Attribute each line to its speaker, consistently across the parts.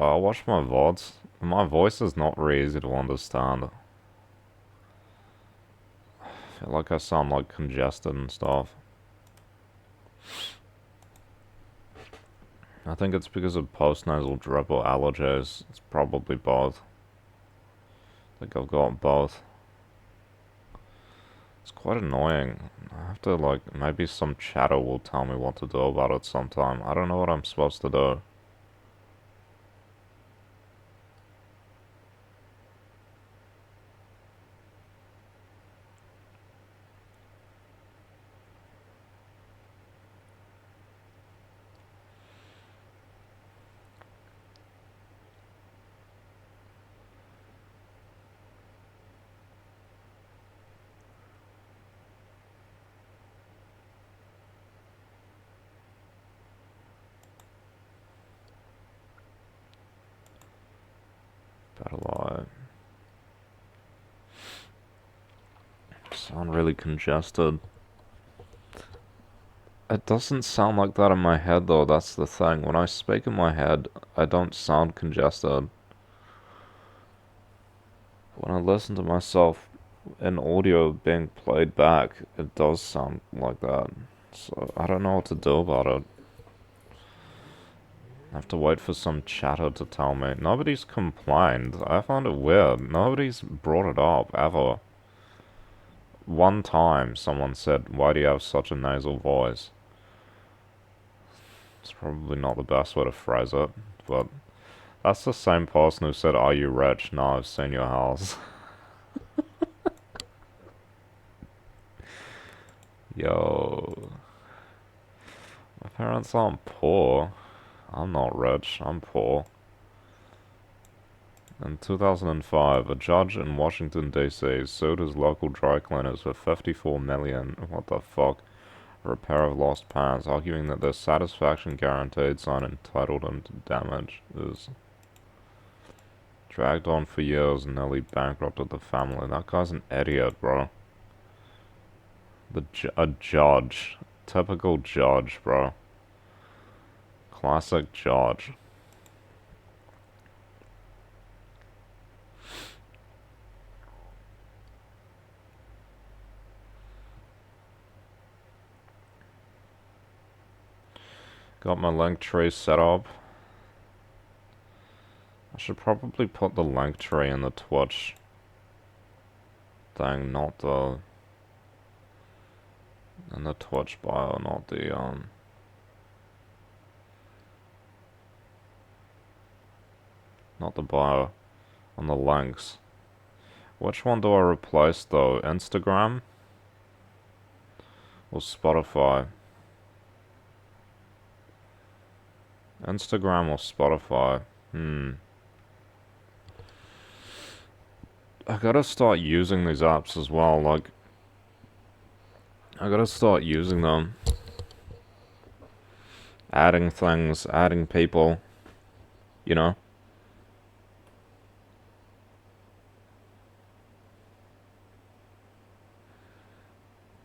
Speaker 1: I watch my VODs. My voice is not really easy to understand. I feel like I sound like congested and stuff. I think it's because of postnasal drip or allergies. It's probably both. I think I've got both. It's quite annoying. I have to, like, maybe some chatter will tell me what to do about it sometime. I don't know what I'm supposed to do. Better lie. Sound really congested. It doesn't sound like that in my head though, that's the thing. When I speak in my head, I don't sound congested. When I listen to myself in audio being played back, it does sound like that. So I don't know what to do about it. I have to wait for some chatter to tell me. Nobody's complained. I find it weird. Nobody's brought it up, ever. One time someone said, why do you have such a nasal voice? It's probably not the best way to phrase it, but that's the same person who said, are you rich? No, I've seen your house. Yo. My parents aren't poor. I'm not rich, I'm poor. In 2005, a judge in Washington, D.C. sued his local dry cleaners for $54 million, what the fuck, for a pair of lost pants, arguing that their satisfaction guaranteed sign entitled them to damages. Dragged on for years and nearly bankrupted the family. That guy's an idiot, bro. A judge. Typical judge, bro. Classic judge. Got my link tree set up. I should probably put the link tree in the Twitch thing, not the... in the Twitch bio, not the, not the bio, on the links. Which one do I replace though? Instagram? Or Spotify? Instagram or Spotify? I gotta start using these apps as well, like... I gotta start using them. Adding things, adding people. You know?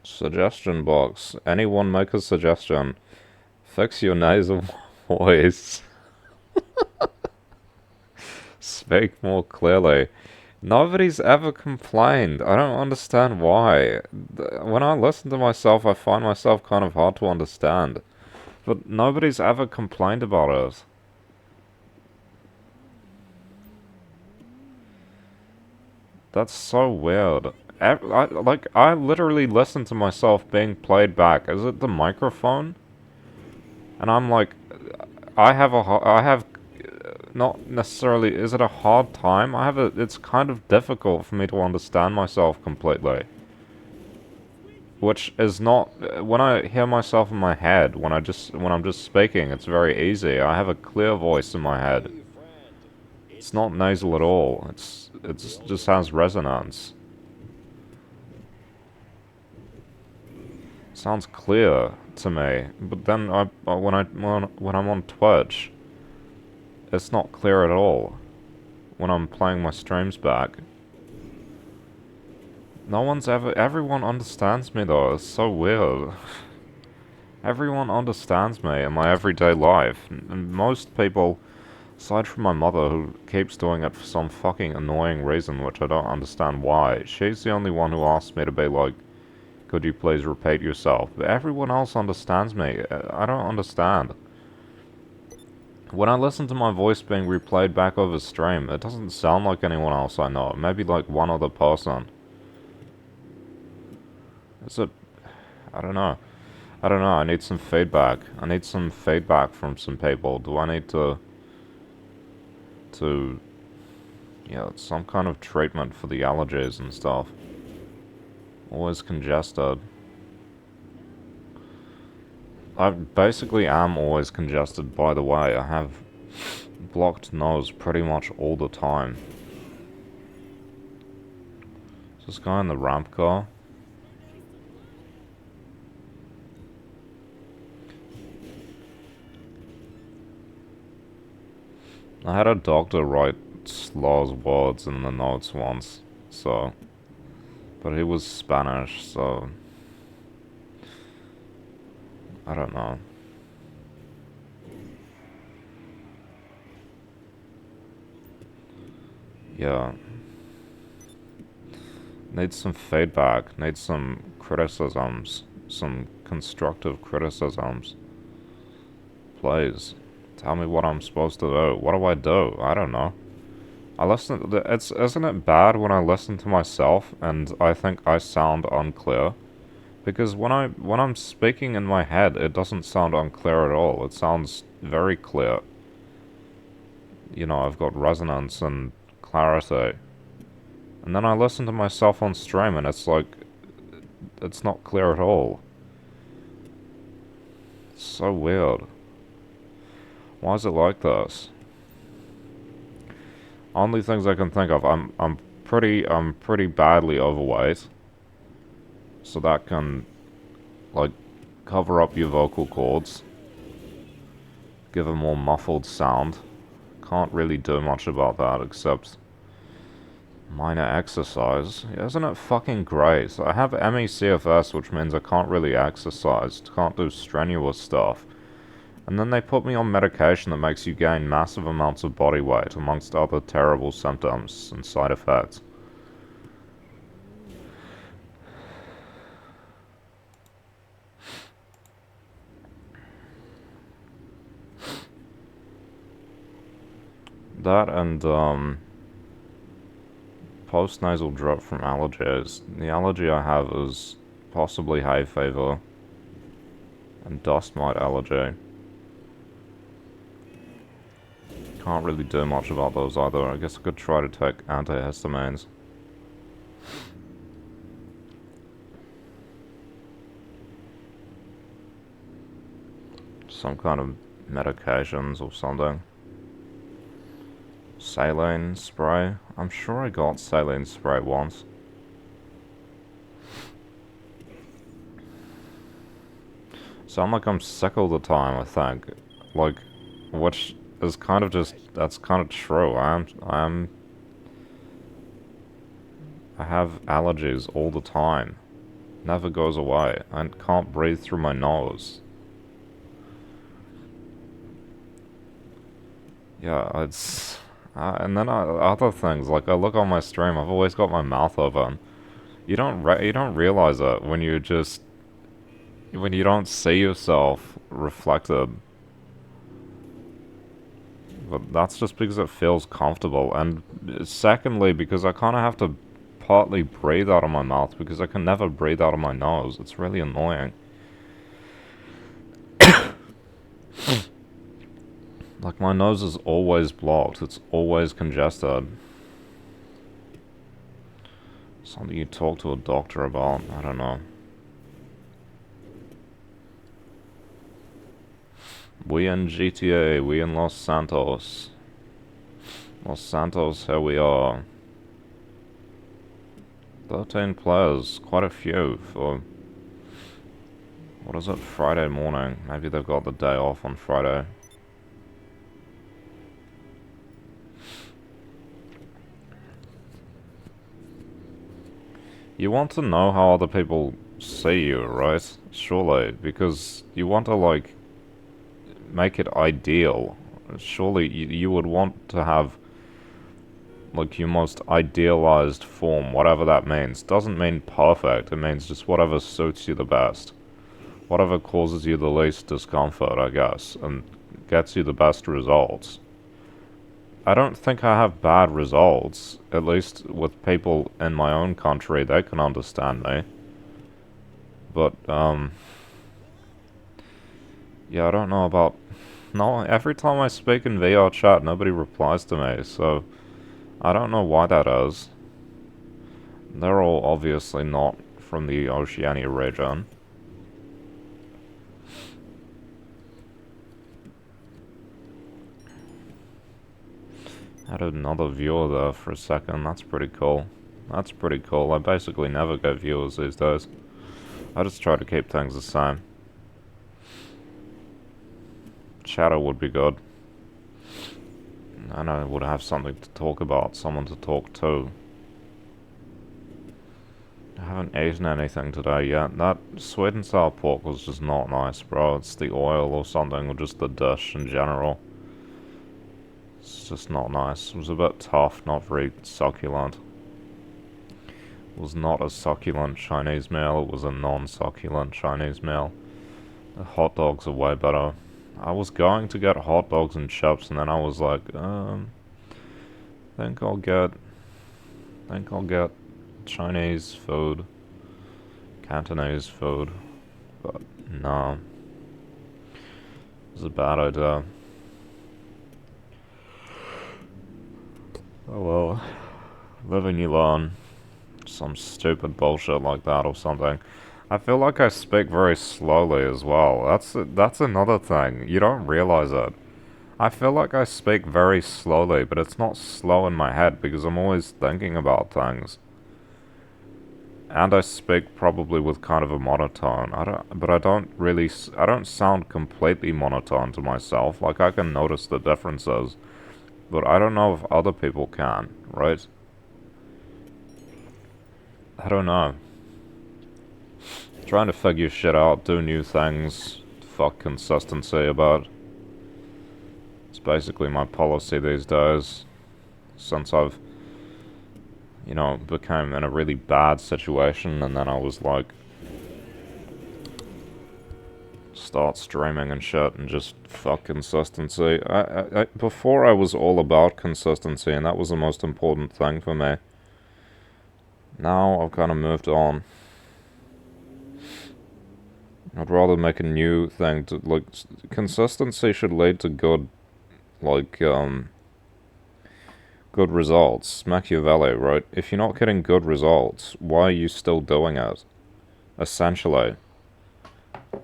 Speaker 1: Suggestion box. Anyone make a suggestion. Fix your nasal voice. Speak more clearly. Nobody's ever complained. I don't understand why. When I listen to myself, I find myself kind of hard to understand. But nobody's ever complained about it. That's so weird. I literally listen to myself being played back. Is it the microphone? And I'm like, I have not necessarily, is it a hard time? It's kind of difficult for me to understand myself completely. Which is not, when I hear myself in my head, when I'm just speaking, it's very easy. I have a clear voice in my head. It's not nasal at all. It just has resonance. Sounds clear to me, but then when I'm on Twitch, it's not clear at all. When I'm playing my streams back, everyone understands me though. It's so weird. Everyone understands me in my everyday life, and most people Aside from my mother, who keeps doing it for some fucking annoying reason, which I don't understand why. She's the only one who asks me to be like, could you please repeat yourself? But everyone else understands me. I don't understand. When I listen to my voice being replayed back over stream, it doesn't sound like anyone else I know. Maybe like one other person. Is it... I don't know. I don't know, I need some feedback. I need some feedback from some people. Do I need to... Yeah, some kind of treatment for the allergies and stuff. Always congested. I basically am always congested, by the way. I have blocked nose pretty much all the time. Is this guy in the ramp car? I had a doctor write Slaw's words in the notes once, so... But he was Spanish, so... I don't know. Yeah. Need some feedback, need some criticisms, some constructive criticisms. Please. Tell me what I'm supposed to do. What do I do? I don't know. I listen. Isn't it bad when I listen to myself and I think I sound unclear? Because when I'm speaking in my head, it doesn't sound unclear at all. It sounds very clear. You know, I've got resonance and clarity. And then I listen to myself on stream and it's like, it's not clear at all. It's so weird. Why is it like this? Only things I can think of. I'm pretty badly overweight. So that can, like, cover up your vocal cords. Give a more muffled sound. Can't really do much about that except minor exercise. Isn't it fucking great? I have ME/CFS, which means I can't really exercise. Can't do strenuous stuff. And then they put me on medication that makes you gain massive amounts of body weight, amongst other terrible symptoms and side effects. That and, post-nasal drip from allergies. The allergy I have is possibly hay fever and dust mite allergy. Can't really do much about those either. I guess I could try to take antihistamines. Some kind of medications or something. Saline spray. I'm sure I got saline spray once. Sound like I'm sick all the time, I think. Like, which is kind of just, that's kind of true. I have allergies all the time. Never goes away. I can't breathe through my nose. Yeah, it's... and then other things, like I look on my stream, I've always got my mouth open. You don't realize it when you just... when you don't see yourself reflected. But that's just because it feels comfortable. And secondly, because I kind of have to partly breathe out of my mouth because I can never breathe out of my nose. It's really annoying. Like, my nose is always blocked. It's always congested. Something you talk to a doctor about. I don't know. We in GTA. We in Los Santos. Los Santos, here we are. 13 players. Quite a few for... what is it? Friday morning. Maybe they've got the day off on Friday. You want to know how other people see you, right? Surely, because you want to, like, make it ideal, surely you would want to have, like, your most idealized form, whatever that means. Doesn't mean perfect, it means just whatever suits you the best. Whatever causes you the least discomfort, I guess, and gets you the best results. I don't think I have bad results, at least with people in my own country, they can understand me. But, yeah, I don't know about... No, every time I speak in VR chat, nobody replies to me, so I don't know why that is. They're all obviously not from the Oceania region. Had another viewer there for a second, that's pretty cool. That's pretty cool, I basically never get viewers these days. I just try to keep things the same. Chatter would be good. And I would have something to talk about, someone to talk to. I haven't eaten anything today yet. That sweet and sour pork was just not nice, bro. It's the oil or something, or just the dish in general. It's just not nice. It was a bit tough, not very succulent. It was not a succulent Chinese meal, it was a non-succulent Chinese meal. The hot dogs are way better. I was going to get hot dogs and chips, and then I was like, think I'll get Chinese food, Cantonese food, but no. It was a bad idea. Oh well. Live and you learn. Some stupid bullshit like that or something. I feel like I speak very slowly as well. That's another thing. You don't realize it. I feel like I speak very slowly, but it's not slow in my head because I'm always thinking about things. And I speak probably with kind of a monotone. I don't sound completely monotone to myself. Like, I can notice the differences, but I don't know if other people can, right? I don't know. Trying to figure shit out, do new things, fuck consistency about. It's basically my policy these days. Since I've, became in a really bad situation, and then I was like, start streaming and shit, and just fuck consistency. Before I was all about consistency, and that was the most important thing for me. Now I've kind of moved on. I'd rather make a new thing to, like, consistency should lead to good, like, good results. Machiavelli, right? If you're not getting good results, why are you still doing it? Essentially.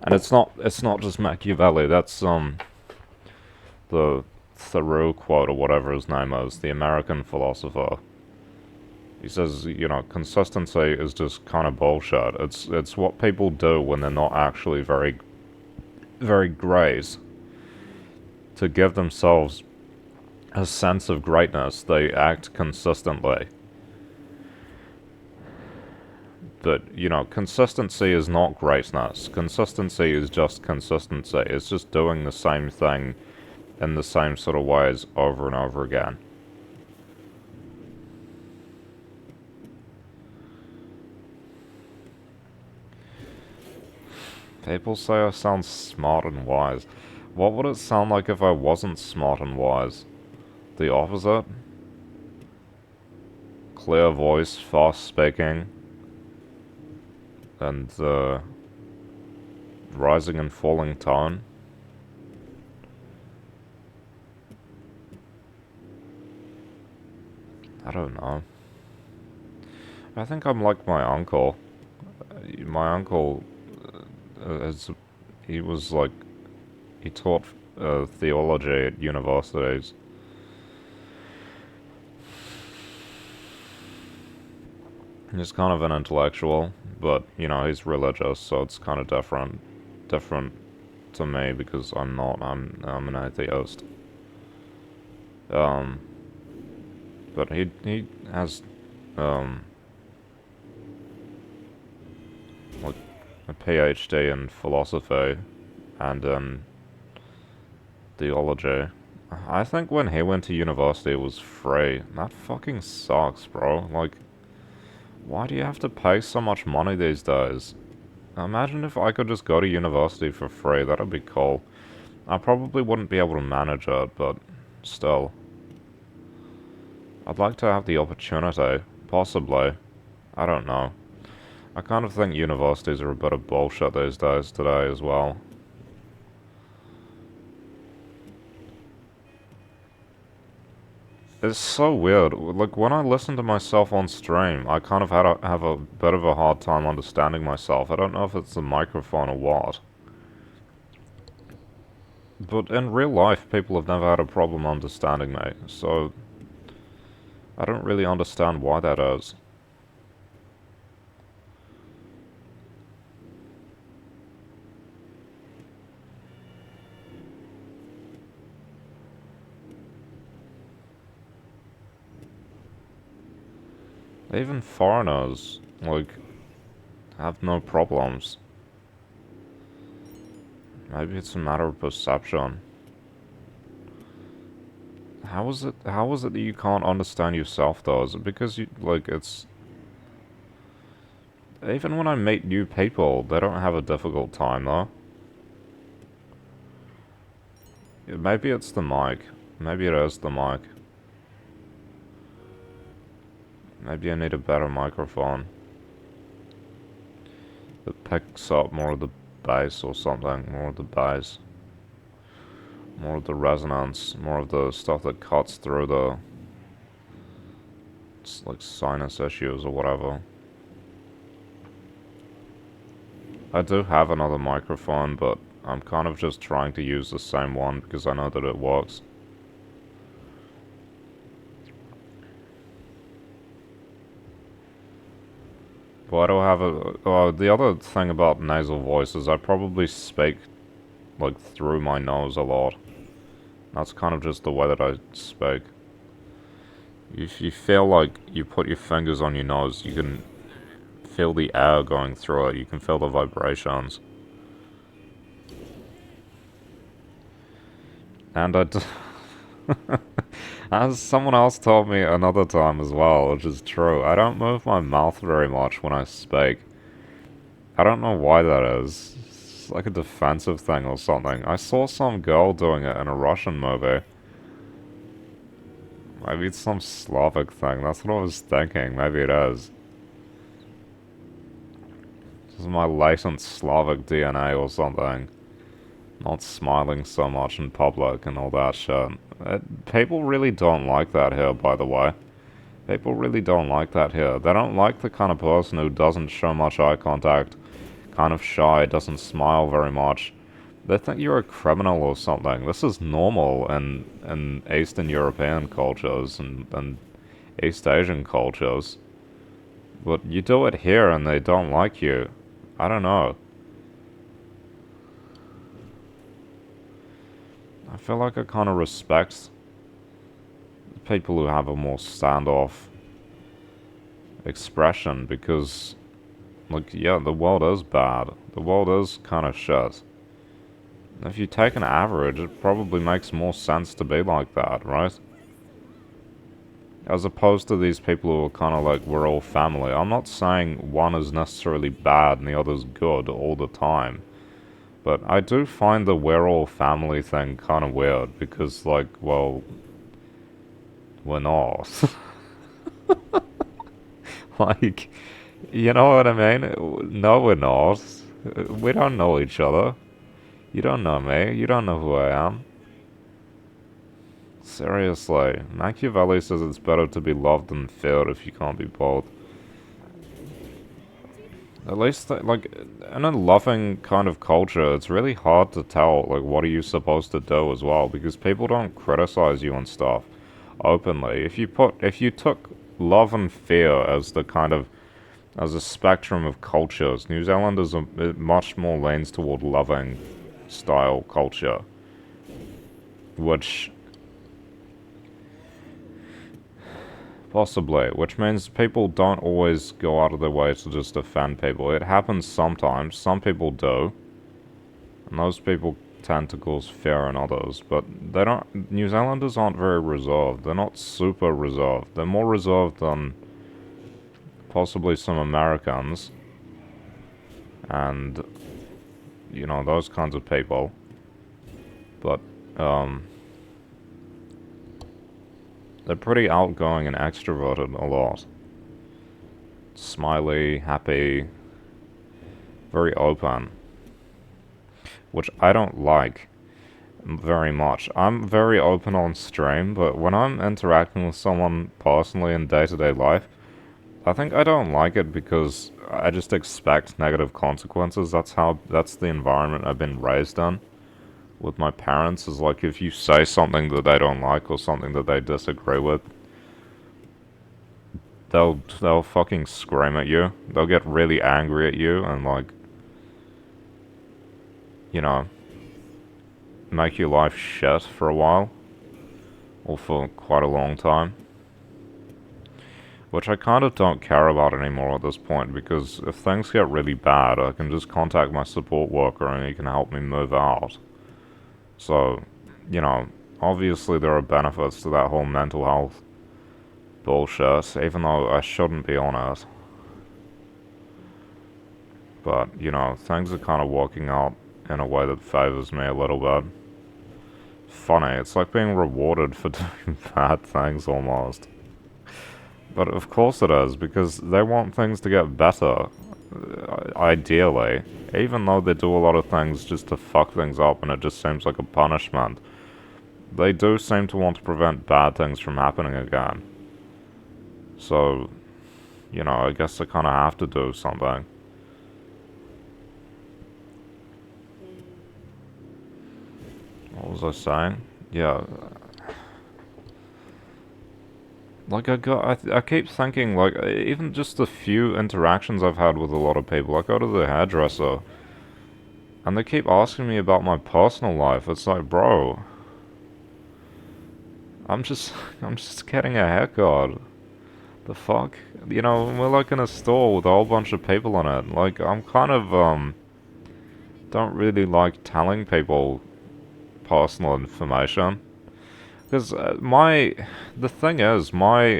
Speaker 1: And it's not just Machiavelli, that's, the Thoreau quote, or whatever his name is, the American philosopher. He says, consistency is just kind of bullshit. It's what people do when they're not actually very, very great. To give themselves a sense of greatness, they act consistently. But, consistency is not greatness. Consistency is just consistency. It's just doing the same thing in the same sort of ways over and over again. People say I sound smart and wise. What would it sound like if I wasn't smart and wise? The opposite? Clear voice, fast speaking, and rising and falling tone. I don't know. I think I'm like my uncle. My uncle he was like, he taught theology at universities. He's kind of an intellectual, but, he's religious, so it's kind of different to me because I'm not, I'm an atheist. But he has, like, a PhD in philosophy and in theology, I think when he went to university it was free. That fucking sucks, bro. Like, why do you have to pay so much money these days? Imagine if I could just go to university for free, that'd be cool. I probably wouldn't be able to manage it, but still. I'd like to have the opportunity, possibly. I don't know. I kind of think universities are a bit of bullshit these days today as well. It's so weird. Like, when I listen to myself on stream, I kind of have a bit of a hard time understanding myself. I don't know if it's the microphone or what. But in real life, people have never had a problem understanding me, so I don't really understand why that is. Even foreigners, like, have no problems. Maybe it's a matter of perception. How is it that you can't understand yourself though? Is it because you, like, it's... Even when I meet new people, they don't have a difficult time though. Maybe it's the mic. Maybe it is the mic. Maybe I need a better microphone that picks up more of the bass or something, more of the bass. More of the resonance, more of the stuff that cuts through the, like, sinus issues or whatever. I do have another microphone, but I'm kind of just trying to use the same one because I know that it works. But I don't have a... the other thing about nasal voice is I probably speak, like, through my nose a lot. That's kind of just the way that I speak. If you feel like you put your fingers on your nose, you can feel the air going through it. You can feel the vibrations. And as someone else told me another time as well, which is true, I don't move my mouth very much when I speak. I don't know why that is. It's like a defensive thing or something. I saw some girl doing it in a Russian movie. Maybe it's some Slavic thing. That's what I was thinking. Maybe it is. This is my latent Slavic DNA or something. Not smiling so much in public and all that shit. People really don't like that here, by the way. People really don't like that here. They don't like the kind of person who doesn't show much eye contact, kind of shy, doesn't smile very much. They think you're a criminal or something. This is normal in Eastern European cultures and East Asian cultures. But you do it here and they don't like you. I don't know. I feel like I kind of respect people who have a more standoff expression because, like, yeah, the world is bad. The world is kind of shit. If you take an average, it probably makes more sense to be like that, right? As opposed to these people who are kind of like, we're all family. I'm not saying one is necessarily bad and the other's good all the time. But I do find the we're all family thing kind of weird because, like, well, we're not. Like, you know what I mean? No, we're not. We don't know each other. You don't know me. You don't know who I am. Seriously. Machiavelli says it's better to be loved than feared if you can't be both. At least, like, in a loving kind of culture, it's really hard to tell, like, what are you supposed to do as well, because people don't criticize you and stuff openly. If you took love and fear as the kind of, as a spectrum of cultures, New Zealand is it much more leans toward loving style culture, which possibly, which means people don't always go out of their way to just offend people. It happens sometimes, some people do, and those people tentacles fear in others, but they don't. New Zealanders aren't very reserved. They're not super reserved. They're more reserved than possibly some Americans, and you know, those kinds of people. But they're pretty outgoing and extroverted a lot. Smiley, happy, very open, which I don't like very much. I'm very open on stream, but when I'm interacting with someone personally in day-to-day life, I think I don't like it because I just expect negative consequences. That's the environment I've been raised in with my parents, is like if you say something that they don't like or something that they disagree with, they'll fucking scream at you. They'll get really angry at you and like, you know, make your life shit for a while. Or for quite a long time. Which I kind of don't care about anymore at this point, because if things get really bad, I can just contact my support worker and he can help me move out. So, you know, obviously there are benefits to that whole mental health bullshit, even though I shouldn't be on it. But, you know, things are kind of working out in a way that favors me a little bit. Funny, it's like being rewarded for doing bad things almost. But of course it is, because they want things to get better, ideally. Even though they do a lot of things just to fuck things up and it just seems like a punishment, they do seem to want to prevent bad things from happening again. So, you know, I guess I kind of have to do something. What was I saying? Yeah. Like, I keep thinking, like, even just the few interactions I've had with a lot of people, I go to the hairdresser, and they keep asking me about my personal life. It's like, bro, I'm just getting a haircut. The fuck? You know, we're like in a store with a whole bunch of people in it. Like, I'm kind of, don't really like telling people personal information. Because the thing is, my,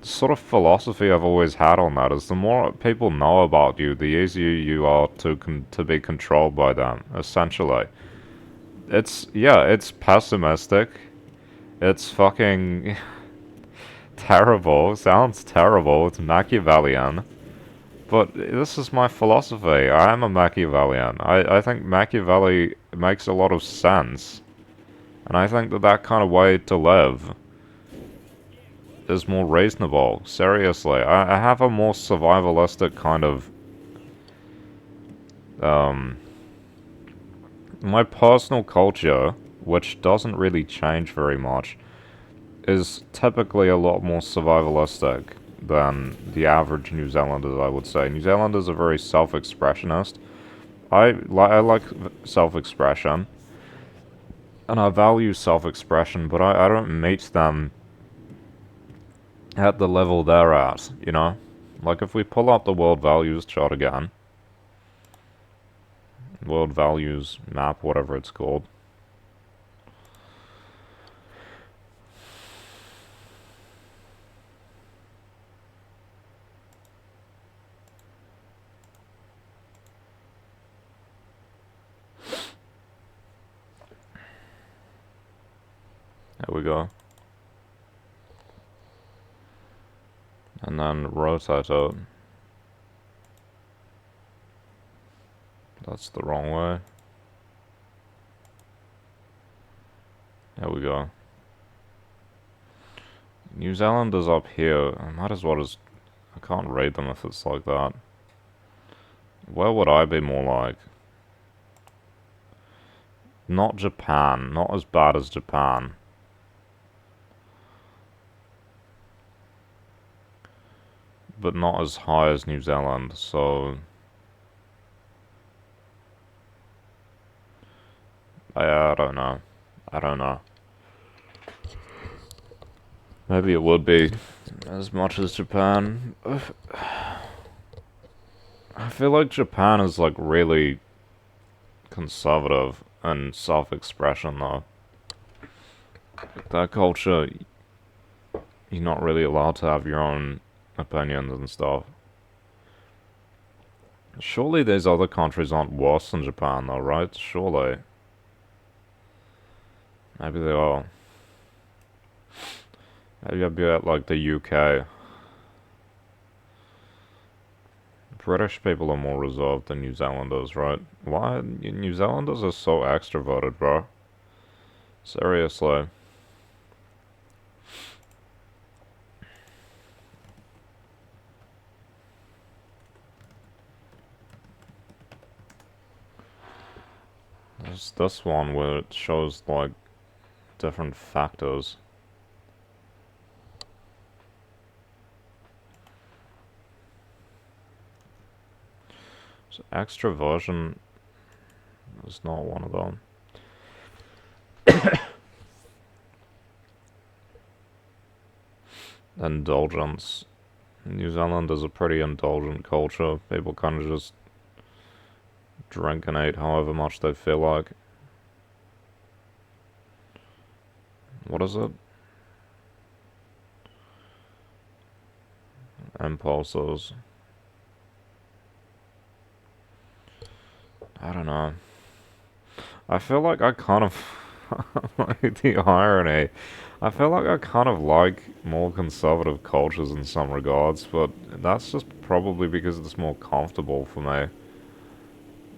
Speaker 1: sort of philosophy I've always had on that is the more people know about you, the easier you are to be controlled by them, essentially. It's pessimistic. It's fucking terrible. Sounds terrible. It's Machiavellian. But this is my philosophy. I am a Machiavellian. I think Machiavelli makes a lot of sense. And I think that kind of way to live is more reasonable. Seriously. I have a more survivalistic kind of... my personal culture, which doesn't really change very much, is typically a lot more survivalistic than the average New Zealander, I would say. New Zealanders are very self-expressionist. I like self-expression, and I value self-expression, but I don't meet them at the level they're at, you know? Like, if we pull up the World Values chart again, World Values map, whatever it's called, there we go. And then rotate it. That's the wrong way. There we go. New Zealand is up here. I might as well just... I can't read them if it's like that. Where would I be more like? Not Japan. Not as bad as Japan. But not as high as New Zealand, so... I don't know. I don't know. Maybe it would be as much as Japan. I feel like Japan is like really conservative and self-expression, though. That culture, you're not really allowed to have your own opinions and stuff. Surely these other countries aren't worse than Japan, though, right? Surely. Maybe they are. Maybe I'd be at, like, the UK. British people are more reserved than New Zealanders, right? Why? New Zealanders are so extroverted, bro. Seriously. There's this one where it shows, like, different factors. So extroversion is not one of them. Indulgence. New Zealand is a pretty indulgent culture. People kind of just drink and eat however much they feel like. What is it? Impulses. I don't know. I feel like I kind of like the irony. I feel like I kind of like more conservative cultures in some regards, but that's just probably because it's more comfortable for me.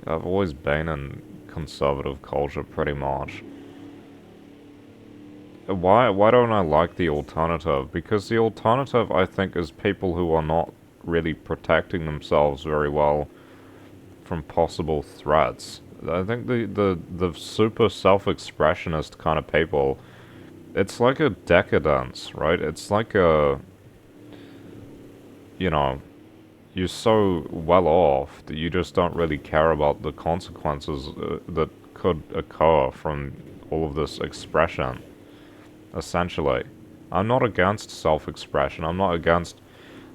Speaker 1: I've always been in conservative culture pretty much. Why don't I like the alternative? Because the alternative, I think, is people who are not really protecting themselves very well from possible threats. I think the super self-expressionist kind of people, it's like a decadence, right? It's like a, you know, you're so well off that you just don't really care about the consequences that could occur from all of this expression, essentially. I'm not against self-expression. I'm not against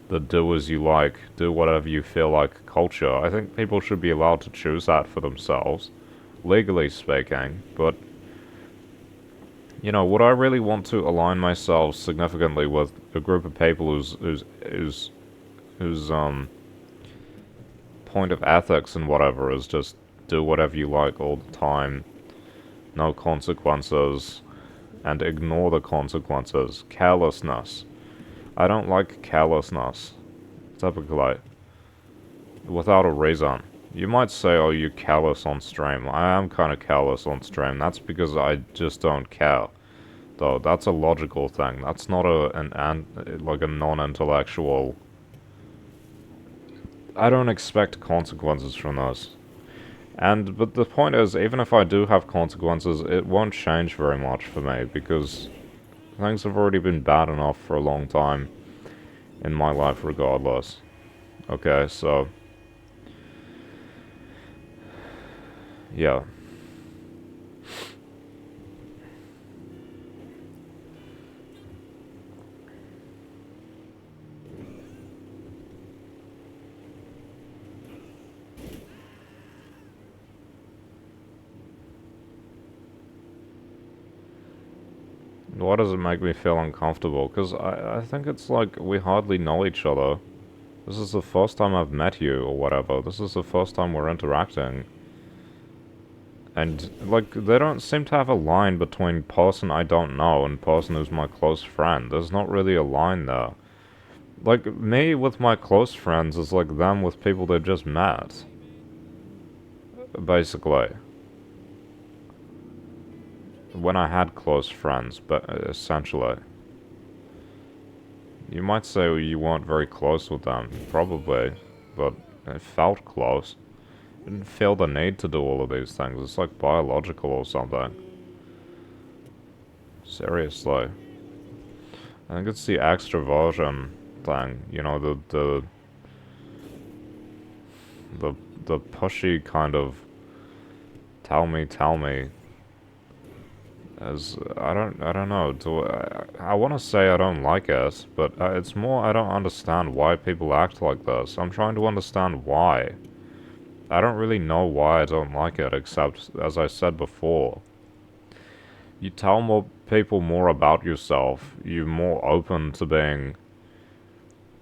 Speaker 1: the do as you like, do whatever you feel like culture. I think people should be allowed to choose that for themselves, legally speaking, but would I really want to align myself significantly with a group of people whose point of ethics and whatever is just do whatever you like all the time, no consequences, and ignore the consequences. Carelessness. I don't like carelessness, typically, without a reason. You might say, oh, you're callous on stream. I am kind of callous on stream. That's because I just don't care. Though, that's a logical thing. That's not like a non-intellectual. I don't expect consequences from this. But the point is, even if I do have consequences, it won't change very much for me, because things have already been bad enough for a long time in my life regardless. Okay, so yeah. Why does it make me feel uncomfortable? Because I think it's like we hardly know each other. This is the first time I've met you, or whatever. This is the first time we're interacting. And, like, they don't seem to have a line between person I don't know and person who's my close friend. There's not really a line there. Like, me with my close friends is like them with people they just met. Basically. When I had close friends, but essentially. You might say you weren't very close with them, probably, but it felt close. Didn't feel the need to do all of these things. It's like biological or something. Seriously. I think it's the extroversion thing. The pushy kind of tell me, as I don't know. I want to say I don't like it, but it's more I don't understand why people act like this. I'm trying to understand why. I don't really know why I don't like it, except, as I said before, you tell more people more about yourself, you're more open to being,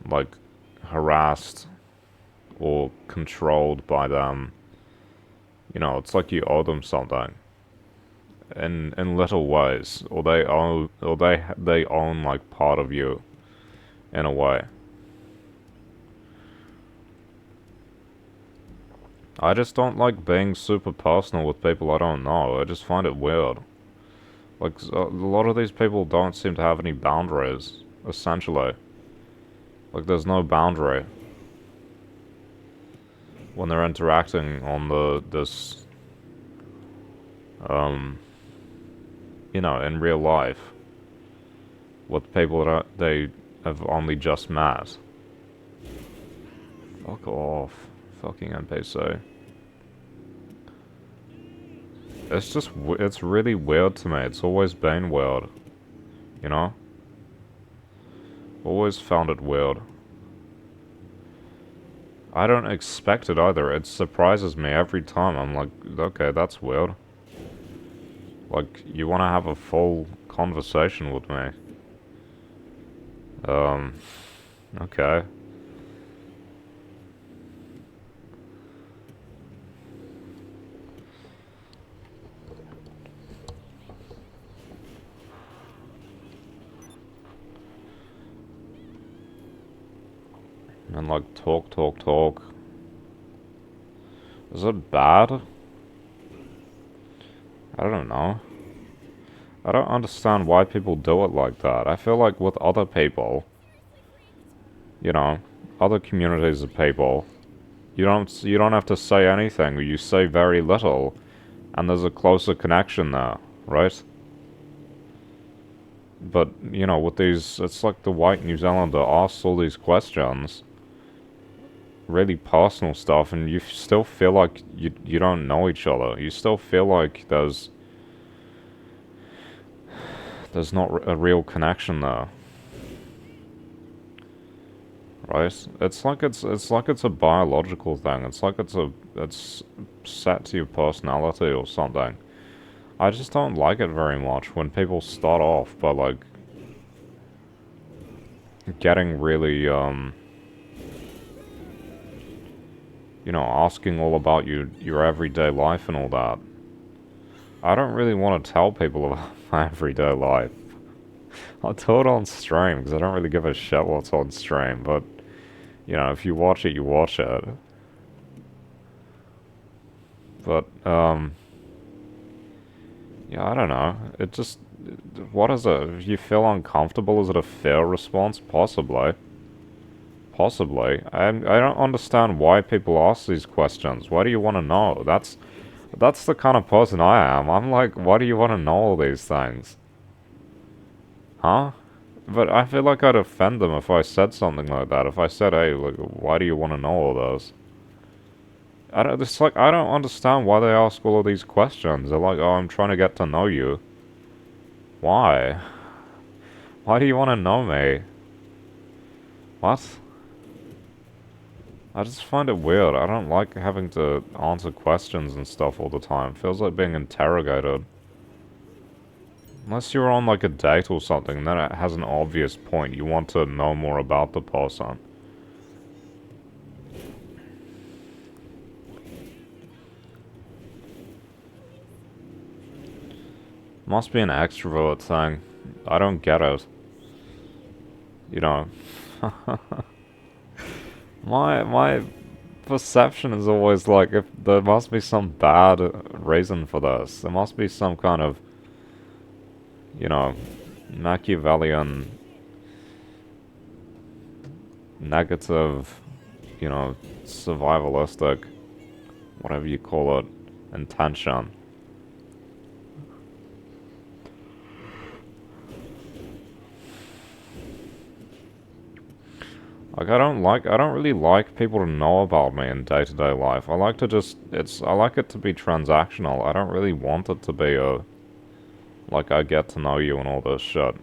Speaker 1: like, harassed or controlled by them. You know, it's like you owe them something. In little ways, or they own like part of you in a way. I just don't like being super personal with people I don't know. I just find it weird. Like a lot of these people don't seem to have any boundaries. Essentially, like there's no boundary when they're interacting on this um in real life with people that they have only just met. Fuck off, fucking NPC. It's really weird to me. It's always been weird, you know? Always found it weird. I don't expect it either. It surprises me every time. I'm like, okay, that's weird. Like, you want to have a full conversation with me. Okay. And like, talk. Is it bad? I don't know. I don't understand why people do it like that. I feel like with other people, you know, other communities of people, you don't have to say anything. You say very little, and there's a closer connection there, right? But you know, with these, it's like the white New Zealander asks all these questions, really personal stuff, and you still feel like you don't know each other. You still feel like there's not a real connection there, right? It's a biological thing. It's set to your personality or something. I just don't like it very much when people start off by like getting really asking all about your everyday life and all that. I don't really want to tell people about my everyday life. I'll tell it on stream because I don't really give a shit what's on stream, but if you watch it, you watch it. But yeah, I don't know. It just what is it? If you feel uncomfortable, is it a fair response? Possibly. Possibly. I don't understand why people ask these questions. Why do you want to know? That's the kind of person I am. I'm like, why do you want to know all these things? Huh? But I feel like I'd offend them if I said something like that. If I said, hey, like, why do you want to know all those? I don't understand why they ask all of these questions. They're like, oh, I'm trying to get to know you. Why? Why do you want to know me? What? I just find it weird. I don't like having to answer questions and stuff all the time. Feels like being interrogated. Unless you're on like a date or something, then it has an obvious point. You want to know more about the person. Must be an extrovert thing. I don't get it. You know. My perception is always like if there must be some bad reason for this. There must be some kind of, Machiavellian negative, survivalistic, whatever you call it, intention. Like I don't really like people to know about me in day-to-day life. I like it to be transactional. I don't really want it to be like I get to know you and all this shit.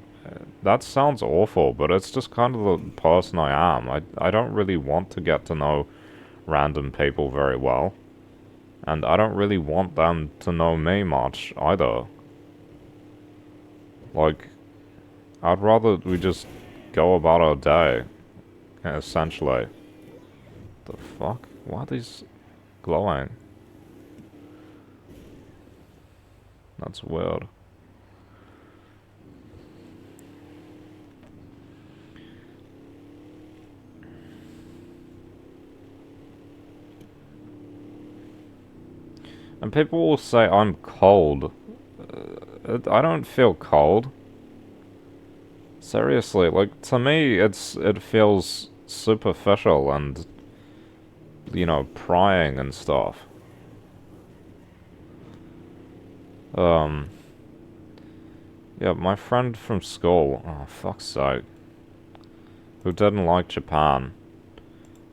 Speaker 1: That sounds awful, but it's just kind of the person I am. I don't really want to get to know random people very well. And I don't really want them to know me much either. Like, I'd rather we just go about our day, essentially. The fuck? Why are these glowing? That's weird. And people will say I'm cold. I don't feel cold. Seriously, like, to me, it feels superficial and, prying and stuff. Um, yeah, my friend from school, oh, fuck's sake, who didn't like Japan,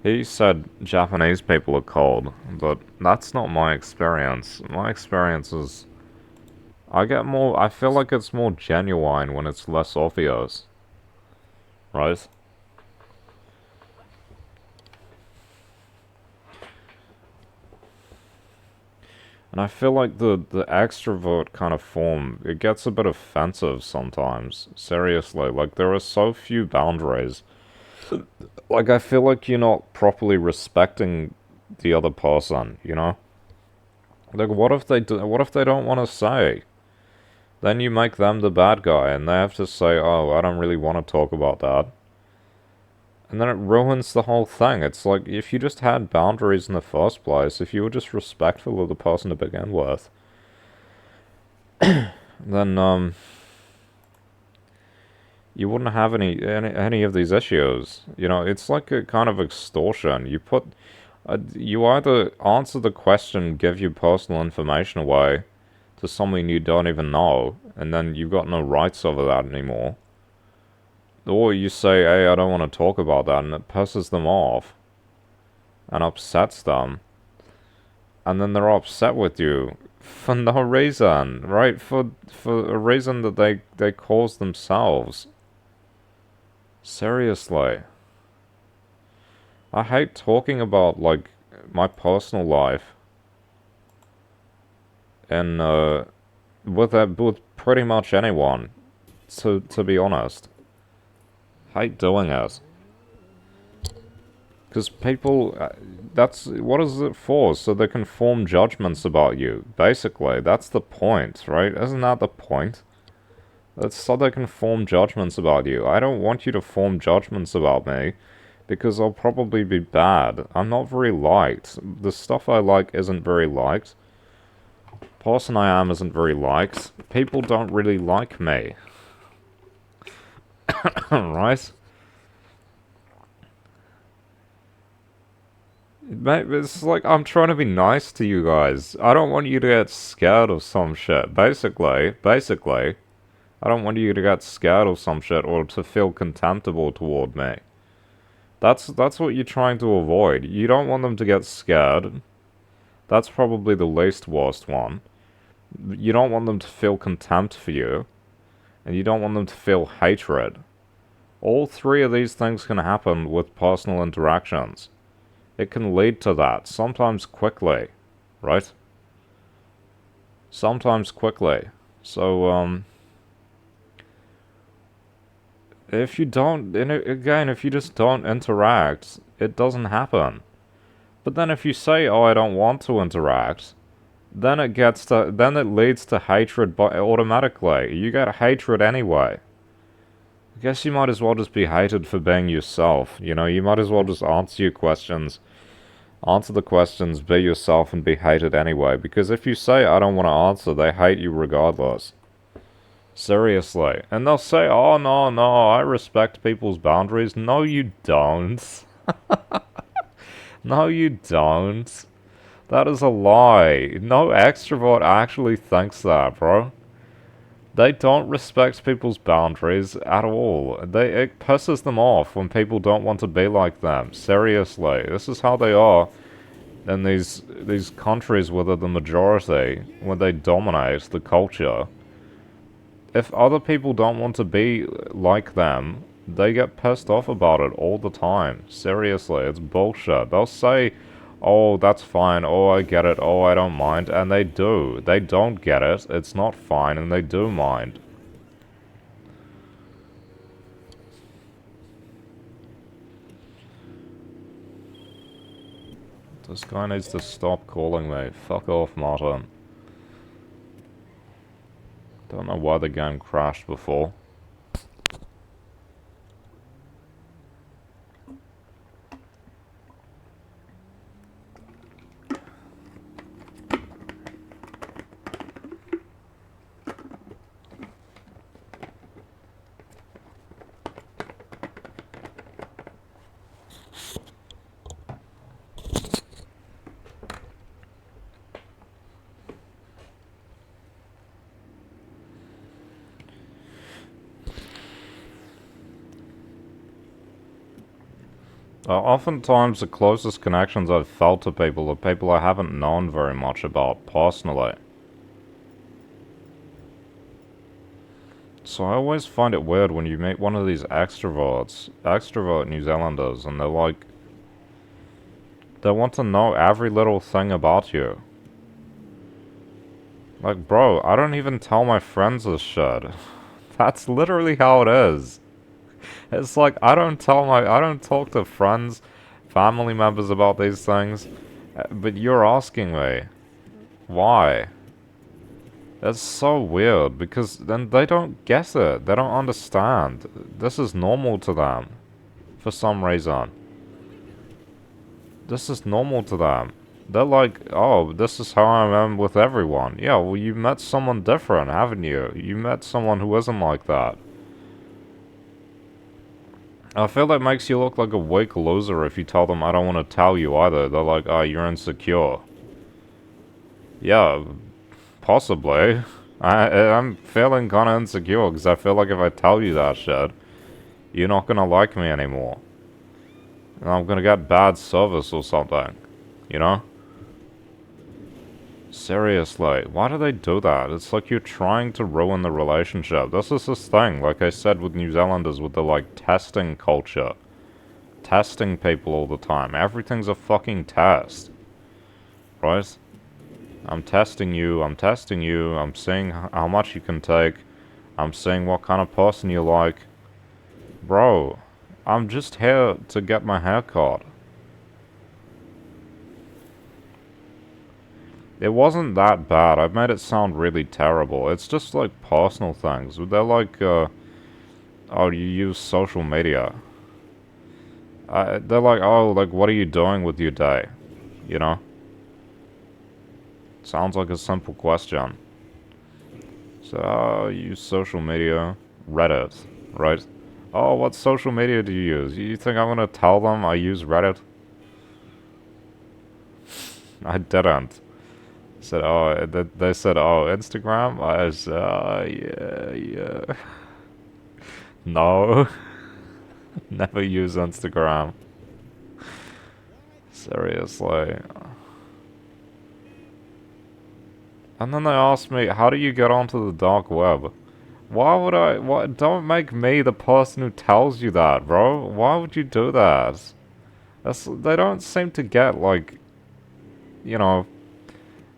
Speaker 1: he said Japanese people are cold, but that's not my experience. My experience is, I feel like it's more genuine when it's less obvious, right? And I feel like the extrovert kind of form, it gets a bit offensive sometimes. Seriously, like there are so few boundaries. Like I feel like you're not properly respecting the other person, you know? Like what if they don't want to say? Then you make them the bad guy and they have to say, "Oh, I don't really want to talk about that." And then it ruins the whole thing. It's like if you just had boundaries in the first place, if you were just respectful of the person to begin with, then you wouldn't have any of these issues. You know, it's like a kind of extortion. You either answer the question, give your personal information away to someone you don't even know, and then you've got no rights over that anymore. Or you say, hey, I don't want to talk about that, and it pisses them off and upsets them. And then they're upset with you for no reason, right? For a reason that they caused themselves. Seriously. I hate talking about, like, my personal life and, with pretty much anyone, to be honest. Hate doing it. Because people, what is it for? So they can form judgments about you. Basically, that's the point, right? Isn't that the point? That's so they can form judgments about you. I don't want you to form judgments about me, because I'll probably be bad. I'm not very liked. The stuff I like isn't very liked. The person I am isn't very liked. People don't really like me. Right? Mate, it's like I'm trying to be nice to you guys. I don't want you to get scared of some shit. Basically, I don't want you to get scared of some shit or to feel contemptible toward me. That's what you're trying to avoid. You don't want them to get scared. That's probably the least worst one. You don't want them to feel contempt for you, and you don't want them to feel hatred. All three of these things can happen with personal interactions. It can lead to that, sometimes quickly, right? Sometimes quickly. So, if you don't, again, if you just don't interact, it doesn't happen. But then if you say, oh, I don't want to interact, then it leads to hatred automatically. You get hatred anyway. I guess you might as well just be hated for being yourself. You know, you might as well just answer the questions, be yourself, and be hated anyway. Because if you say, I don't want to answer, they hate you regardless. Seriously. And they'll say, oh, no, I respect people's boundaries. No, you don't. No, you don't. That is a lie. No extrovert actually thinks that, bro. They don't respect people's boundaries at all. It pisses them off when people don't want to be like them. Seriously. This is how they are in these countries where they're the majority, where they dominate the culture. If other people don't want to be like them, they get pissed off about it all the time. Seriously, it's bullshit. They'll say, Oh, that's fine. Oh, I get it. Oh, I don't mind. And they do. They don't get it. It's not fine, and they do mind. This guy needs to stop calling me. Fuck off, Martin. Don't know why the game crashed before. Oftentimes the closest connections I've felt to people are people I haven't known very much about personally. So I always find it weird when you meet one of these extrovert New Zealanders, and they're like, they want to know every little thing about you. Like, bro, I don't even tell my friends this shit. That's literally how it is. It's like, I don't talk to friends, family members about these things, but you're asking me. Why? That's so weird, because then they don't get it. They don't understand. This is normal to them. For some reason. This is normal to them. They're like, oh, this is how I am with everyone. Yeah, well, you met someone different, haven't you? You met someone who isn't like that. I feel that makes you look like a weak loser if you tell them I don't want to tell you either. They're like, oh, you're insecure. Yeah, possibly. I'm feeling kind of insecure because I feel like if I tell you that shit, you're not going to like me anymore. And I'm going to get bad service or something. You know? Seriously, why do they do that? It's like you're trying to ruin the relationship. This is this thing, like I said with New Zealanders, with the, like, testing culture. Testing people all the time. Everything's a fucking test. Right? I'm testing you, I'm seeing how much you can take. I'm seeing what kind of person you like. Bro, I'm just here to get my hair cut. It wasn't that bad. I've made it sound really terrible. It's just like personal things. They're like, oh, you use social media. They're like, oh, like, what are you doing with your day? You know? Sounds like a simple question. So, use social media. Reddit, right? Oh, what social media do you use? You think I'm gonna tell them I use Reddit? I didn't. Said, oh, they said, oh, Instagram? I said, yeah. No. Never use Instagram. Seriously. And then they asked me, how do you get onto the dark web? Why would I? What? Don't make me the person who tells you that, bro. Why would you do that? They don't seem to get, like, you know,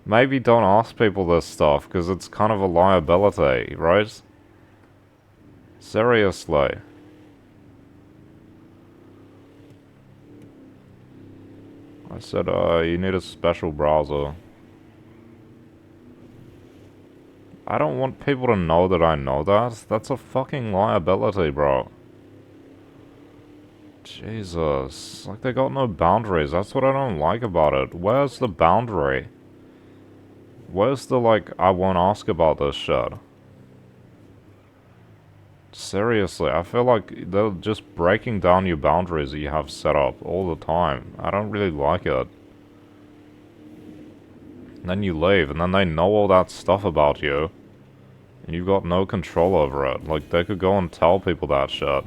Speaker 1: maybe don't ask people this stuff, because it's kind of a liability, right? Seriously. I said, you need a special browser. I don't want people to know that I know that. That's a fucking liability, bro. Jesus. Like, they got no boundaries. That's what I don't like about it. Where's the boundary? Where's the, like, I won't ask about this shit? Seriously, I feel like they're just breaking down your boundaries that you have set up all the time. I don't really like it. And then you leave, and then they know all that stuff about you. And you've got no control over it. Like, they could go and tell people that shit.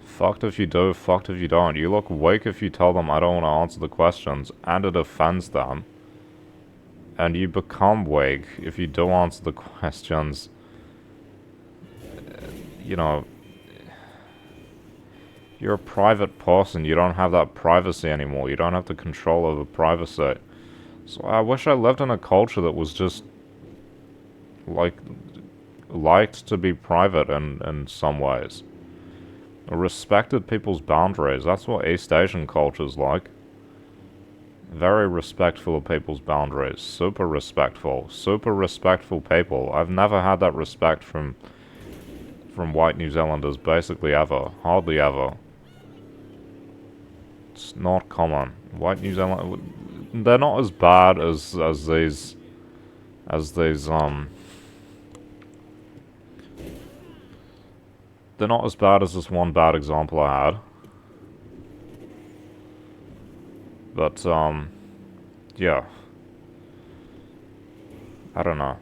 Speaker 1: Fucked if you do, fucked if you don't. You look weak if you tell them I don't want to answer the questions, and it offends them. And you become weak if you do answer the questions. You know, You're a private person. You don't have that privacy anymore. You don't have the control over privacy. So I wish I lived in a culture that was just, like, liked to be private in some ways. Respected people's boundaries. That's what East Asian culture's like. Very respectful of people's boundaries. Super respectful. Super respectful people. I've never had that respect from white New Zealanders basically ever. Hardly ever. It's not common. White New Zealand, they're not as bad as these they're not as bad as this one bad example I had. But yeah. I don't know.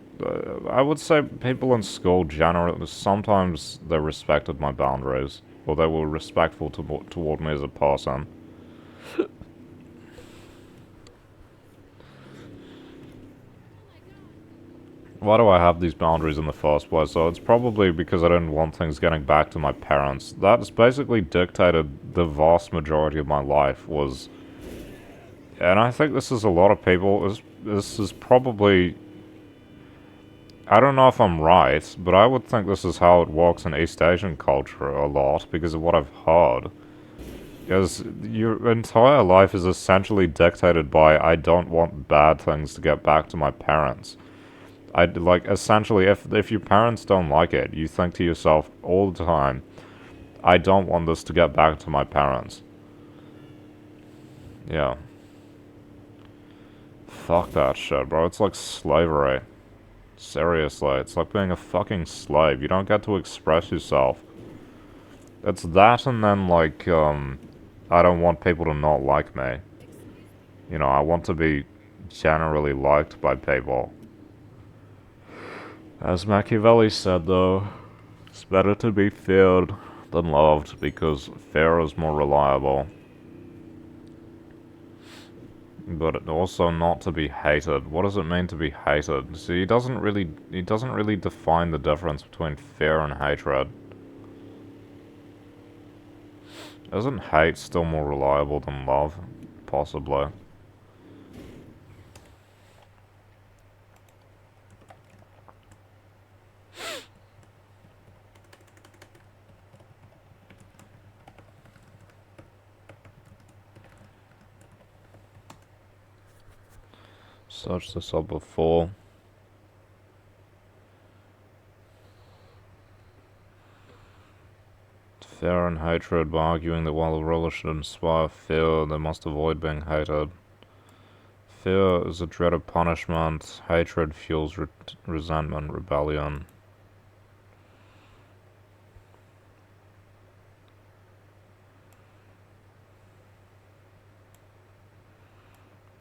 Speaker 1: I would say people in school generally, sometimes they respected my boundaries, or they were respectful toward me as a person. Why do I have these boundaries in the first place? So it's probably because I didn't want things getting back to my parents. That's basically dictated the vast majority of my life was... And I think this is a lot of people, this is probably... I don't know if I'm right, but I would think this is how it works in East Asian culture a lot, because of what I've heard. Because your entire life is essentially dictated by, I don't want bad things to get back to my parents. Like, essentially, if your parents don't like it, you think to yourself all the time, I don't want this to get back to my parents. Yeah. Fuck that shit, bro. It's like slavery. Seriously, it's like being a fucking slave. You don't get to express yourself. It's that and then, like, I don't want people to not like me. You know, I want to be generally liked by people. As Machiavelli said, though, it's better to be feared than loved because fear is more reliable. But also not to be hated. What does it mean to be hated? See, he doesn't really define the difference between fear and hatred. Isn't hate still more reliable than love? Possibly. Search this up before. Fear and hatred by arguing that while the ruler should inspire fear, they must avoid being hated. Fear is a dread of punishment. Hatred fuels resentment, rebellion.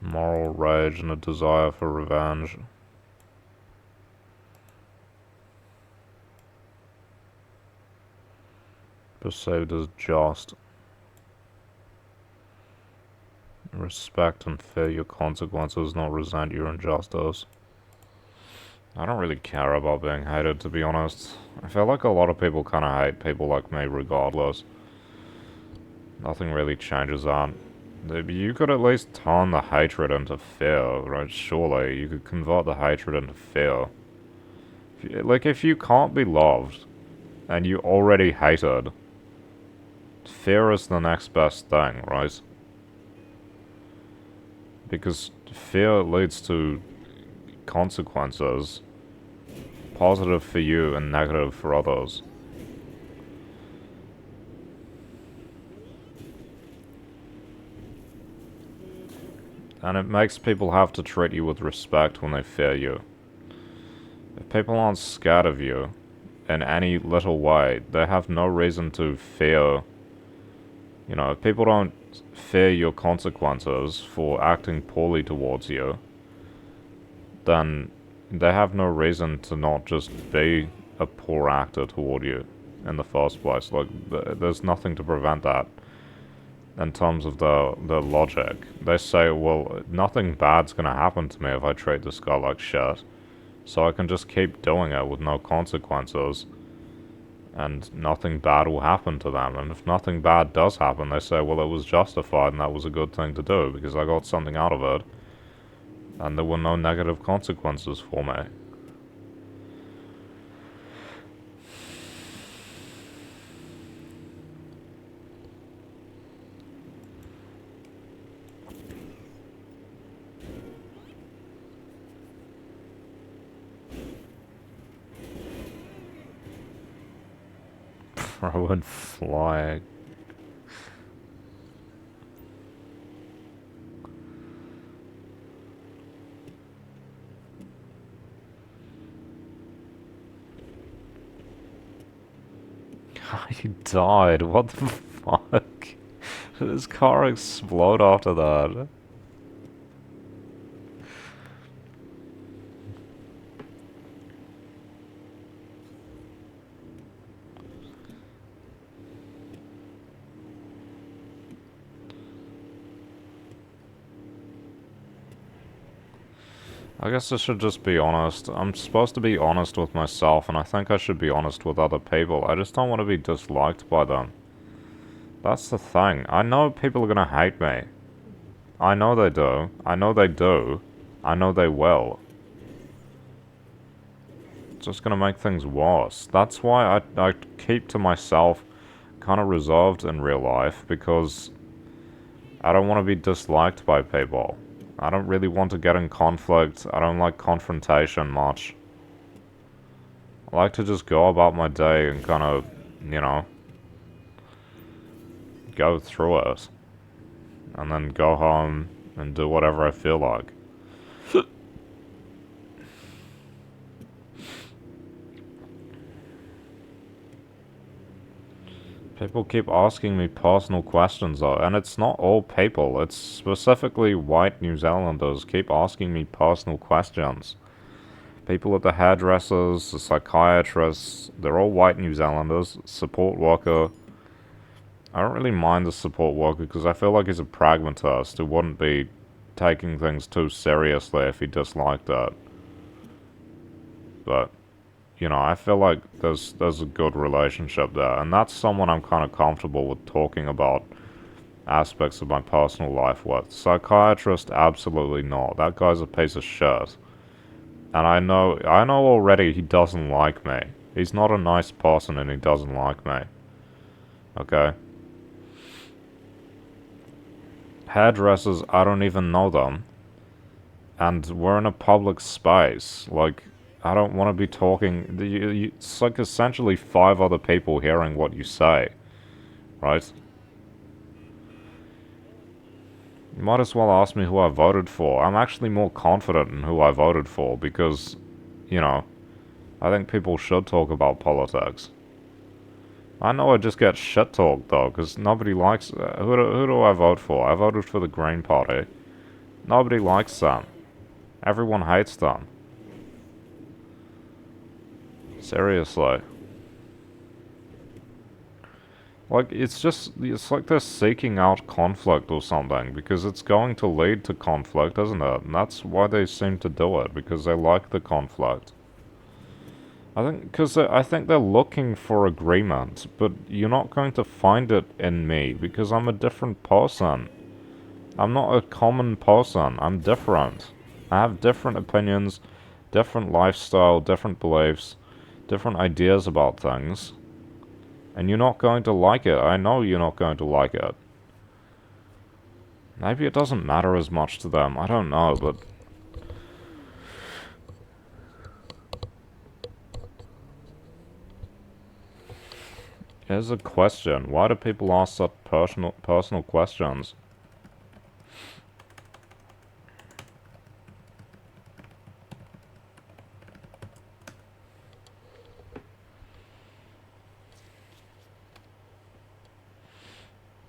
Speaker 1: Moral rage and a desire for revenge. Perceived as just. Respect and fear your consequences, not resent your injustice. I don't really care about being hated, to be honest. I feel like a lot of people kind of hate people like me regardless. Nothing really changes that. You could at least turn the hatred into fear, right? Surely, you could convert the hatred into fear. Like, if you can't be loved, and you already hated, fear is the next best thing, right? Because fear leads to consequences, positive for you and negative for others. And it makes people have to treat you with respect when they fear you. If people aren't scared of you in any little way, they have no reason to fear. You know, if people don't fear your consequences for acting poorly towards you, then they have no reason to not just be a poor actor toward you in the first place. Like, there's nothing to prevent that. In terms of the logic, they say, well, nothing bad's gonna happen to me if I treat this guy like shit, so I can just keep doing it with no consequences, and nothing bad will happen to them. And if nothing bad does happen, they say, well, it was justified and that was a good thing to do because I got something out of it and there were no negative consequences for me. Throwing flag. He died. What the fuck? Did his car explode after that? I guess I should just be honest. I'm supposed to be honest with myself, and I think I should be honest with other people. I just don't want to be disliked by them. That's the thing. I know people are gonna hate me. I know they do. I know they do. I know they will. It's just gonna make things worse. That's why I keep to myself kind of reserved in real life, because I don't want to be disliked by people. I don't really want to get in conflict. I don't like confrontation much. I like to just go about my day and kind of, you know, go through it. And then go home and do whatever I feel like. People keep asking me personal questions though, and it's not all people, it's specifically white New Zealanders keep asking me personal questions. People at the hairdressers, the psychiatrists, they're all white New Zealanders, support worker. I don't really mind the support worker because I feel like he's a pragmatist who wouldn't be taking things too seriously if he disliked it. But you know, I feel like there's a good relationship there, and that's someone I'm kind of comfortable with talking about aspects of my personal life with. Psychiatrist, absolutely not. That guy's a piece of shit. And I know already he doesn't like me. He's not a nice person and he doesn't like me. Okay? Hairdressers, I don't even know them. And we're in a public space. Like, I don't want to be talking. It's like essentially 5 other people hearing what you say, right? You might as well ask me who I voted for. I'm actually more confident in who I voted for because, you know, I think people should talk about politics. I know I just get shit talked though, because nobody likes. Who do I vote for? I voted for the Green Party. Nobody likes them. Everyone hates them. Seriously. Like, it's like they're seeking out conflict or something, because it's going to lead to conflict, isn't it? And that's why they seem to do it, because they like the conflict. I think they're looking for agreement, but you're not going to find it in me, because I'm a different person. I'm not a common person, I'm different. I have different opinions, different lifestyle, different beliefs, different ideas about things. And you're not going to like it. I know you're not going to like it. Maybe it doesn't matter as much to them. I don't know, but... Here's a question. Why do people ask such personal questions?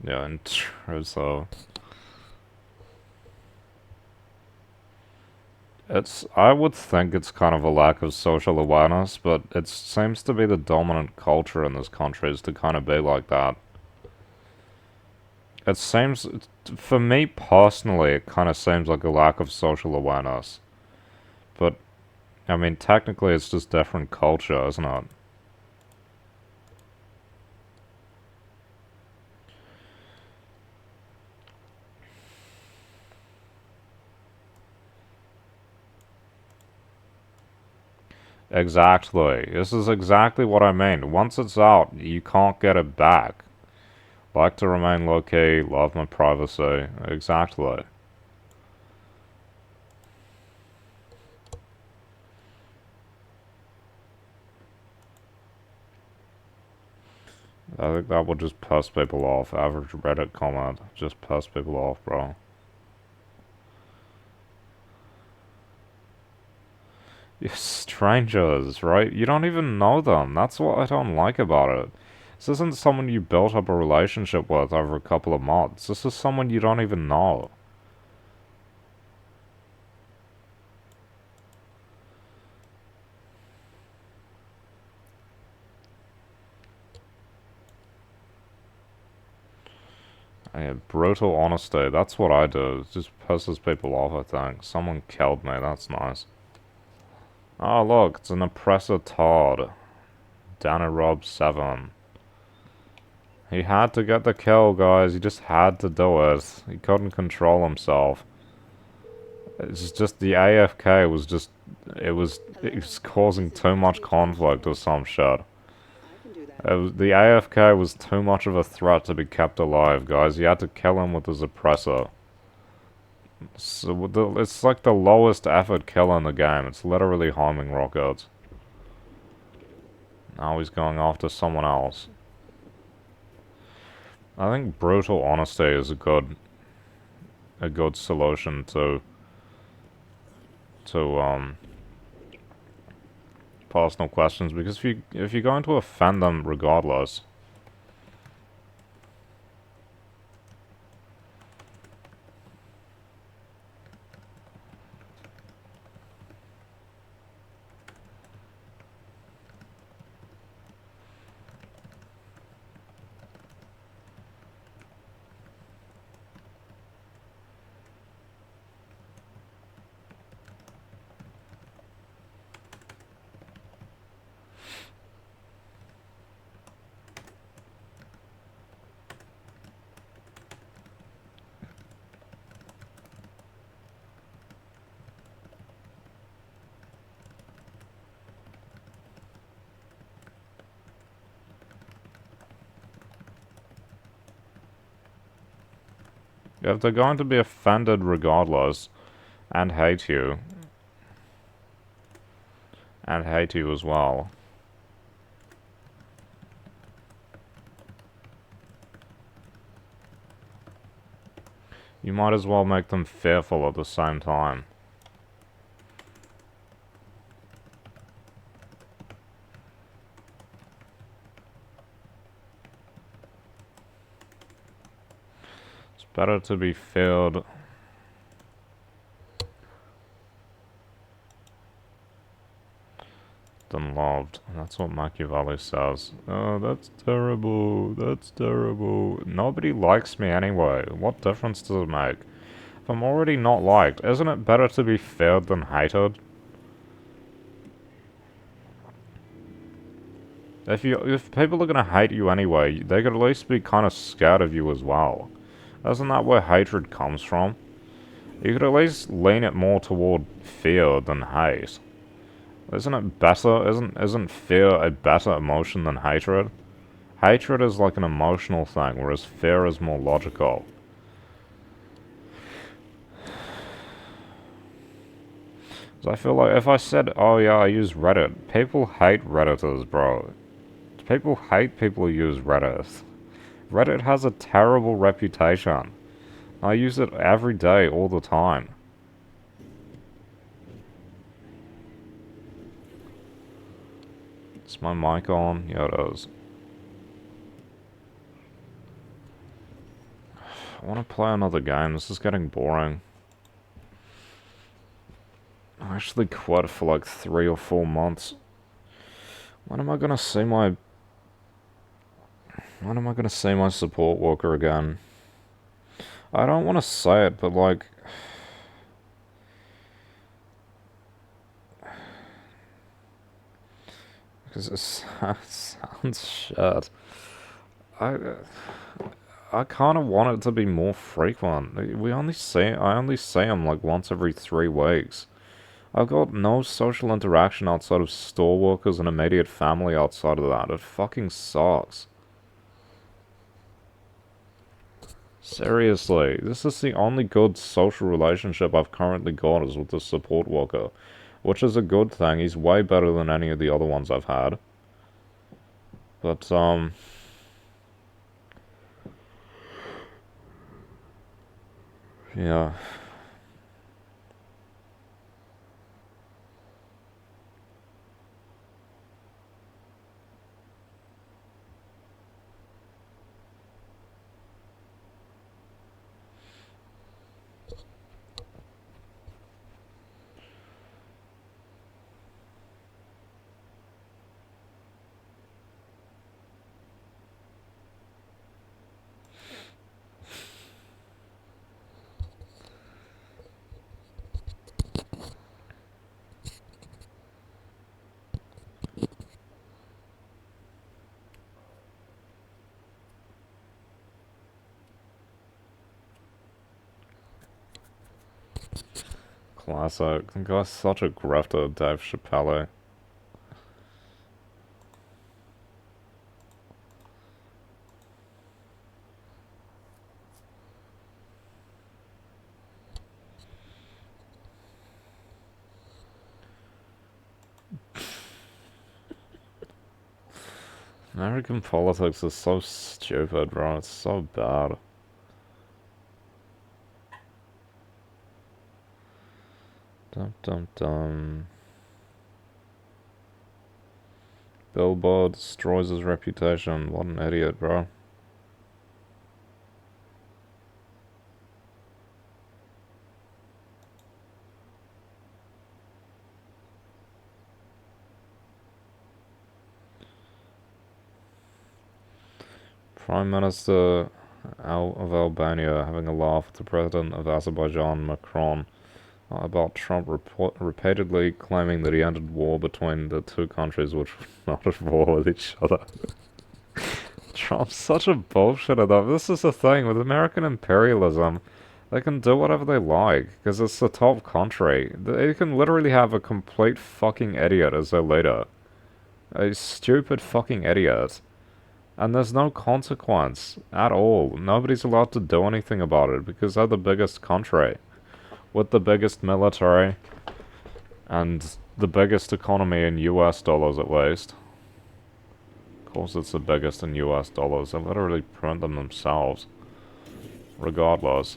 Speaker 1: Yeah, and true, so... I would think it's kind of a lack of social awareness, but it seems to be the dominant culture in this country is to kind of be like that. It seems, for me personally, it kind of seems like a lack of social awareness. But, I mean, technically it's just different culture, isn't it? Exactly. This is exactly what I mean. Once it's out, you can't get it back. Like to remain low-key, love my privacy. Exactly. I think that would just piss people off. Average Reddit comment. Just piss people off, bro. You're strangers, right? You don't even know them. That's what I don't like about it. This isn't someone you built up a relationship with over a couple of months. This is someone you don't even know. Yeah, brutal honesty. That's what I do. It just pisses people off, I think. Someone killed me. That's nice. Oh, look. It's an oppressor Todd. Dana Rob 7. He had to get the kill, guys. He just had to do it. He couldn't control himself. It's just the AFK was just... it was causing too much conflict or some shit. The AFK was too much of a threat to be kept alive, guys. You had to kill him with his oppressor. So it's like the lowest effort kill in the game. It's literally homing rockets. Now he's going after someone else. I think brutal honesty is a good solution to personal questions, because if you're going to offend them regardless, if they're going to be offended regardless and hate you as well, you might as well make them fearful at the same time. It's better to be feared than loved. That's what Machiavelli says. Oh, that's terrible. That's terrible. Nobody likes me anyway. What difference does it make? If I'm already not liked, isn't it better to be feared than hated? If people are gonna hate you anyway, they could at least be kind of scared of you as well. Isn't that where hatred comes from? You could at least lean it more toward fear than hate. Isn't it better? Isn't fear a better emotion than hatred? Hatred is like an emotional thing, whereas fear is more logical. So I feel like if I said, oh yeah, I use Reddit, people hate Redditors, bro. People hate people who use Reddit. Reddit has a terrible reputation. I use it every day, all the time. Is my mic on? Yeah, it is. I want to play another game. This is getting boring. I actually quit for like 3 or 4 months. When am I gonna see my... When am I gonna see my support worker again? I don't want to say it, but like... Because it sounds shit. I... I kind of want it to be more frequent. I only see him like once every 3 weeks. I've got no social interaction outside of store workers and immediate family outside of that. It fucking sucks. Seriously, this is the only good social relationship I've currently got is with the support worker. Which is a good thing. He's way better than any of the other ones I've had. But, yeah. Classic. The guy's such a grifter, Dave Chappelle. American politics is so stupid, bro. It's so bad. Dum dum dum. Billboard destroys his reputation. What an idiot, bro. Prime Minister of Albania having a laugh with the President of Azerbaijan, Macron, about Trump repeatedly claiming that he ended war between the two countries which were not at war with each other. Trump's such a bullshitter though. This is the thing with American imperialism. They can do whatever they like, because it's the top country. They can literally have a complete fucking idiot as their leader. A stupid fucking idiot. And there's no consequence at all. Nobody's allowed to do anything about it, because they're the biggest country. With the biggest military, and the biggest economy in US dollars at least. Of course it's the biggest in US dollars. They literally print them themselves. Regardless.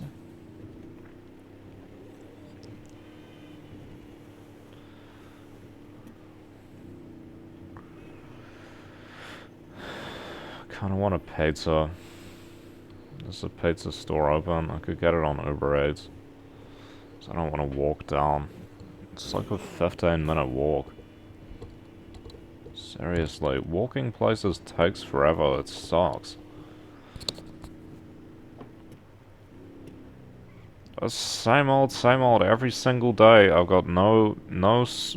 Speaker 1: Kinda want a pizza. There's a pizza store open. I could get it on Uber Eats. So I don't want to walk down. It's like a 15-minute walk. Seriously, walking places takes forever. It sucks. It's same old every single day. I've got no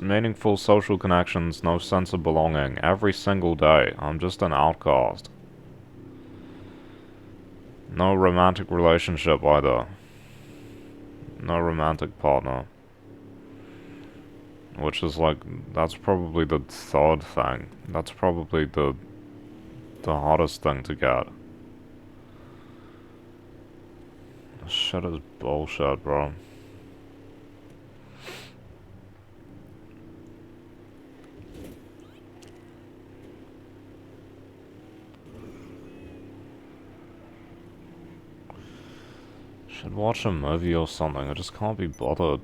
Speaker 1: meaningful social connections, no sense of belonging. Every single day, I'm just an outcast. No romantic relationship either. No romantic partner. Which is like, that's probably the third thing. That's probably the hardest thing to get. This shit is bullshit, bro. Should watch a movie or something. I just can't be bothered.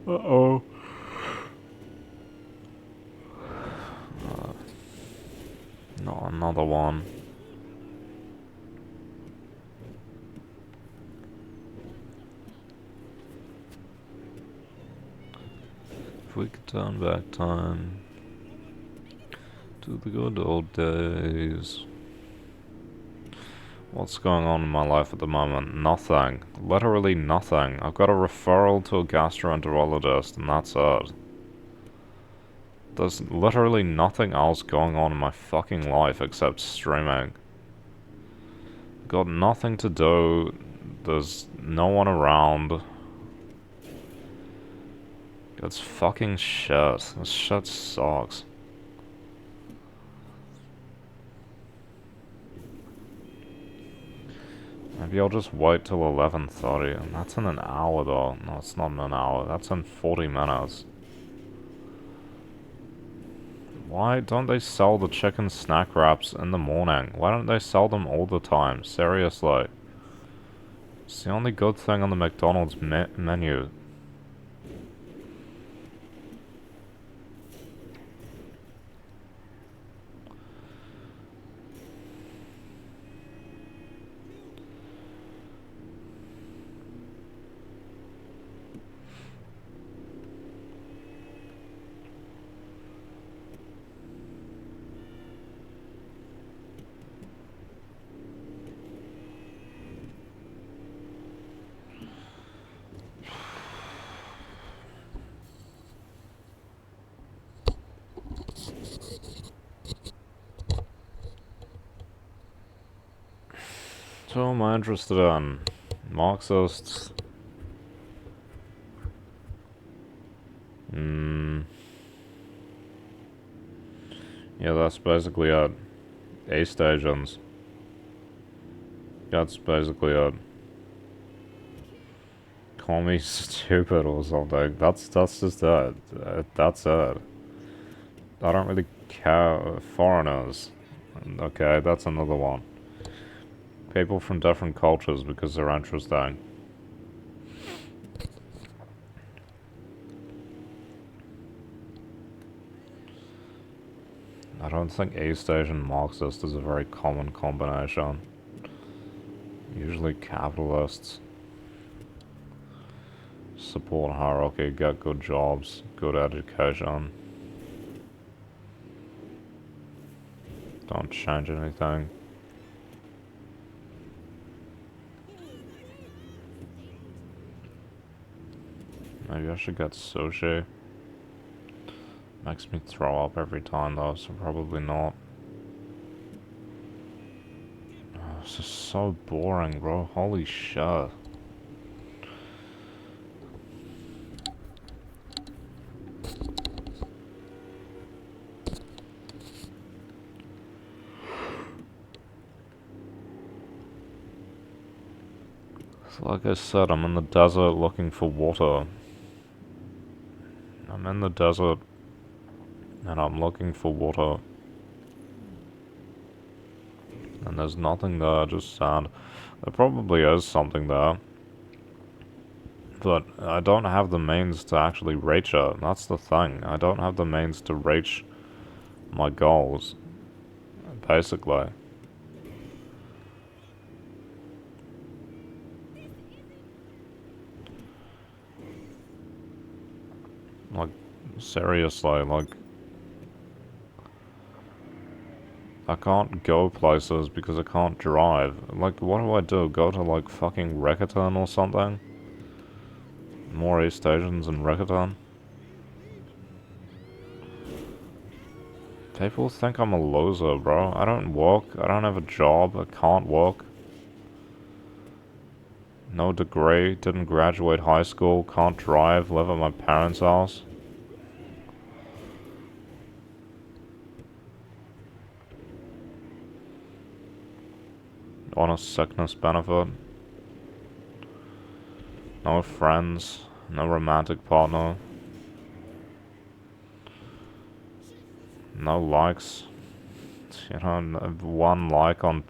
Speaker 1: Uh-oh. Not another one. If we could turn back time to the good old days. What's going on in my life at the moment? Nothing. Literally nothing. I've got a referral to a gastroenterologist and that's it. There's literally nothing else going on in my fucking life except streaming. Got nothing to do. There's no one around. It's fucking shit. This shit sucks. Maybe I'll just wait till 11:30, and that's in an hour though. No, it's not in an hour. That's in 40 minutes. Why don't they sell the chicken snack wraps in the morning? Why don't they sell them all the time? Seriously. It's the only good thing on the McDonald's menu. So am I interested in? Marxists? Yeah, that's basically it. East Asians. That's basically it. Call me stupid or something. That's just it. That's it. I don't really care. Foreigners. Okay, that's another one. People from different cultures because they're interesting. I don't think East Asian Marxist is a very common combination. Usually capitalists. Support hierarchy, get good jobs, good education. Don't change anything. Maybe I should get sushi. Makes me throw up every time though, so probably not. Oh, this is so boring, bro. Holy shit. So like I said, I'm in the desert looking for water. I'm in the desert and I'm looking for water. And there's nothing there, just sand. There probably is something there. But I don't have the means to actually reach it. That's the thing. I don't have the means to reach my goals. Basically. Like, seriously, like... I can't go places because I can't drive. Like, what do I do? Go to, like, fucking Rickerton or something? More East Asians in Rickerton? People think I'm a loser, bro. I don't work. I don't have a job. I can't work. No degree. Didn't graduate high school. Can't drive. Live at my parents' house. On a sickness benefit. No friends. No romantic partner. No likes. You know, one like on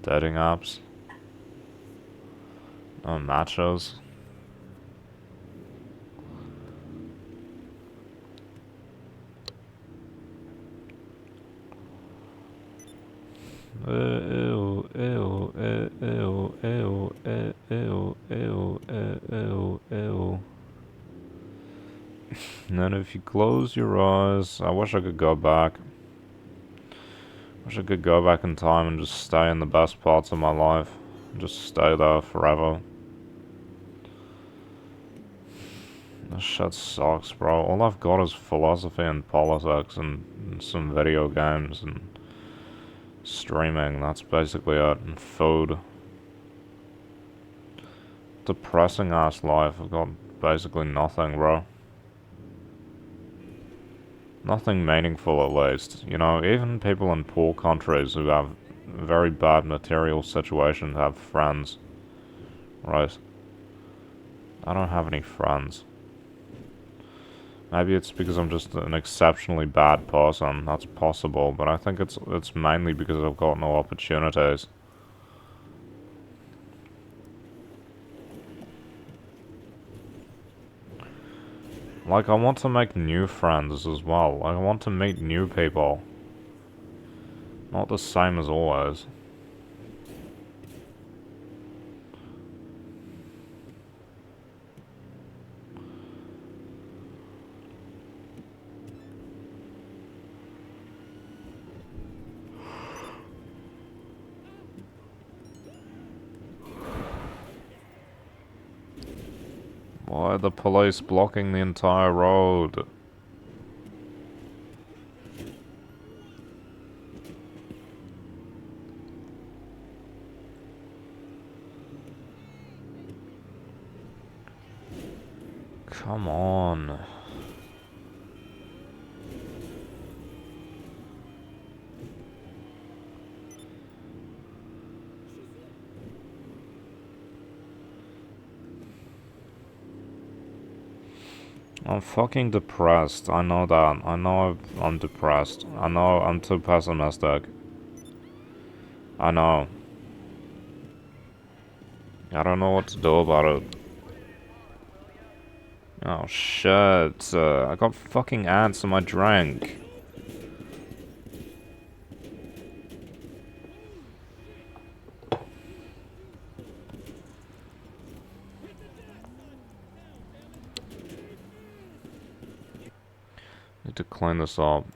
Speaker 1: dating apps. No matches. Ew, ew, ew, ew, ew, ew, ew, ew, ew. And then if you close your eyes, I wish I could go back. Wish I could go back in time and just stay in the best parts of my life. Just stay there forever. This shit sucks, bro. All I've got is philosophy and politics and some video games and Streaming, that's basically it. And food. Depressing ass life. I've got basically nothing, bro. Nothing meaningful at least. You know, even people in poor countries who have very bad material situations have friends. Right. I don't have any friends. Maybe it's because I'm just an exceptionally bad person. That's possible, but I think it's mainly because I've got no opportunities. Like, I want to make new friends as well. Like, I want to meet new people. Not the same as always. Why are the police blocking the entire road? Come on. I'm fucking depressed. I know that. I know I'm depressed. I know I'm too pessimistic. I know. I don't know what to do about it. Oh shit. I got fucking ants in my drink. Need to clean this up.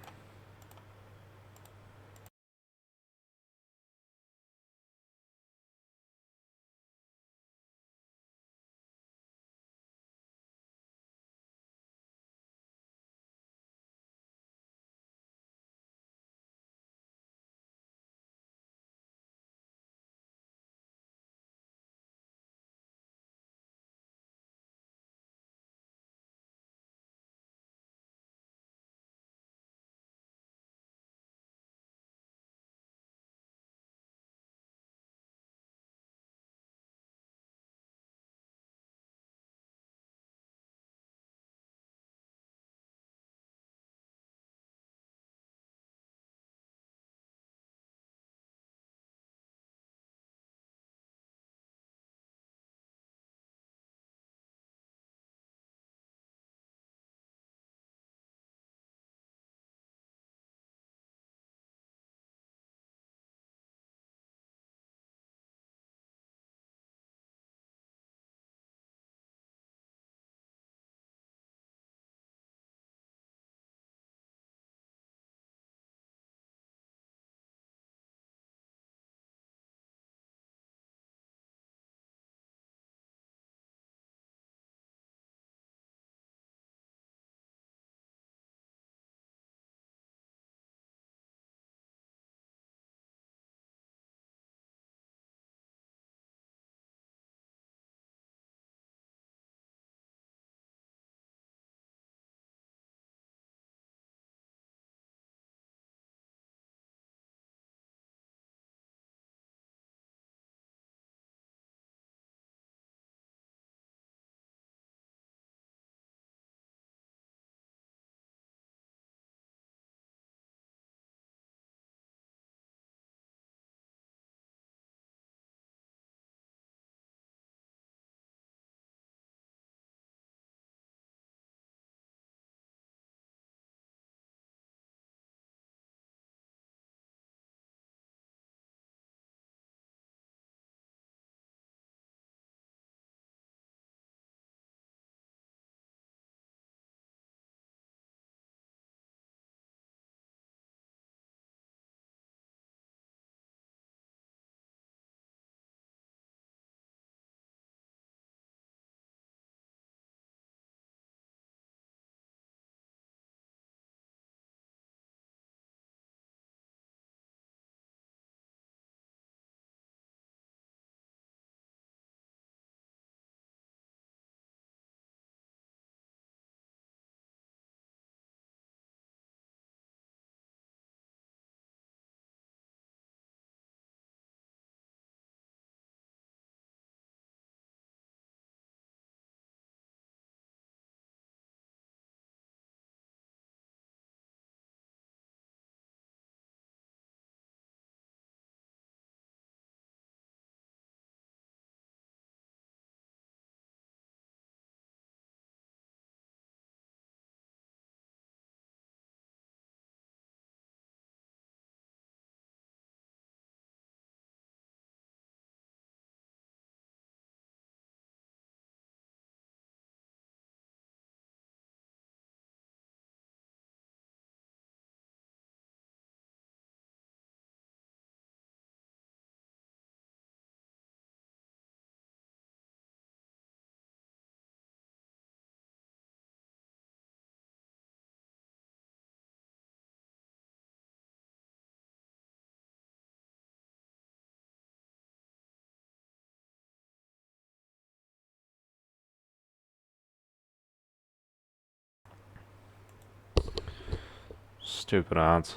Speaker 1: stupid ads.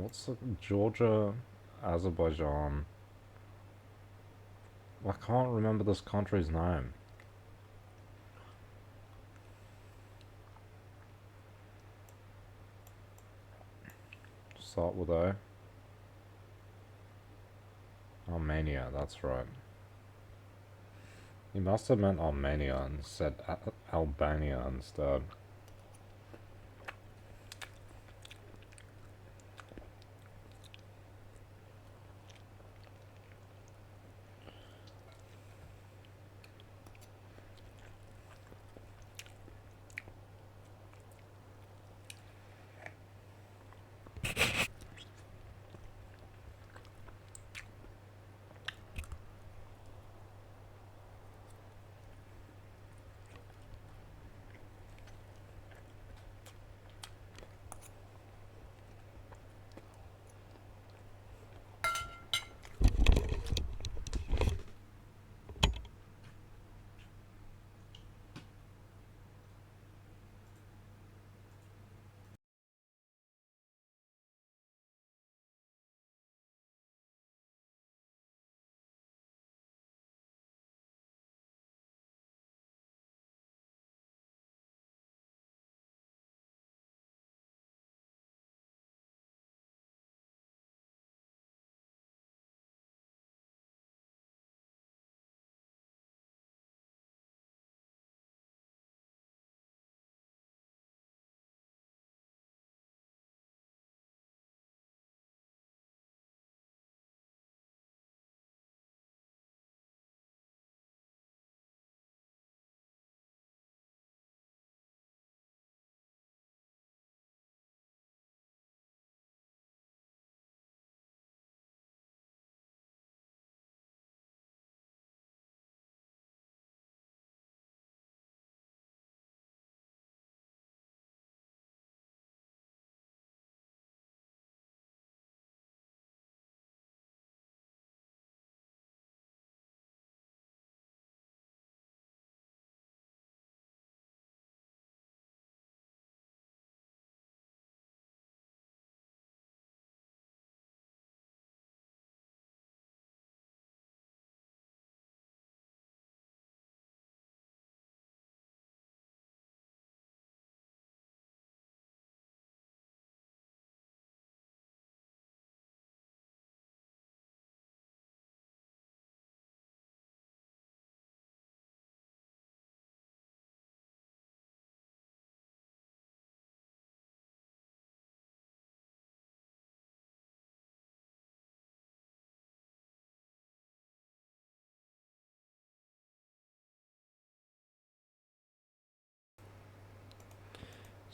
Speaker 1: What's the Georgia, Azerbaijan? I can't remember this country's name. Start with A. Armenia, that's right. He must have meant Armenia and said Albania instead.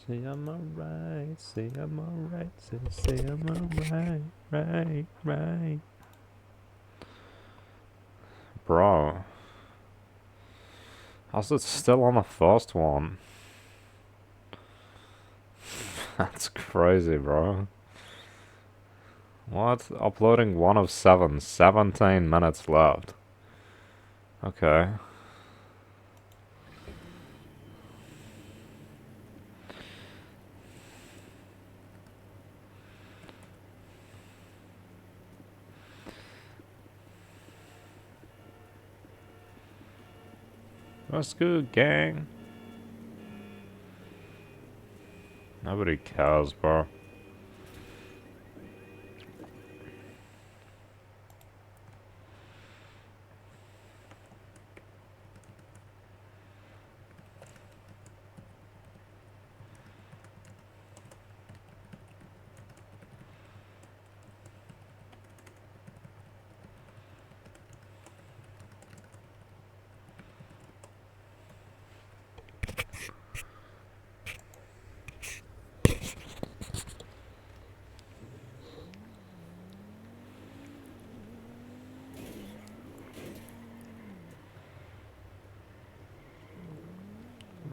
Speaker 1: Say I'm alright, say I'm alright, say I'm alright, right. Bro. How's it still on the first one? That's crazy, bro. What? Uploading 1 of 7. 17 minutes left. Okay. That's good, gang. Nobody cares, bro.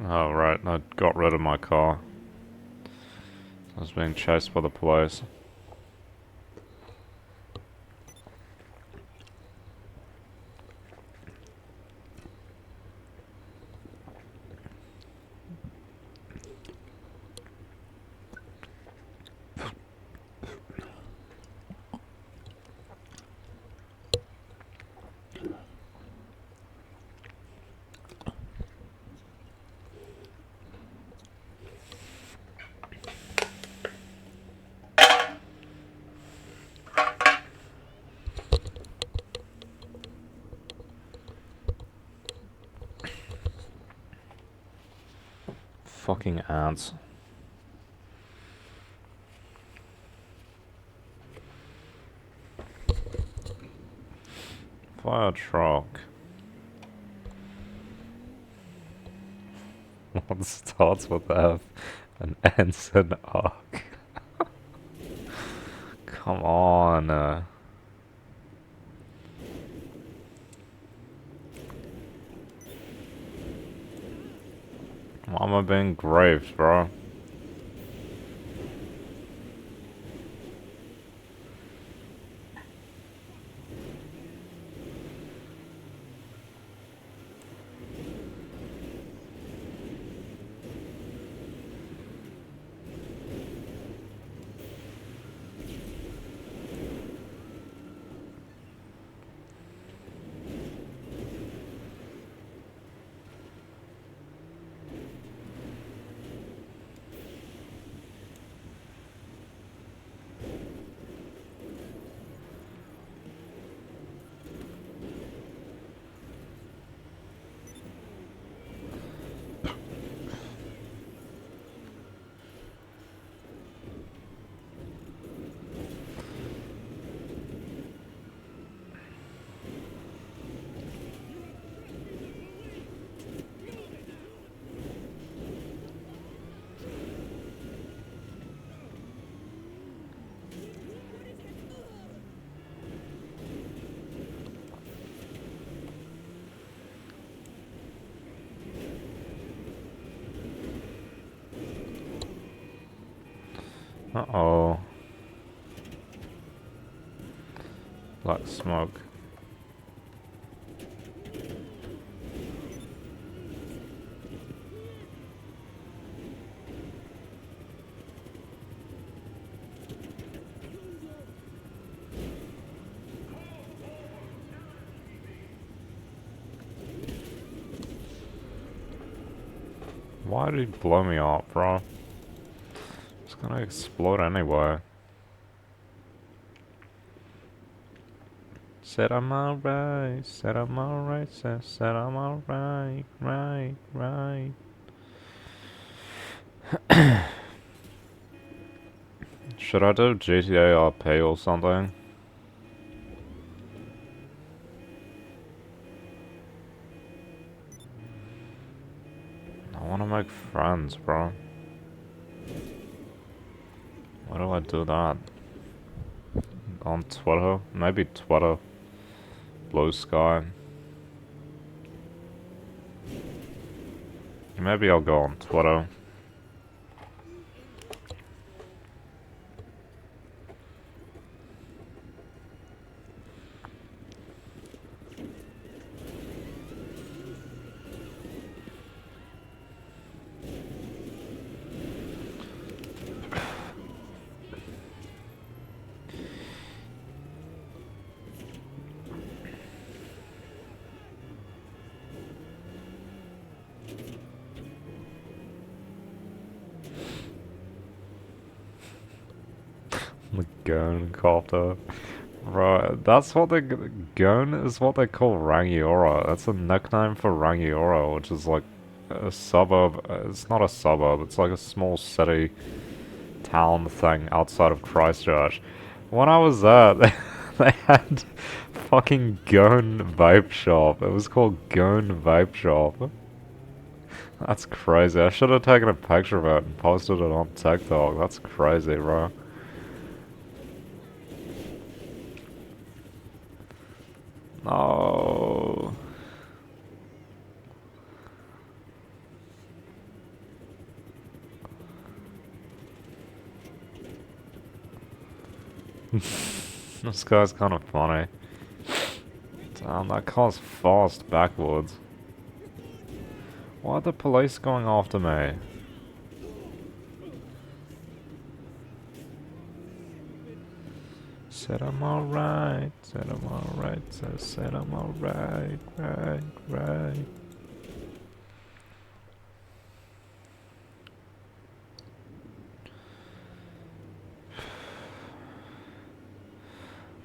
Speaker 1: Oh, right, I got rid of my car. I was being chased by the police. Fucking ants. Fire truck. One starts with F and ends in arc. Come on. Why am I being graved, bro? Uh-oh. Black smoke. Why did he blow me up, bro? It's gonna explode anyway. Said I'm alright, said I'm alright, said I'm alright, right. Should I do GTA RP or something? I wanna make friends, bro. Why do I do that? On Twitter? Maybe Twitter. Blue Sky. Maybe I'll go on Twitter. The Gone copter. Right, that's what they... Gone is what they call Rangiora. That's a nickname for Rangiora, which is like a suburb. It's not a suburb, it's like a small city, town thing outside of Christchurch. When I was there, they had fucking Gone Vape Shop. It was called Gone Vape Shop. That's crazy. I should have taken a picture of it and posted it on TikTok. That's crazy, bro. No. This guy's kind of funny. Damn, that car's fast backwards. Why are the police going after me? Said I'm alright, said I'm alright, said I'm alright, right.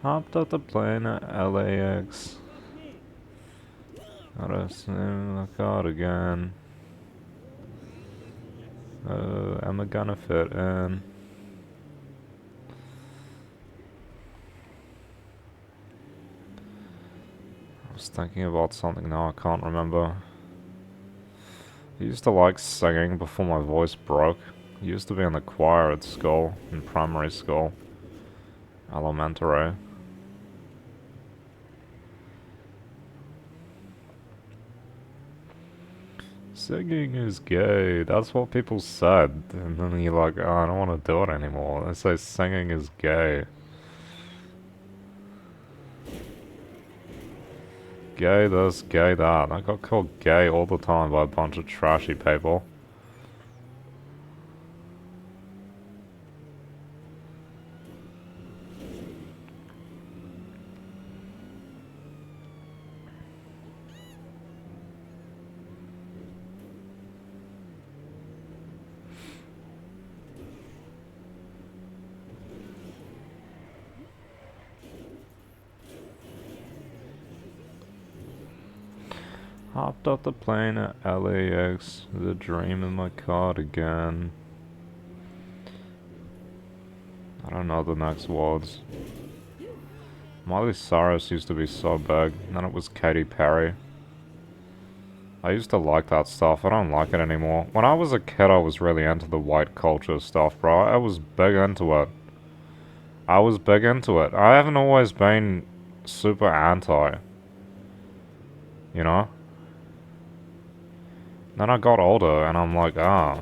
Speaker 1: Hopped off the plane at LAX. Gotta sing the cardigan. Am I gonna fit in? I was thinking about something now, I can't remember. I used to like singing before my voice broke. I used to be in the choir at school, in primary school. Elementary. Singing is gay, that's what people said. And then you're like, oh, I don't want to do it anymore. They say singing is gay. Gay this, gay that. I got called gay all the time by a bunch of trashy people. Hopped off the plane at LAX, the dream in my cardigan. I don't know the next words. Miley Cyrus used to be so big, and then it was Katy Perry. I used to like that stuff, I don't like it anymore. When I was a kid I was really into the white culture stuff, bro. I was big into it. I haven't always been super anti. You know? Then I got older and I'm like, ah,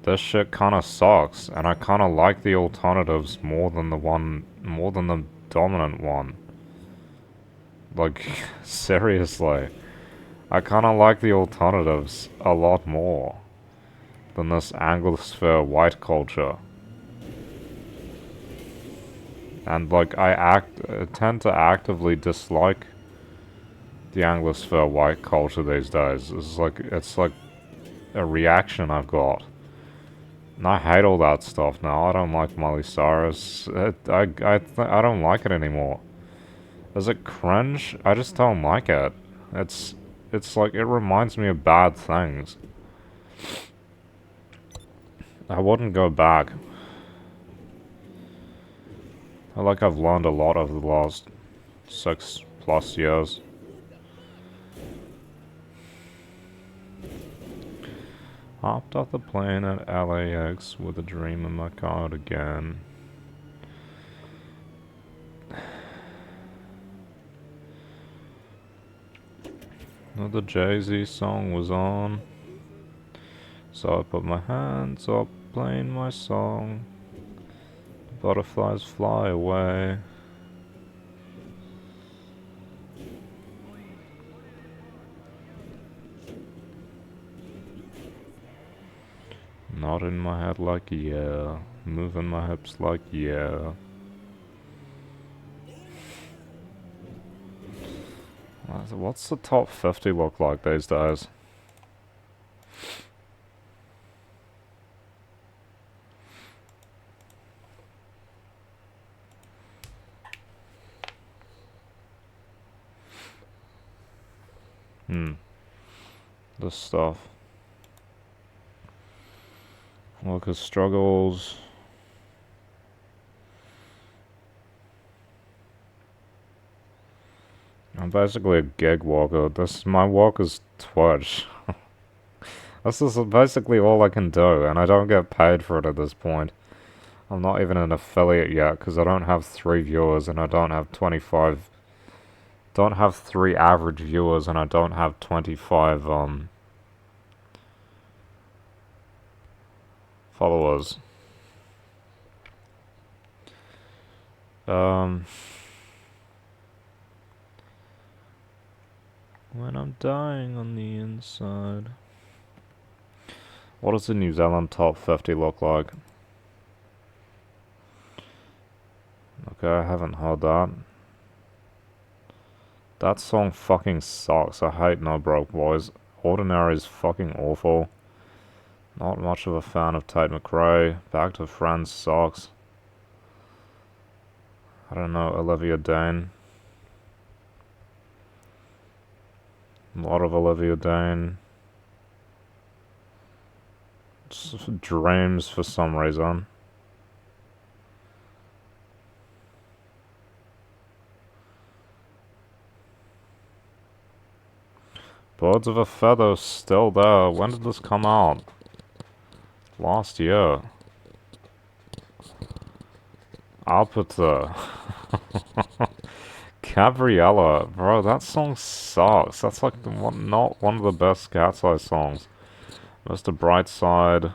Speaker 1: this shit kinda sucks, and I kinda like the alternatives more than the dominant one. Like, seriously. I kinda like the alternatives a lot more than this Anglosphere white culture. And like, I tend to actively dislike the Anglosphere white culture these days. It's like a reaction I've got. And I hate all that stuff now. I don't like Miley Cyrus. I don't like it anymore. Is it cringe? I just don't like it. It's like, it reminds me of bad things. I wouldn't go back. I feel like I've learned a lot over the last 6+ years. Hopped off the plane at LAX with a dream in my cardigan. The Jay-Z song was on, so I put my hands up playing my song. The butterflies fly away. Nodding my head like yeah, moving my hips like yeah. What's the top 50 look like these days? This stuff. Workers' struggles. I'm basically a gig worker. My work is Twitch. This is basically all I can do, and I don't get paid for it at this point. I'm not even an affiliate yet, because I don't have 3 viewers, and I don't have 25... Don't have 3 average viewers, and I don't have 25, followers. When I'm dying on the inside. What does the New Zealand top 50 look like? Okay, I haven't heard that. That song fucking sucks. I hate No Broke Boys. Ordinary is fucking awful. Not much of a fan of Tate McRae. Back to Friends sucks. I don't know, Olivia Dane. A lot of Olivia Dane. Dreams for some reason. Birds of a Feather still there. When did this come out? Last year. Apata. Gabriella. Bro, that song sucks. That's like not one of the best Cat's Eye songs. Mr. Brightside.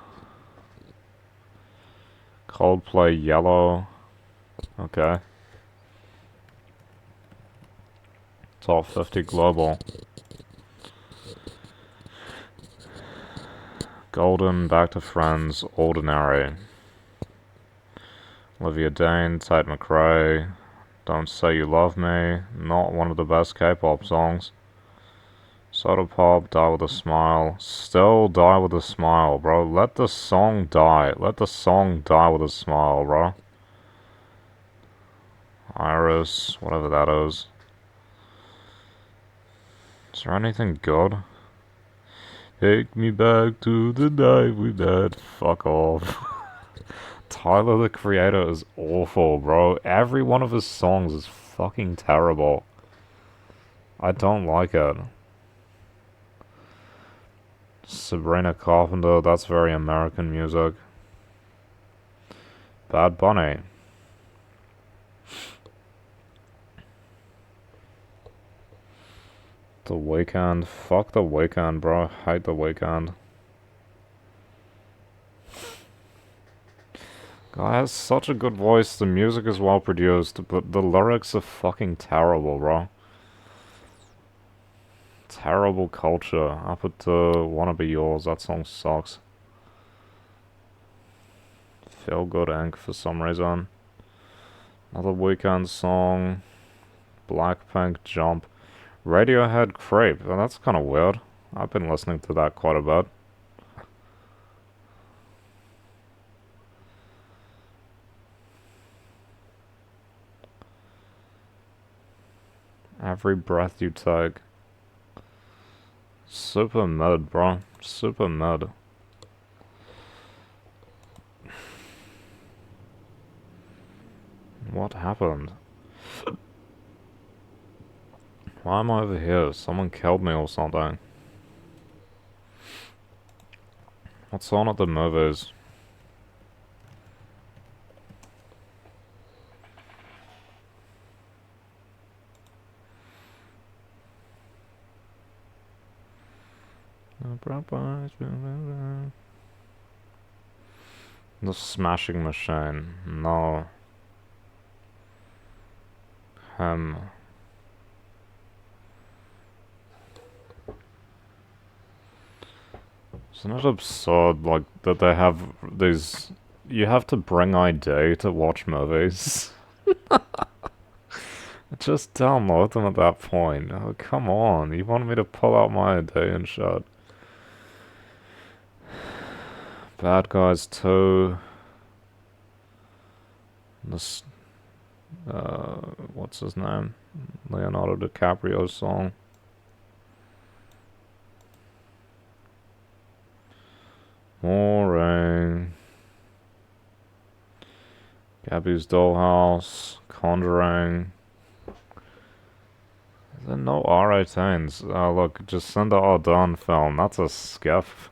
Speaker 1: Coldplay Yellow. Okay. Top 50 global. Golden, Back to Friends, Ordinary. Olivia Dane, Tate McRae, Don't Say You Love Me, not one of the best K-pop songs. Soda Pop, Die With A Smile, still Die With A Smile, bro. Let the song die. Let the song die with a smile, bro. Iris, whatever that is. Is there anything good? Take me back to the night we met. Fuck off. Tyler, the Creator, is awful, bro. Every one of his songs is fucking terrible. I don't like it. Sabrina Carpenter, that's very American music. Bad Bunny. The Weeknd. Fuck The Weeknd, bro. I hate The Weeknd. Guy has such a good voice, the music is well produced, but the lyrics are fucking terrible, bro. Terrible culture. Up at Wanna Be Yours, that song sucks. Feel Good Inc. for some reason. Another Weeknd song. Blackpink Jump. Radiohead Creep. Oh, that's kind of weird. I've been listening to that quite a bit. Every Breath You Take. Super mid, bro. Super mid. What happened? Why am I over here? Someone killed me or something. What's on at the movies? The Smashing Machine. No. Him. Isn't it absurd, like, that they have these... You have to bring ID to watch movies? Just download them at that point. Oh, come on. You want me to pull out my ID and shit? Bad Guys 2. This... what's his name? Leonardo DiCaprio's song. Boring. Gabby's Dollhouse. Conjuring. There are no R18s. Oh, look, Jacinda Ardern film. That's a skiff.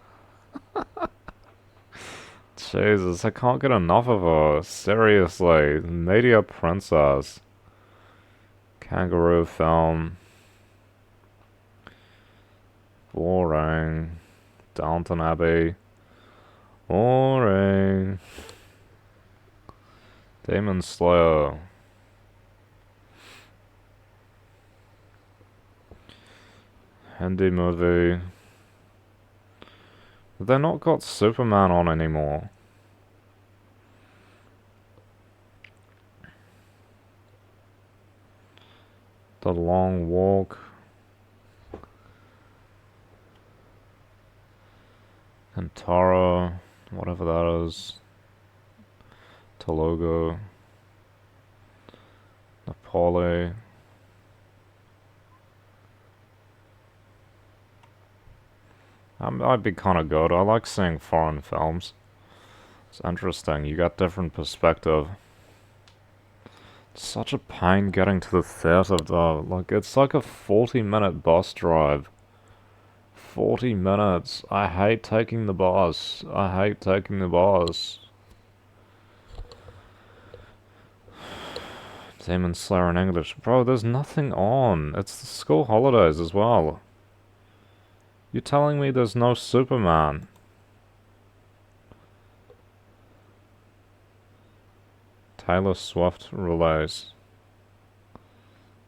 Speaker 1: Jesus, I can't get enough of her. Seriously. Media Princess. Kangaroo film. Boring. Downton Abbey. Boring. Demon Slayer. Hindi movie. They're not got Superman on anymore. The Long Walk. Kantara. Whatever that is. Telugu. Nepali. I'd be kind of good. I like seeing foreign films. It's interesting. You got different perspective. It's such a pain getting to the theater though. Like, it's like a 40-minute bus drive. 40 minutes. I hate taking the bus. I hate taking the bus. Demon Slayer in English. Bro, there's nothing on. It's the school holidays as well. You're telling me there's no Superman? Taylor Swift release.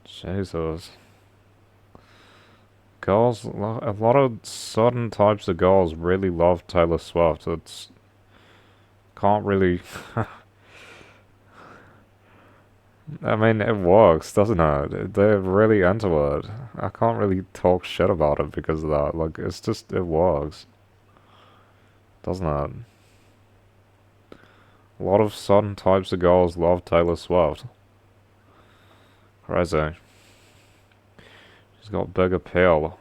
Speaker 1: Jesus. Girls, a lot of certain types of girls really love Taylor Swift. It's... Can't really... I mean, it works, doesn't it? They're really into it. I can't really talk shit about it because of that. Like, it's just, it works. Doesn't it? A lot of certain types of girls love Taylor Swift. Crazy. She's got big appeal.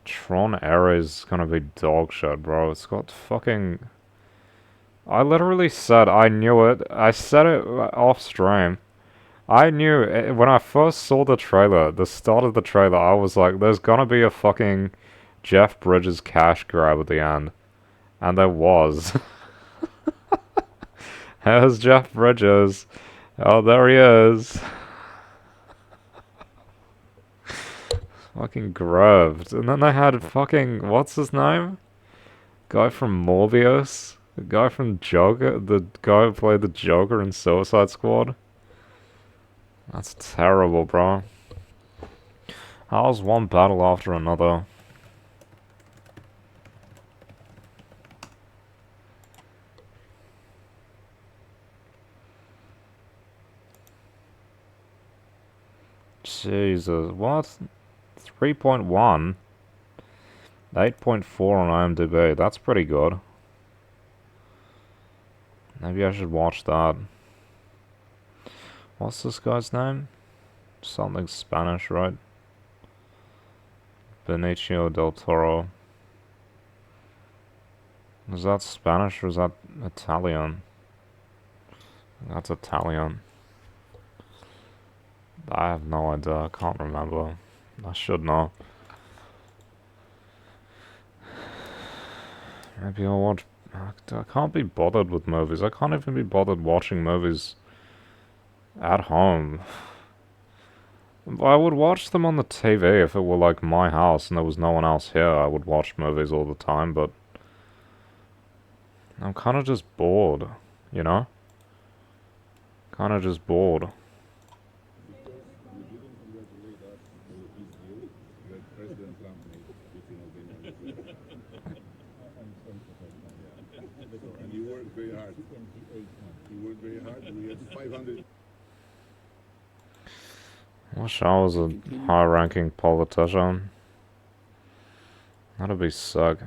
Speaker 1: Tron Ares is gonna be dog shit, bro. It's got fucking... I literally said I knew it. I said it off stream. I knew when I first saw the trailer, the start of the trailer, I was like, there's gonna be a fucking Jeff Bridges cash grab at the end. And there was. There's Jeff Bridges. Oh, there he is. Fucking grabbed. And then they had fucking, what's his name? Guy from Morbius? The guy from Joker? The guy who played the Joker in Suicide Squad? That's terrible, bro. How's one battle after another? Jesus, what? 3.1? 8.4 on IMDb, that's pretty good. Maybe I should watch that. What's this guy's name? Something Spanish, right? Benicio del Toro. Is that Spanish or is that Italian? That's Italian. I have no idea. I can't remember. I should know. Maybe I'll watch... I can't be bothered with movies. I can't even be bothered watching movies at home. I would watch them on the TV if it were like my house and there was no one else here. I would watch movies all the time, but I'm kind of just bored, you know? Kind of just bored.
Speaker 2: And you worked very hard. You worked very hard, and we had 500.
Speaker 1: Wish I was a high-ranking politician. That'd be sick.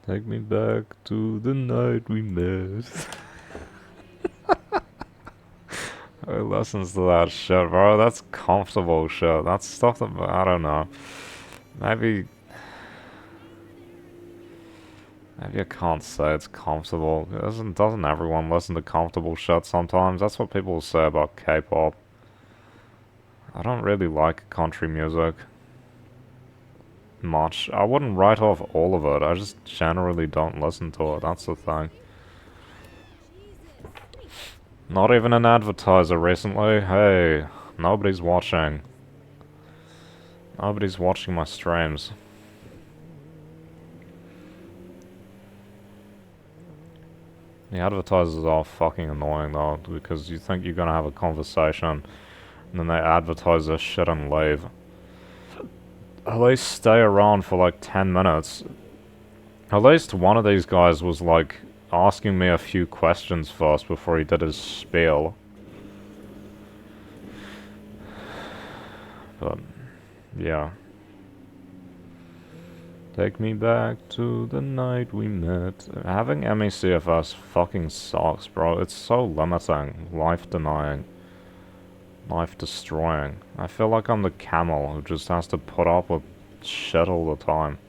Speaker 1: Take me back to the night we met. Who listens to that shit, bro? That's comfortable shit. That's stuff that, I don't know. Maybe I can't say it's comfortable. Doesn't everyone listen to comfortable shit sometimes? That's what people say about K-pop. I don't really like country music much. I wouldn't write off all of it. I just generally don't listen to it. That's the thing. Not even an advertiser recently. Hey, nobody's watching. Nobody's watching my streams. The advertisers are fucking annoying though, because you think you're gonna have a conversation, and then they advertise their shit and leave. At least stay around for like 10 minutes. At least one of these guys was like asking me a few questions first before he did his spiel. But, yeah. Take me back to the night we met. Having ME/CFS fucking sucks, bro. It's so limiting, life-denying, life-destroying. I feel like I'm the camel who just has to put up with shit all the time.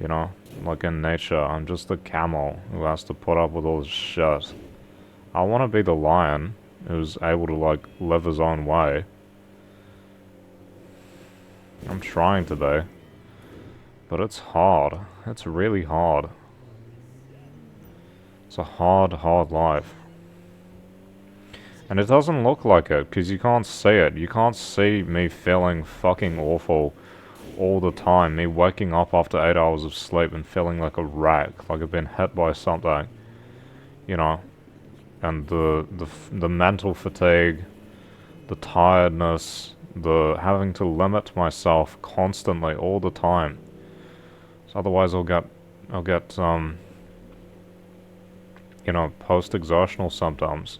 Speaker 1: You know? Like in nature, I'm just the camel who has to put up with all this shit. I want to be the lion who's able to, like, live his own way. I'm trying to be. But it's hard. It's really hard. It's a hard, hard life. And it doesn't look like it, because you can't see it. You can't see me feeling fucking awful all the time. Me waking up after 8 hours of sleep and feeling like a wreck, like I've been hit by something. You know? And the mental fatigue, the tiredness, the having to limit myself constantly all the time. So otherwise I'll get you know, post-exertional symptoms.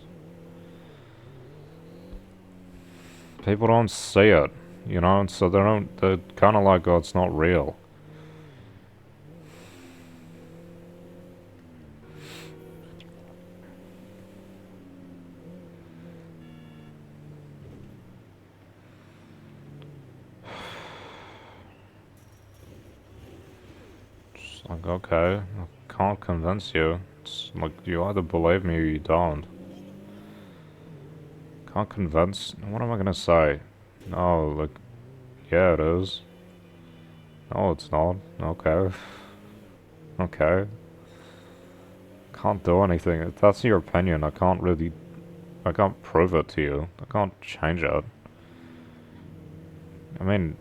Speaker 1: People don't see it, you know, and so they're kind of like, oh, it's not real. It's like, okay, I can't convince you. It's like, you either believe me or you don't. Can't convince... What am I gonna say? No, like... Yeah, it is. No, it's not. Okay. Okay. Can't do anything. If that's your opinion, I can't really... I can't prove it to you. I can't change it. I mean,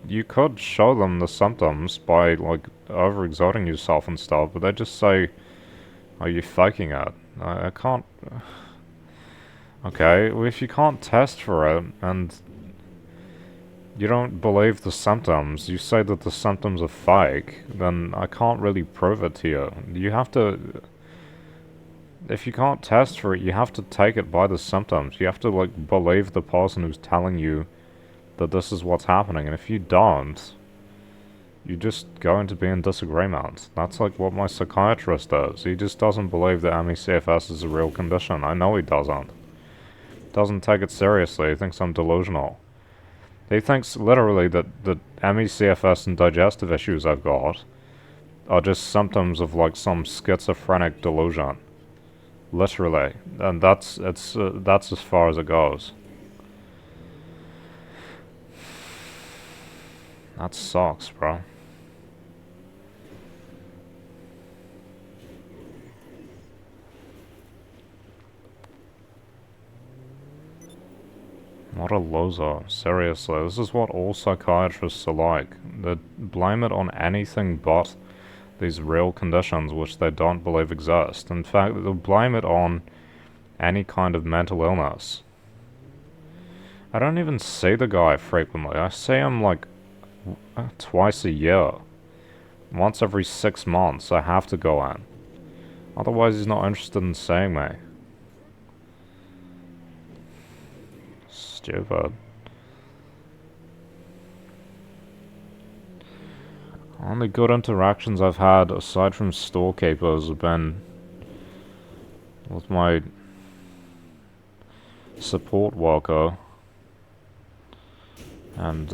Speaker 1: you could show them the symptoms by, like, overexerting yourself and stuff, but they just say, are you faking it? I can't... Okay, well, if you can't test for it, and you don't believe the symptoms, you say that the symptoms are fake, then I can't really prove it to you. You have to... If you can't test for it, you have to take it by the symptoms. You have to, like, believe the person who's telling you that this is what's happening, and if you don't, you're just going to be in disagreement. That's like what my psychiatrist does. He just doesn't believe that ME/CFS is a real condition. I know he doesn't. Doesn't take it seriously. He thinks I'm delusional. He thinks literally that the ME/CFS and digestive issues I've got are just symptoms of like some schizophrenic delusion. Literally. And that's as far as it goes. That sucks, bro. What a loser. Seriously, this is what all psychiatrists are like. They blame it on anything but these real conditions which they don't believe exist. In fact, they'll blame it on any kind of mental illness. I don't even see the guy frequently. I see him like twice a year. Once every 6 months I have to go in. Otherwise he's not interested in seeing me. Stupid. Only good interactions I've had, aside from storekeepers, have been with my support worker. And,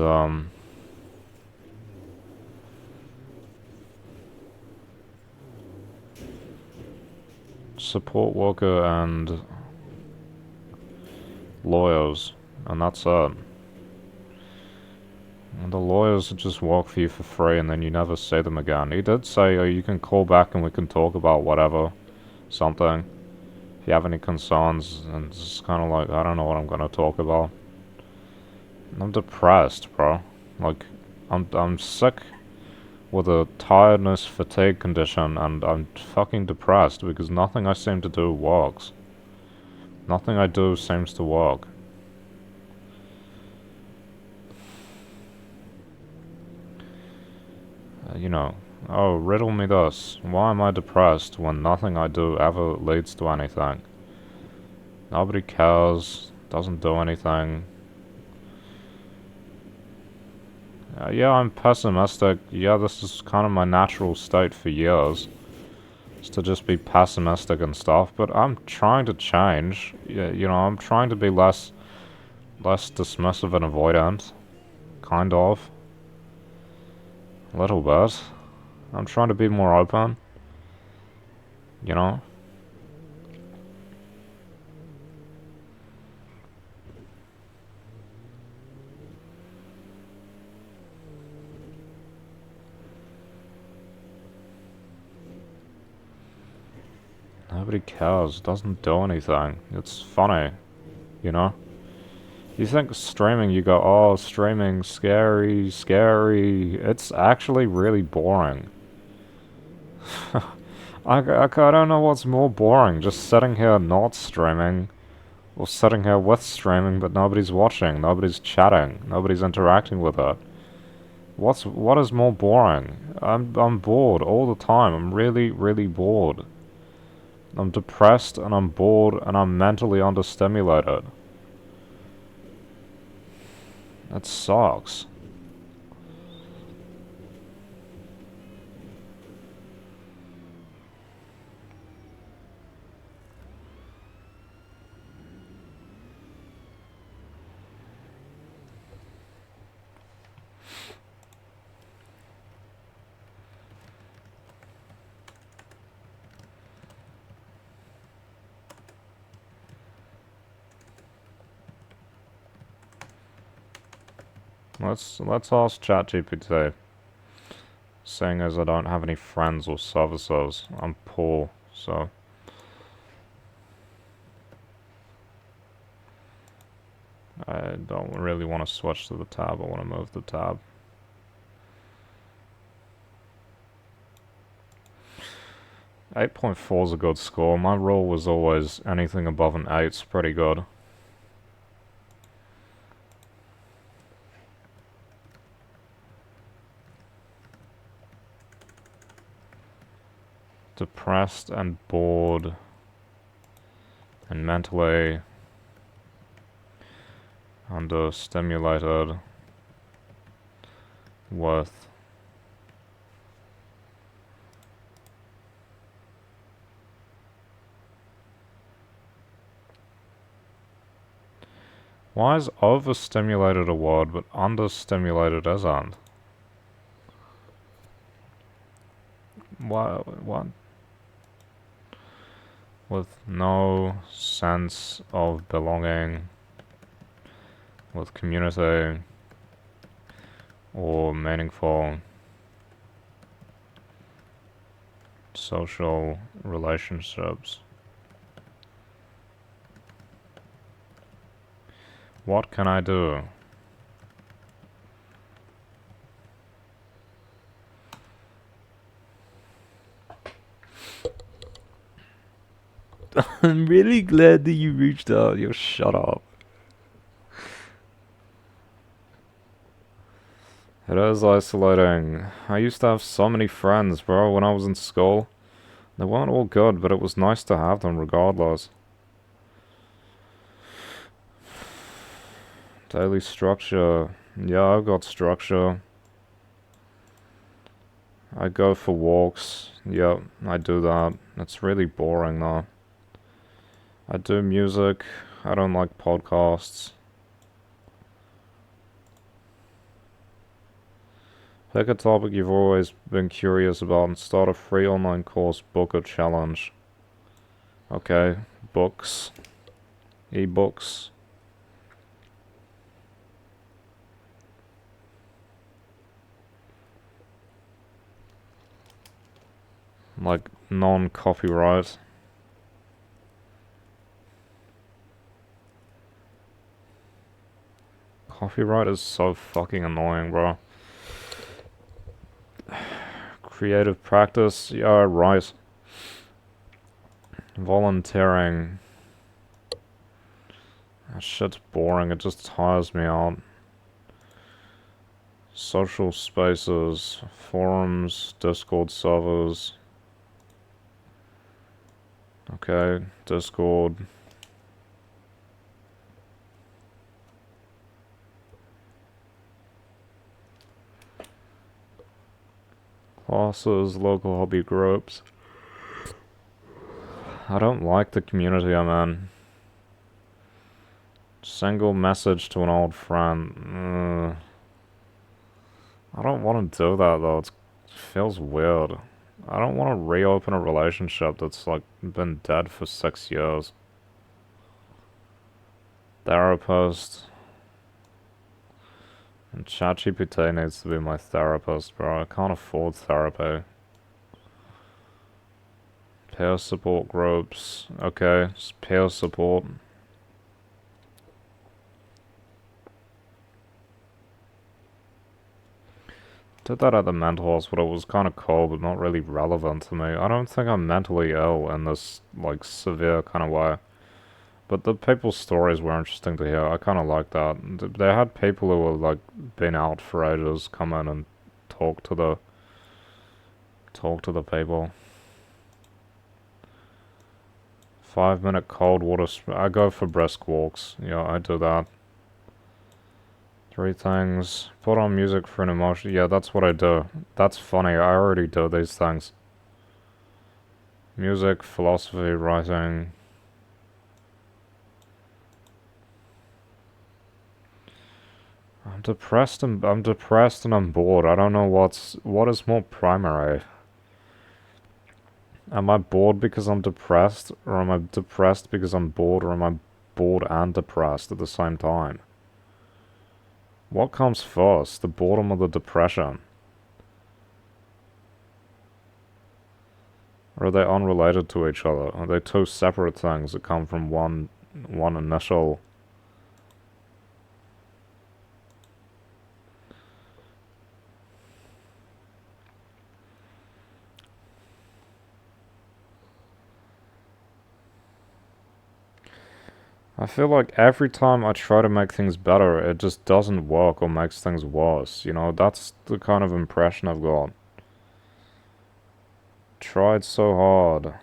Speaker 1: support worker and lawyers. And that's it. And the lawyers just work for you for free and then you never see them again. He did say, oh, you can call back and we can talk about whatever. Something. If you have any concerns. And it's just kind of like, I don't know what I'm gonna talk about. I'm depressed, bro. Like, I'm sick with a tiredness fatigue condition and I'm fucking depressed because nothing I seem to do works. Nothing I do seems to work. You know, oh, riddle me this. Why am I depressed when nothing I do ever leads to anything? Nobody cares, doesn't do anything. Yeah, I'm pessimistic. Yeah, this is kind of my natural state for years. Is to just be pessimistic and stuff, but I'm trying to change. Yeah, you know, I'm trying to be less dismissive and avoidant. Kind of. A little bit. I'm trying to be more open. You know? Nobody cares, doesn't do anything. It's funny, you know? You think streaming, you go, oh, streaming, scary, scary. It's actually really boring. I don't know what's more boring, just sitting here not streaming, or sitting here with streaming but nobody's watching, nobody's chatting, nobody's interacting with it. What is more boring? I'm bored all the time. I'm really, really bored. I'm depressed and I'm bored and I'm mentally understimulated. That sucks. Let's ask ChatGPT. Seeing as I don't have any friends or services, I'm poor, so I don't really want to switch to the tab. I want to move the tab. 8.4 is a good score. My rule was always anything above an 8's pretty good. Depressed and bored and mentally understimulated with why is overstimulated a word but understimulated isn't? What? With no sense of belonging with community or meaningful social relationships. What can I do? I'm really glad that you reached out. You shut up. It is isolating. I used to have so many friends, bro, when I was in school. They weren't all good, but it was nice to have them regardless. Daily structure. Yeah, I've got structure. I go for walks. Yep, I do that. It's really boring though. I do music. I don't like podcasts. Pick a topic you've always been curious about and start a free online course, book, or challenge. Okay, books. E-books. Like, non-copyright. Copyright is so fucking annoying, bro. Creative practice, yeah, right. Volunteering. That shit's boring, it just tires me out. Social spaces, forums, Discord servers. Okay, Discord. Classes, local hobby groups. I don't like the community I'm in. Single message to an old friend. I don't want to do that though, it feels weird. I don't want to reopen a relationship that's like been dead for 6 years. Therapist. And ChatGPT needs to be my therapist, bro. I can't afford therapy. Peer support groups. Okay, just peer support. Did that at the mental hospital. It was kind of cool, but not really relevant to me. I don't think I'm mentally ill in this, like, severe kind of way. But the people's stories were interesting to hear. I kind of like that. They had people who were, like, been out for ages come in and talk to the people. 5-minute cold water. I go for brisk walks. Yeah, I do that. 3 things. Put on music for an emotion. Yeah, that's what I do. That's funny. I already do these things. Music, philosophy, writing. I'm depressed and I'm bored. I don't know what is more primary. Am I bored because I'm depressed, or am I depressed because I'm bored, or am I bored and depressed at the same time? What comes first, the boredom or the depression? Or are they unrelated to each other? Are they two separate things that come from one initial... I feel like every time I try to make things better, it just doesn't work or makes things worse. You know, that's the kind of impression I've got. Tried so hard.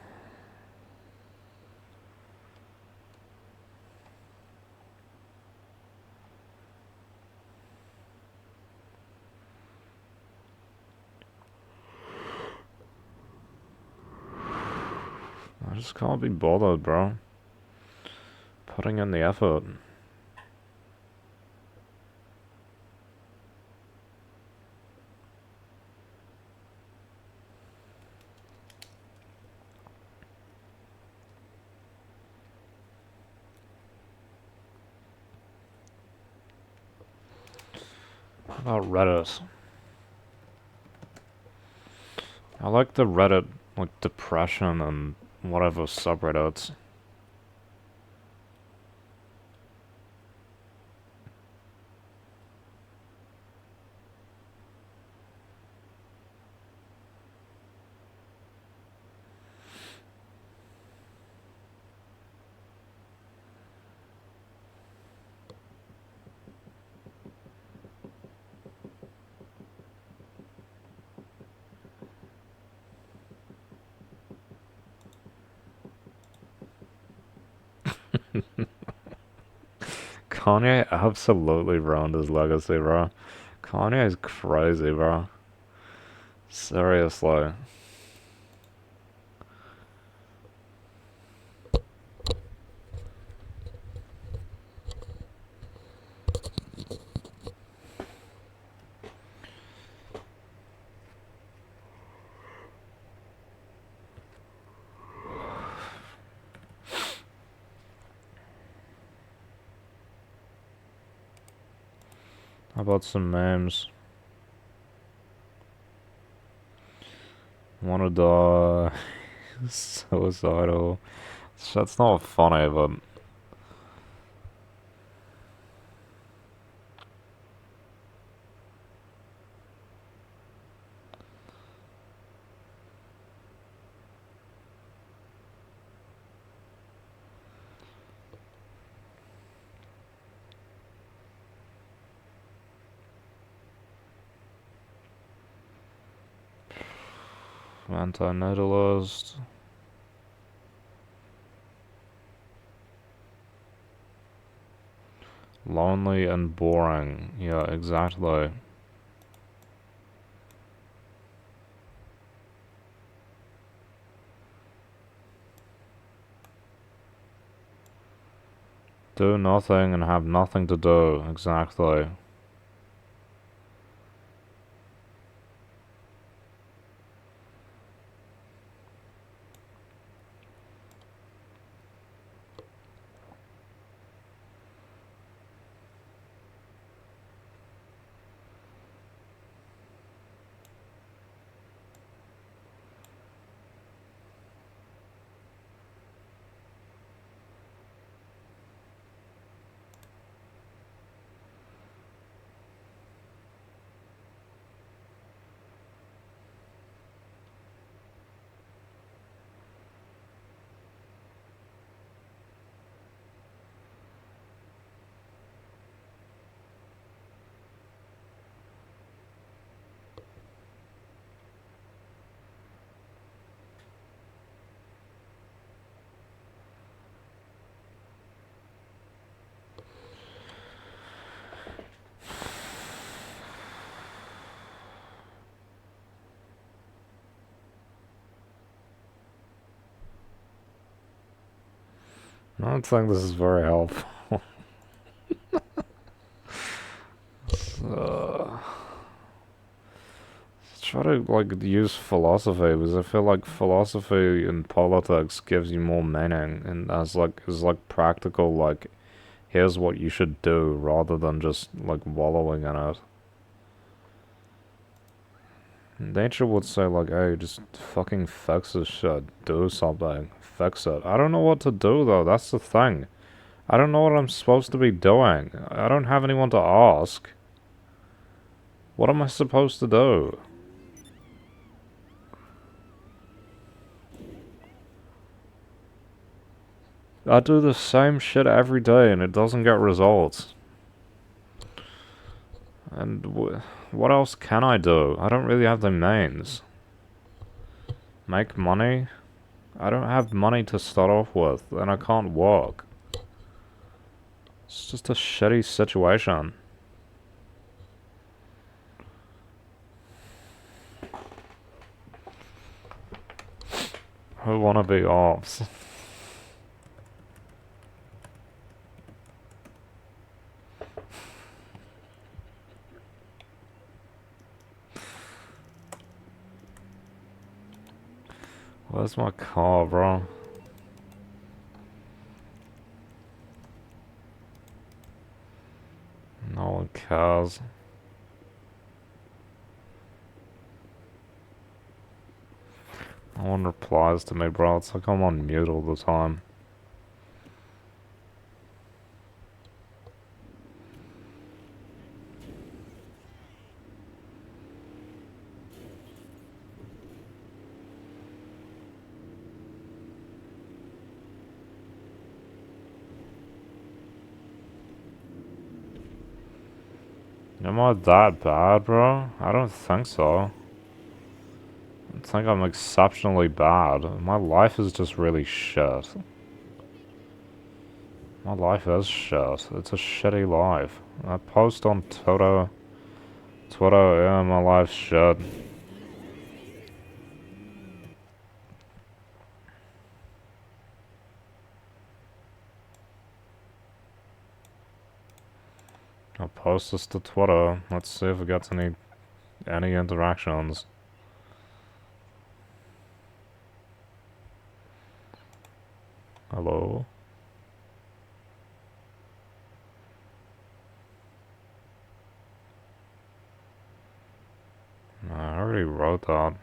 Speaker 1: I just can't be bothered, bro. Putting in the effort. How about Reddit? I like the Reddit, like, depression and whatever subreddits. Kanye absolutely ruined his legacy, bro. Kanye is crazy, bro. Seriously. How about some memes? Wanna die. Suicidal. That's not funny, but anti-natalist. Lonely and boring. Yeah, exactly. Do nothing and have nothing to do. Exactly. I don't think this is very helpful. uh, try to like use philosophy because I feel like philosophy in politics gives you more meaning and as like is like practical like here's what you should do rather than just like wallowing in it. Nature would say like, hey, just fucking fix this shit. Do something. Fix it. I don't know what to do though, that's the thing. I don't know what I'm supposed to be doing. I don't have anyone to ask. What am I supposed to do? I do the same shit every day and it doesn't get results. And what else can I do? I don't really have the means. Make money? I don't have money to start off with, and I can't work. It's just a shitty situation. Who wanna be ops? Where's my car, bro? No one cares. No one replies to me, bro. It's like I'm on mute all the time. Am I that bad, bro? I don't think so. I think I'm exceptionally bad. My life is just really shit. My life is shit. It's a shitty life. I post on Twitter, yeah, my life's shit. I'll post this to Twitter. Let's see if it gets any interactions. Hello? I already wrote that.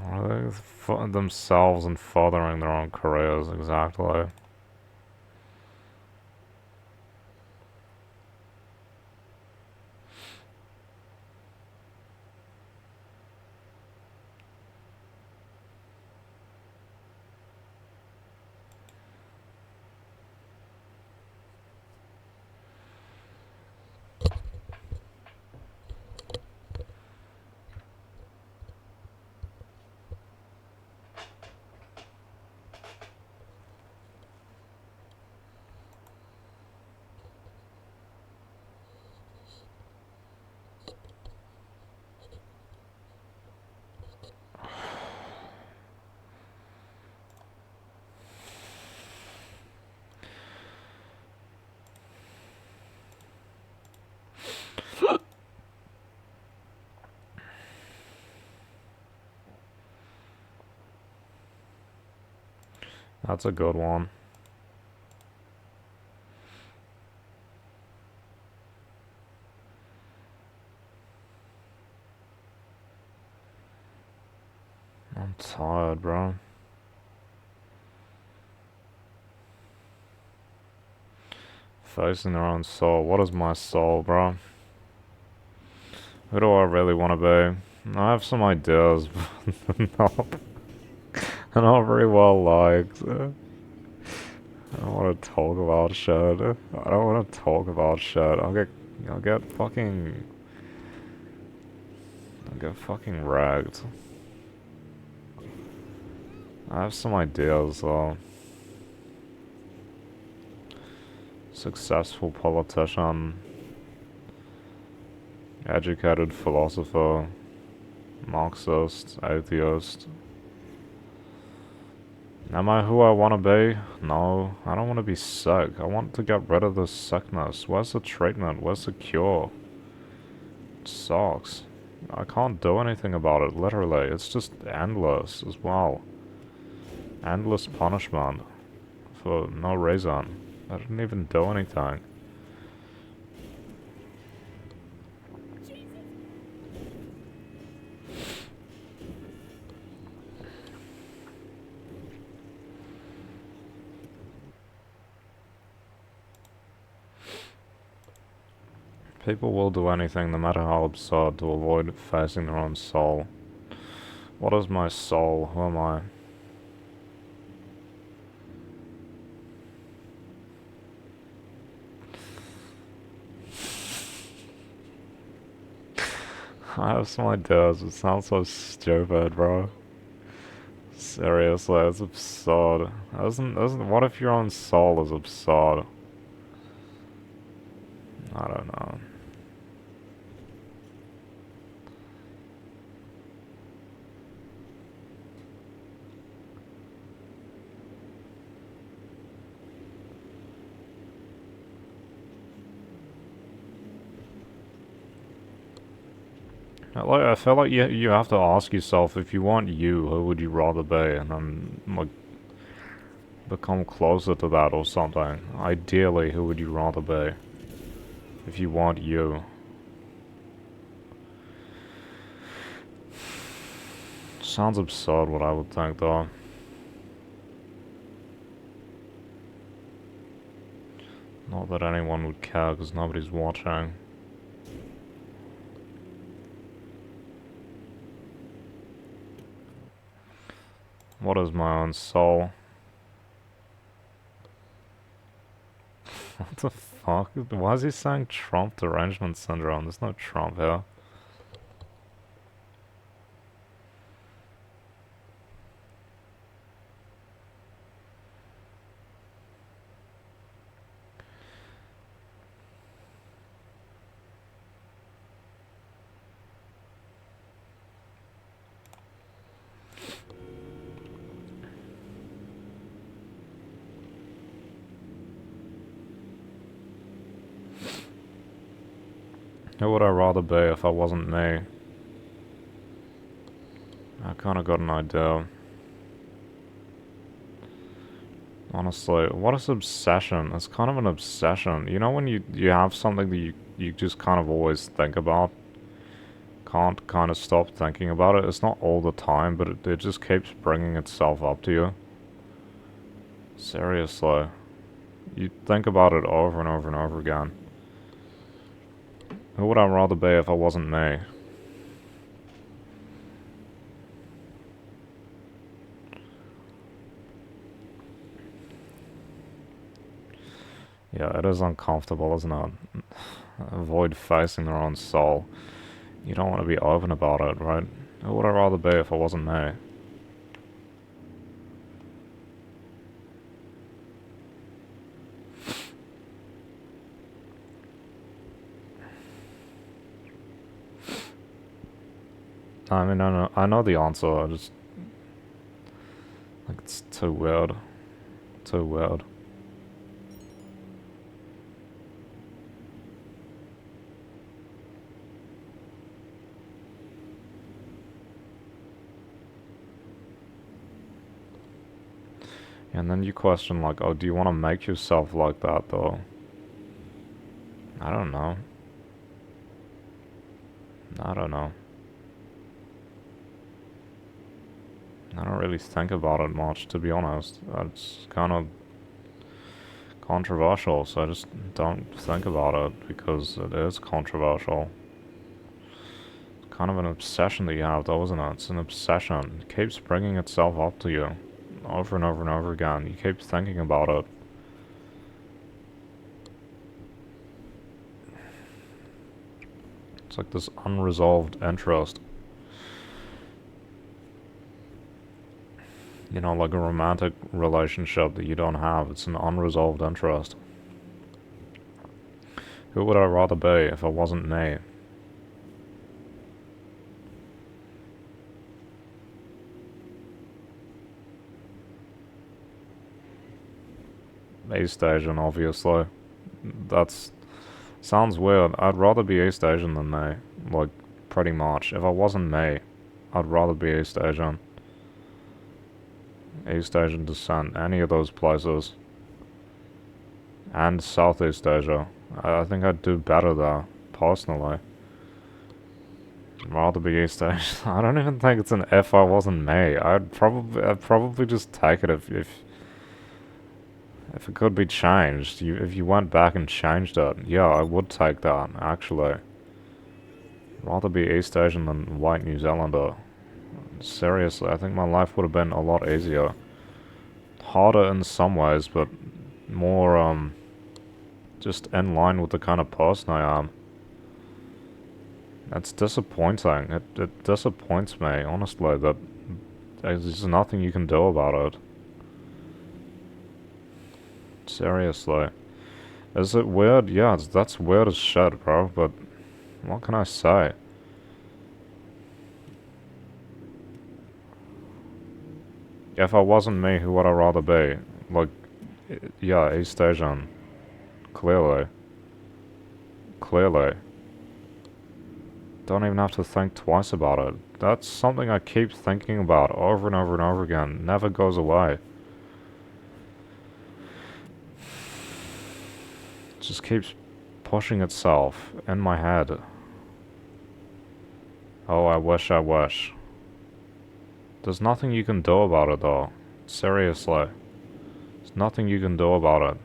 Speaker 1: Are they themselves and furthering their own careers, exactly. That's a good one. I'm tired, bro. Facing their own soul. What is my soul, bro? Who do I really want to be? I have some ideas, but not very well liked. I don't want to talk about shit. I don't want to talk about shit. I'll get fucking, I'll get fucking ragged. I have some ideas though. Successful politician, educated philosopher, Marxist, atheist. Am I who I want to be? No, I don't want to be sick. I want to get rid of this sickness. Where's the treatment? Where's the cure? It sucks. I can't do anything about it, literally. It's just endless as well. Endless punishment. For no reason. I didn't even do anything. People will do anything, no matter how absurd, to avoid facing their own soul. What is my soul? Who am I? I have some ideas, it sounds so stupid, bro. Seriously, it's absurd. What if your own soul is absurd? I don't know. I feel like you have to ask yourself, if you want you, who would you rather be? And then, like, become closer to that or something. Ideally, who would you rather be? If you want you. Sounds absurd what I would think, though. Not that anyone would care, because nobody's watching. What is my own soul? What the fuck? Why is he saying Trump derangement syndrome? There's no Trump here. Who would I rather be if I wasn't me? I kinda got an idea. Honestly, what is obsession? It's kind of an obsession. You know when you have something that you just kind of always think about? Can't kind of stop thinking about it. It's not all the time, but it just keeps bringing itself up to you. Seriously. You think about it over and over and over again. Who would I rather be if I wasn't me? Yeah, it is uncomfortable, isn't it? Avoid facing their own soul. You don't want to be open about it, right? Who would I rather be if I wasn't me? I mean, I know the answer, I just... like, it's too weird. Too weird. And then you question, like, oh, do you want to make yourself like that, though? I don't know. I don't know. I don't really think about it much, to be honest. It's kind of controversial, so I just don't think about it, because it is controversial. It's kind of an obsession that you have, though, isn't it? It's an obsession. It keeps bringing itself up to you, over and over and over again. You keep thinking about it. It's like this unresolved interest. You know, like a romantic relationship that you don't have. It's an unresolved interest. Who would I rather be if it wasn't me? East Asian, obviously. That's... sounds weird. I'd rather be East Asian than me. Like, pretty much. If I wasn't me, I'd rather be East Asian. East Asian descent, any of those places. And Southeast Asia. I think I'd do better there, personally. I'd rather be East Asian. I don't even think it's an if I wasn't me. I'd probably just take it if it could be changed. If you went back and changed it, yeah, I would take that, actually. I'd rather be East Asian than white New Zealander. Seriously, I think my life would have been a lot easier. Harder in some ways, but more, just in line with the kind of person I am. It's disappointing. It disappoints me, honestly, that there's just nothing you can do about it. Seriously. Is it weird? Yeah, that's weird as shit, bro, but what can I say? If I wasn't me, who would I rather be? Like, yeah, East Asian. Clearly. Clearly. Don't even have to think twice about it. That's something I keep thinking about over and over and over again. Never goes away. It just keeps pushing itself in my head. Oh, I wish, I wish. There's nothing you can do about it, though. Seriously. There's nothing you can do about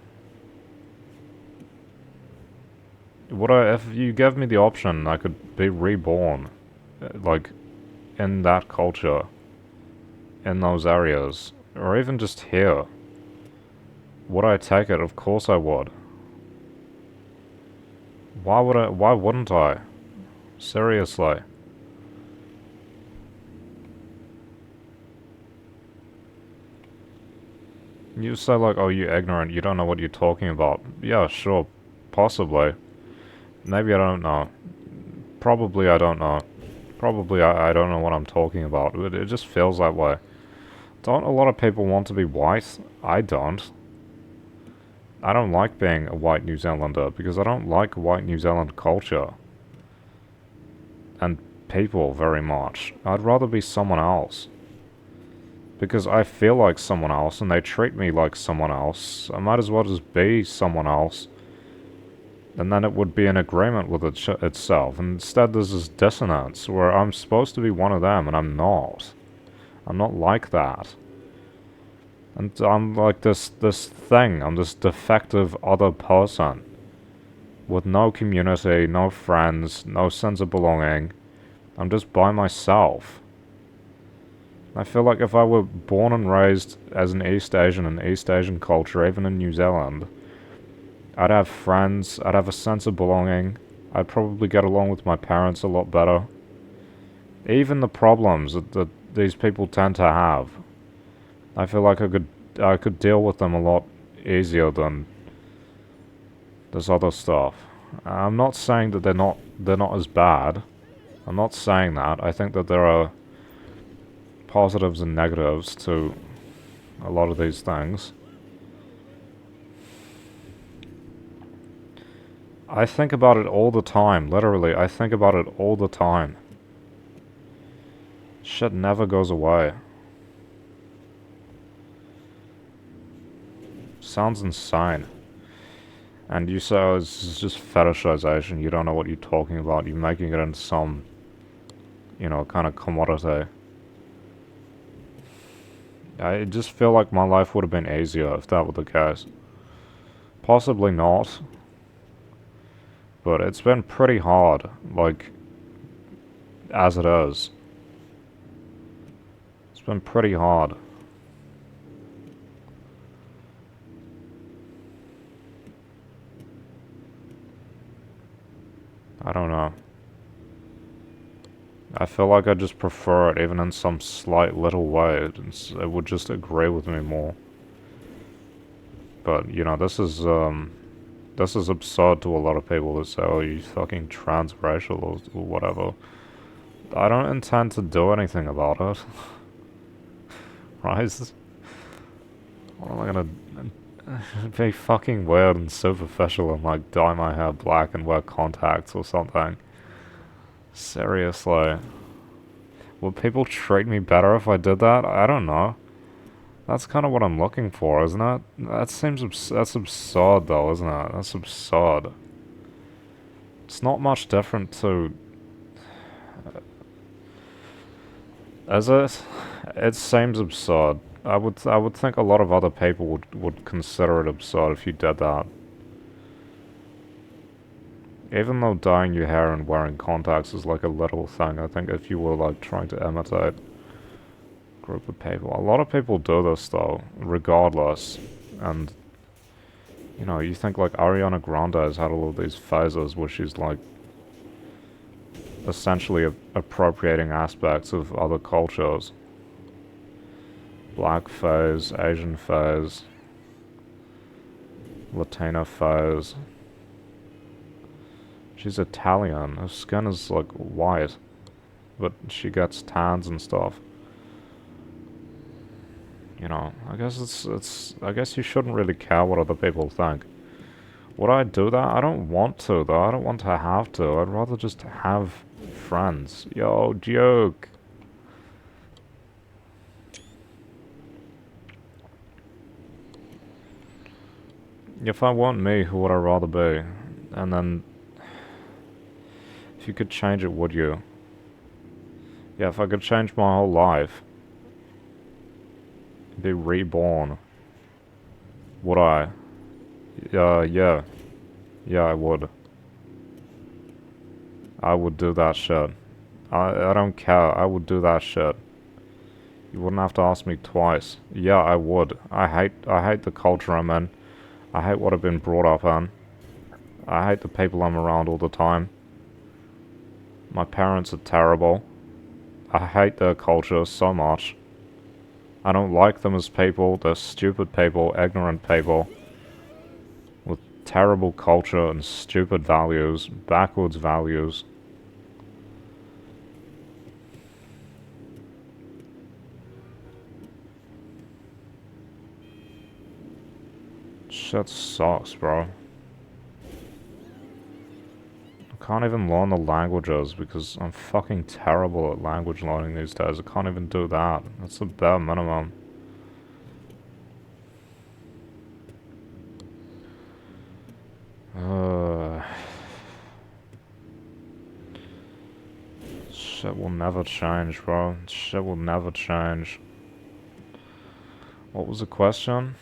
Speaker 1: it. If you gave me the option, I could be reborn. Like, in that culture. In those areas. Or even just here. Would I take it? Of course I would. Why wouldn't I? Seriously. You say like, oh, you're ignorant, you don't know what you're talking about. Yeah, sure, possibly. Maybe I don't know. Probably I don't know. Probably I don't know what I'm talking about. It just feels that way. Don't a lot of people want to be white? I don't. I don't like being a white New Zealander because I don't like white New Zealand culture. And people very much. I'd rather be someone else. Because I feel like someone else and they treat me like someone else. I might as well just be someone else. And then it would be in agreement with itself. And instead there's this dissonance where I'm supposed to be one of them and I'm not. I'm not like that. And I'm like this thing. I'm this defective other person. With no community, no friends, no sense of belonging. I'm just by myself. I feel like if I were born and raised as an East Asian in East Asian culture, even in New Zealand, I'd have friends, I'd have a sense of belonging, I'd probably get along with my parents a lot better. Even the problems that these people tend to have, I feel like I could deal with them a lot easier than this other stuff. I'm not saying that they're not as bad. I'm not saying that. I think that there are positives and negatives to a lot of these things. I think about it all the time, literally, I think about it all the time. Shit never goes away. Sounds insane. And you say, oh, it's just fetishization, you don't know what you're talking about, you're making it into some, you know, kind of commodity. I just feel like my life would have been easier if that were the case. Possibly not. But it's been pretty hard, like, as it is. It's been pretty hard. I don't know. I feel like I just prefer it even in some slight little way. It would just agree with me more. But, you know, this is absurd to a lot of people that say, oh, you fucking transracial or whatever. I don't intend to do anything about it. Right? What am I gonna... It'd be fucking weird and superficial and like dye my hair black and wear contacts or something. Seriously. Would people treat me better if I did that? I don't know. That's kind of what I'm looking for, isn't it? That's absurd though, isn't it? That's absurd. It's not much different to... Is it? It seems absurd. I would think a lot of other people would consider it absurd if you did that. Even though dyeing your hair and wearing contacts is like a little thing, I think if you were like trying to imitate a group of people, a lot of people do this though, regardless. And you know, you think like Ariana Grande has had all of these phases where she's like essentially appropriating aspects of other cultures. Black phase, Asian phase, Latina phase. She's Italian. Her skin is like white, but she gets tans and stuff. You know, I guess I guess you shouldn't really care what other people think. Would I do that? I don't want to though. I don't want to have to. I'd rather just have friends. Yo, joke. If I want me, who would I rather be? And then, if you could change it, would you? Yeah, if I could change my whole life, be reborn, would I? Yeah. Yeah, I would. I would do that shit. I don't care, I would do that shit. You wouldn't have to ask me twice. Yeah, I would. I hate the culture I'm in. I hate what I've been brought up in. I hate the people I'm around all the time. My parents are terrible. I hate their culture so much. I don't like them as people. They're stupid people, ignorant people, with terrible culture and stupid values, backwards values. Shit sucks, bro. I can't even learn the languages because I'm fucking terrible at language learning these days. I can't even do that. That's the bare minimum. Shit will never change, bro. Shit will never change. What was the question?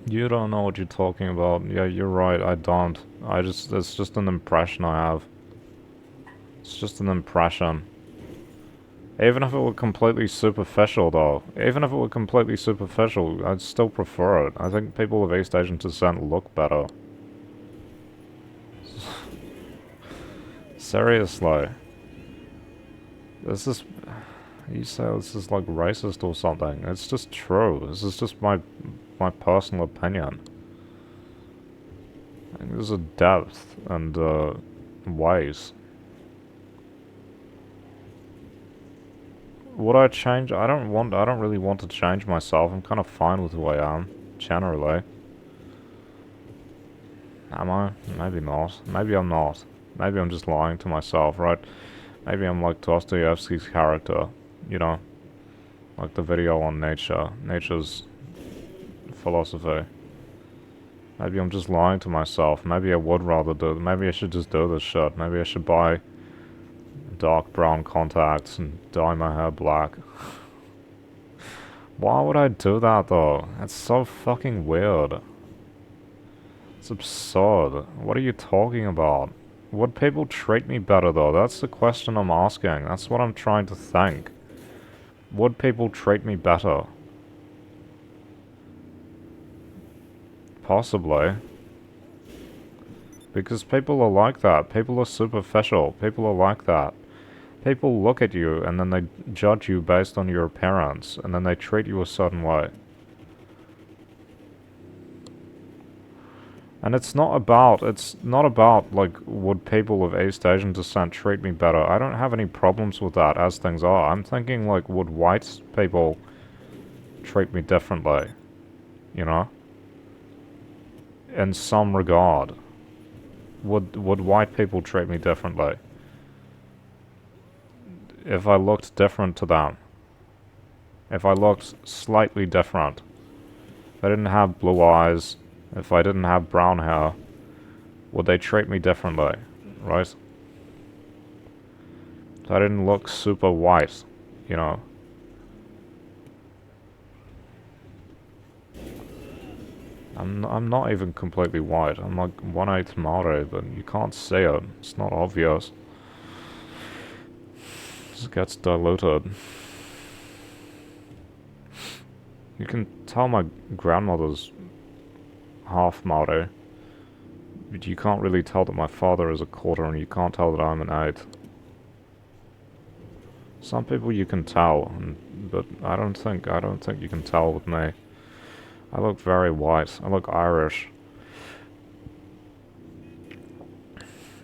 Speaker 1: You don't know what you're talking about. Yeah, you're right, I don't. It's just an impression I have. It's just an impression. Even if it were completely superficial, though. Even if it were completely superficial, I'd still prefer it. I think people of East Asian descent look better. Seriously. This is... You say this is like racist or something. It's just true. This is just my personal opinion. I think there's a depth and ways. Would I change? I don't really want to change myself. I'm kind of fine with who I am, generally. Am I? Maybe not. Maybe I'm not. Maybe I'm just lying to myself, right? Maybe I'm like Dostoevsky's character. you know, like the video on nature's philosophy. Maybe I'm just lying to myself. Maybe I would rather do it. Maybe I should just do this shit. Maybe I should buy dark brown contacts and dye my hair black. Why would I do that though? That's so fucking weird. It's absurd. What are you talking about? Would people treat me better though? That's the question I'm asking. That's what I'm trying to think. Would people treat me better? Possibly. Because people are like that. People are superficial. People are like that. People look at you and then they judge you based on your appearance, and then they treat you a certain way. And it's not about, like, would people of East Asian descent treat me better? I don't have any problems with that as things are. I'm thinking, like, would white people treat me differently? You know? In some regard. Would white people treat me differently? If I looked different to them. If I looked slightly different. If I didn't have blue eyes, if I didn't have brown hair, would they treat me differently, right? If I didn't look super white, you know. I'm not even completely white. I'm like 1/8 Maori, but you can't see it. It's not obvious. It just gets diluted. You can tell my grandmother's half Maori, but you can't really tell that my father is a quarter, and you can't tell that I'm an eighth. Some people you can tell, but I don't think you can tell with me. I look very white. I look Irish.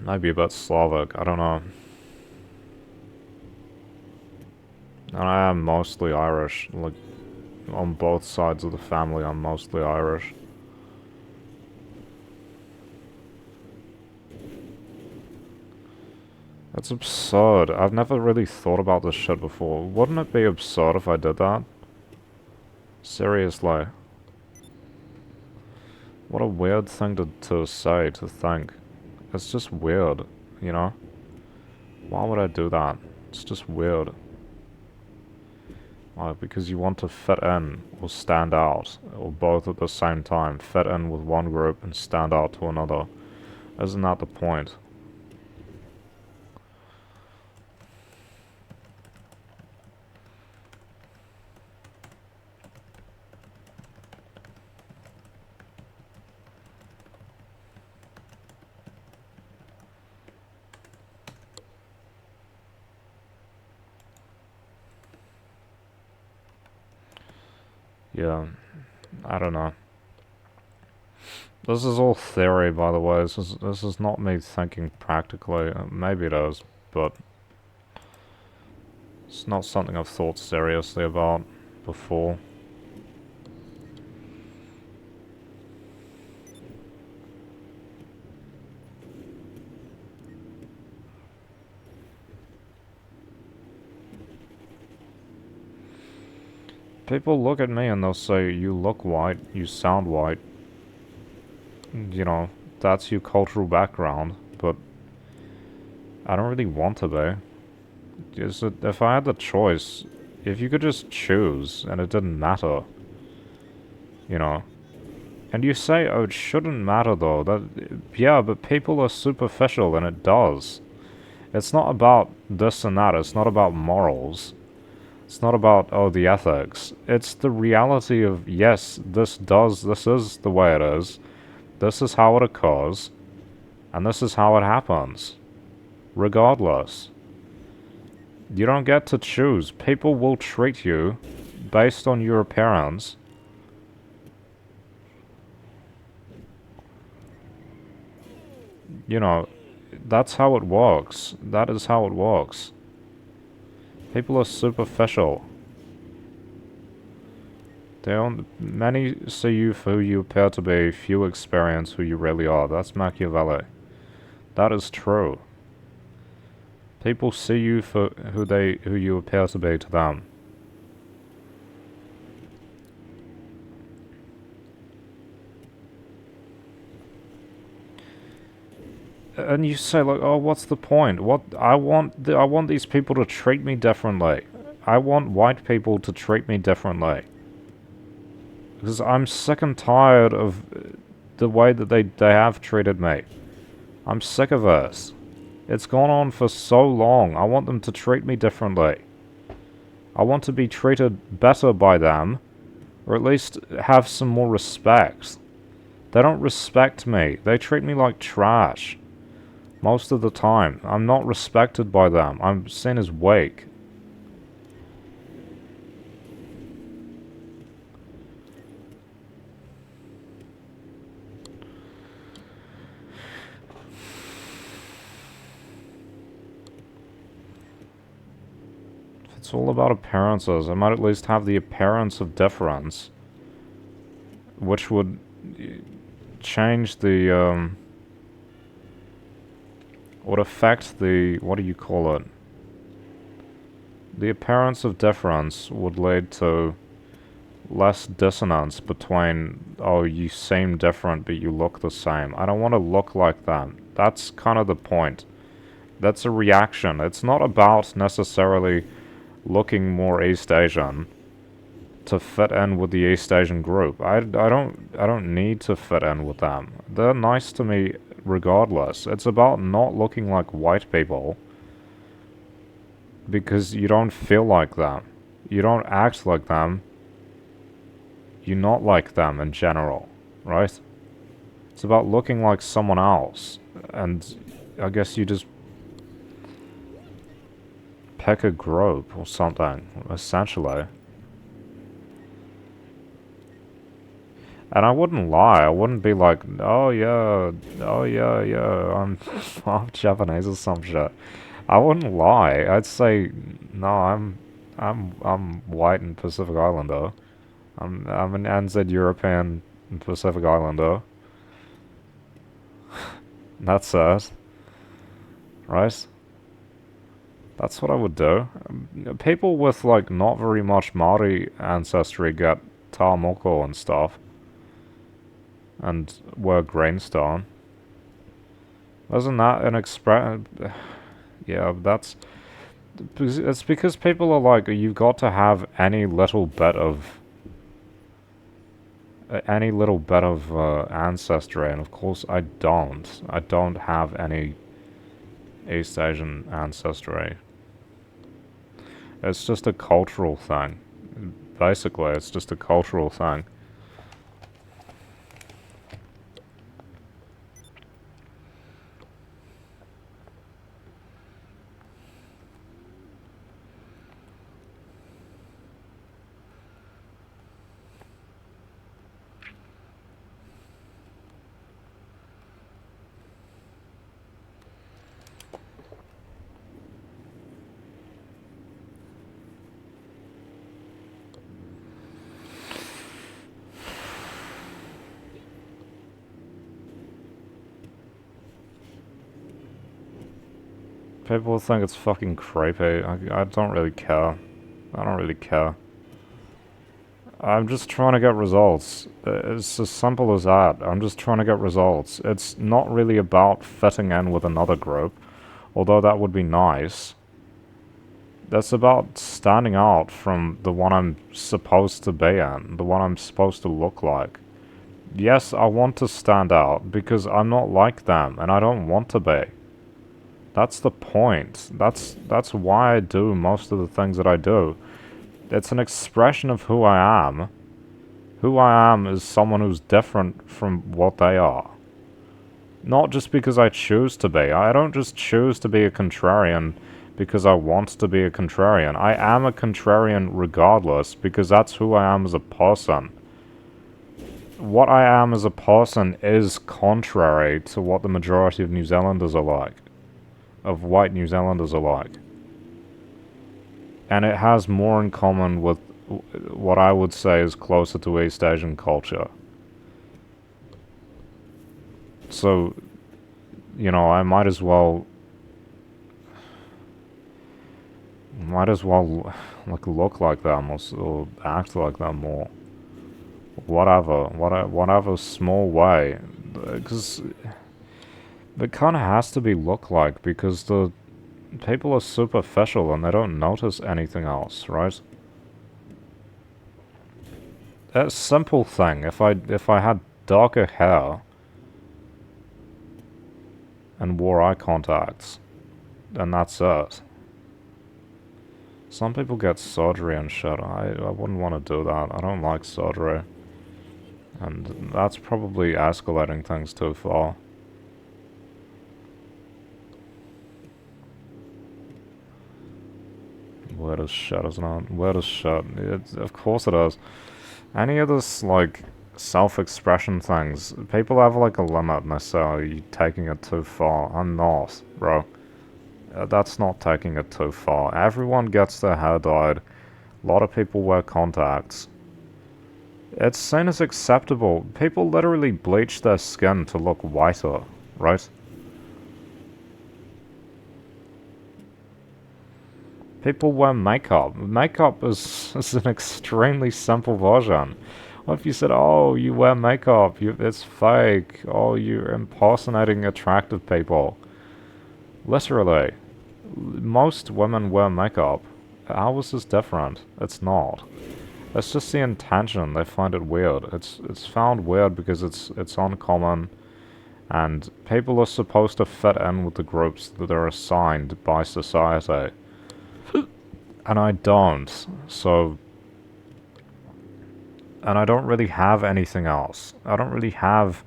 Speaker 1: Maybe a bit Slavic, I don't know. And I am mostly Irish, like, on both sides of the family I'm mostly Irish. That's absurd. I've never really thought about this shit before. Wouldn't it be absurd if I did that? Seriously. What a weird thing to say, to think. It's just weird, you know? Why would I do that? It's just weird. Because you want to fit in or stand out, or both at the same time. Fit in with one group and stand out to another. Isn't that the point? Yeah, I don't know. This is all theory, by the way. This is not me thinking practically. Maybe it is, but it's not something I've thought seriously about before. People look at me and they'll say, you look white, you sound white. You know, that's your cultural background, but I don't really want to be. If I had the choice, if you could just choose and it didn't matter, you know. And you say, oh, it shouldn't matter though. Yeah, but people are superficial and it does. It's not about this and that. It's not about morals. It's not about, oh, the ethics. It's the reality of, yes, this is the way it is. This is how it occurs. And this is how it happens. Regardless. You don't get to choose. People will treat you based on your appearance. You know, that's how it works. That is how it works. People are superficial. Many see you for who you appear to be, few experience who you really are. That's Machiavelli. That is true. People see you for who you appear to be to them. And you say like, oh, what's the point? I want these people to treat me differently. I want white people to treat me differently. Because I'm sick and tired of the way that they have treated me. I'm sick of this. It's gone on for so long. I want them to treat me differently. I want to be treated better by them, or at least have some more respect. They don't respect me. They treat me like trash. Most of the time. I'm not respected by them. I'm seen as weak. It's all about appearances. I might at least have the appearance of difference, which would change the, would affect the, what do you call it? The appearance of difference would lead to less dissonance between, oh, you seem different but you look the same. I don't want to look like them. That's kind of the point. That's a reaction. It's not about necessarily looking more East Asian to fit in with the East Asian group. I don't need to fit in with them. They're nice to me regardless. It's about not looking like white people because you don't feel like them. You don't act like them. You're not like them in general, right? It's about looking like someone else. And I guess you just pick a group or something, essentially. And I wouldn't lie. I wouldn't be like, oh yeah, I'm Japanese or some shit. I wouldn't lie. I'd say, no, I'm white and Pacific Islander. I'm an NZ European and Pacific Islander. That's it. Right? That's what I would do. People with like not very much Maori ancestry get Taomoko and stuff. And wear greenstone. Isn't that an yeah, that's... It's because people are like, you've got to have any little bit of... ancestry, and of course I don't. I don't have any East Asian ancestry. It's just a cultural thing. Basically, it's just a cultural thing. People think it's fucking creepy. I don't really care. I don't really care. I'm just trying to get results. It's as simple as that. I'm just trying to get results. It's not really about fitting in with another group, although that would be nice. That's about standing out from the one I'm supposed to be in, the one I'm supposed to look like. Yes, I want to stand out because I'm not like them and I don't want to be. That's the point. That's why I do most of the things that I do. It's an expression of who I am. Who I am is someone who's different from what they are. Not just because I choose to be. I don't just choose to be a contrarian because I want to be a contrarian. I am a contrarian regardless because that's who I am as a person. What I am as a person is contrary to what the majority of New Zealanders are like. Of white New Zealanders are like. And it has more in common with what I would say is closer to East Asian culture. So, you know, I might as well might as well like look like them or act like them or whatever small way, because it kind of has to be look like because the people are superficial and they don't notice anything else, right? A simple thing. If I had darker hair and wore eye contacts, and that's it. Some people get surgery and shit. I wouldn't want to do that. I don't like surgery. And that's probably escalating things too far. Weird as shit, isn't it? Weird as shit. Of course it is. Any of this, like, self-expression things, people have, like, a limit and they say, oh, you're taking it too far. I'm not, bro. That's not taking it too far. Everyone gets their hair dyed. A lot of people wear contacts. It's seen as acceptable. People literally bleach their skin to look whiter, right? People wear makeup. Makeup is an extremely simple version. What if you said, oh, you wear makeup, it's fake, oh, you're impersonating attractive people? Literally. Most women wear makeup. Ours is different. It's not. It's just the intention. They find it weird. It's found weird because it's uncommon, and people are supposed to fit in with the groups that are assigned by society. And I don't. So, and I don't really have anything else. I don't really have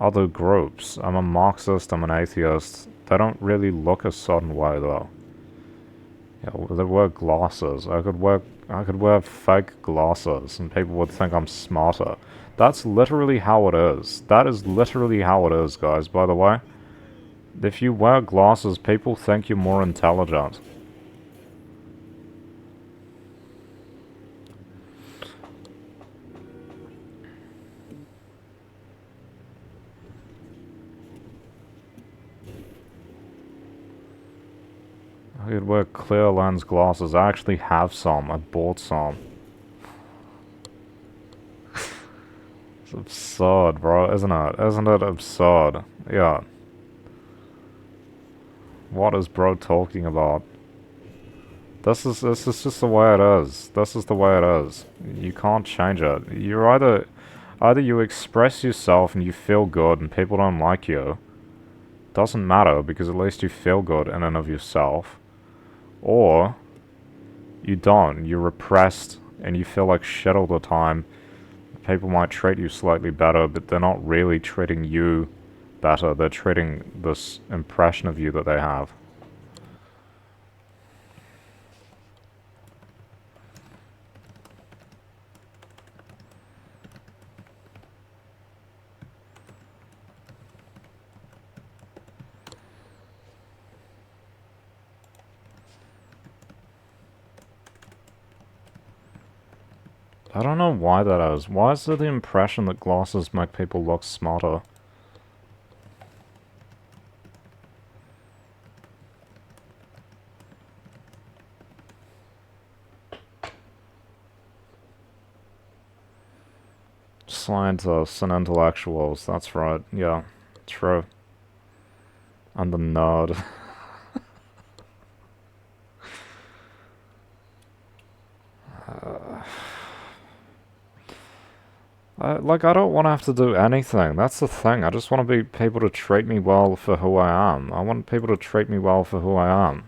Speaker 1: other groups. I'm a Marxist, I'm an atheist. They don't really look a certain way though. Yeah, they wear glasses. I could wear fake glasses and people would think I'm smarter. That's literally how it is. That is literally how it is, guys, by the way. If you wear glasses, people think you're more intelligent. I could wear clear lens glasses. I actually have some. I bought some. It's absurd, bro, isn't it? Isn't it absurd? Yeah. What is bro talking about? This is just the way it is. This is the way it is. You can't change it. You're either you express yourself and you feel good and people don't like you. Doesn't matter because at least you feel good in and of yourself. Or you don't. You're repressed and you feel like shit all the time. People might treat you slightly better, but they're not really treating you better. They're treating this impression of you that they have. I don't know why that is. Why is there the impression that glasses make people look smarter? Scientists and intellectuals, that's right. Yeah, true. And the nerd. I don't want to have to do anything. That's the thing. I just want to be people to treat me well for who I am. I want people to treat me well for who I am.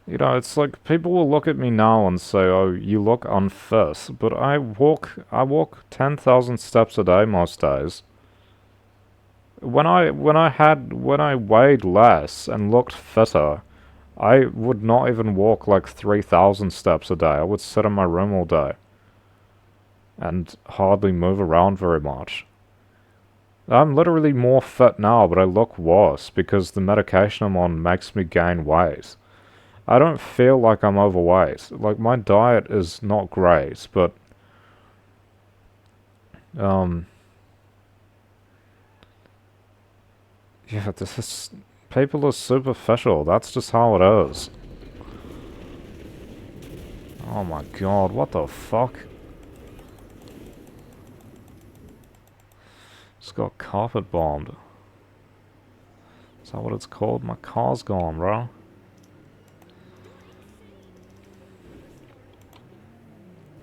Speaker 1: You know, it's like people will look at me now and say, "Oh, you look unfit," but I walk 10,000 steps a day most days. When I weighed less and looked fitter, I would not even walk like 3,000 steps a day. I would sit in my room all day and hardly move around very much. I'm literally more fit now, but I look worse because the medication I'm on makes me gain weight. I don't feel like I'm overweight. Like, my diet is not great, but, um, yeah, this is, people are superficial. That's just how it is. Oh my god, what the fuck? Just got carpet bombed. Is that what it's called? My car's gone, bro.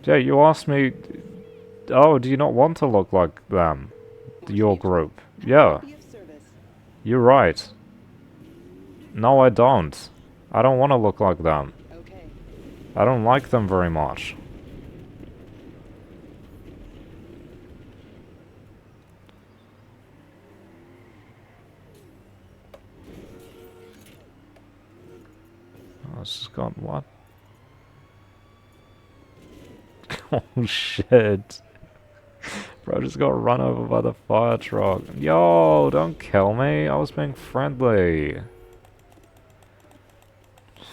Speaker 1: Yeah, you asked me, oh, do you not want to look like them? Your group. Yeah, you're right. No, I don't. I don't want to look like them. I don't like them very much. Oh, it's just got what? Oh shit. Bro just got run over by the fire truck. Yo, don't kill me. I was being friendly.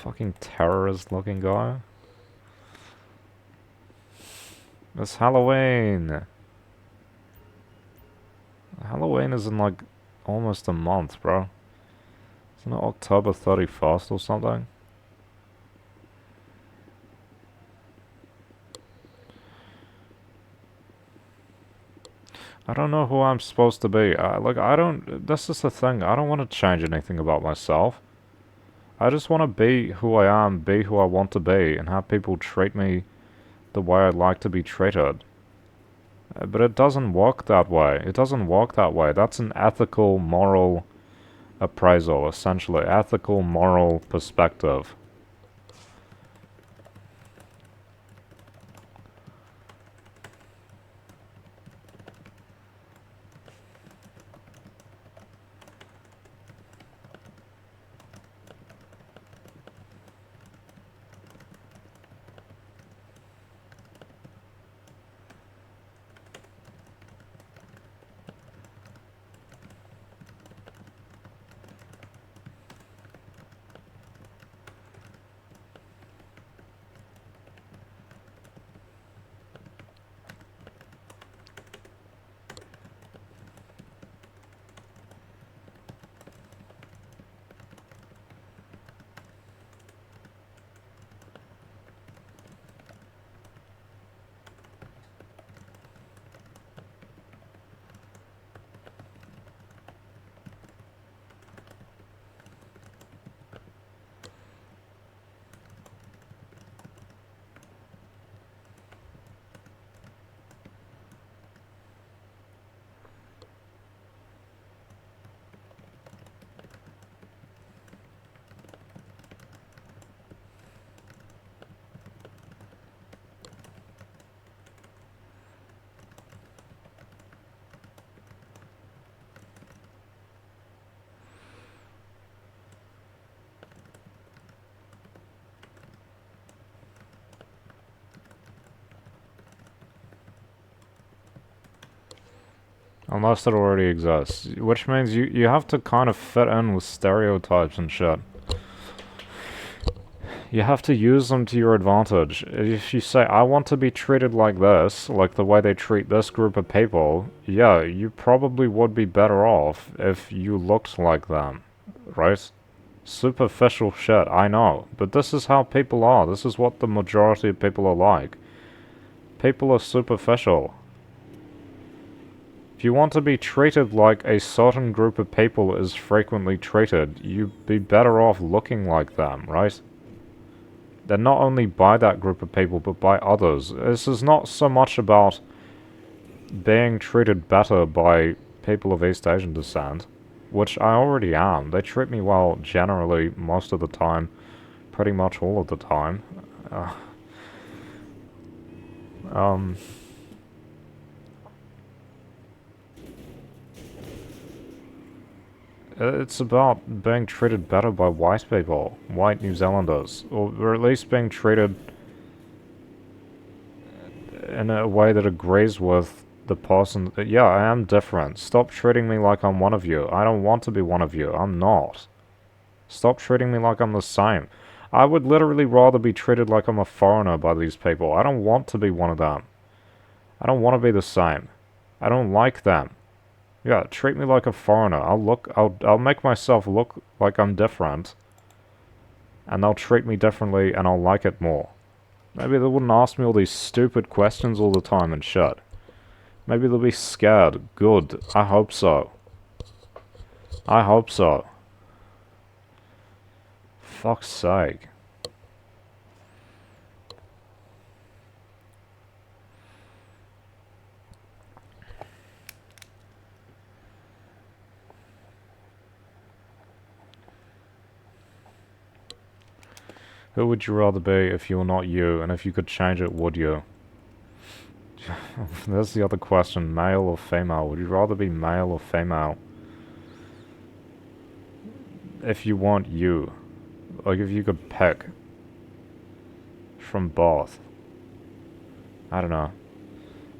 Speaker 1: Fucking terrorist looking guy. It's Halloween. Halloween is in like almost a month, bro. Isn't it October 31st or something? I don't know who I'm supposed to be. I don't... This is the thing. I don't want to change anything about myself. I just want to be who I am, be who I want to be, and have people treat me the way I'd like to be treated. But it doesn't work that way. It doesn't work that way. That's an ethical, moral appraisal, essentially. Ethical, moral perspective. Unless it already exists. Which means you have to kind of fit in with stereotypes and shit. You have to use them to your advantage. If you say, I want to be treated like this, like the way they treat this group of people, yeah, you probably would be better off if you looked like them, right? Superficial shit, I know. But this is how people are. This is what the majority of people are like. People are superficial. If you want to be treated like a certain group of people is frequently treated, you'd be better off looking like them, right? They're not only by that group of people, but by others. This is not so much about being treated better by people of East Asian descent, which I already am. They treat me well generally most of the time, pretty much all of the time. Uh, um... It's about being treated better by white people, white New Zealanders, or at least being treated in a way that agrees with the person. Yeah, I am different. Stop treating me like I'm one of you. I don't want to be one of you. I'm not. Stop treating me like I'm the same. I would literally rather be treated like I'm a foreigner by these people. I don't want to be one of them. I don't want to be the same. I don't like them. Yeah, treat me like a foreigner. I'll make myself look like I'm different. And they'll treat me differently and I'll like it more. Maybe they wouldn't ask me all these stupid questions all the time and shit. Maybe they'll be scared. Good. I hope so. I hope so. Fuck's sake. Who would you rather be if you were not you, and if you could change it, would you? There's the other question, male or female? Would you rather be male or female? If you want you. Like if you could pick from both. I don't know.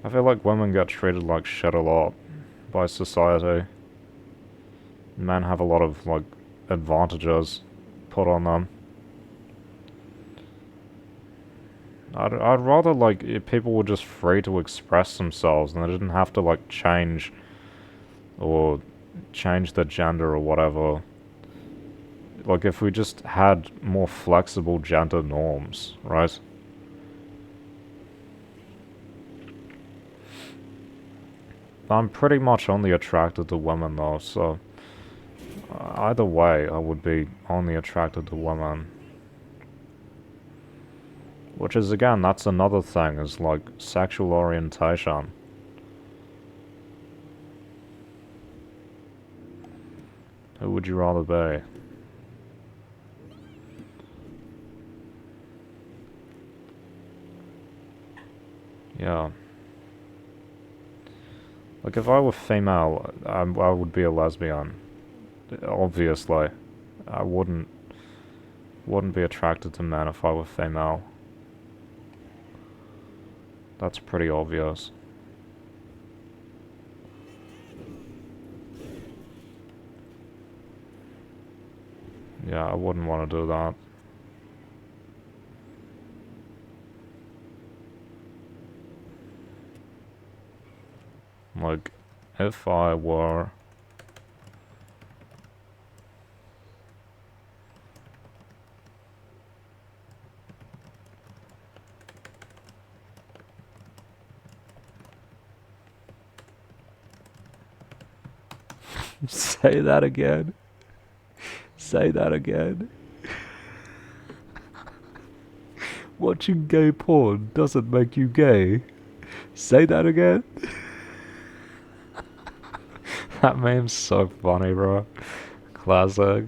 Speaker 1: I feel like women get treated like shit a lot by society. Men have a lot of, like, advantages put on them. I'd rather, like, if people were just free to express themselves and they didn't have to, like, change their gender or whatever. Like, if we just had more flexible gender norms, right? I'm pretty much only attracted to women, though, so either way, I would be only attracted to women. Which is, again, that's another thing, is, like, sexual orientation. Who would you rather be? Yeah. Like, if I were female, I would be a lesbian. Obviously. I wouldn't be attracted to men if I were female. That's pretty obvious. Yeah, I wouldn't want to do that. Like, if I were... Say that again. Say that again. Watching gay porn doesn't make you gay. Say that again. That meme's so funny, bro. Classic.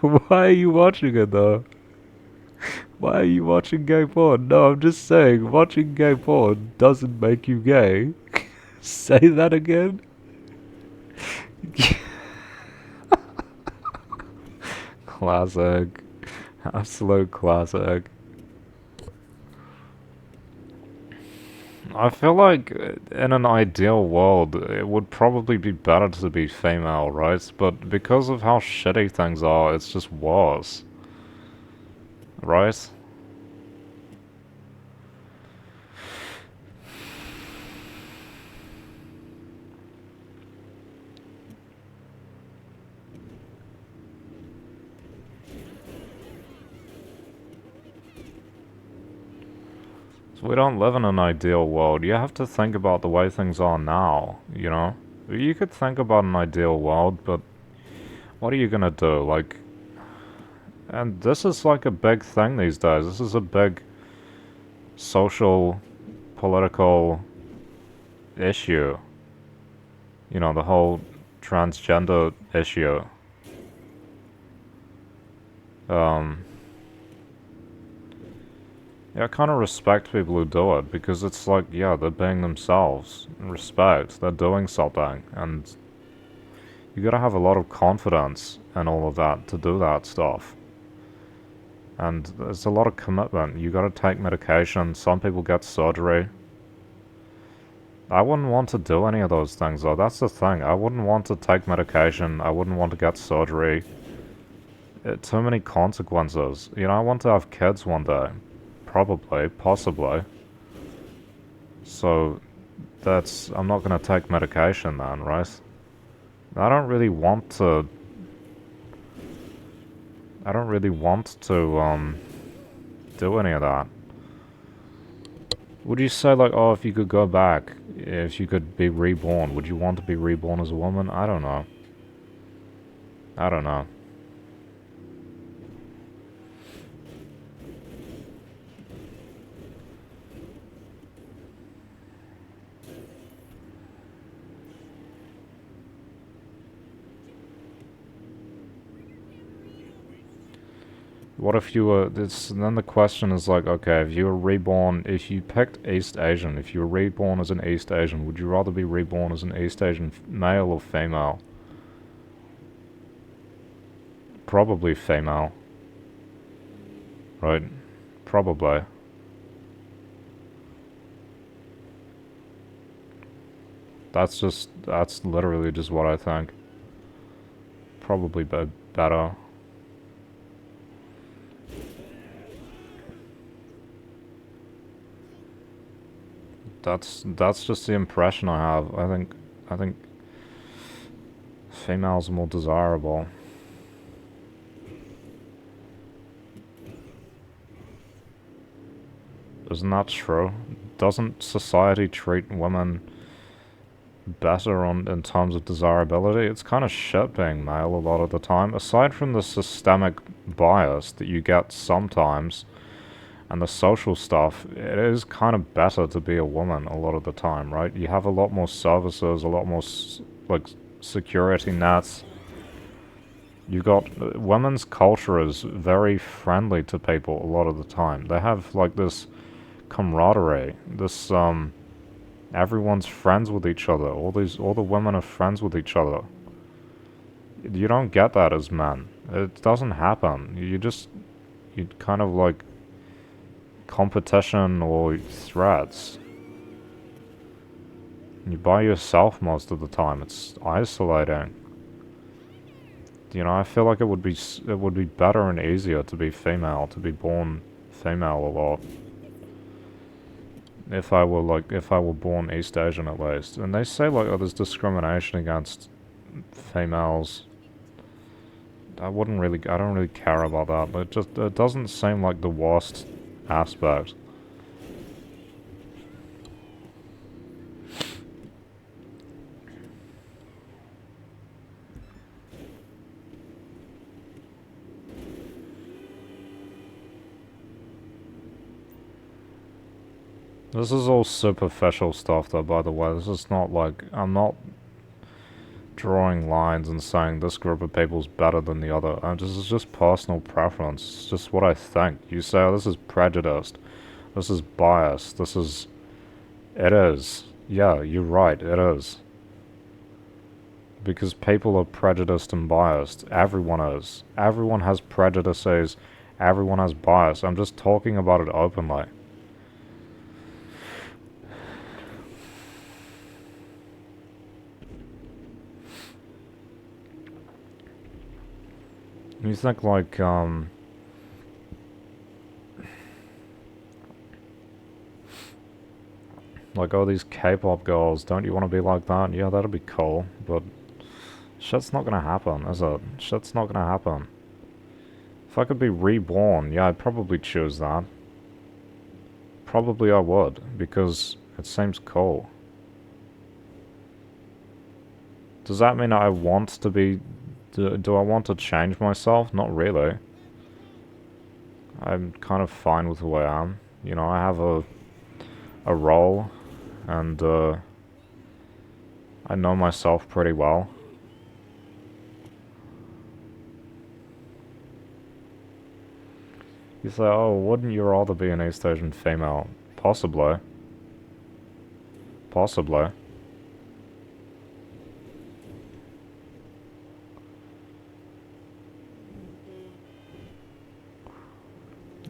Speaker 1: Why are you watching it, though? Why are you watching gay porn? No, I'm just saying, watching gay porn doesn't make you gay. Say that again. Classic. Absolute classic. I feel like in an ideal world, it would probably be better to be female, right? But because of how shitty things are, it's just worse. Right? We don't live in an ideal world. You have to think about the way things are now, you know? You could think about an ideal world, but what are you gonna do? Like, and this is like a big thing these days. This is a big social, political issue. You know, the whole transgender issue. Um, Yeah, I kind of respect people who do it because it's like, yeah, they're being themselves. Respect, they're doing something, and you gotta have a lot of confidence and all of that to do that stuff. And there's a lot of commitment. You gotta take medication. Some people get surgery. I wouldn't want to do any of those things though. That's the thing. I wouldn't want to take medication. I wouldn't want to get surgery. Too many consequences. You know, I want to have kids one day. Probably, possibly. So I'm not gonna take medication then, right? I don't really want to, I don't really want to, do any of that. Would you say like, oh, if you could go back, if you could be reborn, would you want to be reborn as a woman? I don't know. I don't know. What if you were, then the question is like, okay, if you were reborn, if you picked East Asian, if you were reborn as an East Asian, would you rather be reborn as an East Asian male or female? Probably female. Right? Probably. That's literally just what I think. Probably better. That's just the impression I have. I think females are more desirable. Isn't that true? Doesn't society treat women better in terms of desirability? It's kind of shit being male a lot of the time. Aside from the systemic bias that you get sometimes and the social stuff, it is kind of better to be a woman a lot of the time, right? You have a lot more services, a lot more like security nets. You got women's culture is very friendly to people a lot of the time. They have like this camaraderie, this everyone's friends with each other. All the women are friends with each other. You don't get that as men. It doesn't happen. You kind of like competition or threats. You're by yourself most of the time. It's isolating. You know, I feel like it would be better and easier to be female, to be born female a lot. If I were born East Asian at least. And they say like, oh, there's discrimination against females. I don't really care about that. It doesn't seem like the worst aspect. This is all superficial stuff though, by the way. This is not like, I'm not drawing lines and saying this group of people's better than the other. This is just personal preference. It's just what I think. You say, oh, this is prejudiced. This is biased. It is. Yeah, you're right, it is. Because people are prejudiced and biased. Everyone is. Everyone has prejudices. Everyone has bias. I'm just talking about it openly. You think like, oh, these K-pop girls, don't you want to be like that? Yeah, that'd be cool, but shit's not gonna happen, is it? Shit's not gonna happen. If I could be reborn, yeah, I'd probably choose that. Probably I would, because it seems cool. Does that mean I want to be... Do I want to change myself? Not really. I'm kind of fine with who I am. You know, I have a role, and I know myself pretty well. You say, oh, wouldn't you rather be an East Asian female? Possibly. Possibly.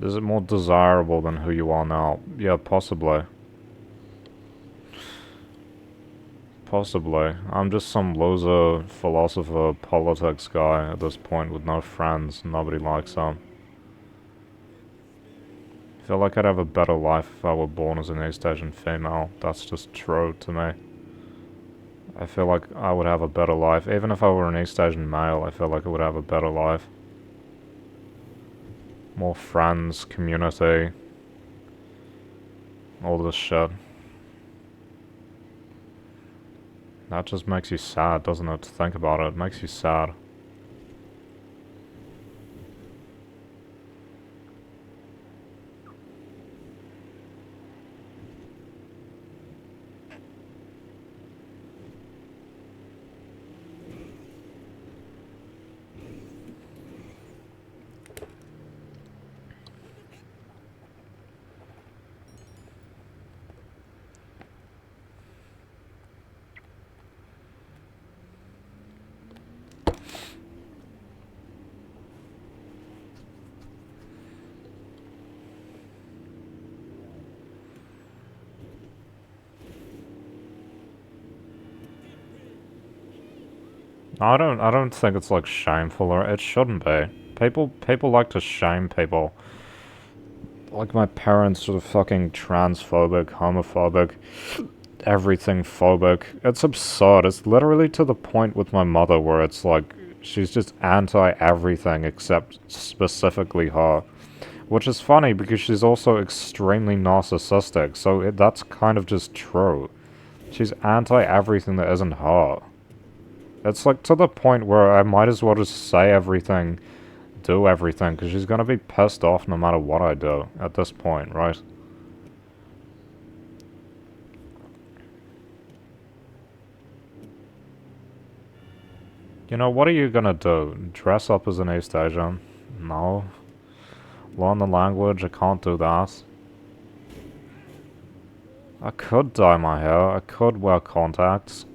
Speaker 1: Is it more desirable than who you are now? Yeah, possibly. Possibly. I'm just some loser, philosopher, politics guy at this point with no friends. Nobody likes him. I feel like I'd have a better life if I were born as an East Asian female. That's just true to me. I feel like I would have a better life. Even if I were an East Asian male, I feel like I would have a better life. More friends, community, all this shit. That just makes you sad, doesn't it, to think about it? It makes you sad. I don't think it's like shameful, or it shouldn't be. People like to shame people. Like my parents are fucking transphobic, homophobic, everything phobic. It's absurd. It's literally to the point with my mother where it's like she's just anti-everything except specifically her. Which is funny because she's also extremely narcissistic, so that's kind of just true. She's anti-everything that isn't her. It's like to the point where I might as well just say everything, do everything, because she's gonna be pissed off no matter what I do at this point, right? You know, what are you gonna do? Dress up as an East Asian? No. Learn the language? I can't do that. I could dye my hair. I could wear contacts.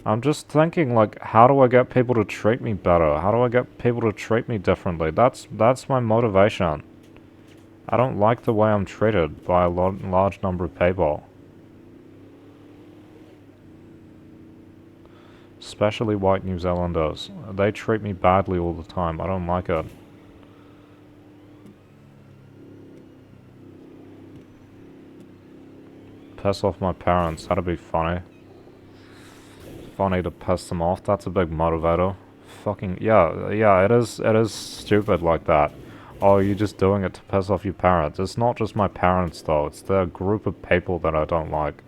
Speaker 1: I'm just thinking, like, how do I get people to treat me better? How do I get people to treat me differently? That's my motivation. I don't like the way I'm treated by a large number of people. Especially white New Zealanders. They treat me badly all the time. I don't like it. Piss off my parents. That'd be funny. Funny to piss them off. That's a big motivator. Fucking yeah, it is stupid like that. Oh, you're just doing it to piss off your parents. It's not just my parents though, it's the group of people that I don't like.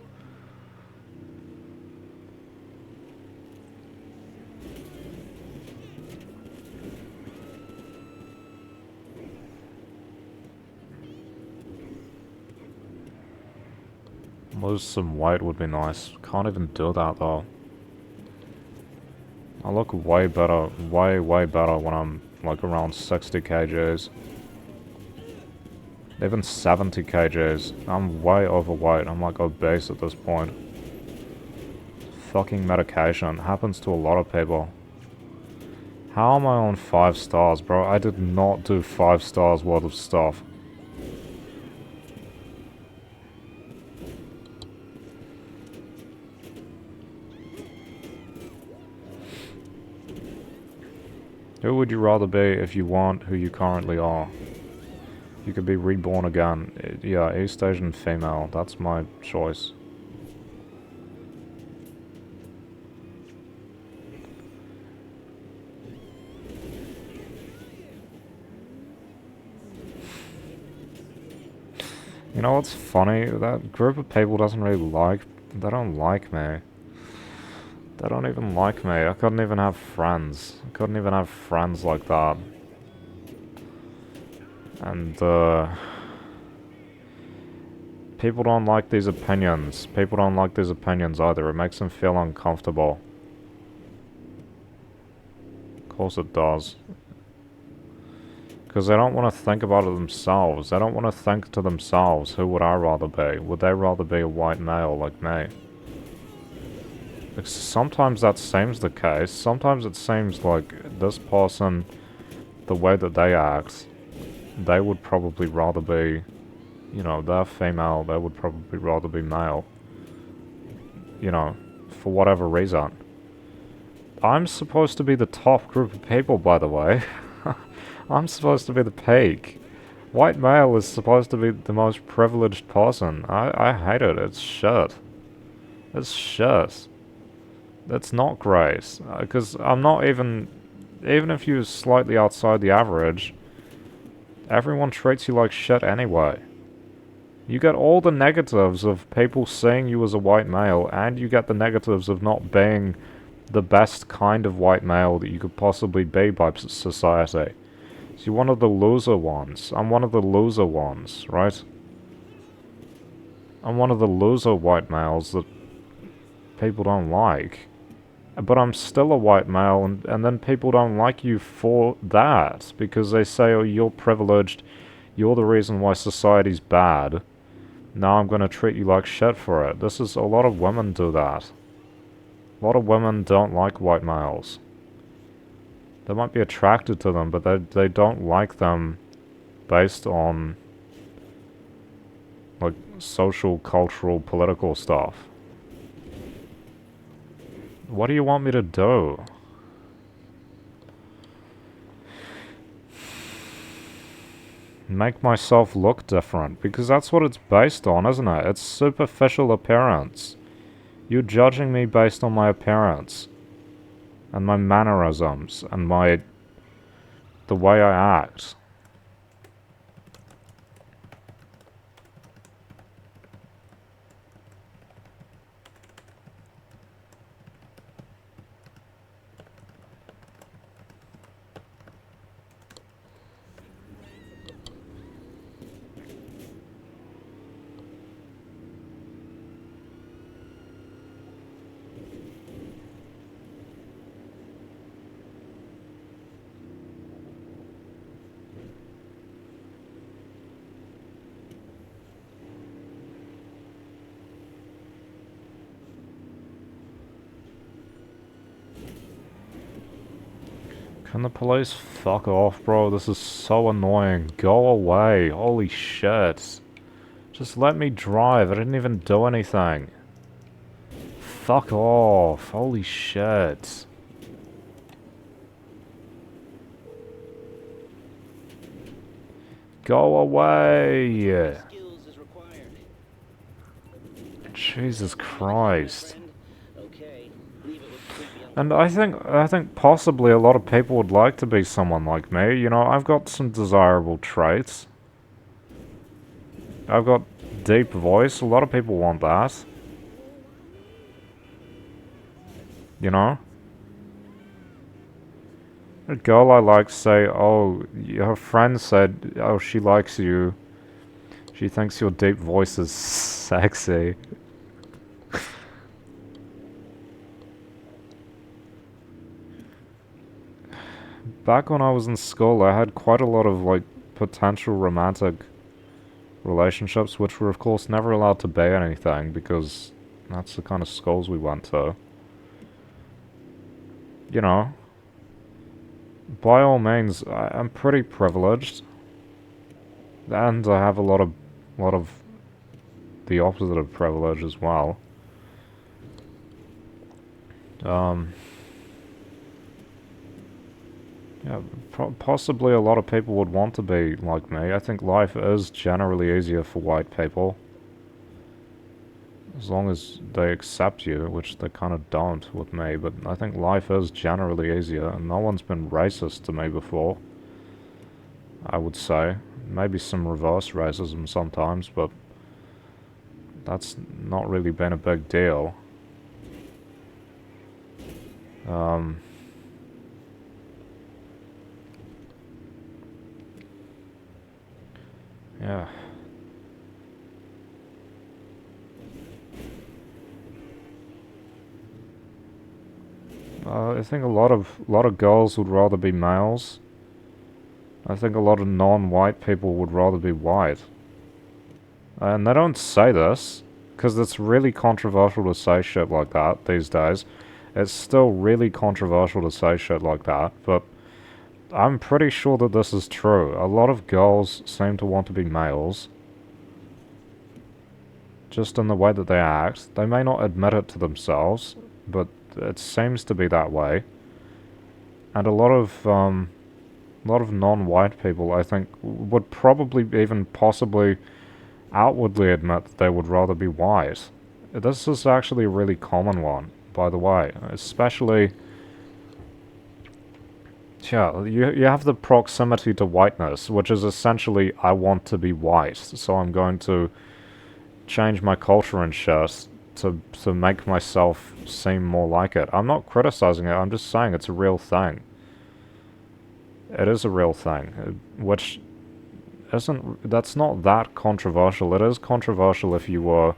Speaker 1: Lose some weight would be nice. Can't even do that though. I look way better, way better when I'm like around 60 kgs. Even 70 kgs. I'm way overweight. I'm like obese at this point. Fucking medication. Happens to a lot of people. How am I on 5 stars, bro? I did not do 5 stars worth of stuff. Who would you rather be if you weren't who you currently are? You could be reborn again. Yeah, East Asian female. That's my choice. You know what's funny? That group of people doesn't really like... They don't like me. They don't even like me. I couldn't even have friends. I couldn't even have friends like that. And, people don't like these opinions. People don't like these opinions either. It makes them feel uncomfortable. Of course it does. Because they don't want to think about it themselves. They don't want to think to themselves, who would I rather be? Would they rather be a white male like me? Because sometimes that seems the case. Sometimes it seems like this person, the way that they act, they would probably rather be, you know, they're female, they would probably rather be male. You know, for whatever reason. I'm supposed to be the top group of people, by the way. I'm supposed to be the peak. White male is supposed to be the most privileged person. I hate it. It's shit. It's shit. It's not great. Because I'm not even... Even if you're slightly outside the average, everyone treats you like shit anyway. You get all the negatives of people seeing you as a white male, and you get the negatives of not being the best kind of white male that you could possibly be by society. So you're one of the loser ones. I'm one of the loser ones, right? I'm one of the loser white males that people don't like. But I'm still a white male, and then people don't like you for that. Because they say, oh, you're privileged, you're the reason why society's bad. Now I'm gonna treat you like shit for it. This is... a lot of women do that. A lot of women don't like white males. They might be attracted to them, but they don't like them based on, like, social, cultural, political stuff. What do you want me to do? Make myself look different, because that's what it's based on, isn't it? It's superficial appearance. You're judging me based on my appearance. And my mannerisms, and the way I act. Can the police fuck off, bro? This is so annoying. Go away. Holy shit. Just let me drive. I didn't even do anything. Fuck off. Holy shit. Go away. Jesus Christ. And I think possibly a lot of people would like to be someone like me. You know, I've got some desirable traits. I've got deep voice. A lot of people want that. You know? A girl I like say, oh, her friend said, oh, she likes you. She thinks your deep voice is sexy. Back when I was in school, I had quite a lot of, like, potential romantic relationships, which were, of course, never allowed to be anything, because that's the kind of schools we went to. You know, by all means, I'm pretty privileged, and I have a lot of the opposite of privilege as well. Yeah, possibly a lot of people would want to be like me. I think life is generally easier for white people. As long as they accept you, which they kind of don't with me, but I think life is generally easier, and no one's been racist to me before, I would say. Maybe some reverse racism sometimes, but that's not really been a big deal. Yeah. I think a lot of girls would rather be males. I think a lot of non-white people would rather be white. And they don't say this, because it's really controversial to say shit like that these days. It's still really controversial to say shit like that, but I'm pretty sure that this is true. A lot of girls seem to want to be males, just in the way that they act. They may not admit it to themselves, but it seems to be that way. And a lot of non-white people, I think, would probably even possibly outwardly admit that they would rather be white. This is actually a really common one, by the way. Especially, yeah, you have the proximity to whiteness, which is essentially, I want to be white, so I'm going to change my culture and shit to make myself seem more like it. I'm not criticizing it, I'm just saying it's a real thing. It is a real thing, which that's not that controversial. It is controversial if you were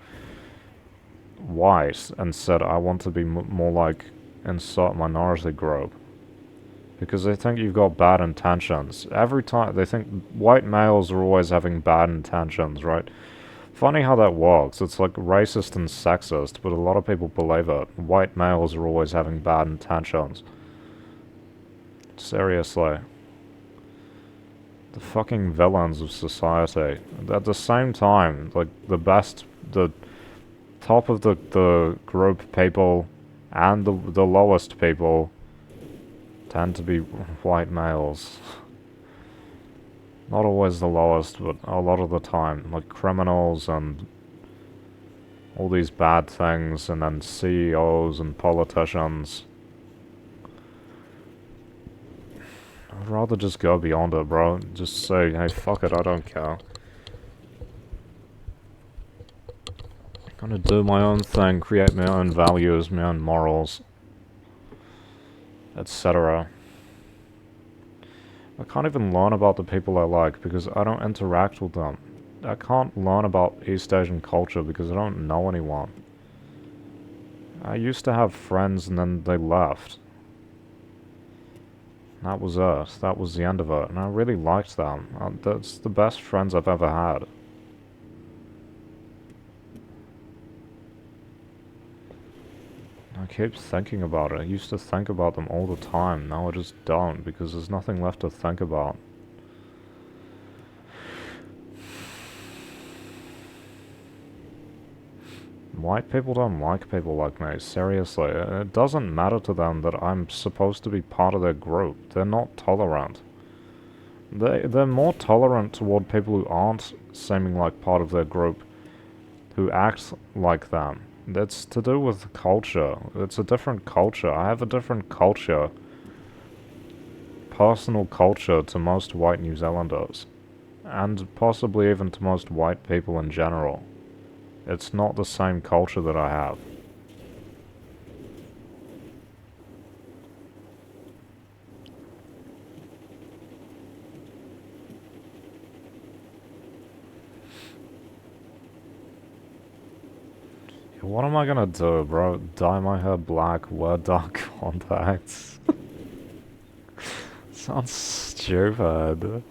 Speaker 1: white and said, I want to be more like insert minority group. Because they think you've got bad intentions. Every time, they think white males are always having bad intentions, right? Funny how that works. It's like racist and sexist, but a lot of people believe it. White males are always having bad intentions. Seriously. The fucking villains of society. At the same time, like, the top of the group people and the lowest people tend to be white males. Not always the lowest, but a lot of the time. Like criminals and all these bad things, and then CEOs and politicians. I'd rather just go beyond it, bro. Just say, hey, fuck it, I don't care. I'm gonna do my own thing, create my own values, my own morals, etc. I can't even learn about the people I like because I don't interact with them. I can't learn about East Asian culture because I don't know anyone. I used to have friends and then they left. That was it. That was the end of it. And I really liked them. That's the best friends I've ever had. I keep thinking about it. I used to think about them all the time. Now I just don't because there's nothing left to think about. White people don't like people like me, seriously. It doesn't matter to them that I'm supposed to be part of their group. They're not tolerant. They're more tolerant toward people who aren't seeming like part of their group, who act like them. That's to do with culture. It's a different culture. I have a different culture, personal culture to most white New Zealanders, and possibly even to most white people in general. It's not the same culture that I have. What am I gonna do, bro? Dye my hair black, wear dark contacts? Sounds stupid.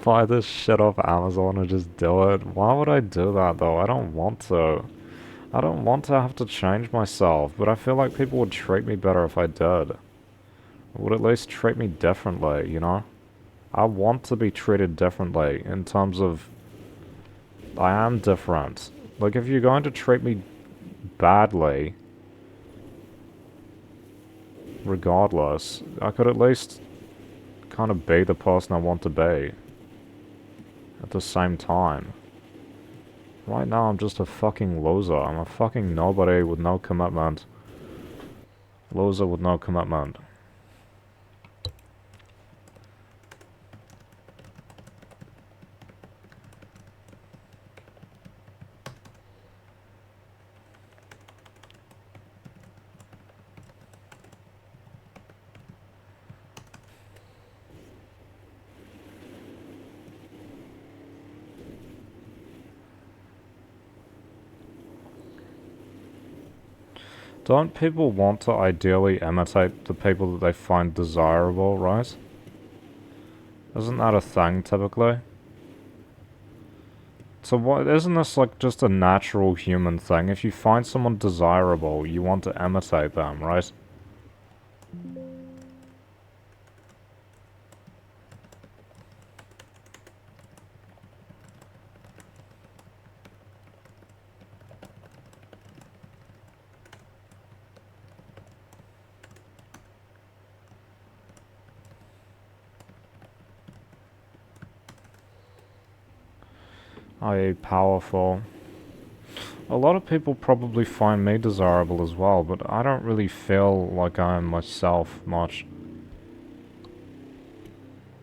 Speaker 1: Buy this shit off Amazon and just do it. Why would I do that though? I don't want to. I don't want to have to change myself, but I feel like people would treat me better if I did. Would at least treat me differently, you know? I want to be treated differently in terms of I am different. Like, if you're going to treat me badly, regardless, I could at least kind of be the person I want to be at the same time. Right now, I'm just a fucking loser. I'm a fucking nobody with no commitment. Loser with no commitment. Don't people want to ideally imitate the people that they find desirable, right? Isn't that a thing, typically? So what, isn't this like just a natural human thing? If you find someone desirable, you want to imitate them, right? I.e. powerful. A lot of people probably find me desirable as well, but I don't really feel like I am myself much.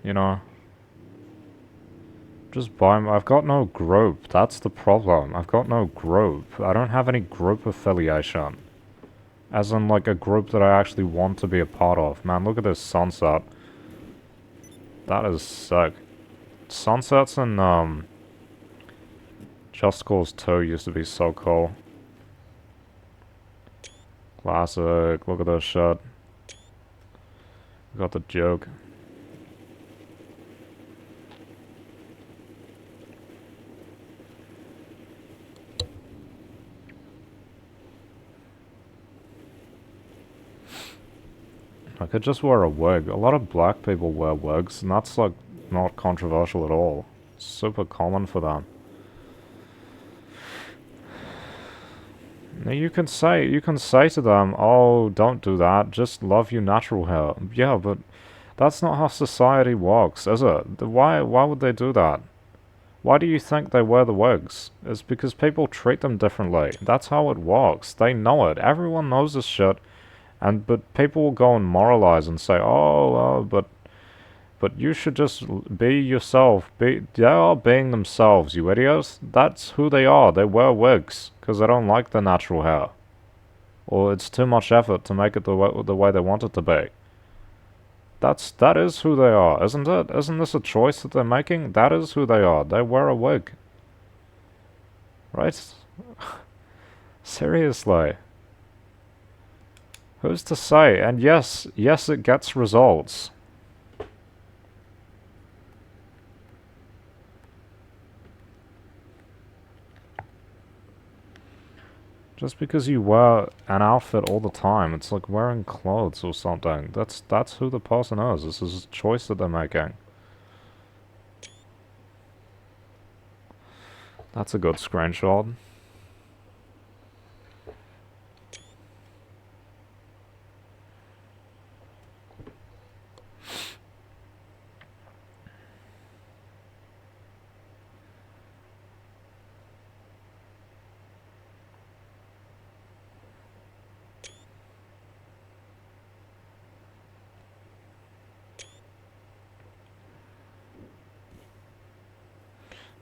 Speaker 1: You know? Just I've got no group, that's the problem. I've got no group. I don't have any group affiliation. As in, like, a group that I actually want to be a part of. Man, look at this sunset. That is sick. Sunsets in, Just Cause 2 used to be so cool. Classic, look at this shit. Got the joke. I could just wear a wig. A lot of black people wear wigs, and that's, like, not controversial at all. It's super common for them. You can say to them, oh, don't do that, just love your natural hair. Yeah, but that's not how society works, is it? Why would they do that? Why do you think they wear the wigs? It's because people treat them differently. That's how it works. They know it. Everyone knows this shit. But people will go and moralize and say, oh, but you should just be yourself. They are being themselves, you idiots. That's who they are. They wear wigs because they don't like the natural hair. Or it's too much effort to make it the way they want it to be. That is who they are, isn't it? Isn't this a choice that they're making? That is who they are. They wear a wig. Right? Seriously. Who's to say? And yes, it gets results. Just because you wear an outfit all the time, it's like wearing clothes or something. That's who the person is. This is a choice that they're making. That's a good screenshot.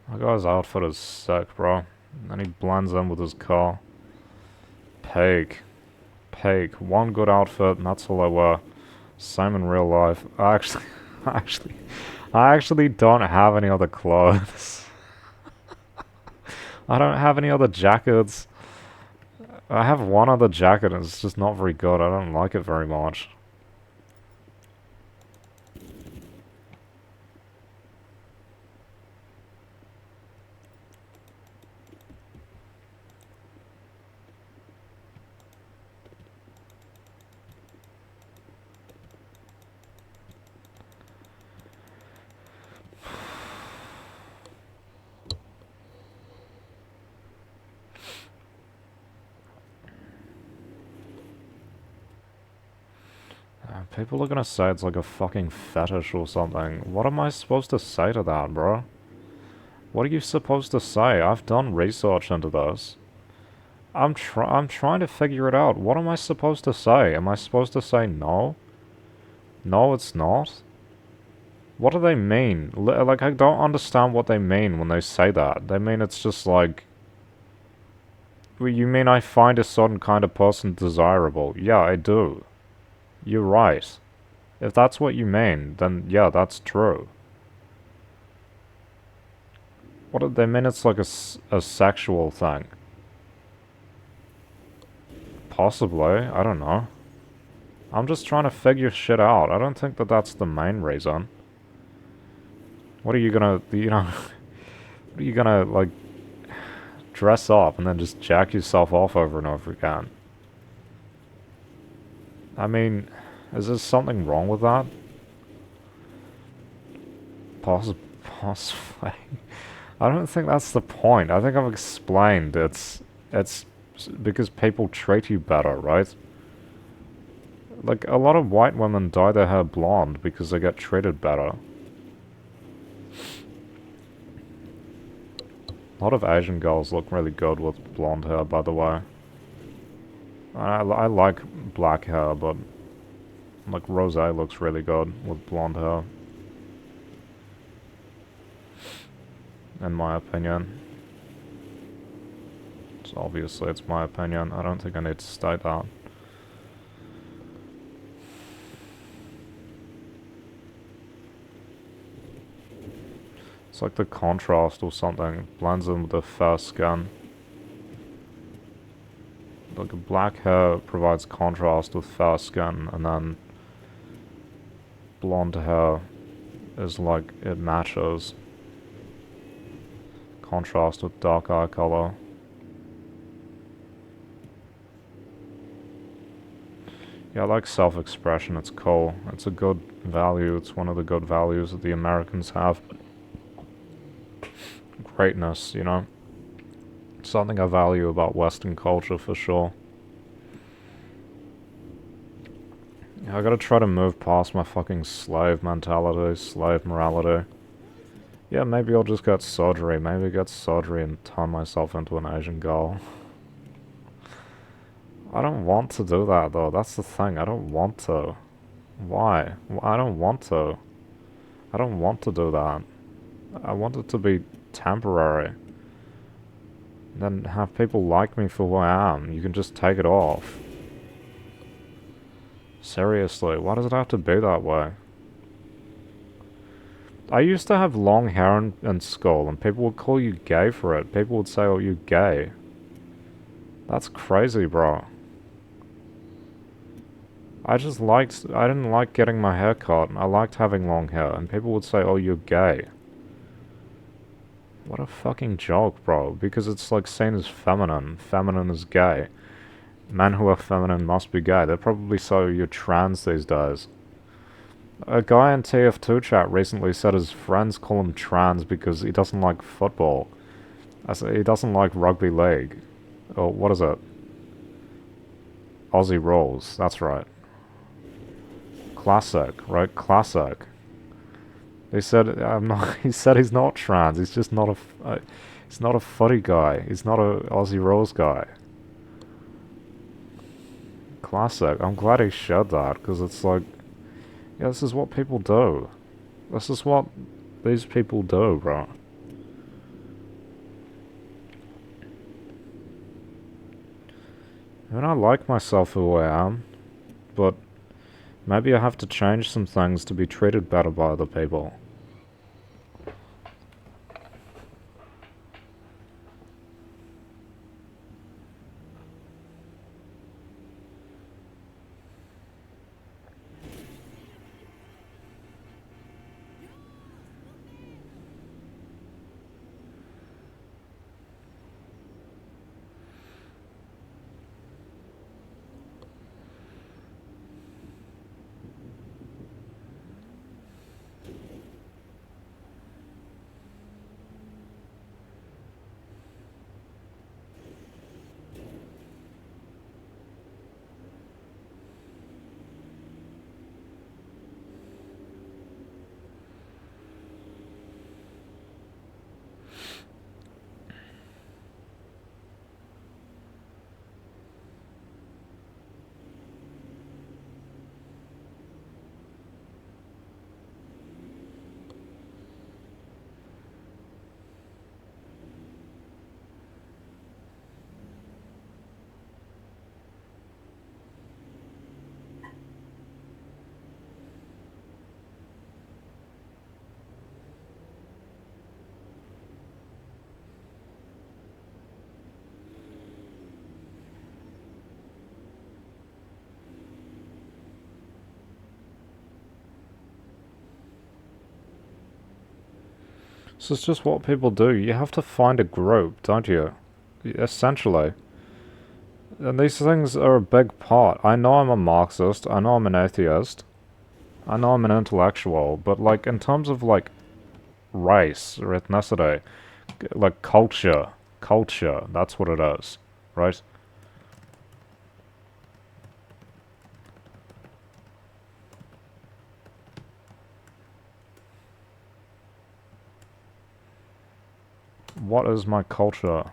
Speaker 1: That guy's outfit is sick, bro. And he blends in with his car. Peak. One good outfit, and that's all I wear. Same in real life. I actually don't have any other clothes. I don't have any other jackets. I have one other jacket, and it's just not very good. I don't like it very much. People are gonna say it's like a fucking fetish or something. What am I supposed to say to that, bro? What are you supposed to say? I've done research into this. I'm trying to figure it out. What am I supposed to say? Am I supposed to say no? No, it's not? What do they mean? Like, I don't understand what they mean when they say that. They mean it's just like... Well, you mean I find a certain kind of person desirable? Yeah, I do. You're right. If that's what you mean, then yeah, that's true. What do they mean it's like a sexual thing? Possibly. I don't know. I'm just trying to figure shit out. I don't think that that's the main reason. What are you gonna, what are you gonna, like, dress up and then just jack yourself off over and over again? I mean, is there something wrong with that? Possibly. I don't think that's the point. I think I've explained it's because people treat you better, right? Like, a lot of white women dye their hair blonde because they get treated better. A lot of Asian girls look really good with blonde hair, by the way. I like black hair, but like Rosé looks really good with blonde hair. In my opinion. So obviously it's my opinion. I don't think I need to state that. It's like the contrast or something. It blends in with the fair skin. Like black hair provides contrast with fair skin, and then blonde hair is like it matches. Contrast with dark eye color. Yeah, I like self-expression. It's cool. It's a good value. It's one of the good values that the Americans have. Greatness, you know? Something I value about Western culture for sure. Yeah, I gotta try to move past my fucking slave mentality, slave morality. Yeah, maybe I'll just get surgery. Maybe get surgery and turn myself into an Asian girl. I don't want to do that though. That's the thing. I don't want to. Why? I don't want to. I don't want to do that. I want it to be temporary. Then have people like me for who I am. You can just take it off. Seriously, why does it have to be that way? I used to have long hair in school, and people would call you gay for it. People would say, oh, you're gay. That's crazy, bro. I didn't like getting my hair cut. I liked having long hair, and people would say, oh, you're gay. What a fucking joke, bro. Because it's like seen as feminine. Feminine is gay. Men who are feminine must be gay. They're probably so you're trans these days. A guy in TF2 chat recently said his friends call him trans because he doesn't like football. I said he doesn't like rugby league. Or what is it? Aussie Rules, that's right. Classic, right? Classic. He said I'm not. He said he's not trans. He's just not he's not a footy guy. He's not a Aussie Rules guy. Classic. I'm glad he shared that because it's like, yeah, this is what people do. This is what these people do, bro. I mean, I like myself who I am, but maybe I have to change some things to be treated better by other people. This is just what people do. You have to find a group, don't you? Essentially. And these things are a big part. I know I'm a Marxist, I know I'm an atheist, I know I'm an intellectual, but like in terms of like race or ethnicity, like culture, that's what it is, right? What is my culture?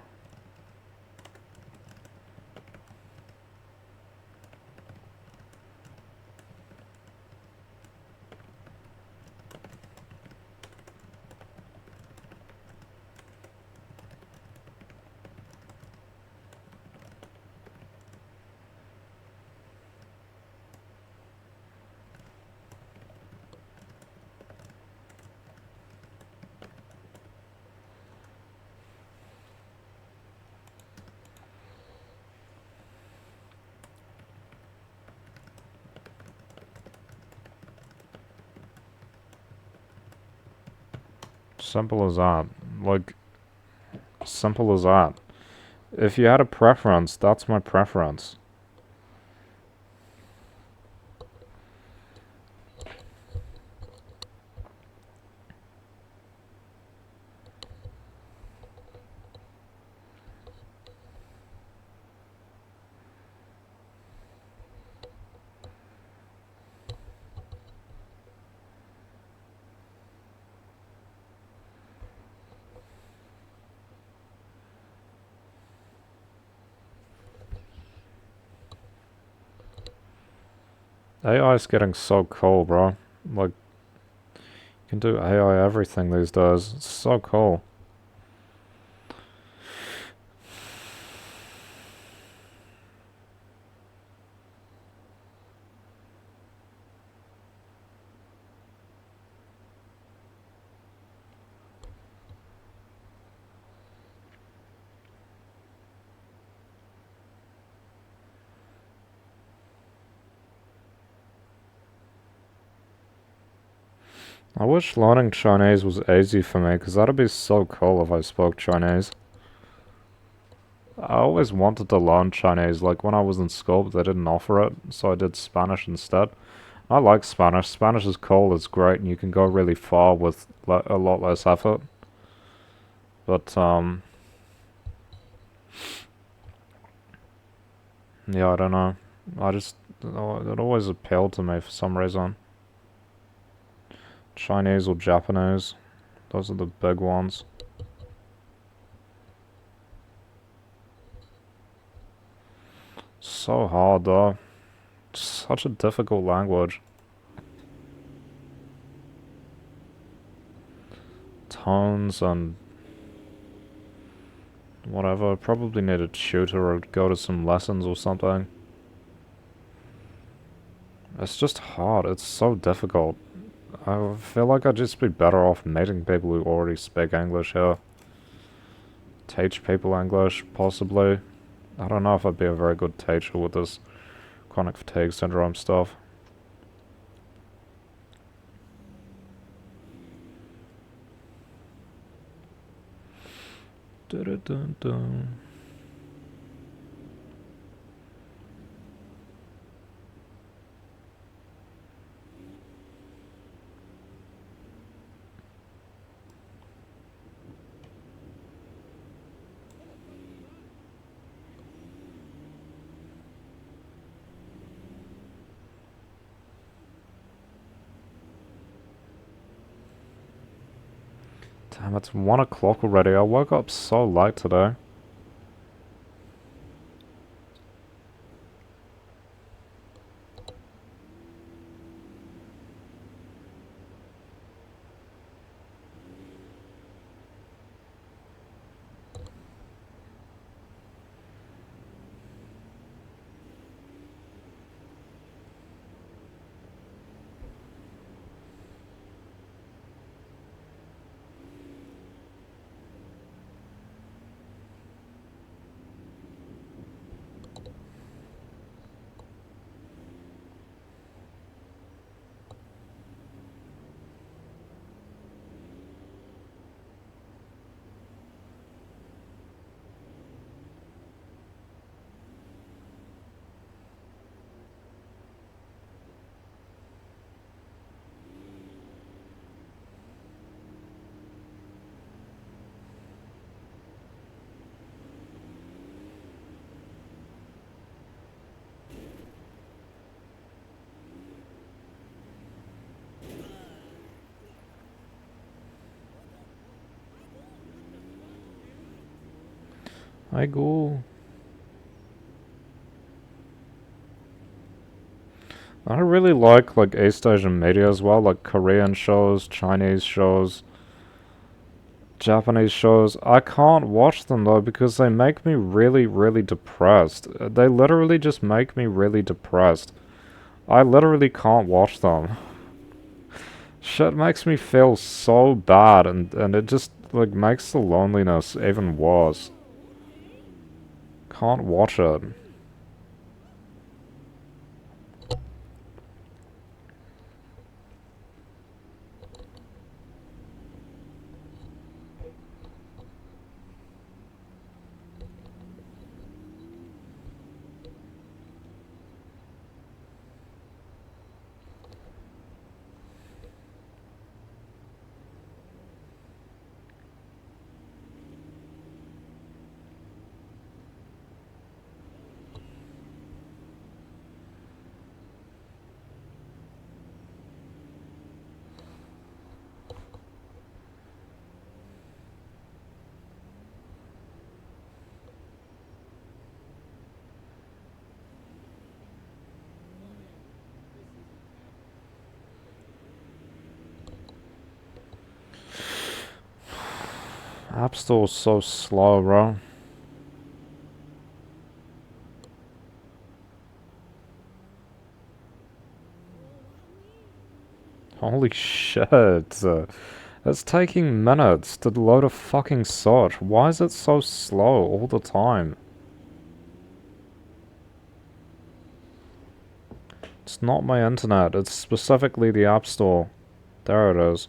Speaker 1: Simple as that. Like, simple as that. If you had a preference, that's my preference. AI is getting so cool, bro. Like, you can do AI everything these days. It's so cool. I wish learning Chinese was easy for me, because that'd be so cool if I spoke Chinese. I always wanted to learn Chinese, like when I was in school, but they didn't offer it, so I did Spanish instead. I like Spanish. Spanish is cool, it's great, and you can go really far with a lot less effort. But, yeah, I don't know. I just, it always appealed to me for some reason. Chinese or Japanese, those are the big ones. So hard though. Such a difficult language. Tones and whatever. Probably need a tutor or go to some lessons or something. It's just hard. It's so difficult. I feel like I'd just be better off meeting people who already speak English here. Teach people English, possibly. I don't know if I'd be a very good teacher with this chronic fatigue syndrome stuff. Dun-dun-dun-dun. Damn, it's 1 o'clock already. I woke up so late today. Hi, Ghoul. I really like East Asian media as well, like Korean shows, Chinese shows, Japanese shows. I can't watch them though because they make me really, really depressed. They literally just make me really depressed. I literally can't watch them. Shit makes me feel so bad and it just like makes the loneliness even worse. Can't watch it. App Store's so slow, bro. Holy shit. It's taking minutes to load a fucking search. Why is it so slow all the time? It's not my internet, it's specifically the App Store. There it is.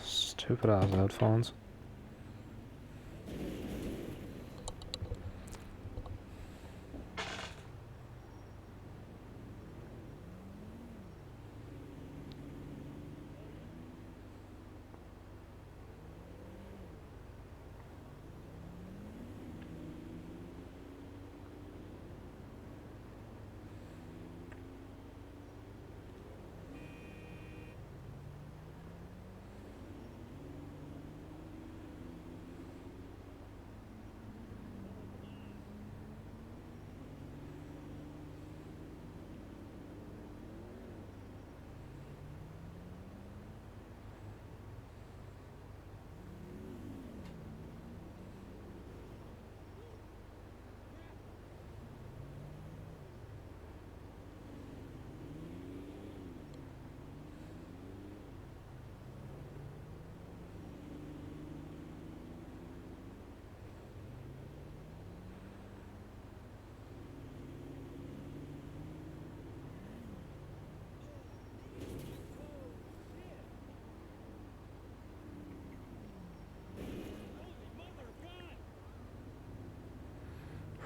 Speaker 1: Stupid ass headphones.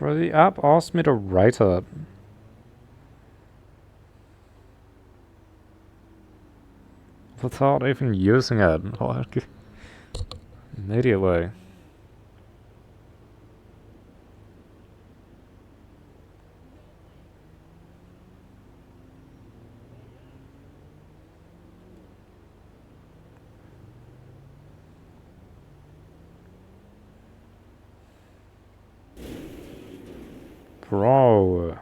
Speaker 1: Bro, the app asked me to rate it. Without even using it. Like, immediately. Bro.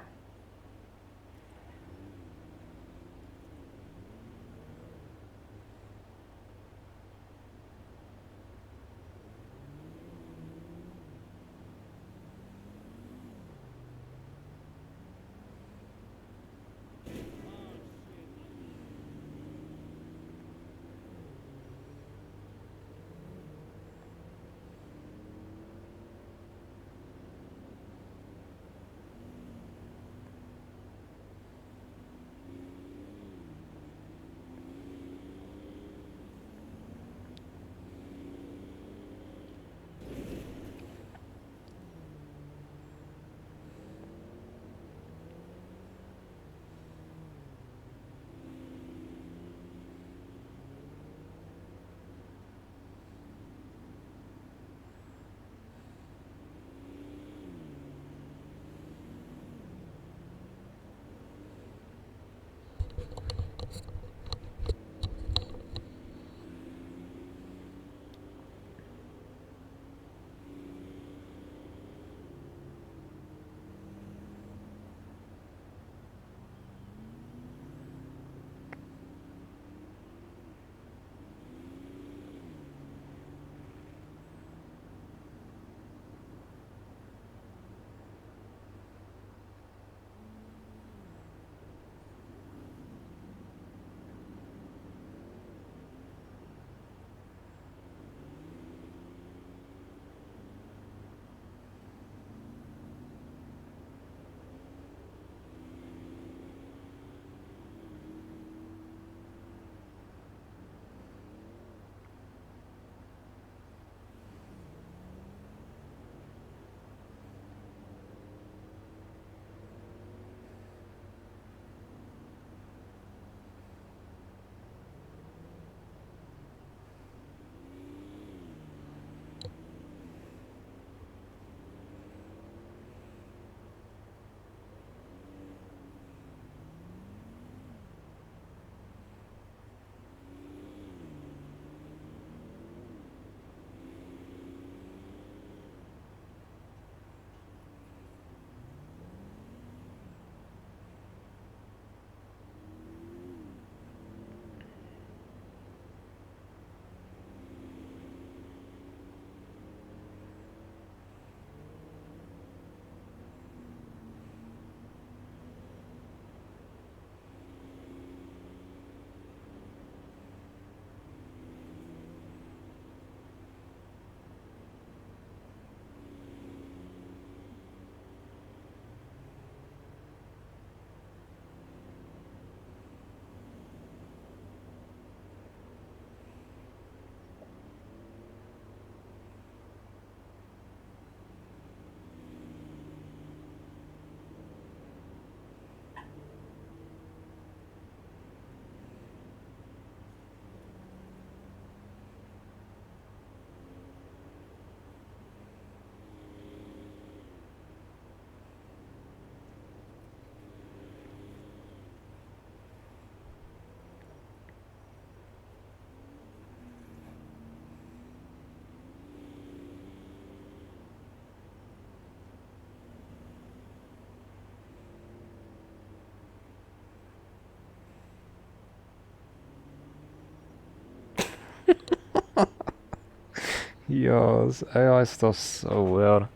Speaker 1: Yo, this AI stuff's so weird.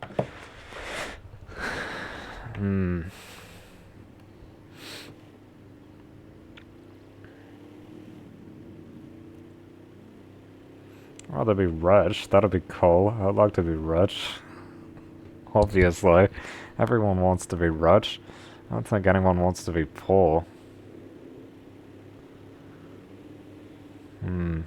Speaker 1: Hmm. I'd rather be rich. That'd be cool. I'd like to be rich. Obviously. Everyone wants to be rich. I don't think anyone wants to be poor. Hmm.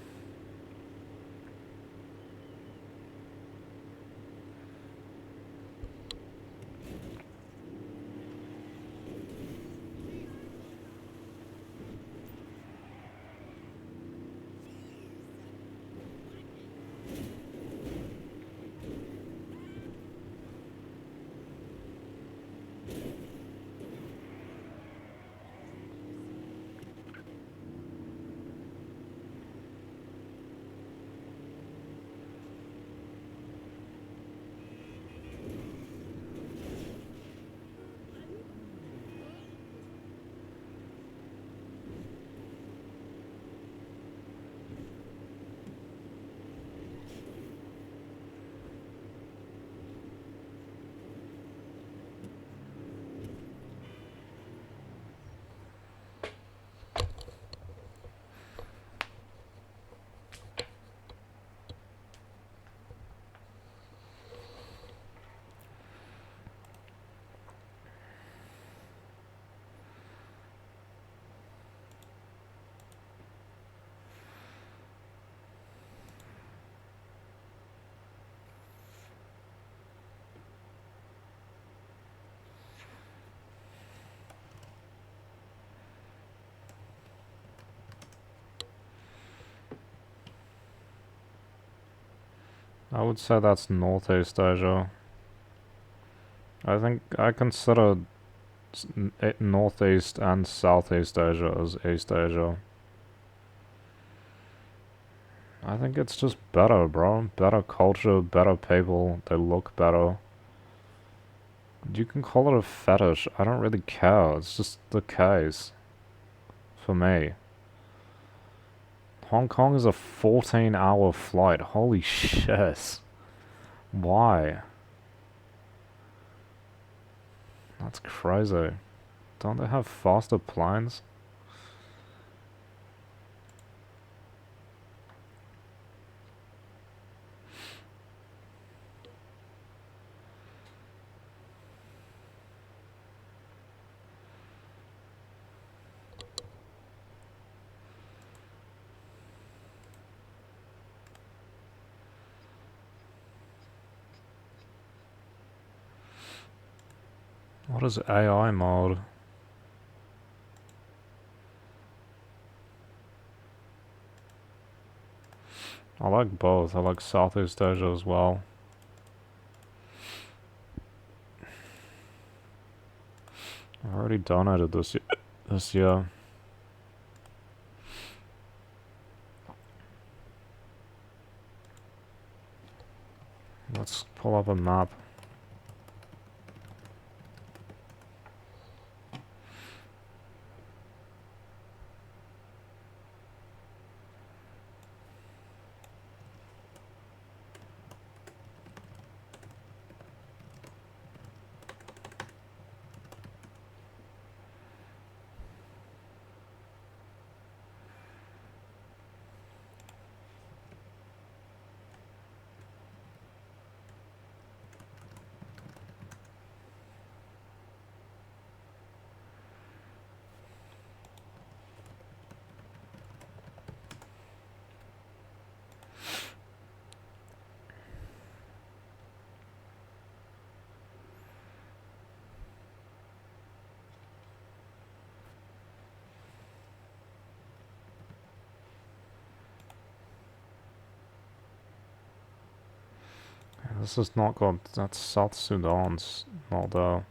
Speaker 1: I would say that's Northeast Asia. I think I consider Northeast and Southeast Asia as East Asia. I think it's just better, bro. Better culture, better people, they look better. You can call it a fetish, I don't really care, it's just the case. For me. Hong Kong is a 14-hour flight, holy shit. Why? That's crazy. Don't they have faster planes? What is AI mode? I like both. I like Southeast Asia as well. I've already donated this year. Let's pull up a map. This is not good. That's South Sudan's not there.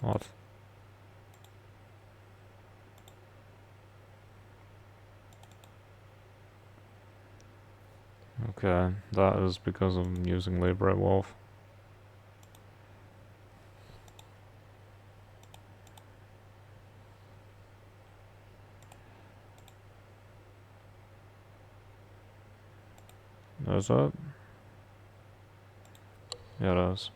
Speaker 1: What? Okay, that is because I'm using LibreWolf. Is it? Yeah, it is.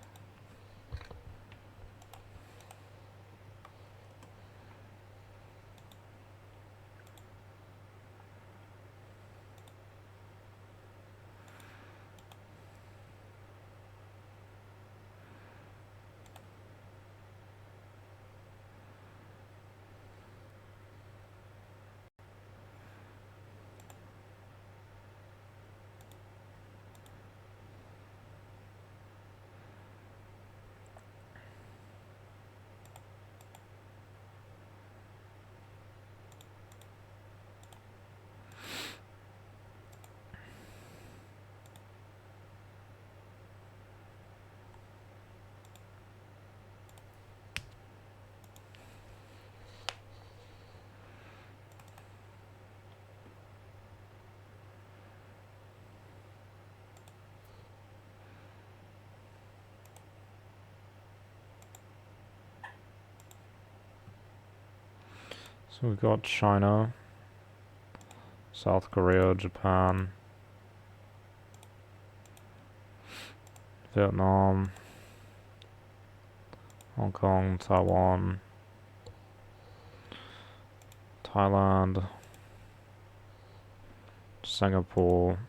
Speaker 1: So we've got China, South Korea, Japan, Vietnam, Hong Kong, Taiwan, Thailand, Singapore.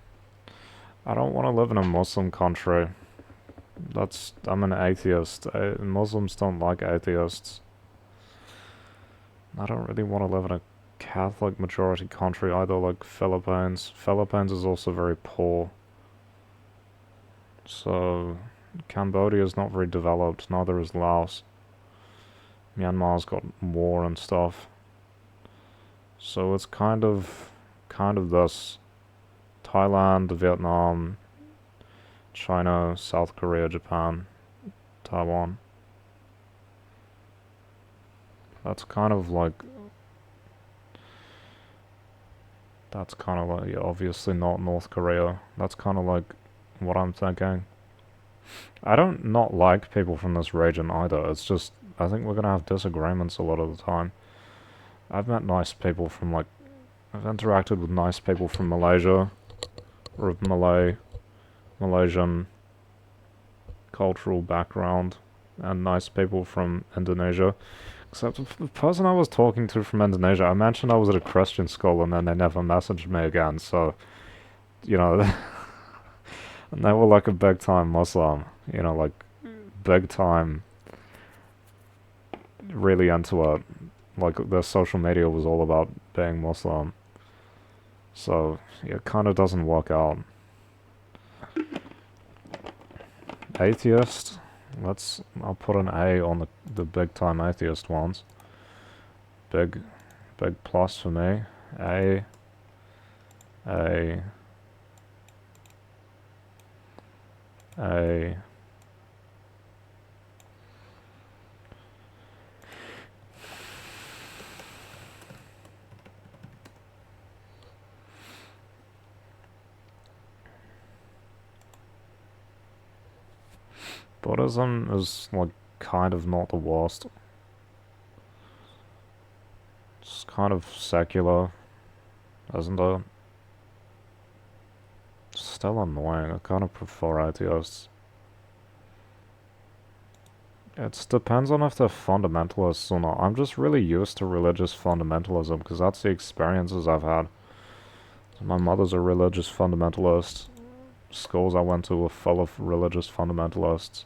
Speaker 1: I don't want to live in a Muslim country. I'm an atheist. Muslims don't like atheists. I don't really want to live in a Catholic majority country either, like Philippines. Philippines is also very poor. So, Cambodia is not very developed, neither is Laos. Myanmar's got war and stuff. So it's kind of this. Thailand, Vietnam, China, South Korea, Japan, Taiwan. That's kind of like, yeah, obviously not North Korea. That's kind of like what I'm thinking. I don't not like people from this region either. It's just, I think we're gonna have disagreements a lot of the time. I've met nice people from like, I've interacted with nice people from Malaysia, or of Malaysian cultural background, and nice people from Indonesia. Except the person I was talking to from Indonesia, I mentioned I was at a Christian school and then they never messaged me again, so, you know, and they were like a big time Muslim, you know, like big time, really into it. Like their social media was all about being Muslim. So, yeah, it kind of doesn't work out. Atheist? I'll put an A on the big time atheist ones. Big plus for me. A. A. A. Buddhism is like kind of not the worst. It's kind of secular, isn't it? Still annoying. I kind of prefer atheists. It depends on if they're fundamentalists or not. I'm just really used to religious fundamentalism because that's the experiences I've had. My mother's a religious fundamentalist. Schools I went to were full of religious fundamentalists.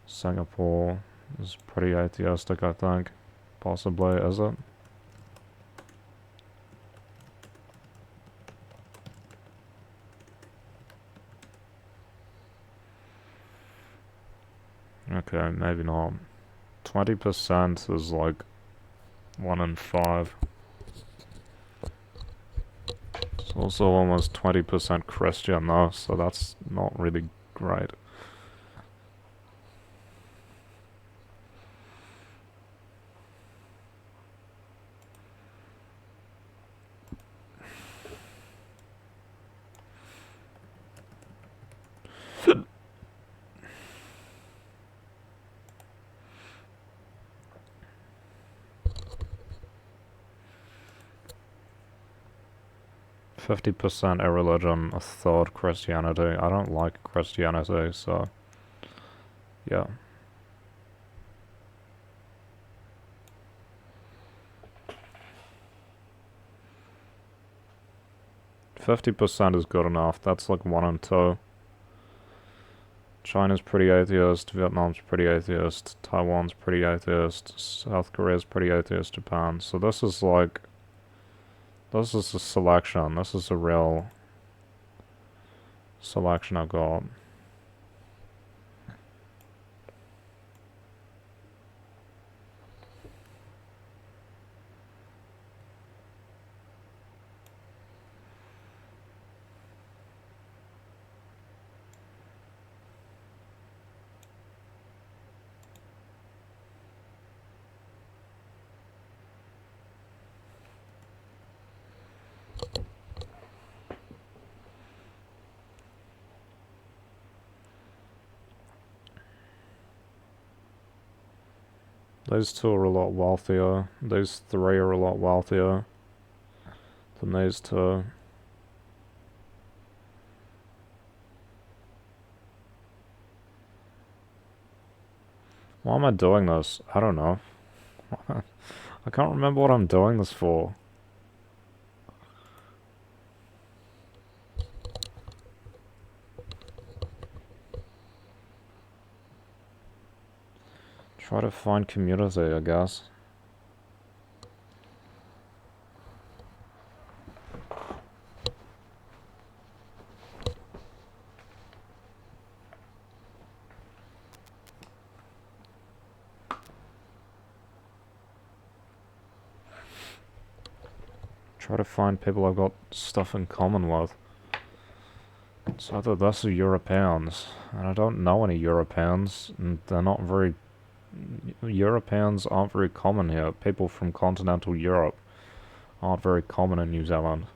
Speaker 1: Singapore is pretty atheistic, I think. Possibly, is it? Okay, maybe not. 20% is like 1 in 5. It's also almost 20% Christian though, so that's not really great. %50 irreligion, a third Christianity. I don't like Christianity, so yeah. %50 is good enough. That's like 1 in 2. China's pretty atheist, Vietnam's pretty atheist, Taiwan's pretty atheist, South Korea's pretty atheist, Japan. So this is like, this is a selection. This is a real selection I've got. Those two are a lot wealthier. Those three are a lot wealthier than these two. Why am I doing this? I don't know. I can't remember what I'm doing this for. Try to find community, I guess. Try to find people I've got stuff in common with. It's either this or Europeans, and I don't know any Europeans, and they're not very... Europeans aren't very common here. People from continental Europe aren't very common in New Zealand.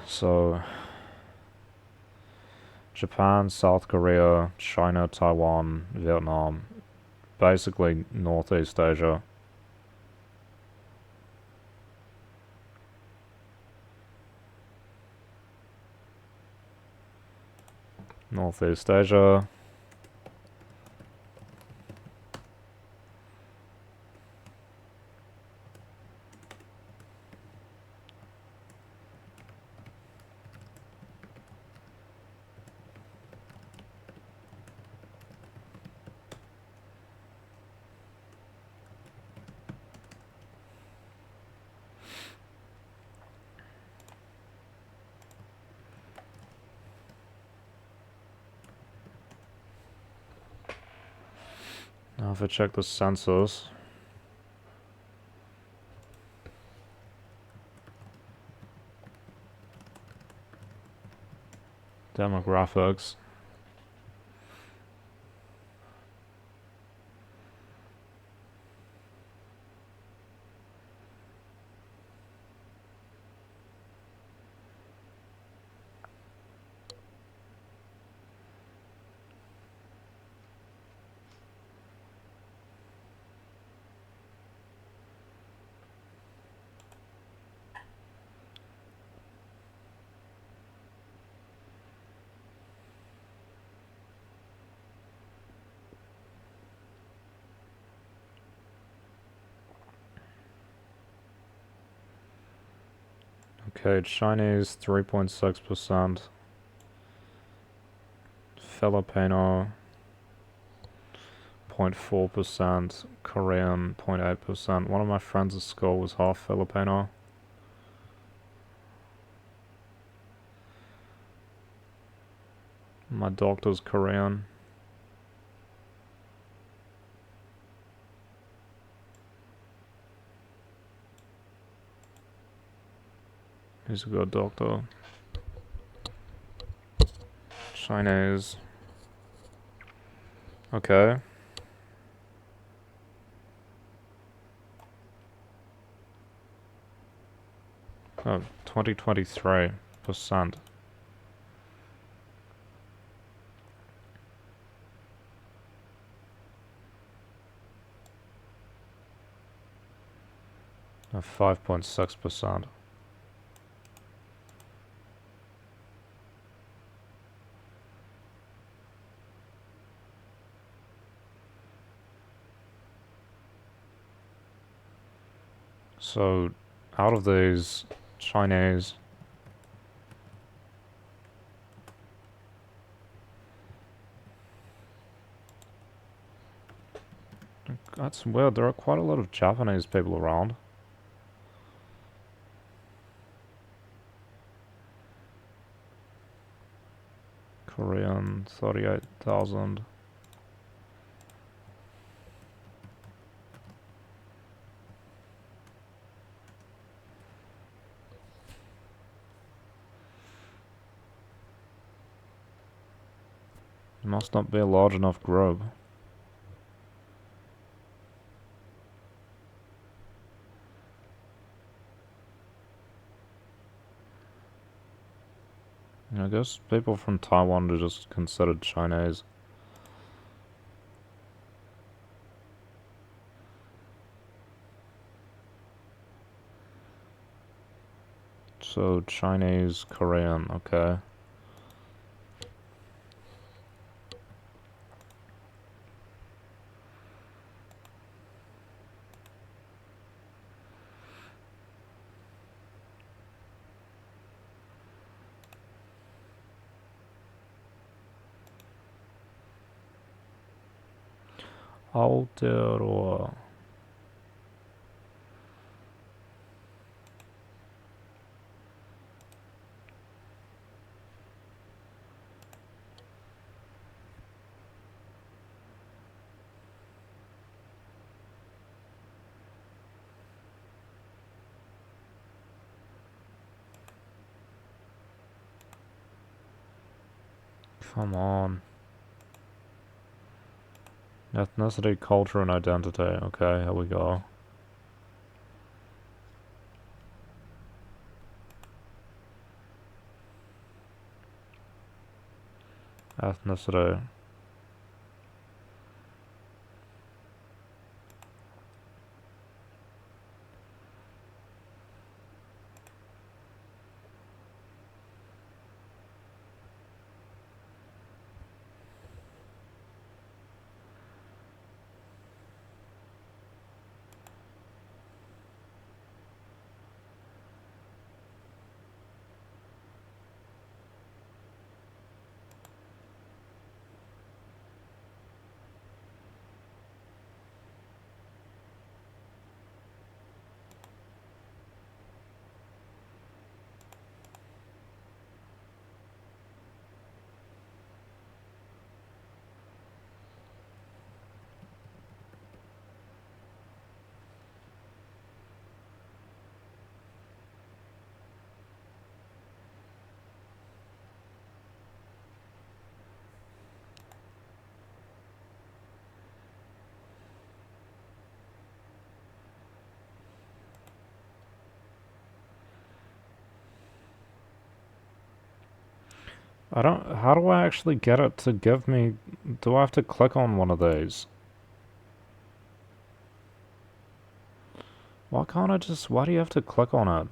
Speaker 1: So... Japan, South Korea, China, Taiwan, Vietnam. Basically Northeast Asia. Northeast Asia. Now if I check the census. Demographics. Okay, Chinese 3.6%. Filipino 0.4%. Korean 0.8%. One of my friends at school was half Filipino. My doctor's Korean. He's a good doctor. Chinese. Okay. Oh, 2023%. No, 5.6%. So, out of these, Chinese... That's weird, there are quite a lot of Japanese people around. Korean, 38,000. Must not be a large enough group. I guess people from Taiwan are just considered Chinese. So Chinese, Korean, okay. Aotearoa. Come on. Ethnicity, culture, and identity. Okay, here we go. Ethnicity. I don't... How do I actually get it to give me... Do I have to click on one of these? Why can't I just... Why do you have to click on it?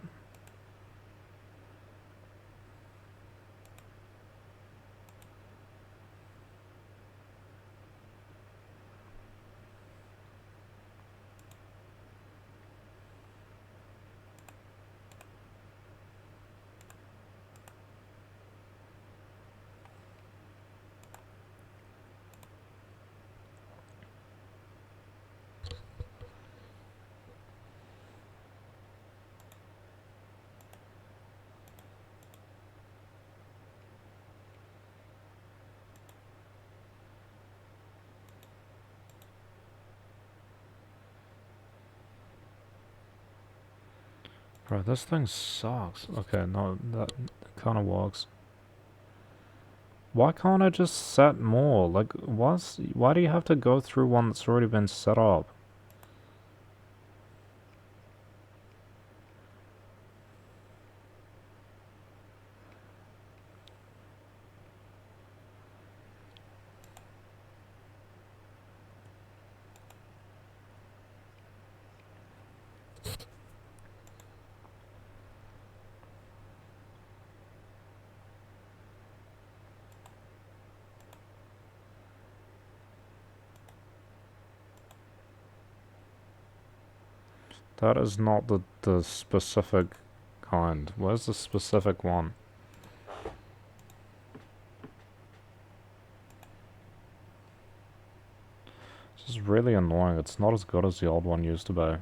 Speaker 1: Bro, this thing sucks. Okay, no, that kind of works. Why can't I just set more? Like, why do you have to go through one that's already been set up? That is not the specific kind. Where's the specific one? This is really annoying. It's not as good as the old one used to be.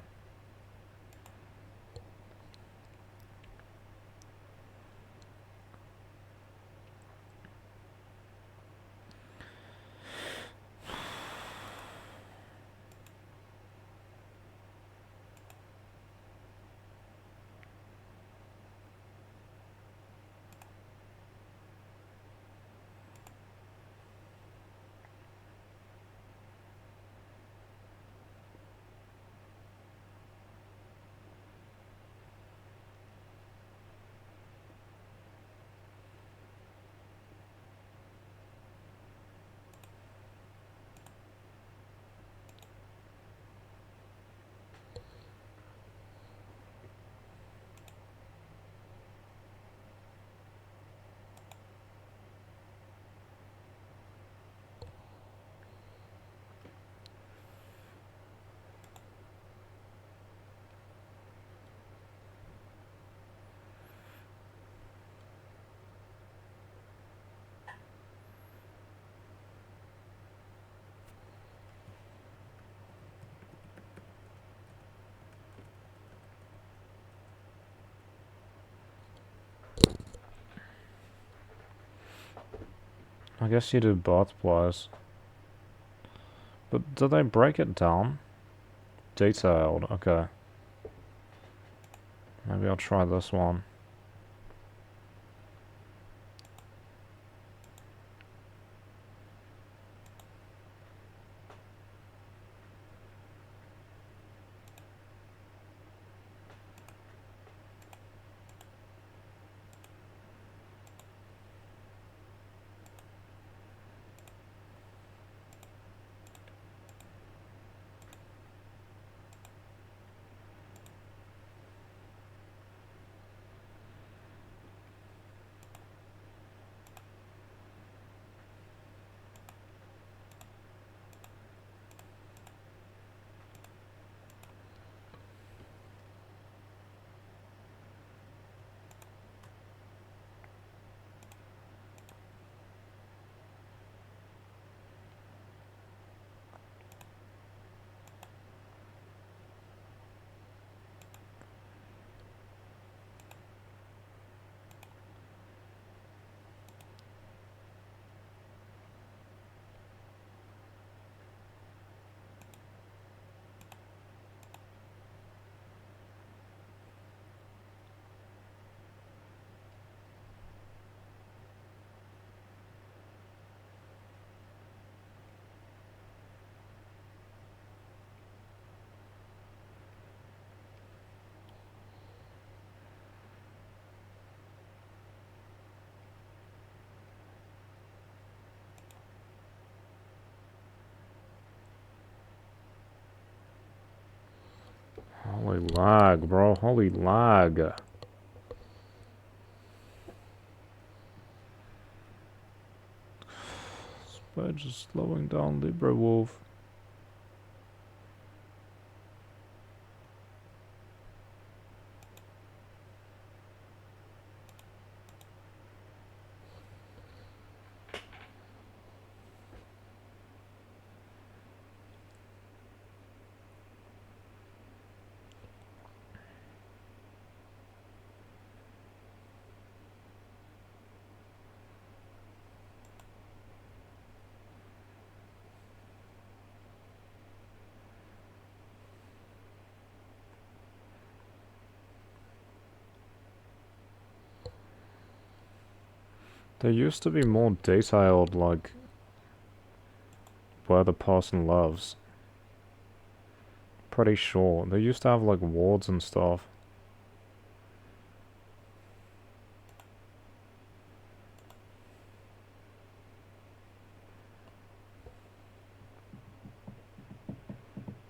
Speaker 1: I guess you do both plays. But do they break it down? Detailed, okay. Maybe I'll try this one. Holy lag, bro. Holy lag. By just slowing down LibreWolf. There used to be more detailed, like, where the person lives. Pretty sure. They used to have, like, wards and stuff.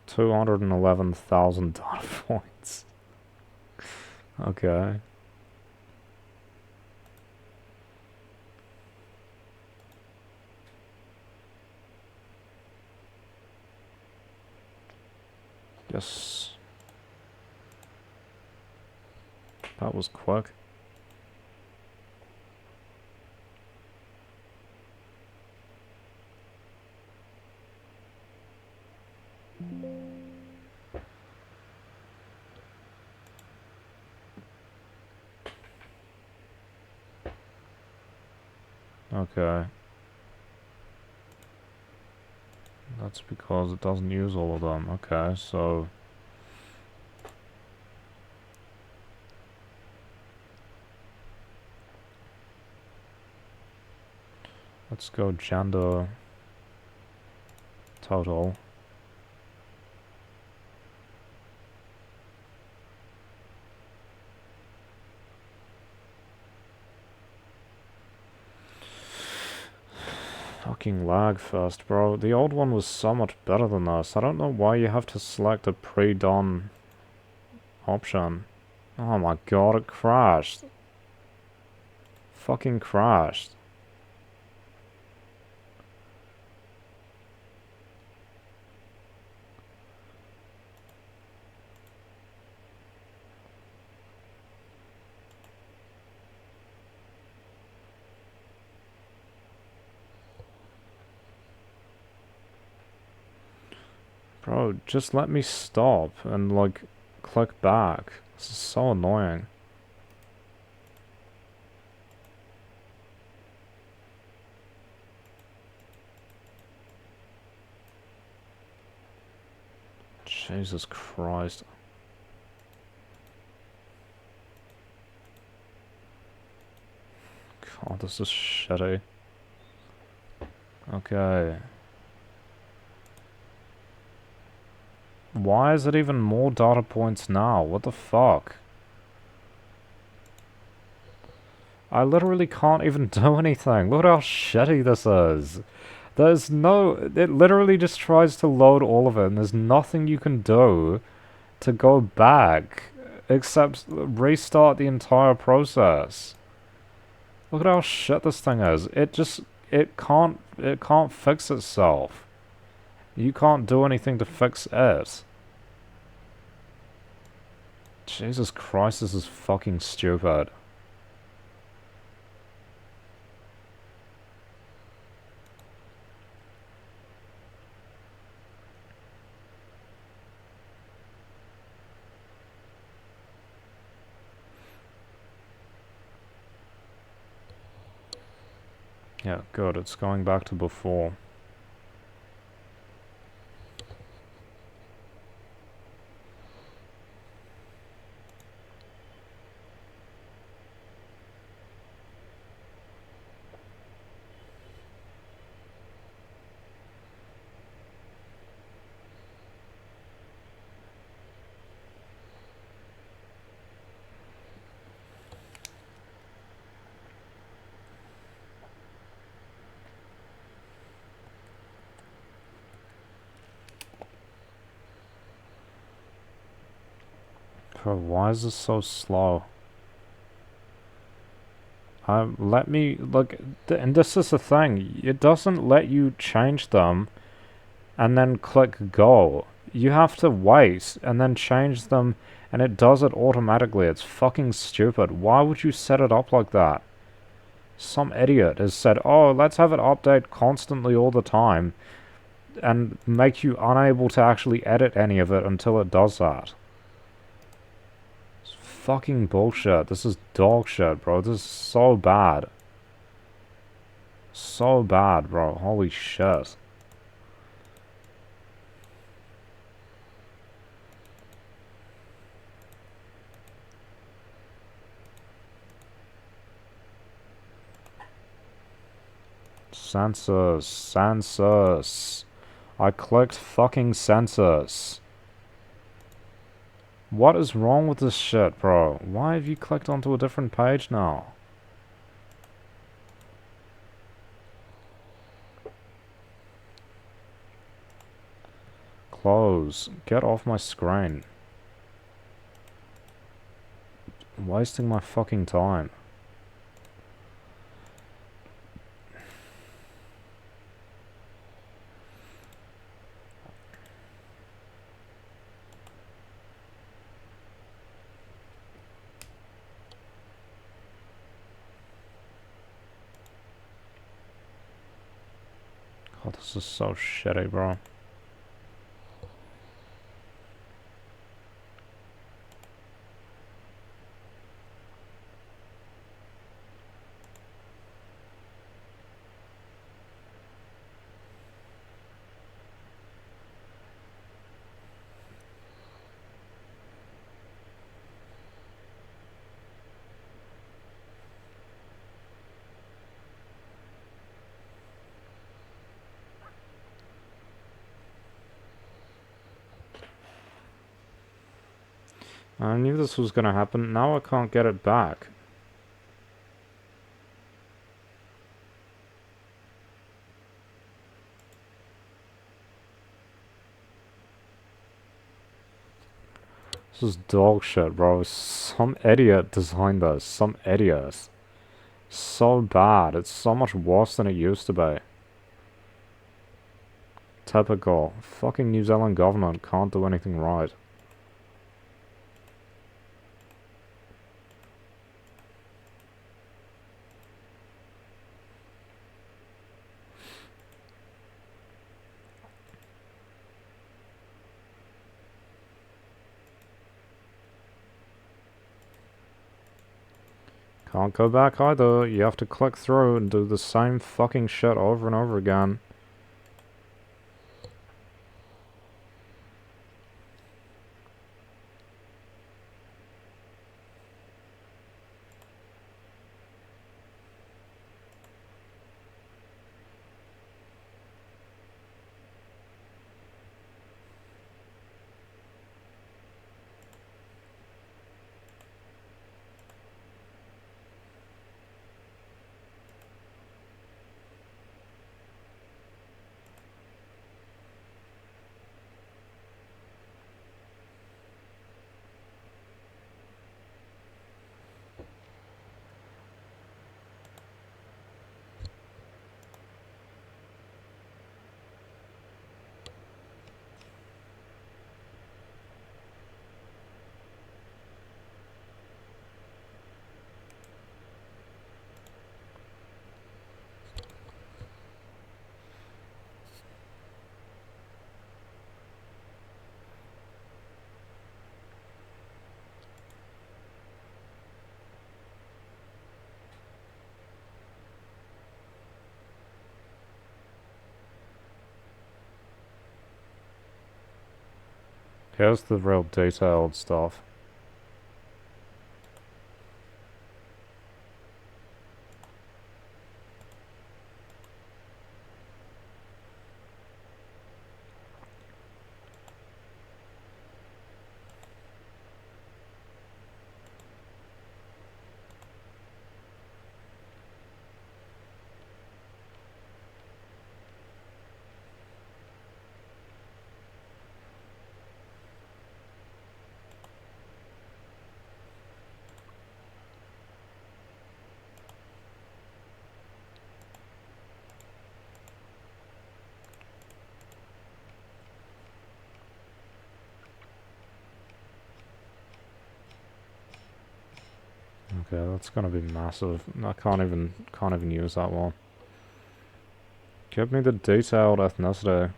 Speaker 1: $211,000 data points. Okay. Yes. That was quick. Okay. That's because it doesn't use all of them. Okay, so... let's go gender total. Fucking lag first, bro. The old one was so much better than this. I don't know why you have to select a pre-done option. Oh my god, it crashed. Fucking crashed. Bro, just let me stop and, like, click back. This is so annoying. Jesus Christ. God, this is shitty. Okay. Why is it even more data points now? What the fuck? I literally can't even do anything. Look at how shitty this is. There's no... It literally just tries to load all of it, and there's nothing you can do to go back except restart the entire process. Look at how shit this thing is. It can't fix itself. You can't do anything to fix it. Jesus Christ, this is fucking stupid. Yeah, good, it's going back to before. Bro, why is this so slow? Let me, look, and this is the thing, it doesn't let you change them and then click go. You have to wait and then change them, and it does it automatically. It's fucking stupid. Why would you set it up like that? Some idiot has said, oh, let's have it update constantly all the time and make you unable to actually edit any of it until it does that. It's fucking bullshit. This is dog shit, bro. This is so bad. So bad, bro. Holy shit. Census. I clicked fucking census. What is wrong with this shit, bro? Why have you clicked onto a different page now? Close. Get off my screen. I'm wasting my fucking time. God, this is so shitty, bro. I knew this was gonna happen. Now I can't get it back. This is dog shit, bro. Some idiot designed this. Some idiot. So bad. It's so much worse than it used to be. Typical. Fucking New Zealand government can't do anything right. Can't go back either. You have to click through and do the same fucking shit over and over again. Here's the real detailed stuff. Okay, that's gonna be massive. I can't even use that one. Give me the detailed ethnicity.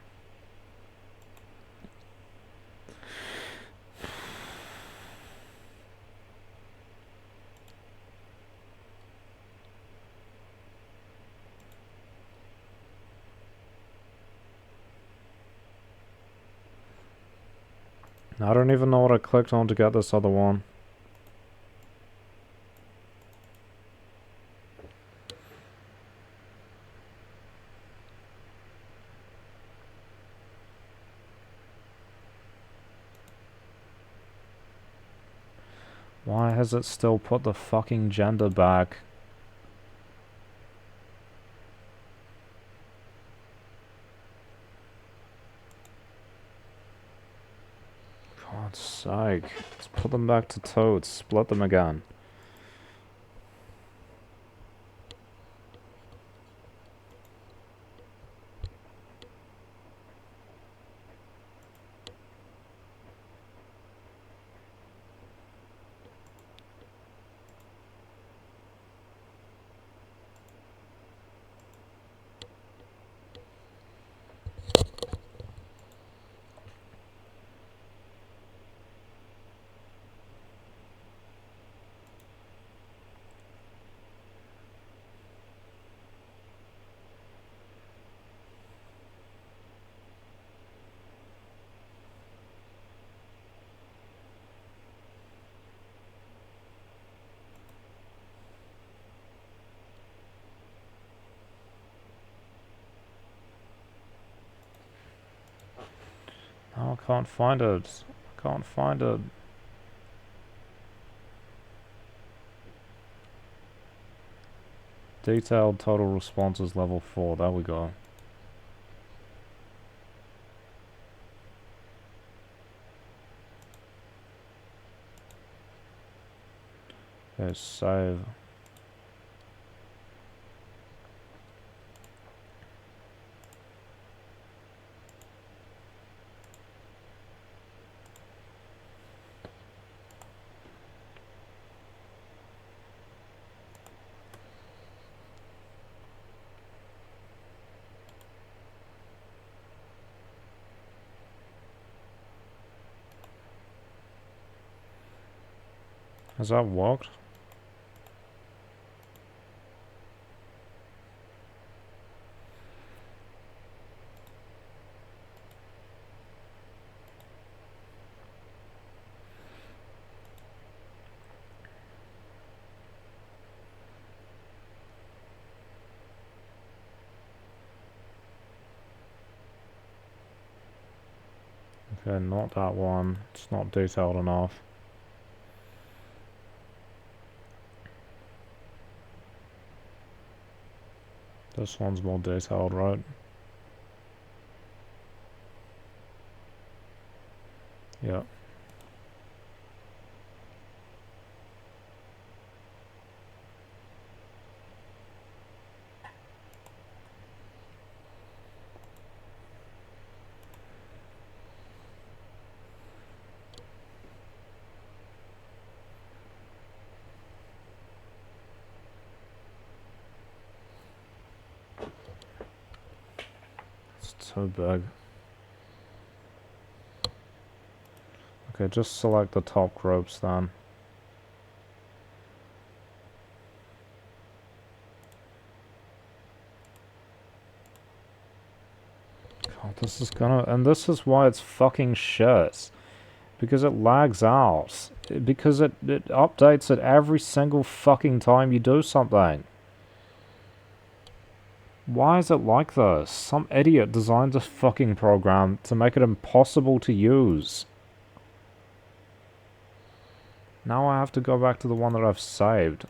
Speaker 1: I don't even know what I clicked on to get this other one. Why has it still put the fucking gender back? God's sake. Let's put them back to toads. Split them again. No, I can't find it. I can't find it. Detailed total responses level 4. There we go. Okay, save. Has that worked? Okay, not that one. It's not detailed enough. This one's more detailed, right? Yeah. It's too big. Okay, just select the top groups then. God, this is gonna... And this is why it's fucking shit. Because it lags out. Because it updates it every single fucking time you do something. Why is it like this? Some idiot designed this fucking program to make it impossible to use. Now I have to go back to the one that I've saved.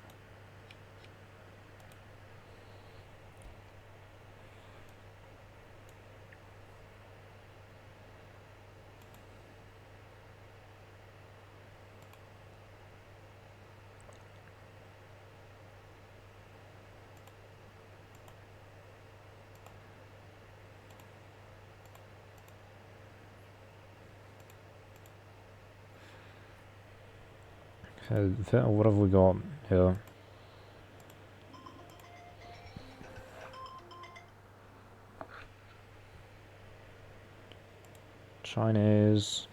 Speaker 1: Okay, what have we got here? Chinese,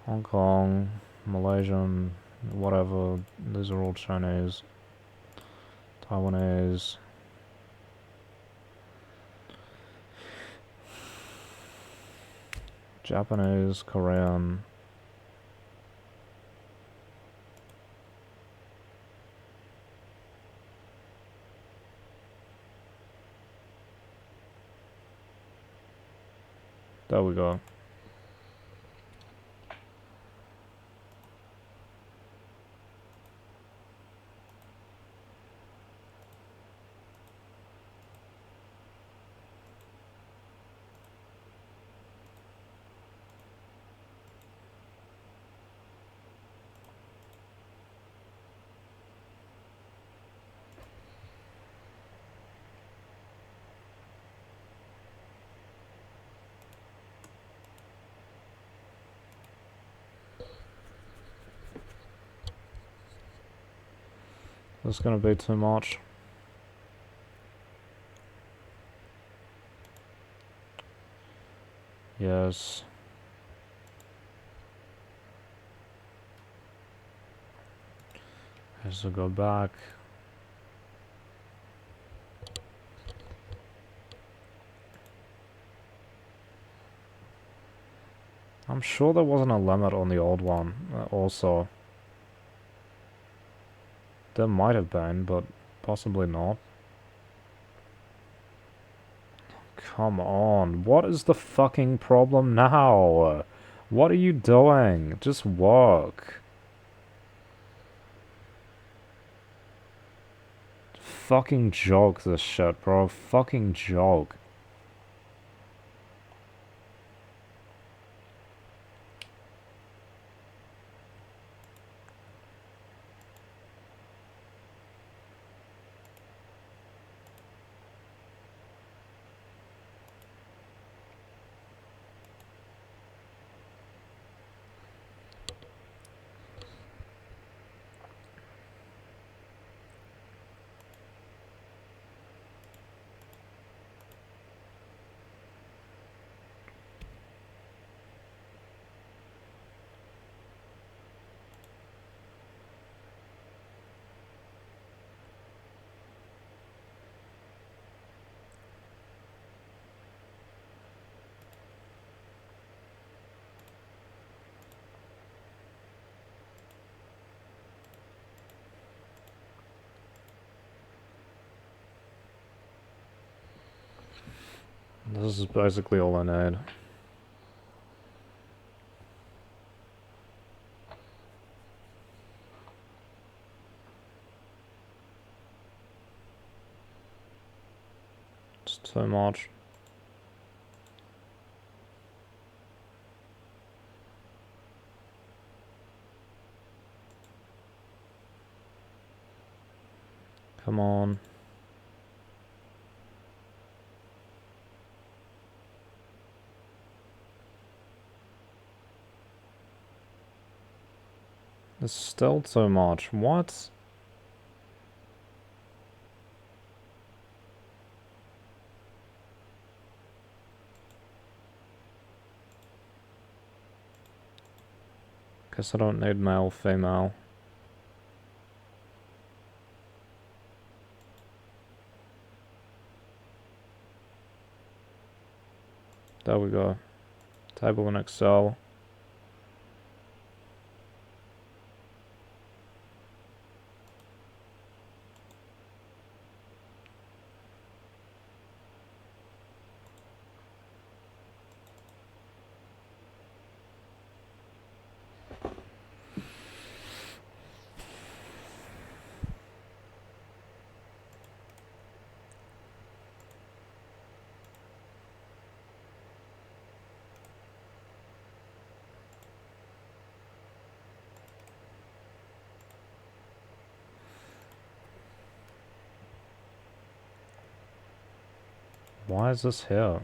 Speaker 1: Hong Kong, Malaysian, whatever. These are all Chinese. Taiwanese. Japanese, Korean. There we go. This is gonna be too much. Yes. Has to go back. I'm sure there wasn't a limit on the old one, also. There might have been, but possibly not. Come on, what is the fucking problem now? What are you doing? Just work. Fucking joke, this shit, bro. Fucking joke. This is basically all I need. It's too much. Come on. It's still too much. What? Guess I don't need male, female. There we go. Table in Excel. Why is this here?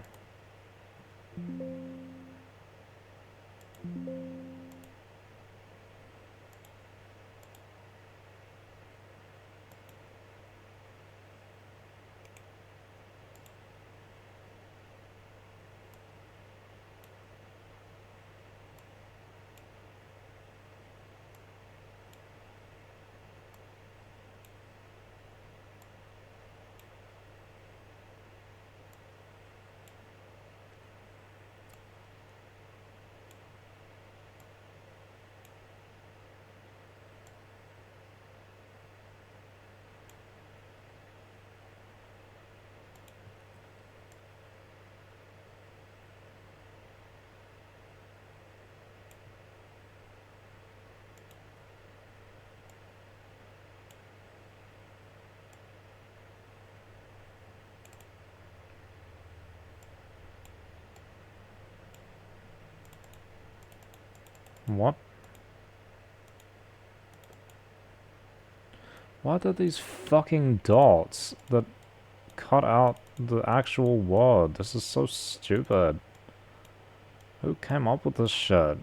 Speaker 1: What? Why are these fucking dots that cut out the actual word? This is so stupid. Who came up with this shit?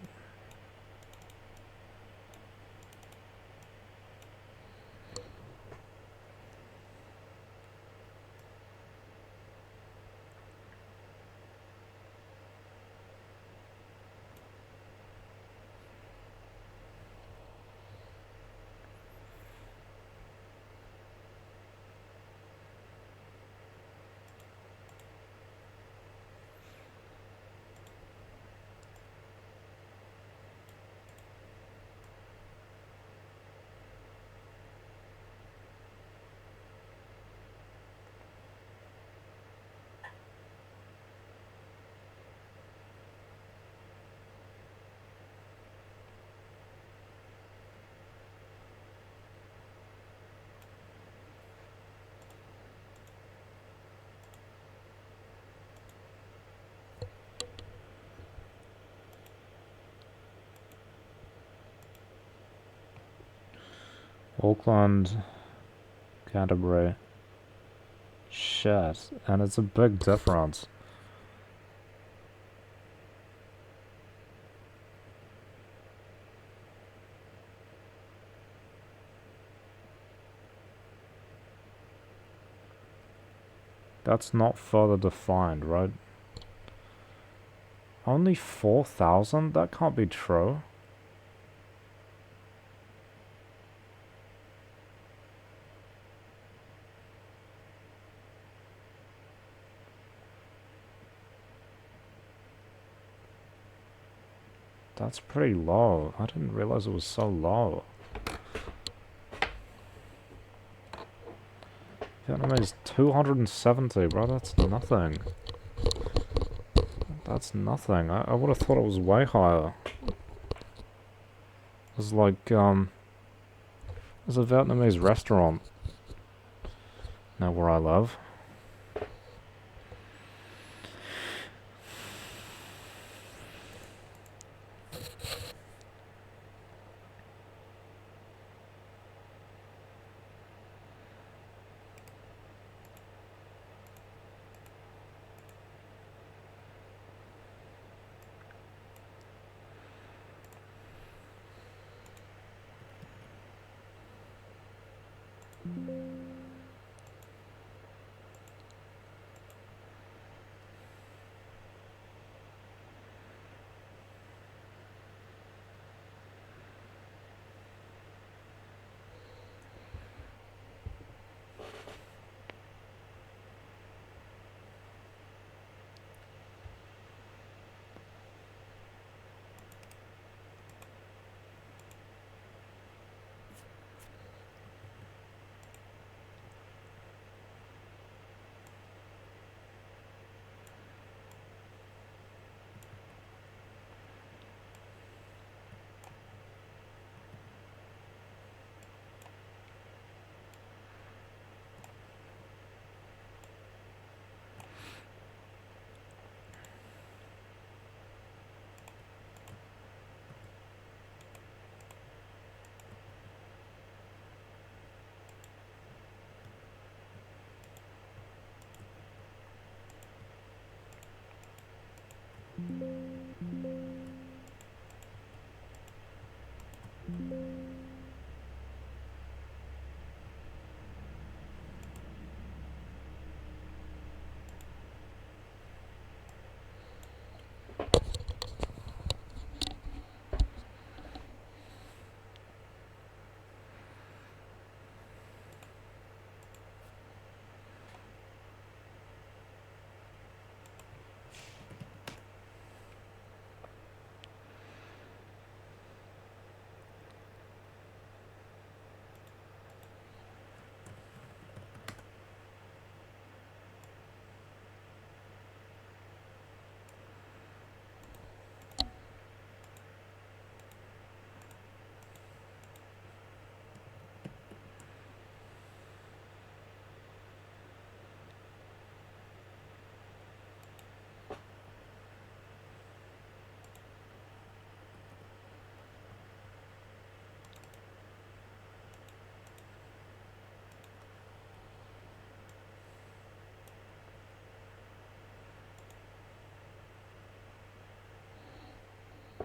Speaker 1: Auckland, Canterbury. Shit, and it's a big difference. That's not further defined, right? Only 4,000? That can't be true. That's pretty low. I didn't realize it was so low. Vietnamese 270, bro. That's nothing. That's nothing. I would have thought it was way higher. It's like, there's a Vietnamese restaurant now where I live.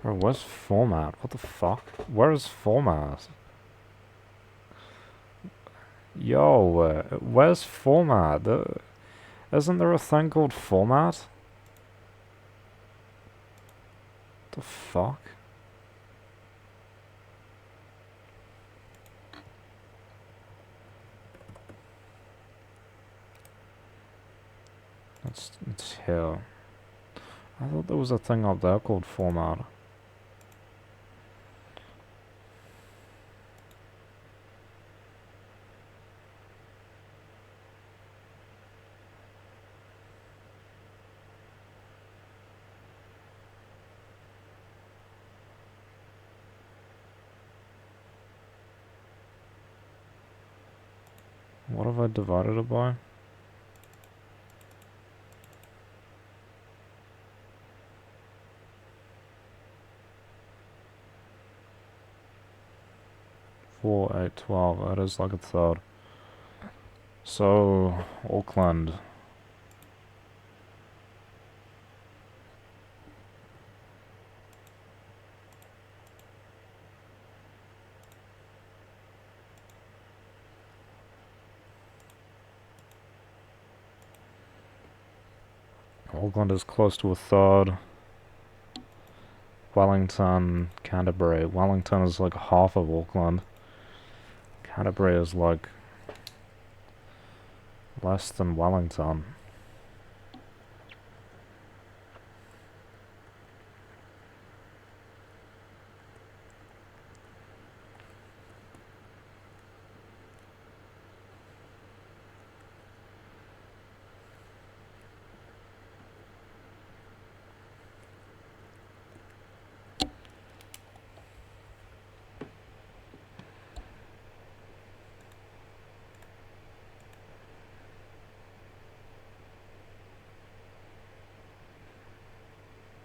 Speaker 1: Bro, where's format? What the fuck? Where is format? Yo, where's format? Isn't there a thing called format? The fuck? It's here. I thought there was a thing up there called format. What have I divided it by? Four, 8, 12. That is like a third. So, Auckland. Auckland is close to a third. Wellington, Canterbury. Wellington is like half of Auckland. Canterbury is like less than Wellington.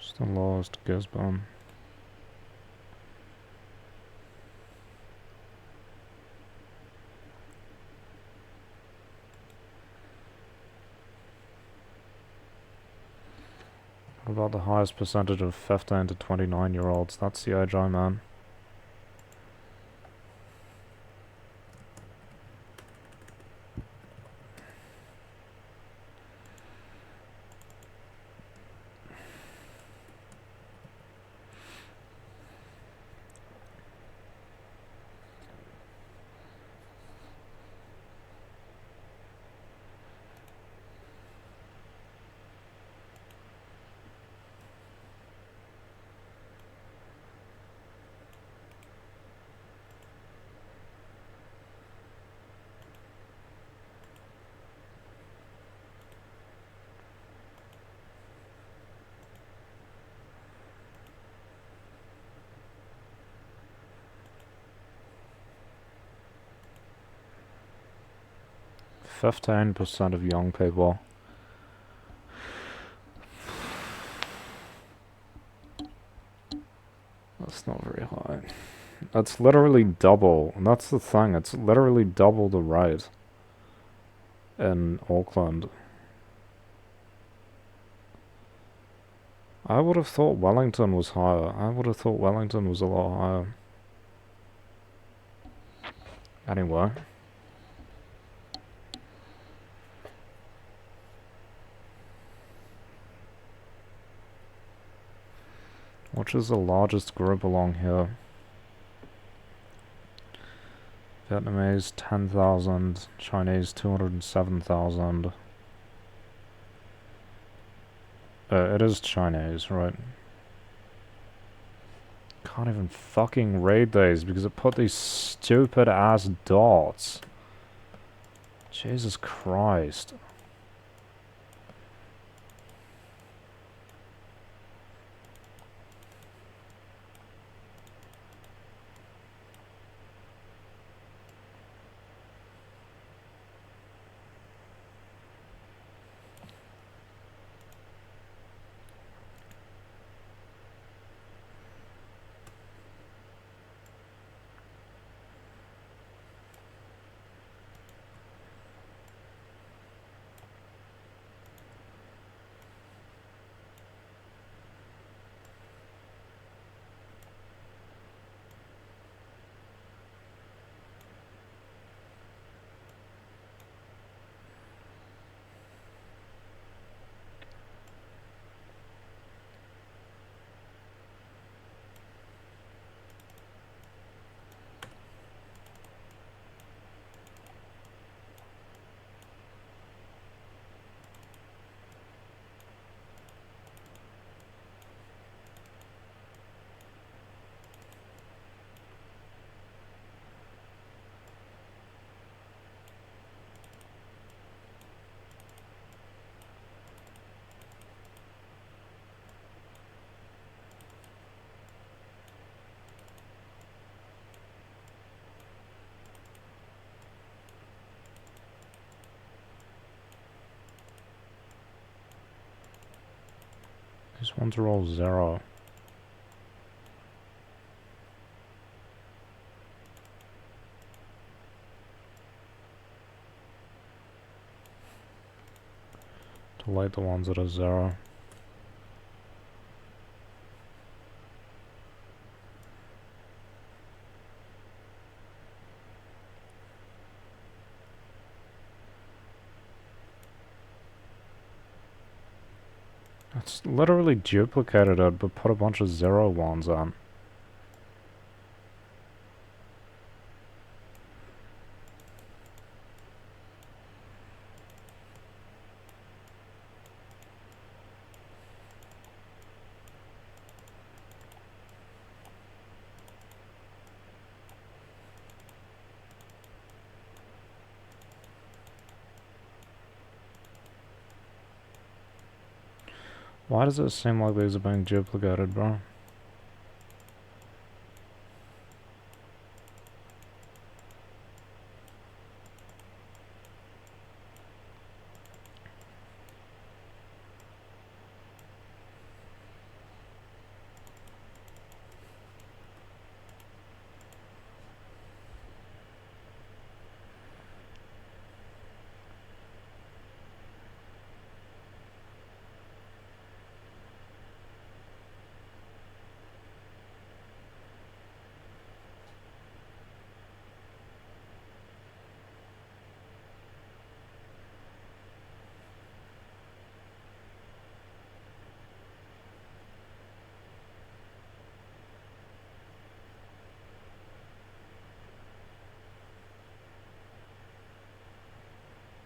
Speaker 1: Still lost Gisborne. What about the highest percentage of 15 to 29-year-olds? That's the age I'm in. %15 of young people. That's not very high. That's literally double, and that's the thing, it's literally double the rate in Auckland. I would have thought Wellington was higher. I would have thought Wellington was a lot higher. Anyway. Which is the largest group along here? Vietnamese 10,000, Chinese 207,000. It is Chinese, right? Can't even fucking read these because it put these stupid ass dots. Jesus Christ. These ones are all 0. Delete the ones that are 0. It's literally duplicated it, but put a bunch of 0 ones on. Why does it seem like these are being duplicated, bro?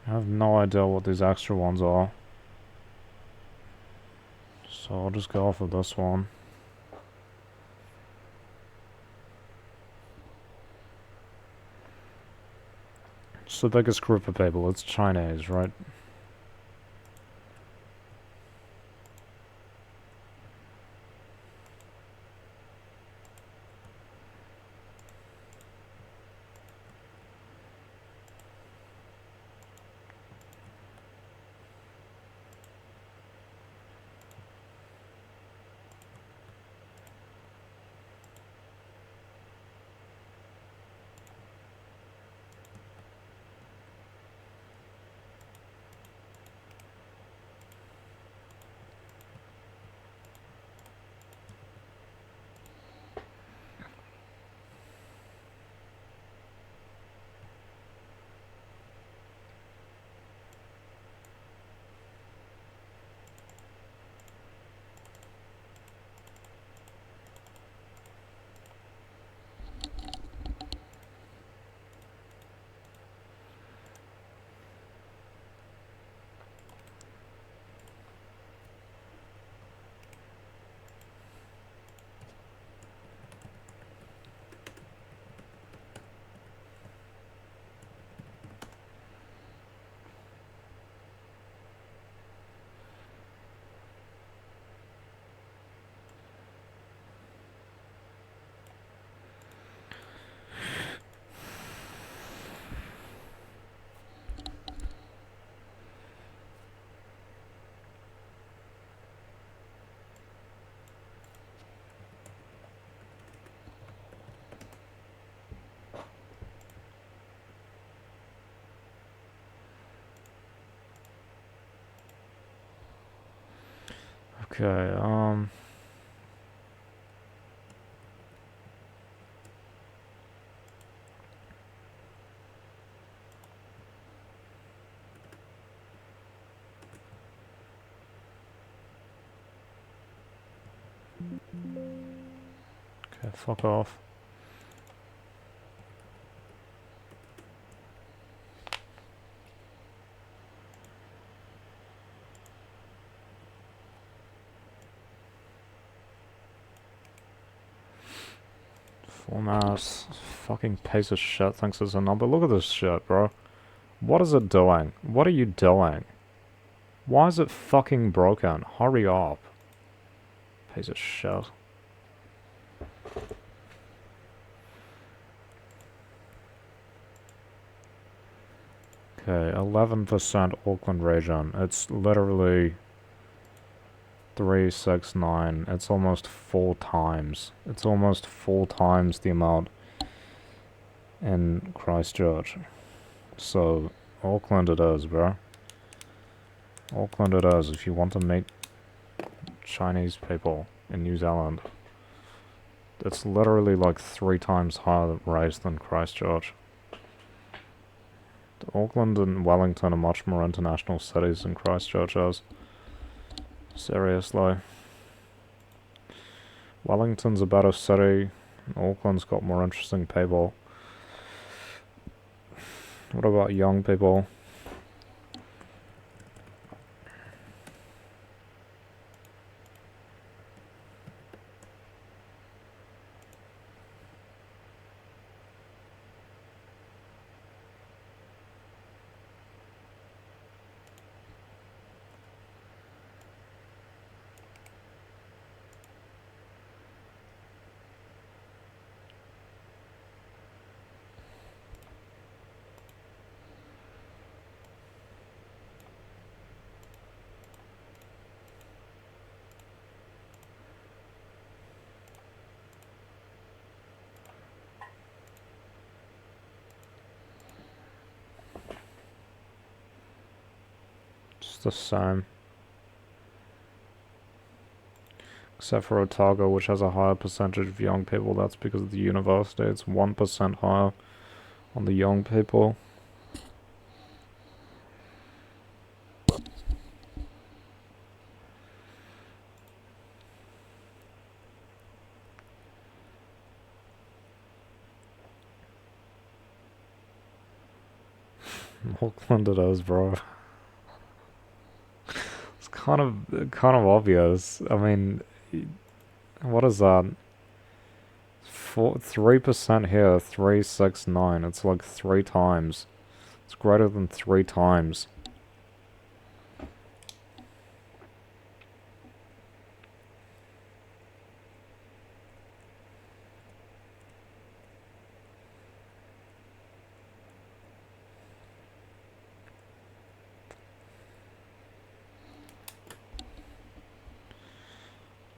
Speaker 1: I have no idea what these extra ones are. So I'll just go off of this one. It's the biggest group of people, it's Chinese, right? Okay, okay, fuck off. Format, fucking piece of shit thinks it's a number. Look at this shit, bro. What is it doing? What are you doing? Why is it fucking broken? Hurry up. Piece of shit. Okay, 11% Auckland region. It's literally 369. It's almost 4 times. It's almost 4 times the amount in Christchurch. So, Auckland it is, bro. Auckland it is if you want to meet Chinese people in New Zealand. It's literally like 3 times higher rate than Christchurch. Auckland and Wellington are much more international cities than Christchurch is. Seriously. Wellington's a better city. Auckland's got more interesting people. What about young people? It's the same. Except for Otago, which has a higher percentage of young people. That's because of the university. It's 1% higher on the young people. Auckland it is, bro. It's kind of obvious. I mean, what is that? 3% here, 369. It's like 3 times. It's greater than 3 times.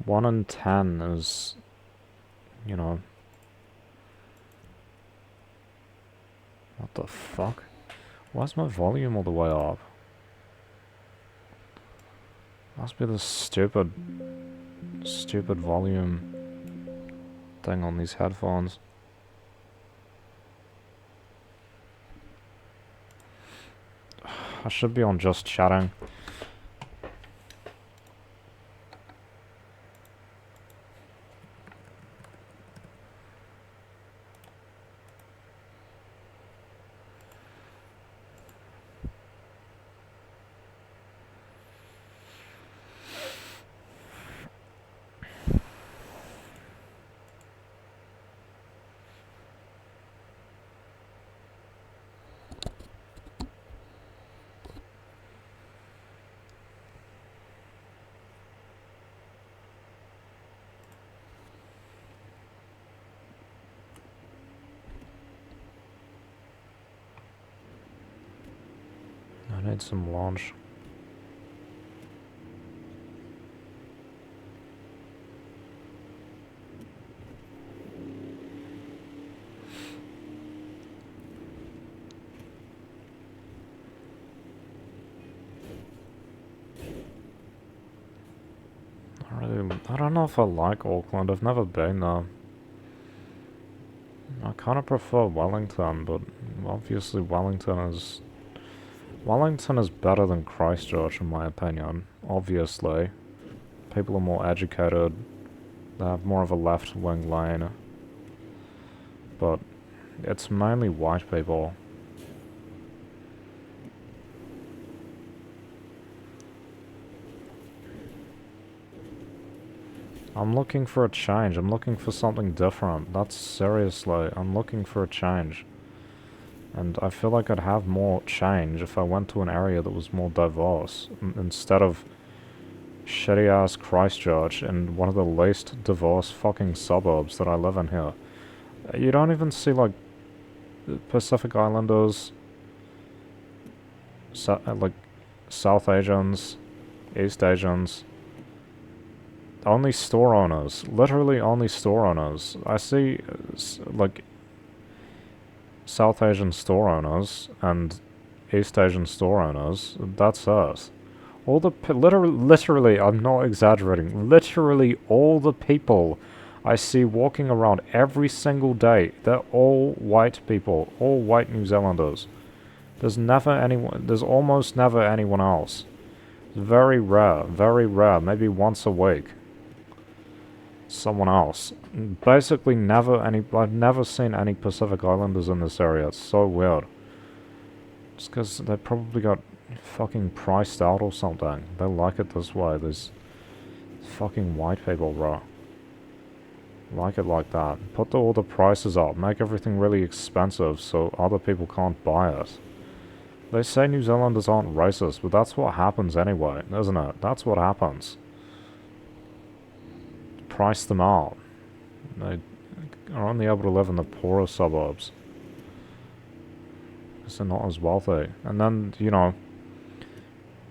Speaker 1: One in 10 is, you know. What the fuck? Why is my volume all the way up? Must be the stupid volume thing on these headphones. I should be on just chatting. I need some lunch. I don't know if I like Auckland. I've never been there. I kind of prefer Wellington, but obviously Wellington is better than Christchurch in my opinion. Obviously. People are more educated. They have more of a left-wing lane. But it's mainly white people. I'm looking for a change. I'm looking for something different. That's seriously, I'm looking for a change. And I feel like I'd have more change if I went to an area that was more diverse. Instead of shitty-ass Christchurch in one of the least diverse fucking suburbs that I live in here. You don't even see, like, Pacific Islanders, like, South Asians, East Asians. Only store owners. Literally only store owners. I see, like, South Asian store owners and East Asian store owners. That's us. All the literally, I'm not exaggerating. Literally, all the people I see walking around every single day, they're all white people, all white New Zealanders. There's never anyone. There's almost never anyone else. It's very rare. Maybe once a week. Someone else. Basically, never any. I've never seen any Pacific Islanders in this area. It's so weird. Just because they probably got fucking priced out or something. They like it this way. There's fucking white people, bro. Like it like that. Put all the prices up. Make everything really expensive so other people can't buy it. They say New Zealanders aren't racist, but that's what happens anyway, isn't it? That's what happens. Price them out. They are only able to live in the poorer suburbs. Because they're not as wealthy. And then, you know,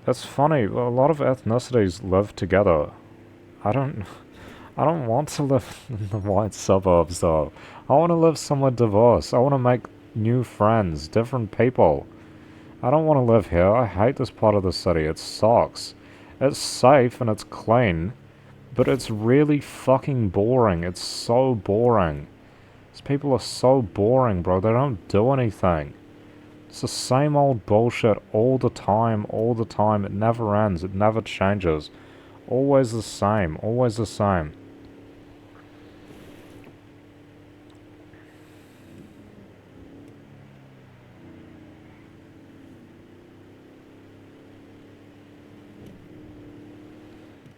Speaker 1: it's funny, a lot of ethnicities live together. I don't want to live in the white suburbs though. I want to live somewhere diverse. I want to make new friends, different people. I don't want to live here. I hate this part of the city. It sucks. It's safe and it's clean, but it's really fucking boring. It's so boring. These people are so boring, bro. They don't do anything. It's the same old bullshit all the time. It never ends. It never changes. Always the same. Always the same.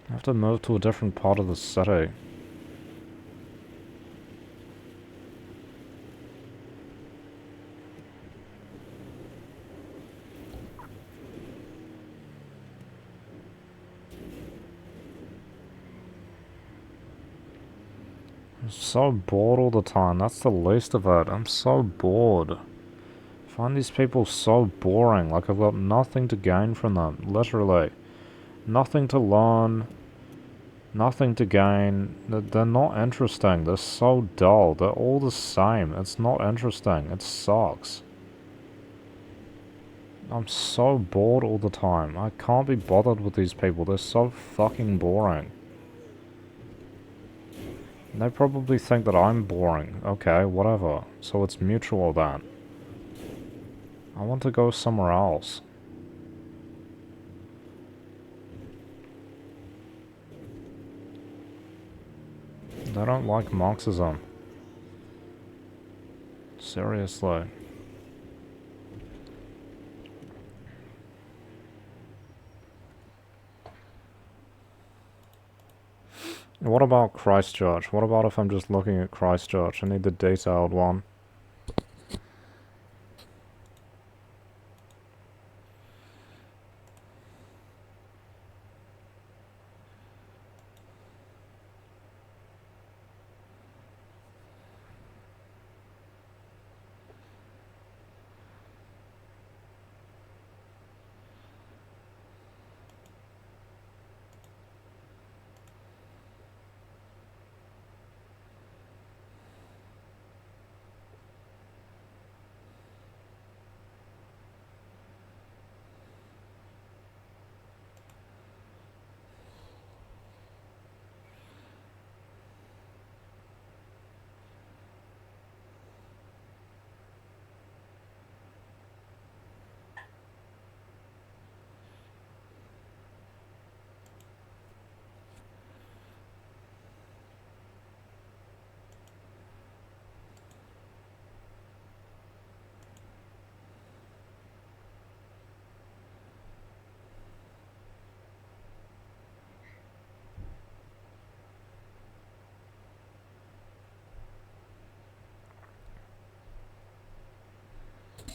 Speaker 1: I have to move to a different part of the city. I'm so bored all the time. That's the least of it. I'm so bored. I find these people so boring. Like I've got nothing to gain from them. Literally. Nothing to learn. Nothing to gain. They're not interesting. They're so dull. They're all the same. It's not interesting. It sucks. I'm so bored all the time. I can't be bothered with these people. They're so fucking boring. They probably think that I'm boring. Okay, whatever. So it's mutual then. I want to go somewhere else. They don't like Marxism. Seriously. What about Christchurch? What about if I'm just looking at Christchurch? I need the detailed one.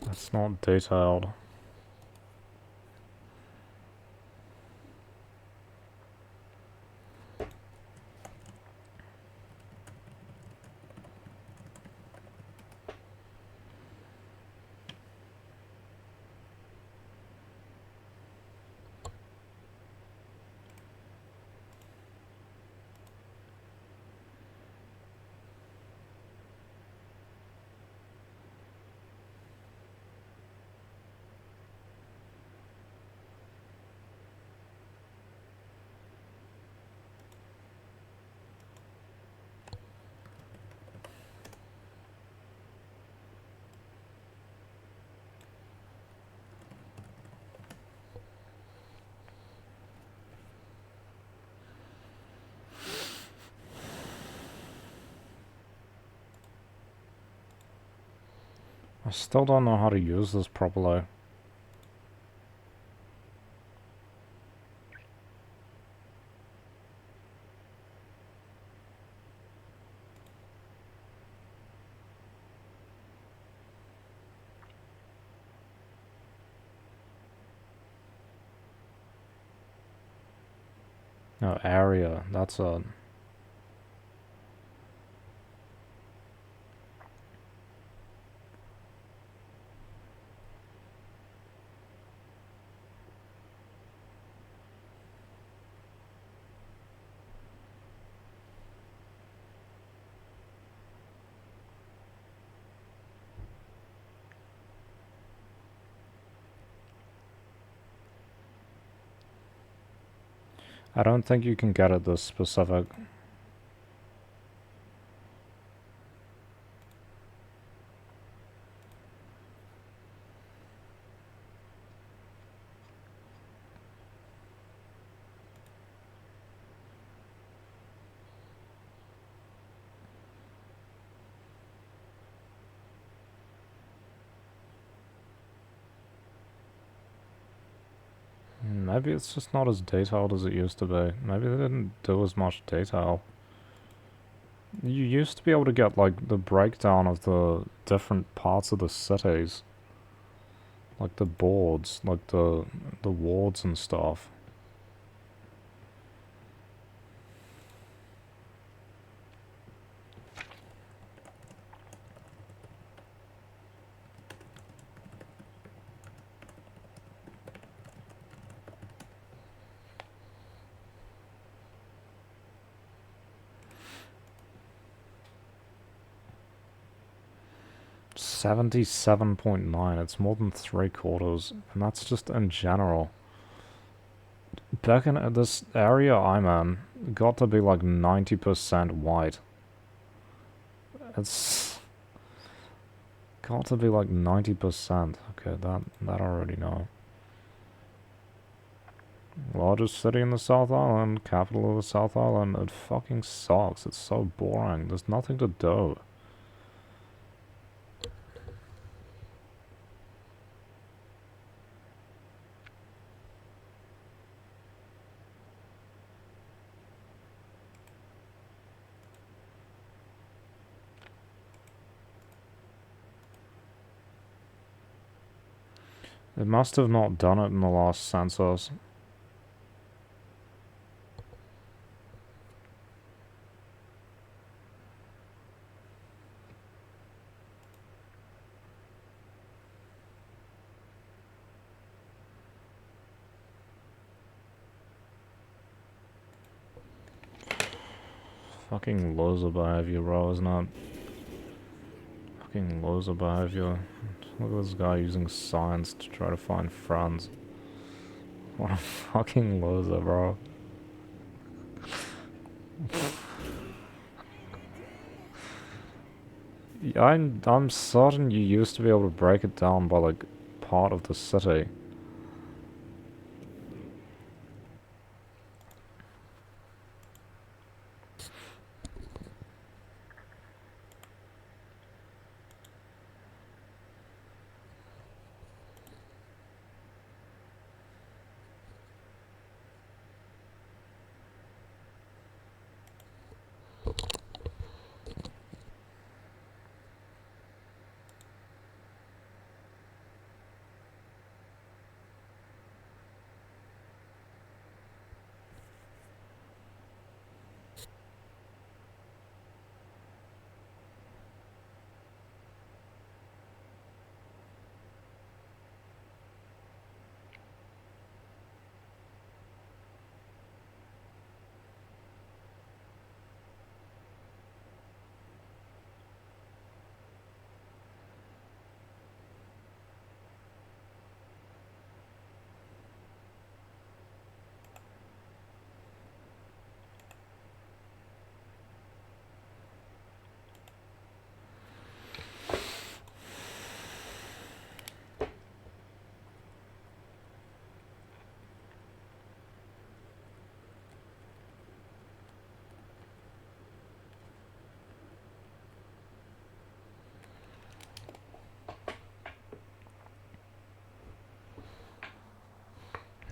Speaker 1: That's not detailed. I still don't know how to use this properly. No, area, that's a... I don't think you can get it this specific. Maybe it's just not as detailed as it used to be. Maybe they didn't do as much detail. You used to be able to get, like, the breakdown of the different parts of the cities. Like the boards, like the wards and stuff. $77.9, it's more than 3/4, and that's just in general. Back in this area I'm in, got to be like 90% white. It's got to be like 90%. Okay, that I already know. Largest city in the South Island, capital of the South Island. It fucking sucks. It's so boring. There's nothing to do. It must have not done it in the last census. Fucking loser behavior, bro, isn't it? Fucking loser behavior. Look at this guy using science to try to find friends. What a fucking loser, bro. I'm certain you used to be able to break it down by, like, part of the city.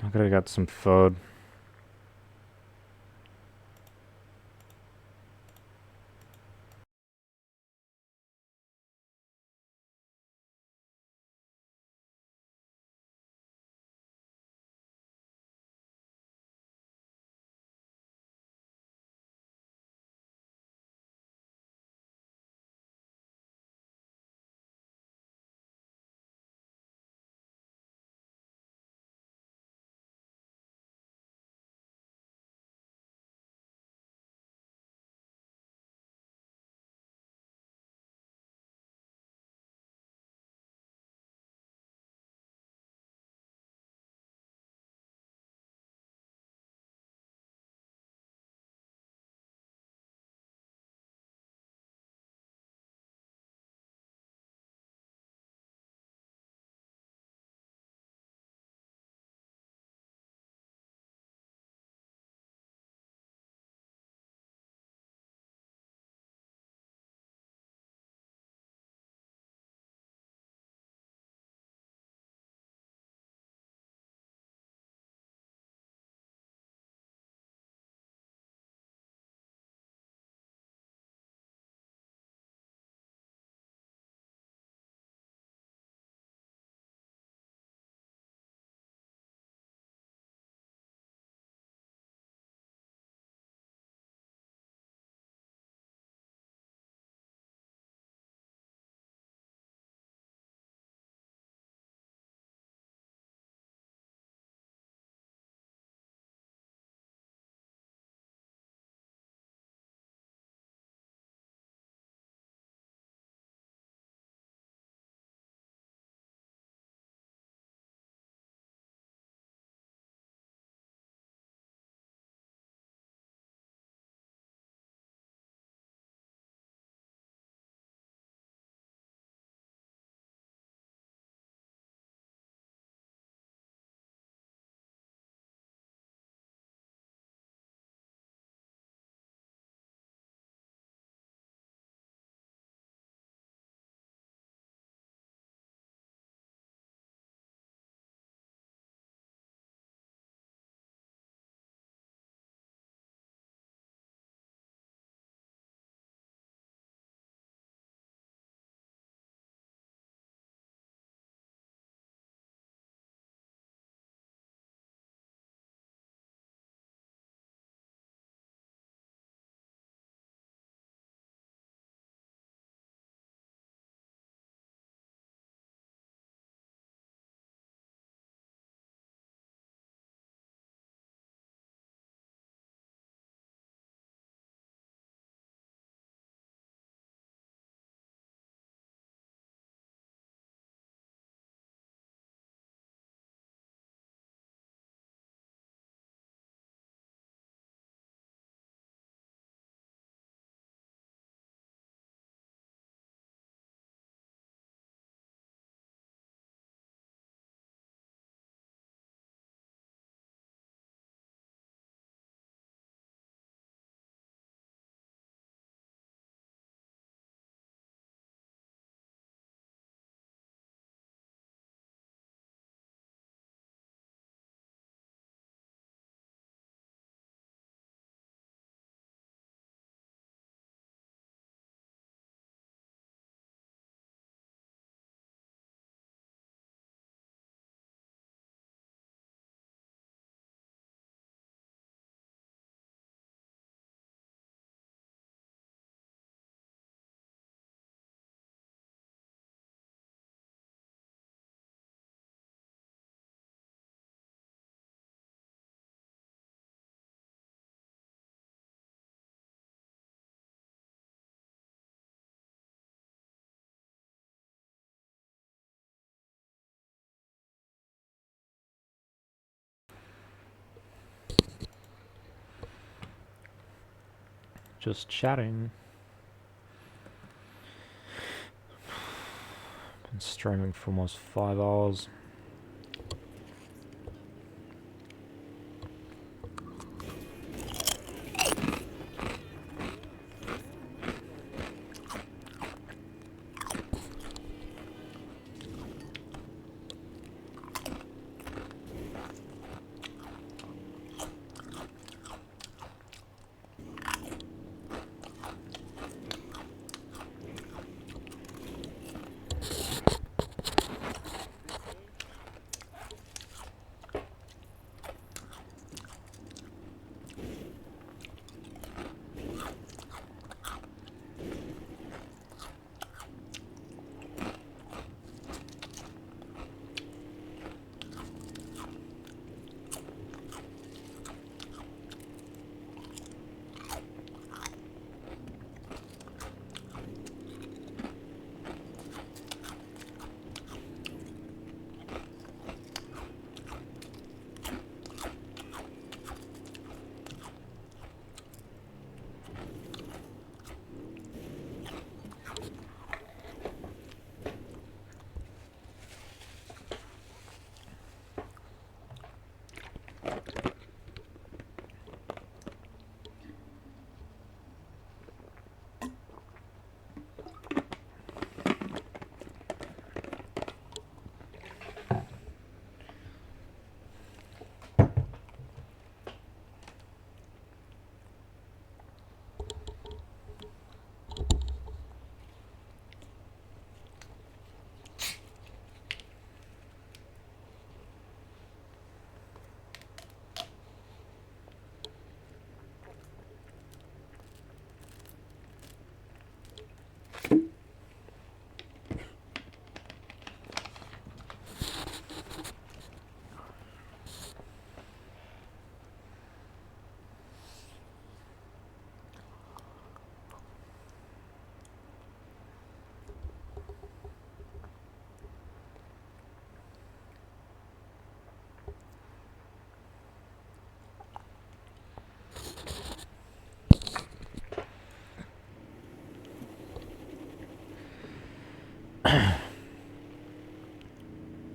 Speaker 1: I gotta get some food. Just chatting. Been streaming for almost 5 hours.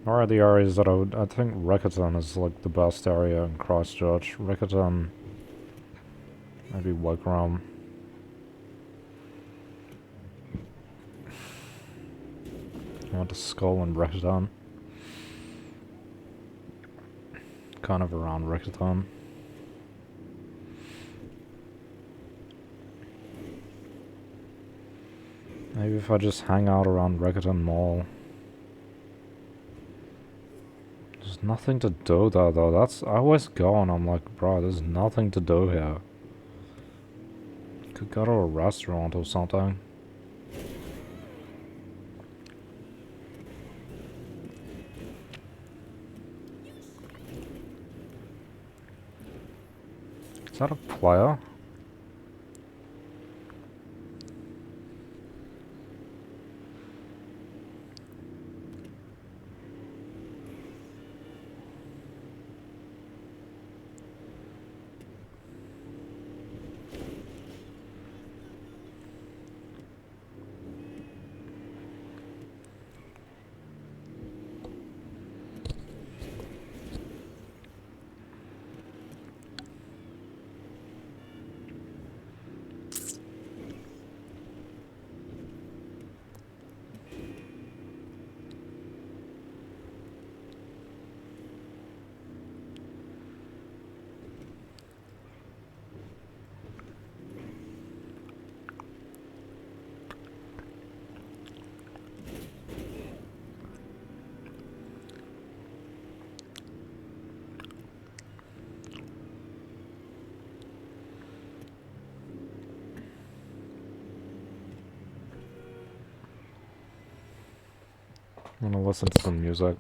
Speaker 1: Where are the areas that I think Riccarton is like the best area in Christchurch. Riccarton, maybe Wakeram. I went to school in Riccarton. Kind of around Riccarton. Maybe if I just hang out around Riccarton Mall. There's nothing to do there though. I always go and I'm like, bro, there's nothing to do here. Could go to a restaurant or something. Is that a player? I'm gonna listen to some music.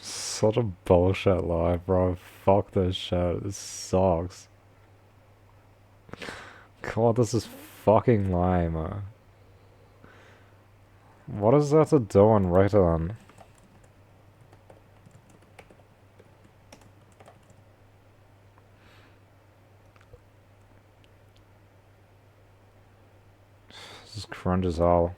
Speaker 1: Such a bullshit life, bro. Fuck this shit. This sucks. God, this is fucking lame. What is that to do on Reddit? This is cringe as hell.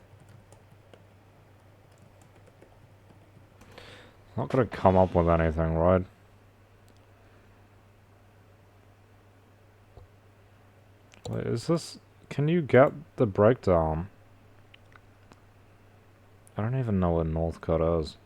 Speaker 1: Not gonna come up with anything, right? Wait, is this... Can you get the breakdown? I don't even know what Northcote is.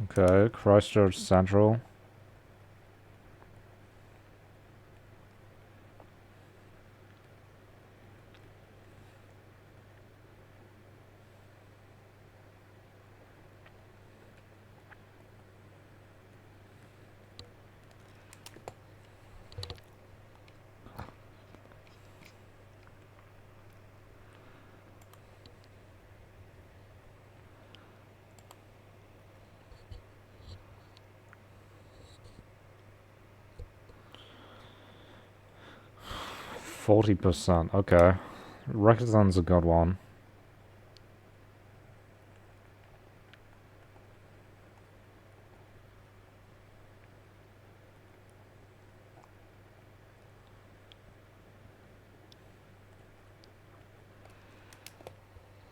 Speaker 1: Okay, Christchurch Central. %40. Okay. Rexton's a good one.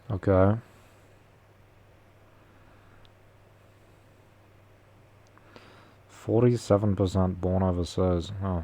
Speaker 1: Okay. 47% born overseas. Oh.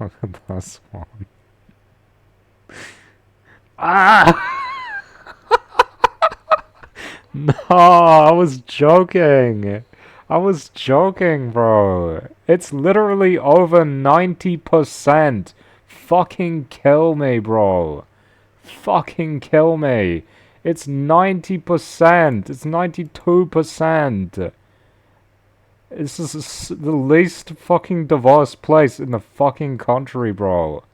Speaker 1: Look at this one. Ah! No, I was joking. I was joking, bro. It's literally over 90%. Fucking kill me, bro. Fucking kill me. It's 90%. It's 92%. This is the least fucking diverse place in the fucking country, bro.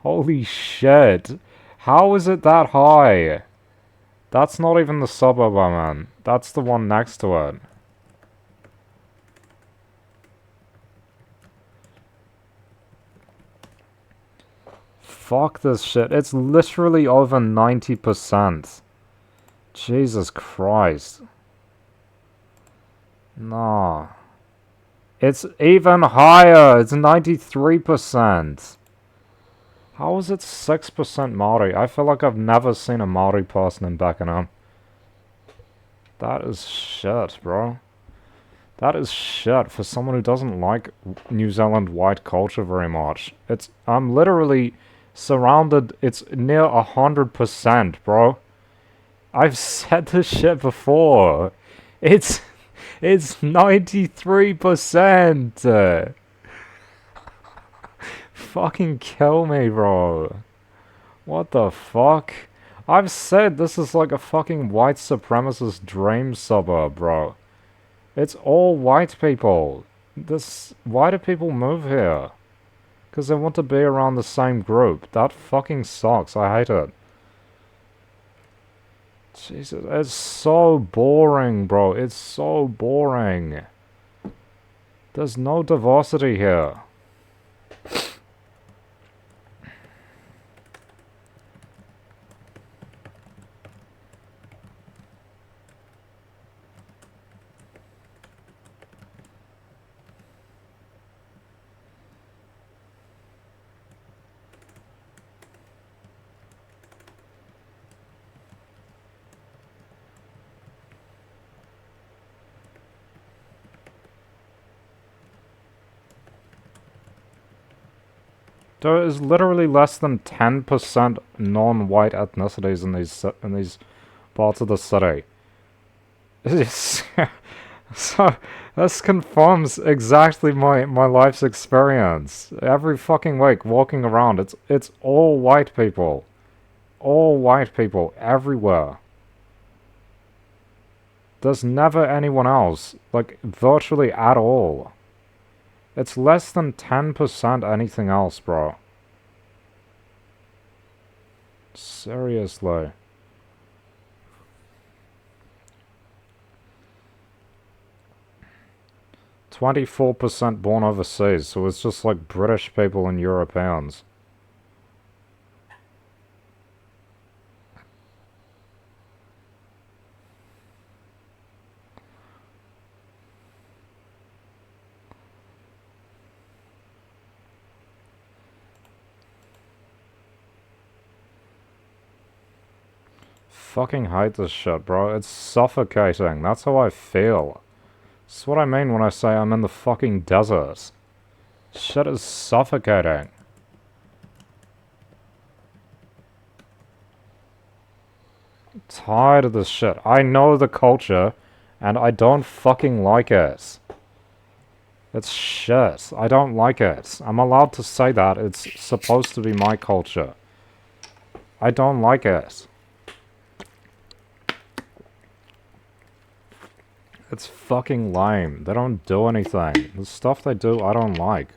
Speaker 1: Holy shit. How is it that high? That's not even the suburb I'm in. That's the one next to it. Fuck this shit. It's literally over 90%. Jesus Christ. Nah. It's even higher. It's 93%. How is it 6% Maori? I feel like I've never seen a Maori person in Beckenham. That is shit, bro. That is shit for someone who doesn't like New Zealand white culture very much. I'm literally surrounded. It's near 100%, bro. I've said this shit before. It's 93%. Fucking kill me, bro. What the fuck? I've said this is like a fucking white supremacist dream suburb, bro. It's all white people. Why do people move here? Because they want to be around the same group. That fucking sucks. I hate it. Jesus, it's so boring, bro. It's so boring. There's no diversity here. There is literally less than 10% non-white ethnicities in these parts of the city. So this confirms exactly my life's experience. Every fucking week walking around, it's all white people. All white people everywhere. There's never anyone else. Like, virtually at all. It's less than 10% anything else, bro. Seriously. %24 born overseas, so it's just like British people and Europeans. Fucking hate this shit, bro. It's suffocating. That's how I feel. That's what I mean when I say I'm in the fucking desert. Shit is suffocating. Tired of this shit. I know the culture, and I don't fucking like it. It's shit. I don't like it. I'm allowed to say that. It's supposed to be my culture. I don't like it. It's fucking lame. They don't do anything. The stuff they do, I don't like.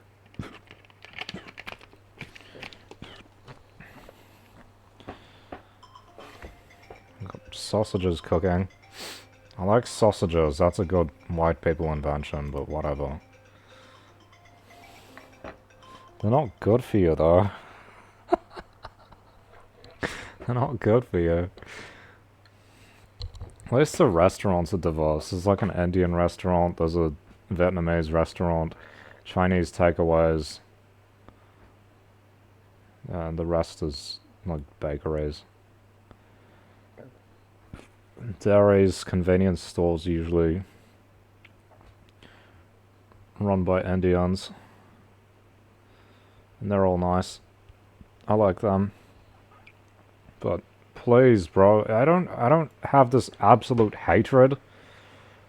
Speaker 1: Sausages cooking. I like sausages. That's a good white people invention, but whatever. They're not good for you, though. They're not good for you. At least the restaurants are diverse. There's like an Indian restaurant, there's a Vietnamese restaurant, Chinese takeaways, and the rest is like bakeries. Dairies, convenience stores usually run by Indians. And they're all nice. I like them. But please, bro, I don't have this absolute hatred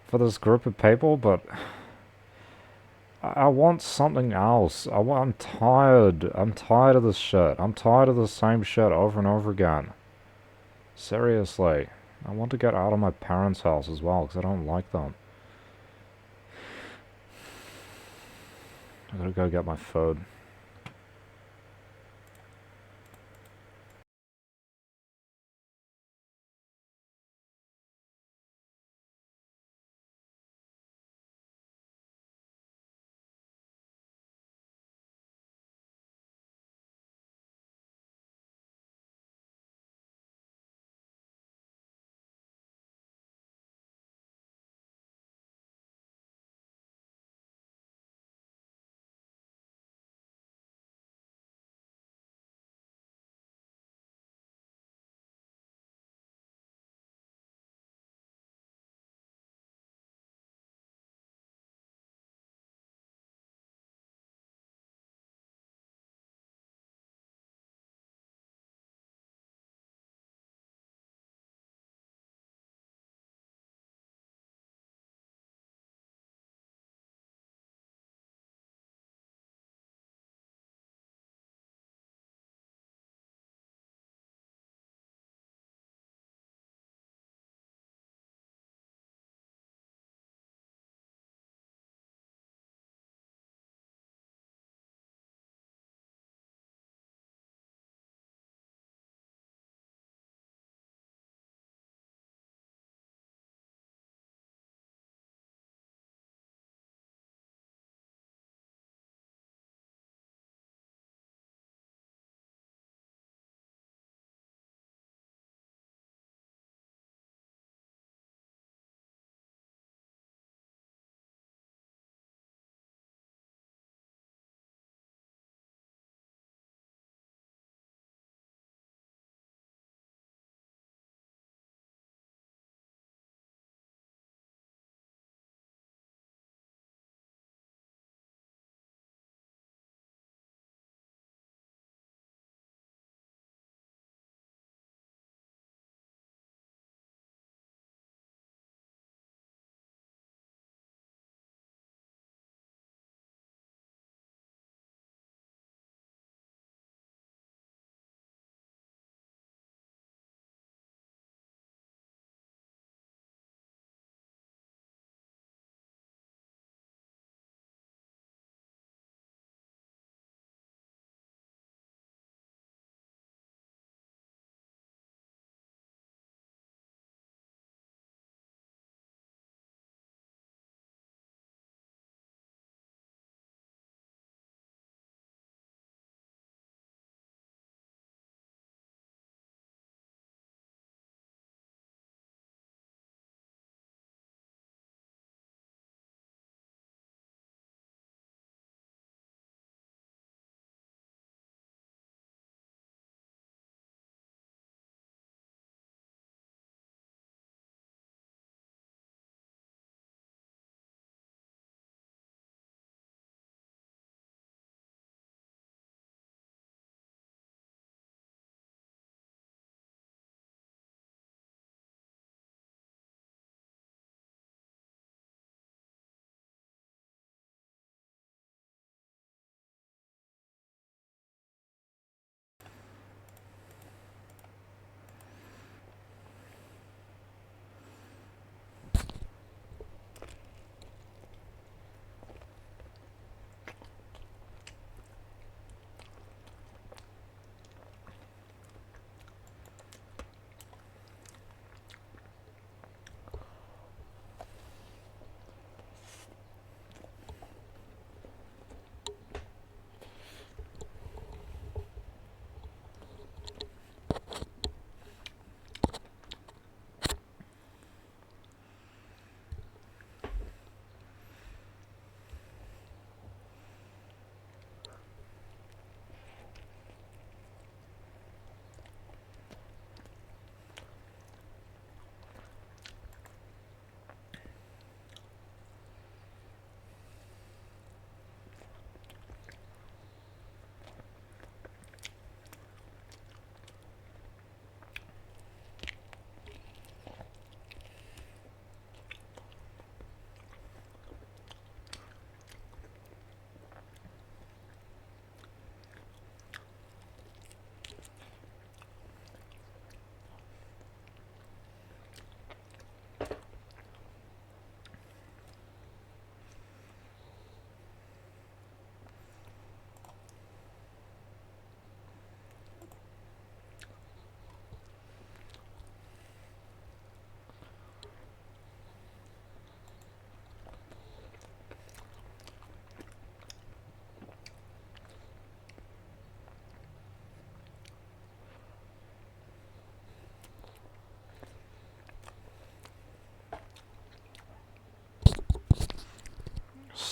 Speaker 1: for this group of people, but I want something else. I'm tired. I'm tired of this shit. I'm tired of the same shit over and over again. Seriously. I want to get out of my parents' house as well, because I don't like them. I gotta go get my food.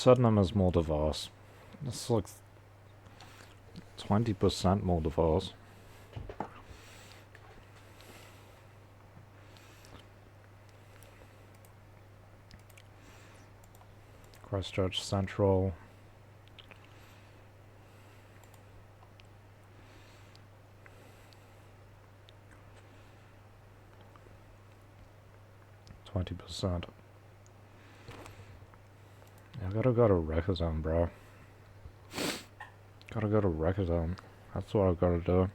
Speaker 1: Sydenham is more diverse. It's like 20% more diverse. Christchurch Central. %. I gotta go to Recordon, bro. Gotta go to Recordon. That's what I gotta do.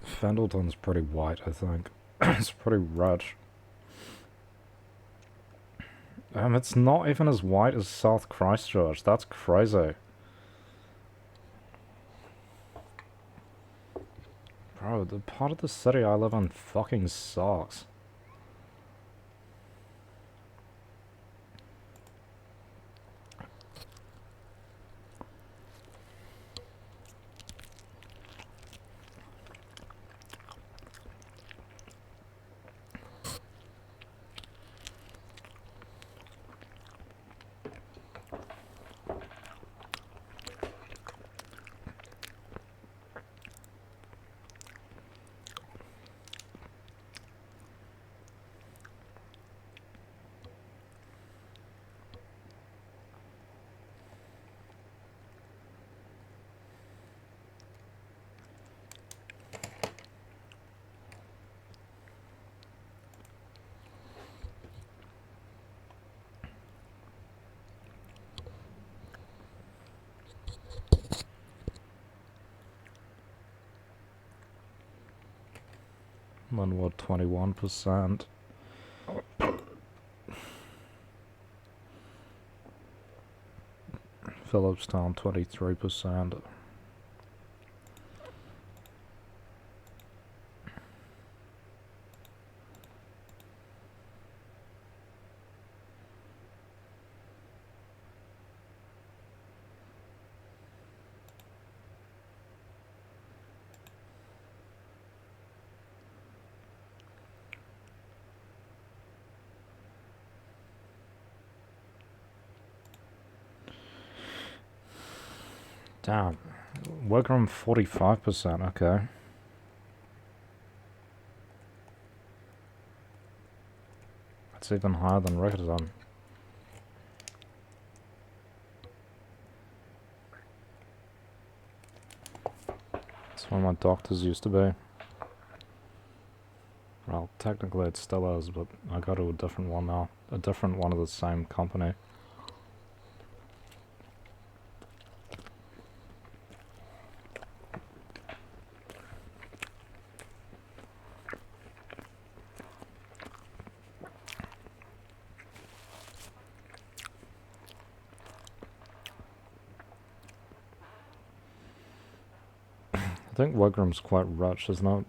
Speaker 1: Fendleton's pretty white, I think. It's pretty rich. It's not even as white as South Christchurch. That's crazy. Bro, the part of the city I live in fucking sucks. Linwood 21%. Phillipstown 23%. Damn. Wigram 45%, okay. That's even higher than Recordon. That's where my doctors used to be. Well, technically it still is, but I go to a different one now. a different one of the same company. I think Wigram's quite rich, isn't it?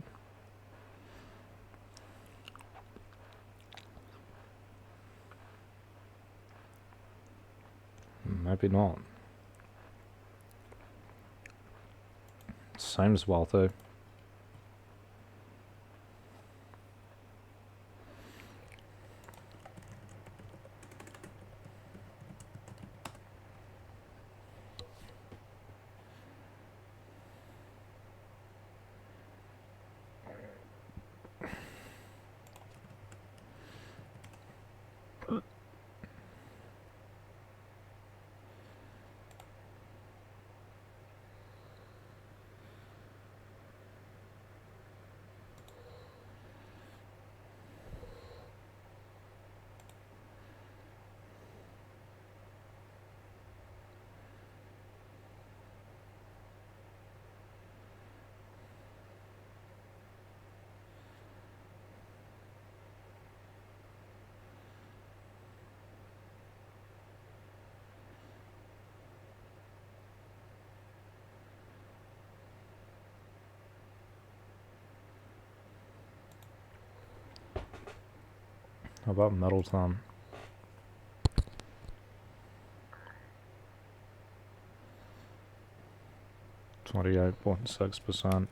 Speaker 1: Maybe not. Seems wealthy. How about Middleton? 28.6%.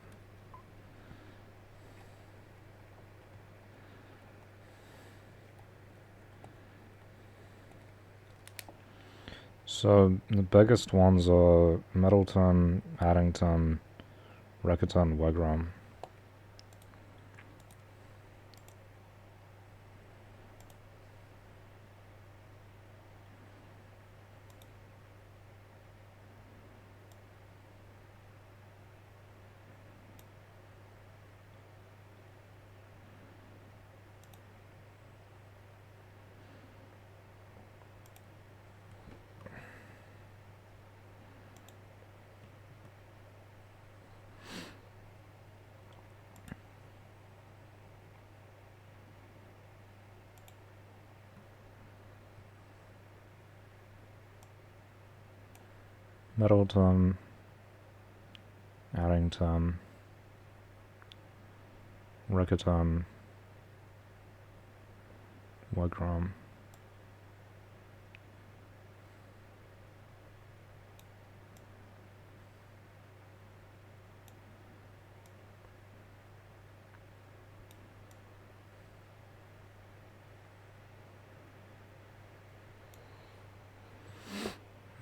Speaker 1: So the biggest ones are Middleton, Addington, Riccarton, Wigram. Middleton, Addington, Riccarton, Wigram.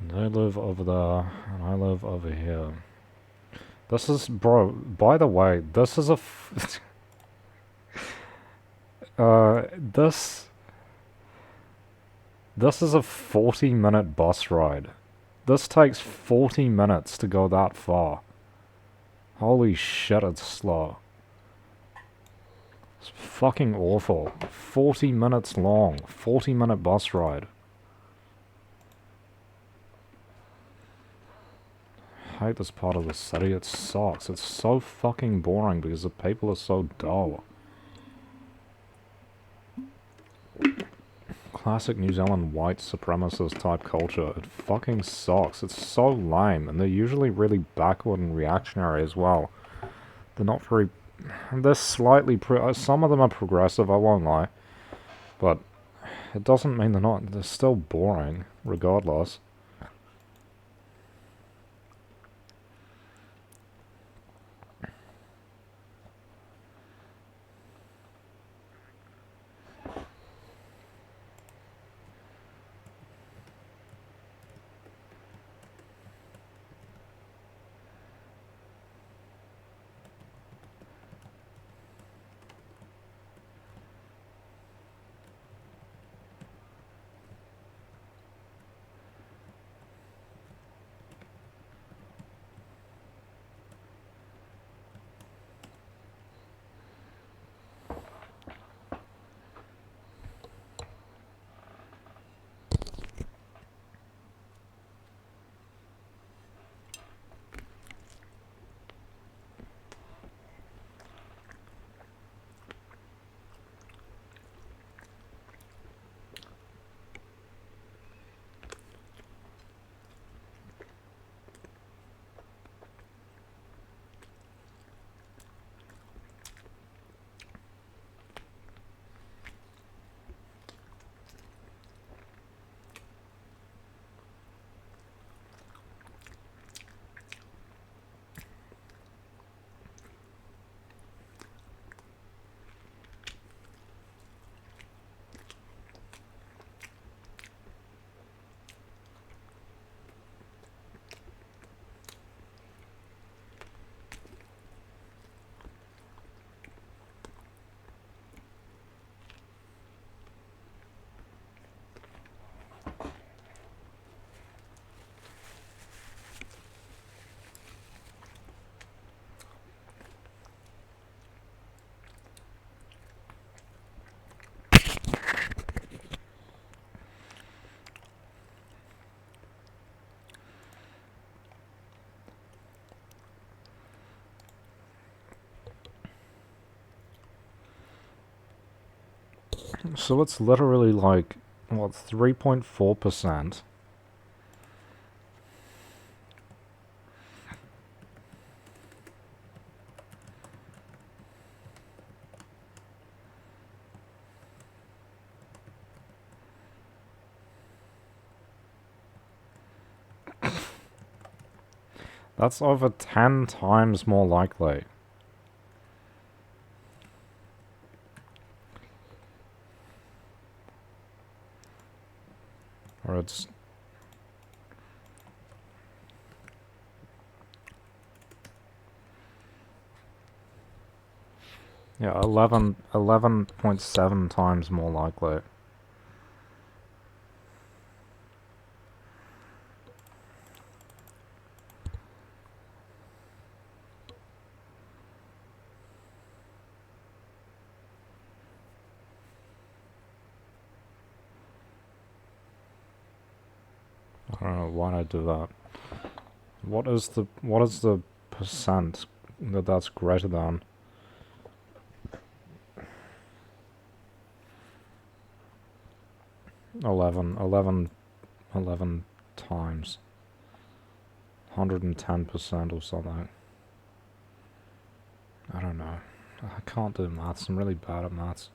Speaker 1: They live over there, and I live over here. This is, bro, by the way, this is a this is a 40-minute bus ride. This takes 40 minutes to go that far. Holy shit, it's slow. It's fucking awful. 40 minutes long. 40-minute bus ride. I hate this part of the city. It sucks. It's so fucking boring because the people are so dull. Classic New Zealand white supremacist type culture. It fucking sucks. It's so lame, and they're usually really backward and reactionary as well. They're not very... They're slightly... some of them are progressive, I won't lie. But it doesn't mean they're not... They're still boring, regardless. So it's literally like, what, 3.4%? That's over 10 times more likely. Or it's... Yeah, 11.7 times more likely. I don't know why I do that. What is the percent that's greater than? 11 times. 110% or something. I don't know. I can't do maths. I'm really bad at maths.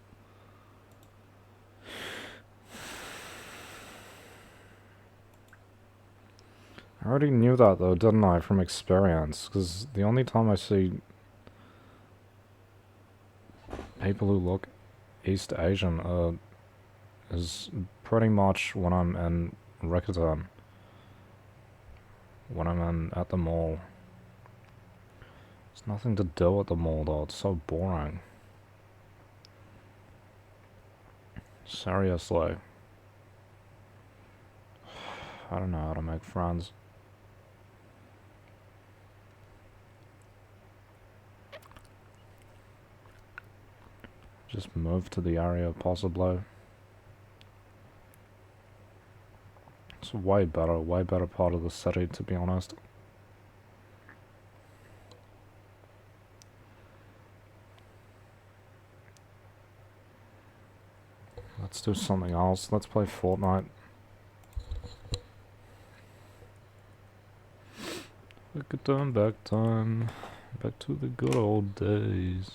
Speaker 1: I already knew that though, didn't I, from experience? Because the only time I see people who look East Asian is pretty much when I'm in Rickerton. When I'm at the mall. There's nothing to do at the mall though, it's so boring. Seriously. I don't know how to make friends. Just move to the area, possibly. It's a way better part of the city, to be honest. Let's do something else. Let's play Fortnite. Back time. Back to the good old days.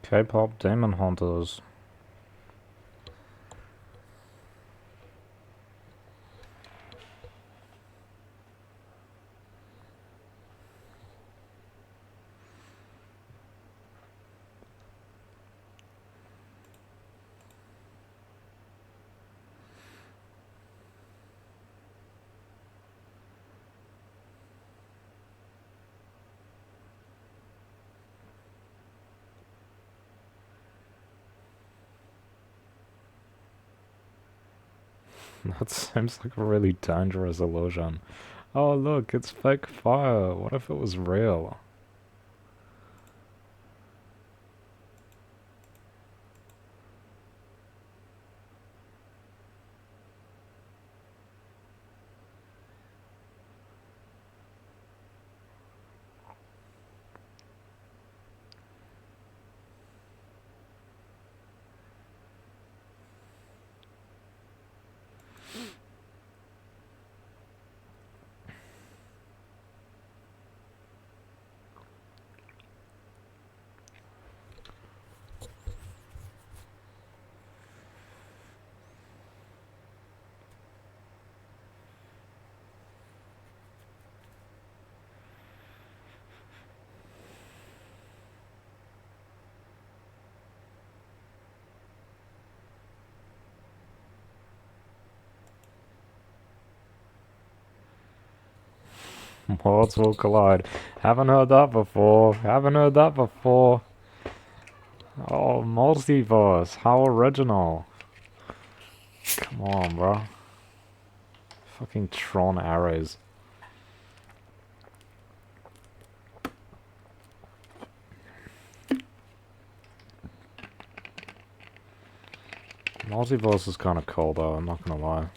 Speaker 1: K-pop Demon Hunters. That seems like a really dangerous illusion. Oh look, it's fake fire. What if it was real? Worlds will collide. Haven't heard that before. Haven't heard that before. Oh, multiverse. How original. Come on, bro. Fucking Tron arrows. Multiverse is kind of cool though, I'm not gonna lie.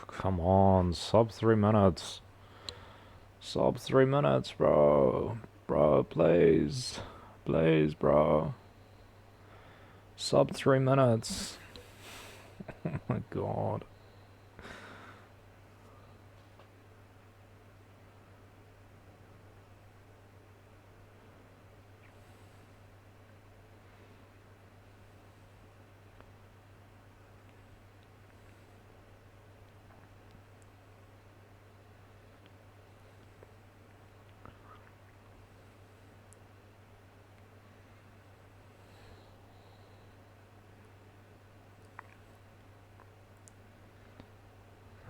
Speaker 1: Come on, sub 3 minutes. Sub 3 minutes, bro. Bro, please. Please, bro. Sub 3 minutes. Oh my god.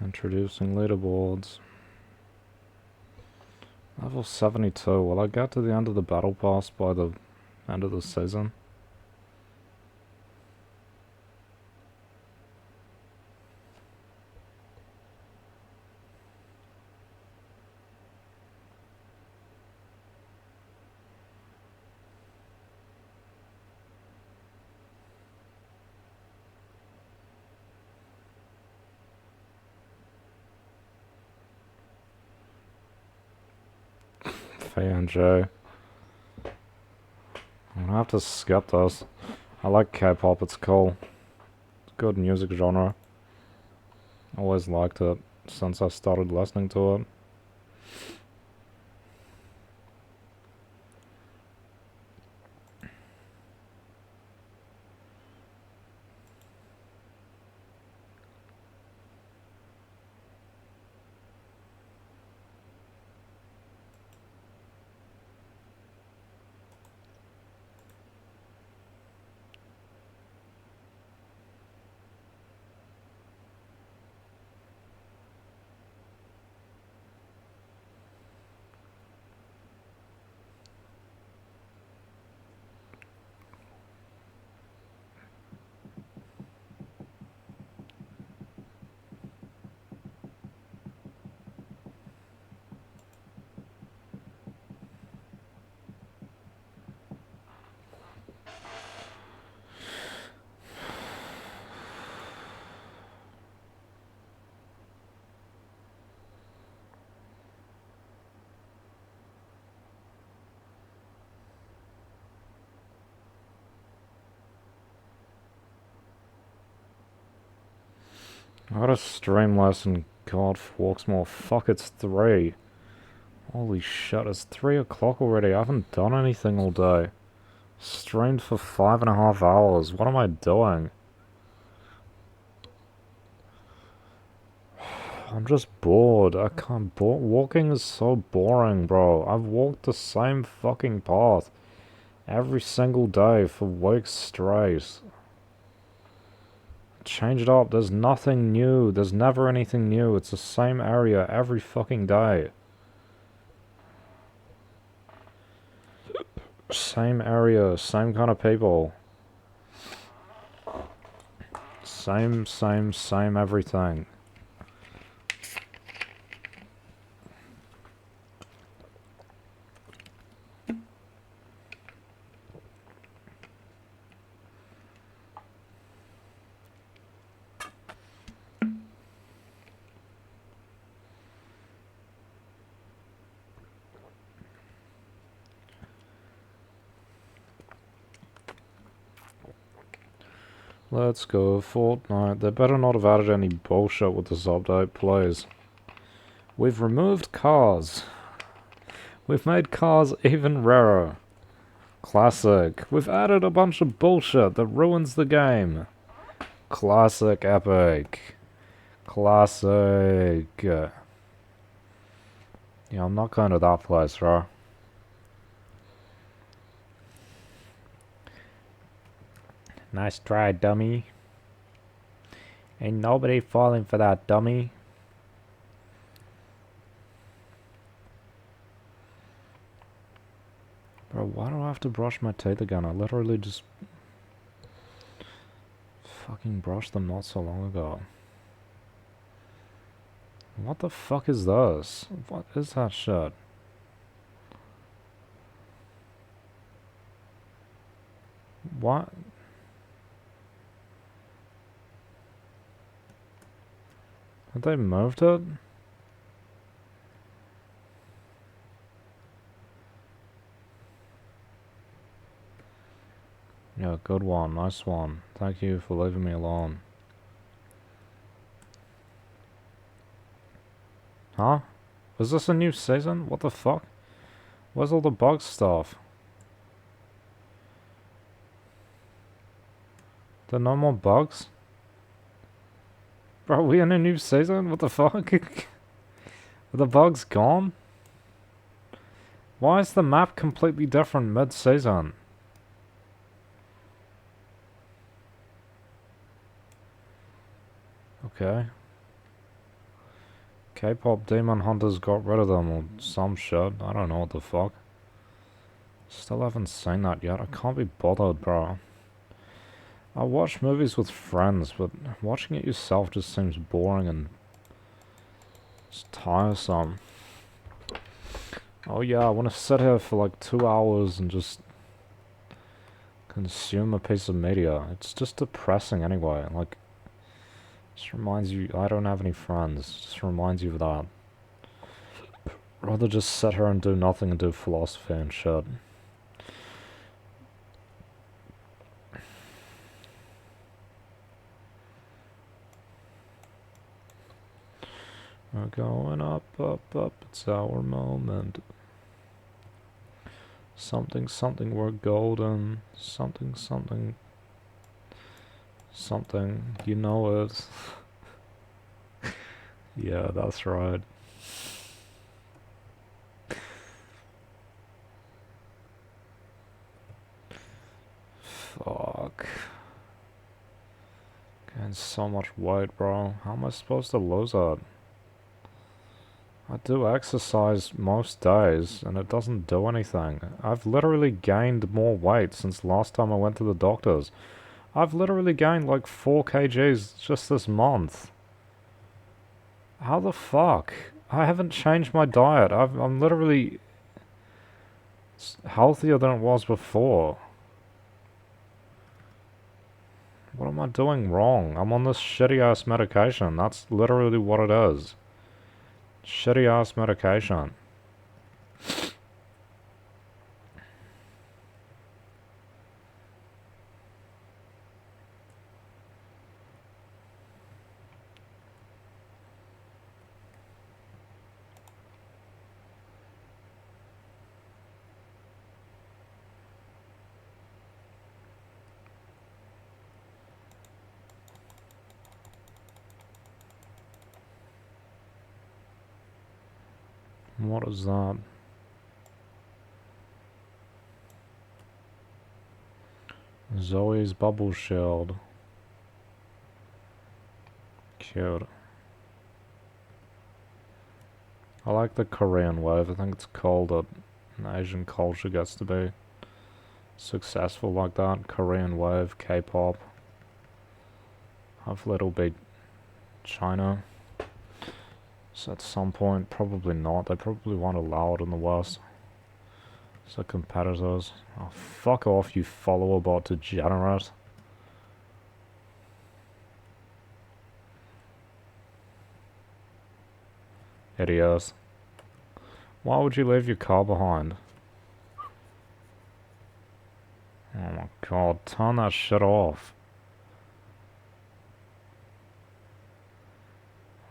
Speaker 1: Introducing leaderboards. Level 72. Will I get to the end of the battle pass by the end of the season? FNJ. I'm gonna have to skip this. I like K-pop, it's cool. It's a good music genre. Always liked it since I started listening to it. I gotta stream less and God walks more. Fuck, it's 3. Holy shit, it's 3 o'clock already. I haven't done anything all day. Streamed for 5.5 hours. What am I doing? I'm just bored. I can't. Walking is so boring, bro. I've walked the same fucking path every single day for weeks straight. Change it up. There's nothing new. There's never anything new. It's the same area every fucking day. Same area, same kind of people. Same everything. Let's go, Fortnite. They better not have added any bullshit with this update, please. We've removed cars. We've made cars even rarer. Classic. We've added a bunch of bullshit that ruins the game. Classic Epic. Classic. Yeah, I'm not going to that place, bro. Nice try, dummy. Ain't nobody falling for that, dummy. Bro, why do I have to brush my teeth again? I literally just fucking brushed them not so long ago. What the fuck is this? What is that shit? What? Have they moved it? Yeah, good one. Nice one. Thank you for leaving me alone. Huh? Is this a new season? What the fuck? Where's all the bug stuff? There are no more bugs? Bro, are we in a new season? What the fuck? Are the bugs gone? Why is the map completely different mid-season? Okay. K-pop Demon Hunters got rid of them or some shit. I don't know what the fuck. Still haven't seen that yet. I can't be bothered, bro. I watch movies with friends, but watching it yourself just seems boring and just tiresome. Oh yeah, I want to sit here for like 2 hours and just consume a piece of media. It's just depressing anyway. Like, just reminds you I don't have any friends. Just reminds you of that. Rather just sit here and do nothing and do philosophy and shit. We're going up, up, up. It's our moment. Something, something, we're golden. Something, something. Something, you know it. Yeah, that's right. Fuck. Getting so much weight, bro. How am I supposed to lose it? I do exercise most days, and it doesn't do anything. I've literally gained more weight since last time I went to the doctors. I've literally gained like 4 kgs just this month. How the fuck? I haven't changed my diet. I'm literally healthier than it was before. What am I doing wrong? I'm on this shitty ass medication. That's literally what it is. Shitty ass medication. What is that? Zoe's bubble shield. Cute. I like the Korean wave. I think it's cool that an Asian culture gets to be successful like that. Korean wave, K-pop. Hopefully it'll be China. So at some point, probably not. They probably won't allow it in the West. So competitors. Oh, fuck off, you follower bot degenerate. Idiot. Why would you leave your car behind? Oh my god, turn that shit off.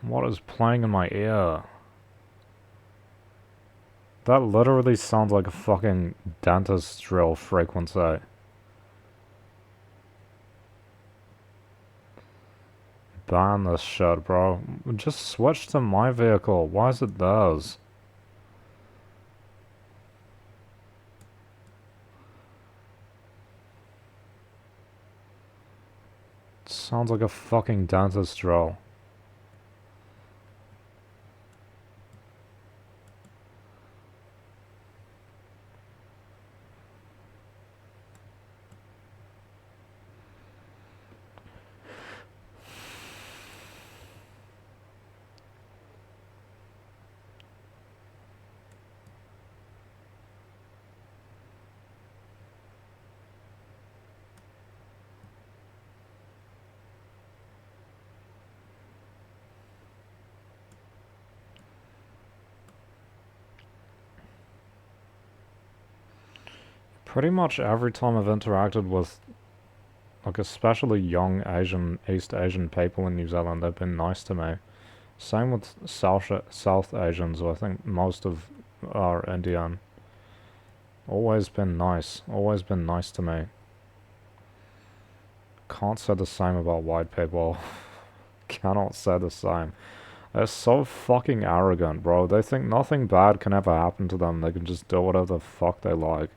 Speaker 1: What is playing in my ear? That literally sounds like a fucking dentist drill frequency. ban this shit, bro. Just switch to my vehicle. Why is it theirs? Sounds like a fucking dentist drill. Pretty much every time I've interacted with, like, especially young East Asian people in New Zealand, they've been nice to me. Same with South Asians, who I think most of are Indian. Always been nice. Always been nice to me. Can't say the same about white people. Cannot say the same. They're so fucking arrogant, bro. They think nothing bad can ever happen to them. They can just do whatever the fuck they like.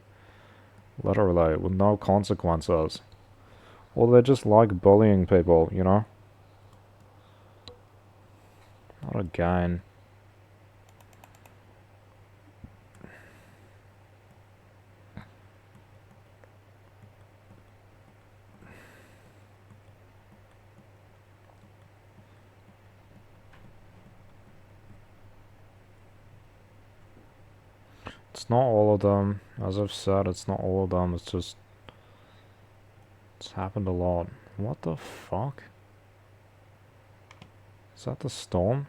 Speaker 1: Literally, with no consequences. Or they just like bullying people, you know? Not again. It's not all of them. As I've said, it's not all of them. It's just... It's happened a lot. What the fuck? Is that the storm?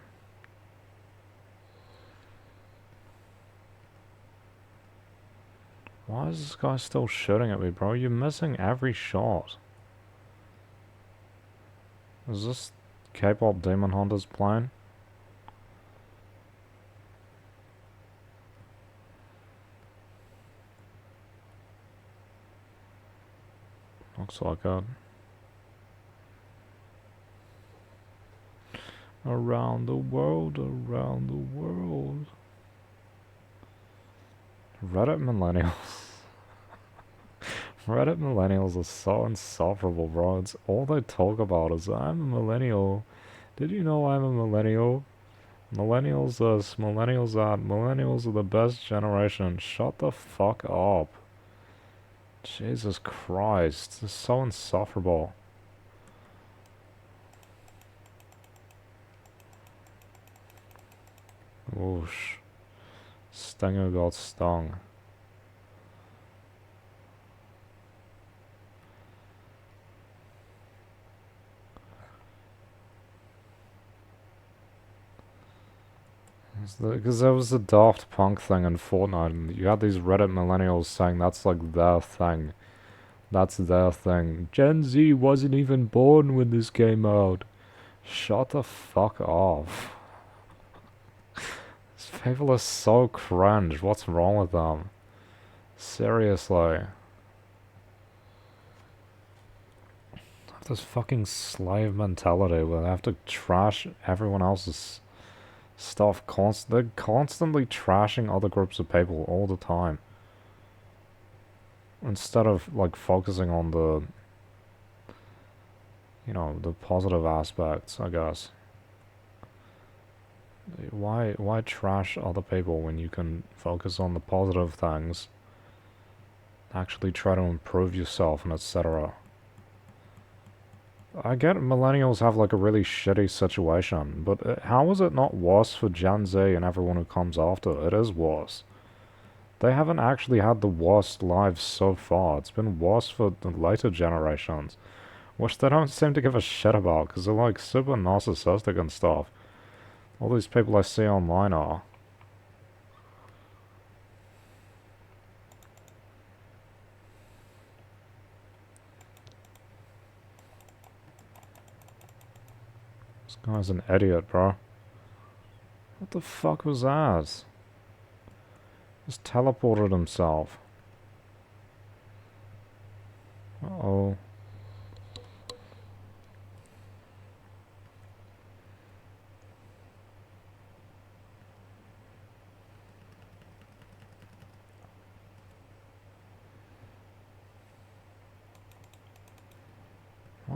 Speaker 1: Why is this guy still shooting at me, bro? You're missing every shot. Is this K-pop Demon Hunter's plane? Looks like it. Around the world, around the world. Reddit millennials. Reddit millennials are so insufferable, bro. It's all they talk about is, I'm a millennial. Did you know I'm a millennial? Millennials this, millennials that. Millennials are the best generation. Shut the fuck up. Jesus Christ. It's so insufferable. Whoosh. Stinger got stung. Because there was the Daft Punk thing in Fortnite, and you had these Reddit millennials saying that's like their thing. That's their thing. Gen Z wasn't even born when this came out. Shut the fuck off. These people are so cringe. What's wrong with them? Seriously. This fucking slave mentality where they have to trash everyone else's stuff. They're constantly trashing other groups of people all the time. Instead of, like, focusing on the, you know, the positive aspects, I guess. Why trash other people when you can focus on the positive things, actually try to improve yourself and etc. I get millennials have like a really shitty situation, but how is it not worse for Gen Z and everyone who comes after? It is worse. They haven't actually had the worst lives so far. It's been worse for the later generations, which they don't seem to give a shit about because they're like super narcissistic and stuff. All these people I see online are. This guy's an idiot, bro. What the fuck was that? Just teleported himself. Uh-oh.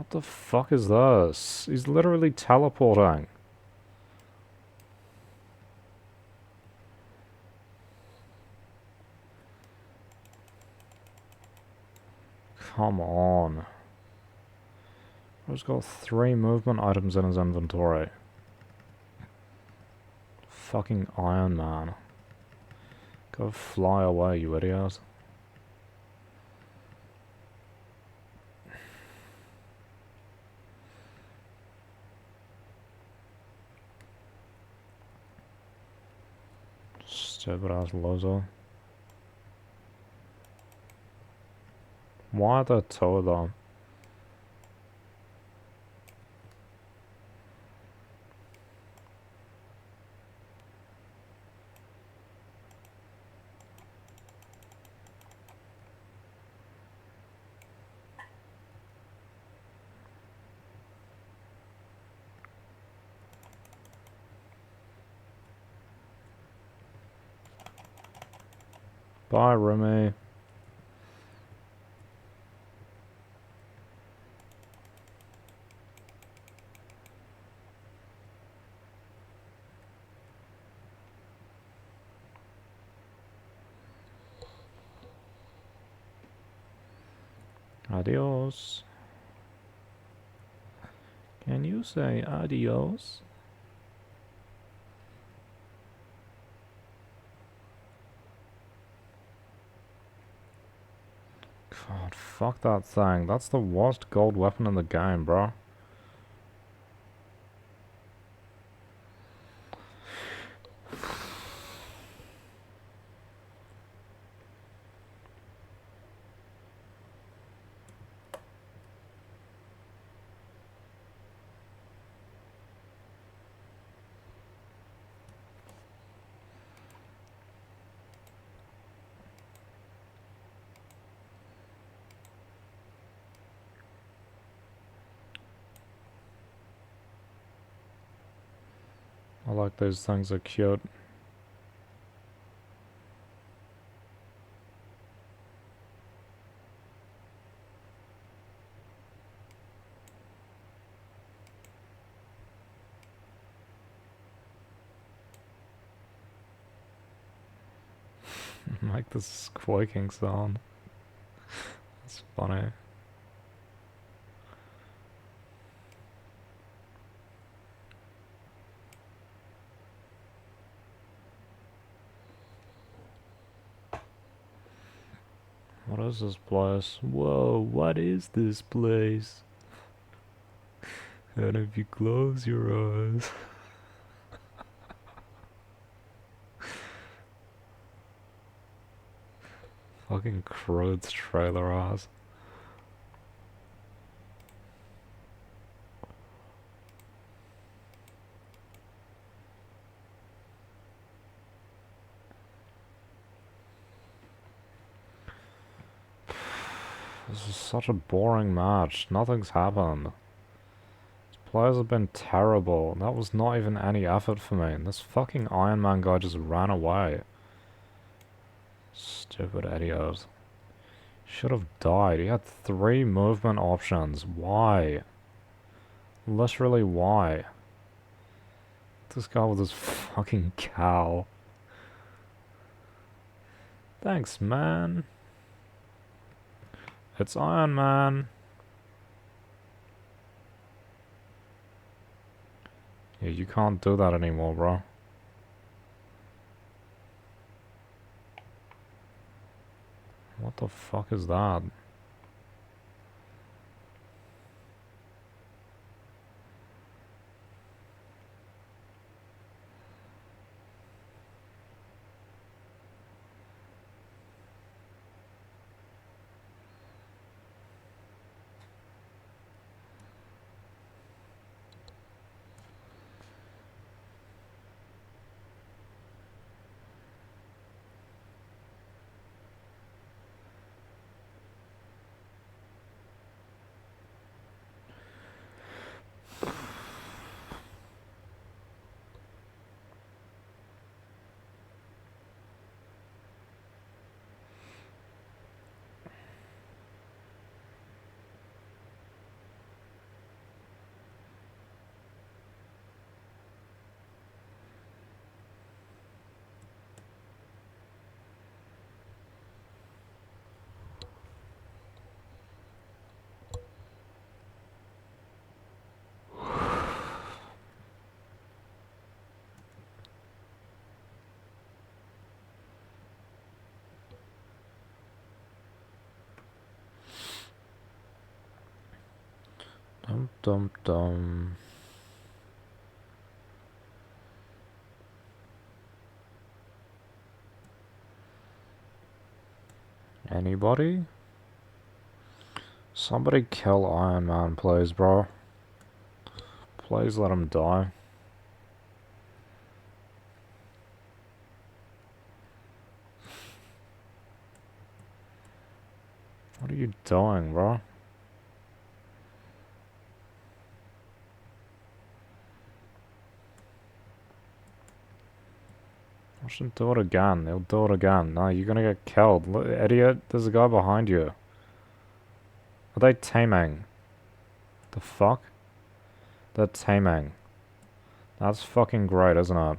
Speaker 1: What the fuck is this? He's literally teleporting. Come on. He's got 3 movement items in his inventory. Fucking Iron Man. Go fly away, you idiot. Stupid ass loser. Why are there 2 of them? Bye, Remy. Adios. Can you say adios? God, fuck that thing. That's the worst gold weapon in the game, bro. I like those things, are cute. Like this squeaking sound. It's funny. What is this place? Whoa, what is this place? And if you close your eyes... Fucking Crode's trailer ass. This is such a boring match. Nothing's happened. These players have been terrible. That was not even any effort for me. And this fucking Iron Man guy just ran away. Stupid idiot. Should have died. He had 3 movement options. Why? Literally, why? This guy with his fucking cow. Thanks, man. It's Iron Man. Yeah, you can't do that anymore, bro. What the fuck is that? Dum dum dum. Anybody? Somebody kill Iron Man, please, bro. Please let him die. What are you doing, bro? I should do it again. He'll do it again. No, you're gonna get killed. Look, idiot, there's a guy behind you. Are they taming? The fuck? They're taming. That's fucking great, isn't it?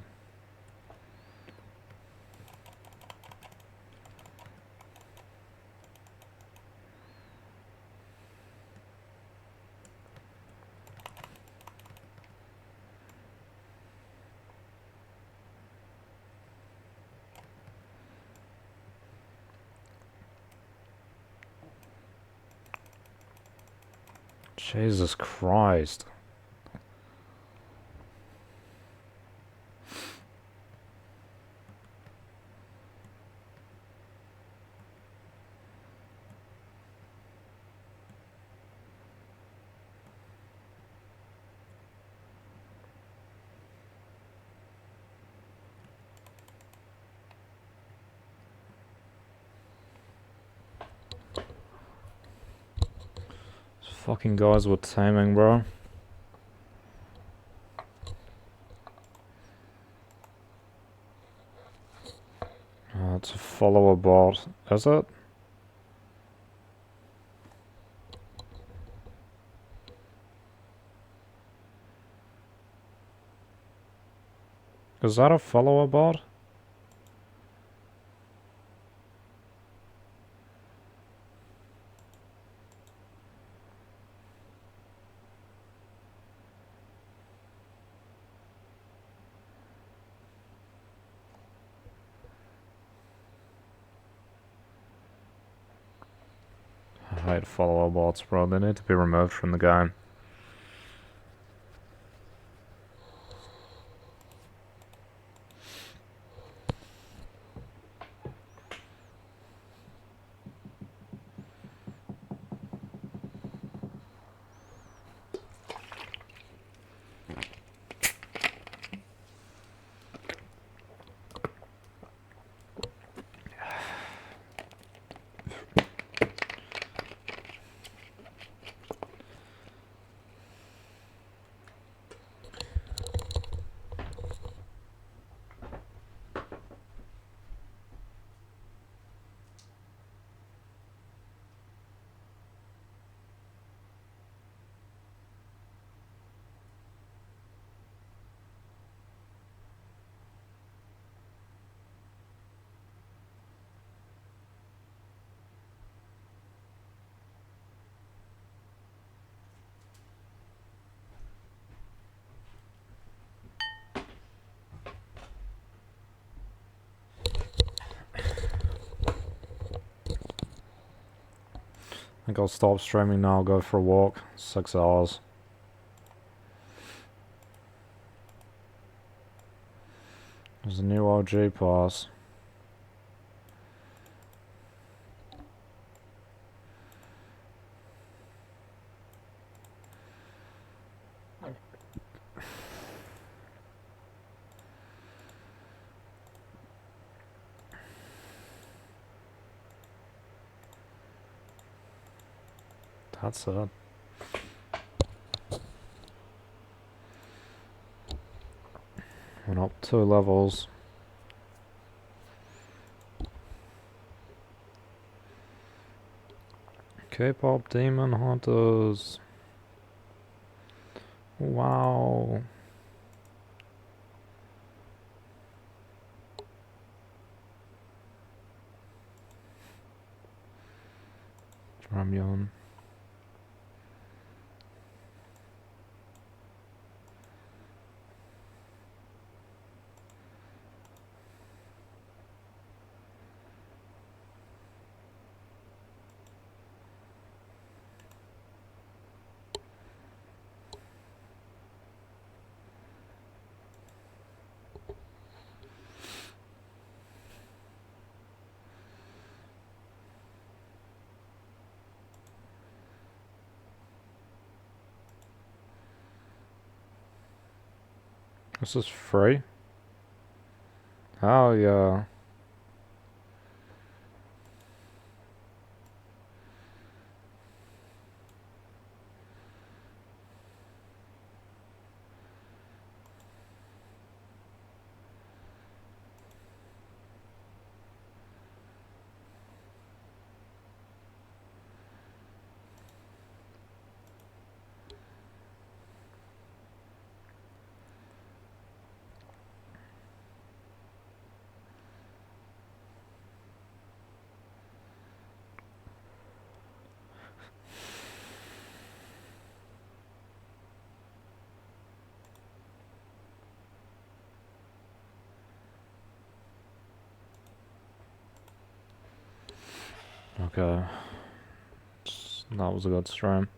Speaker 1: Jesus Christ. These fucking guys were taming, bro. It's a follower bot, is it? Is that a follower bot? I hate follower bots, bro. They need to be removed from the game. I think I'll stop streaming now, I'll go for a walk. 6 hours. There's a new OG pass. That's it. Went up 2 levels. K-pop Demon Hunters. Wow. Ramyeon. This is free? Hell yeah. Okay. That was a good stream.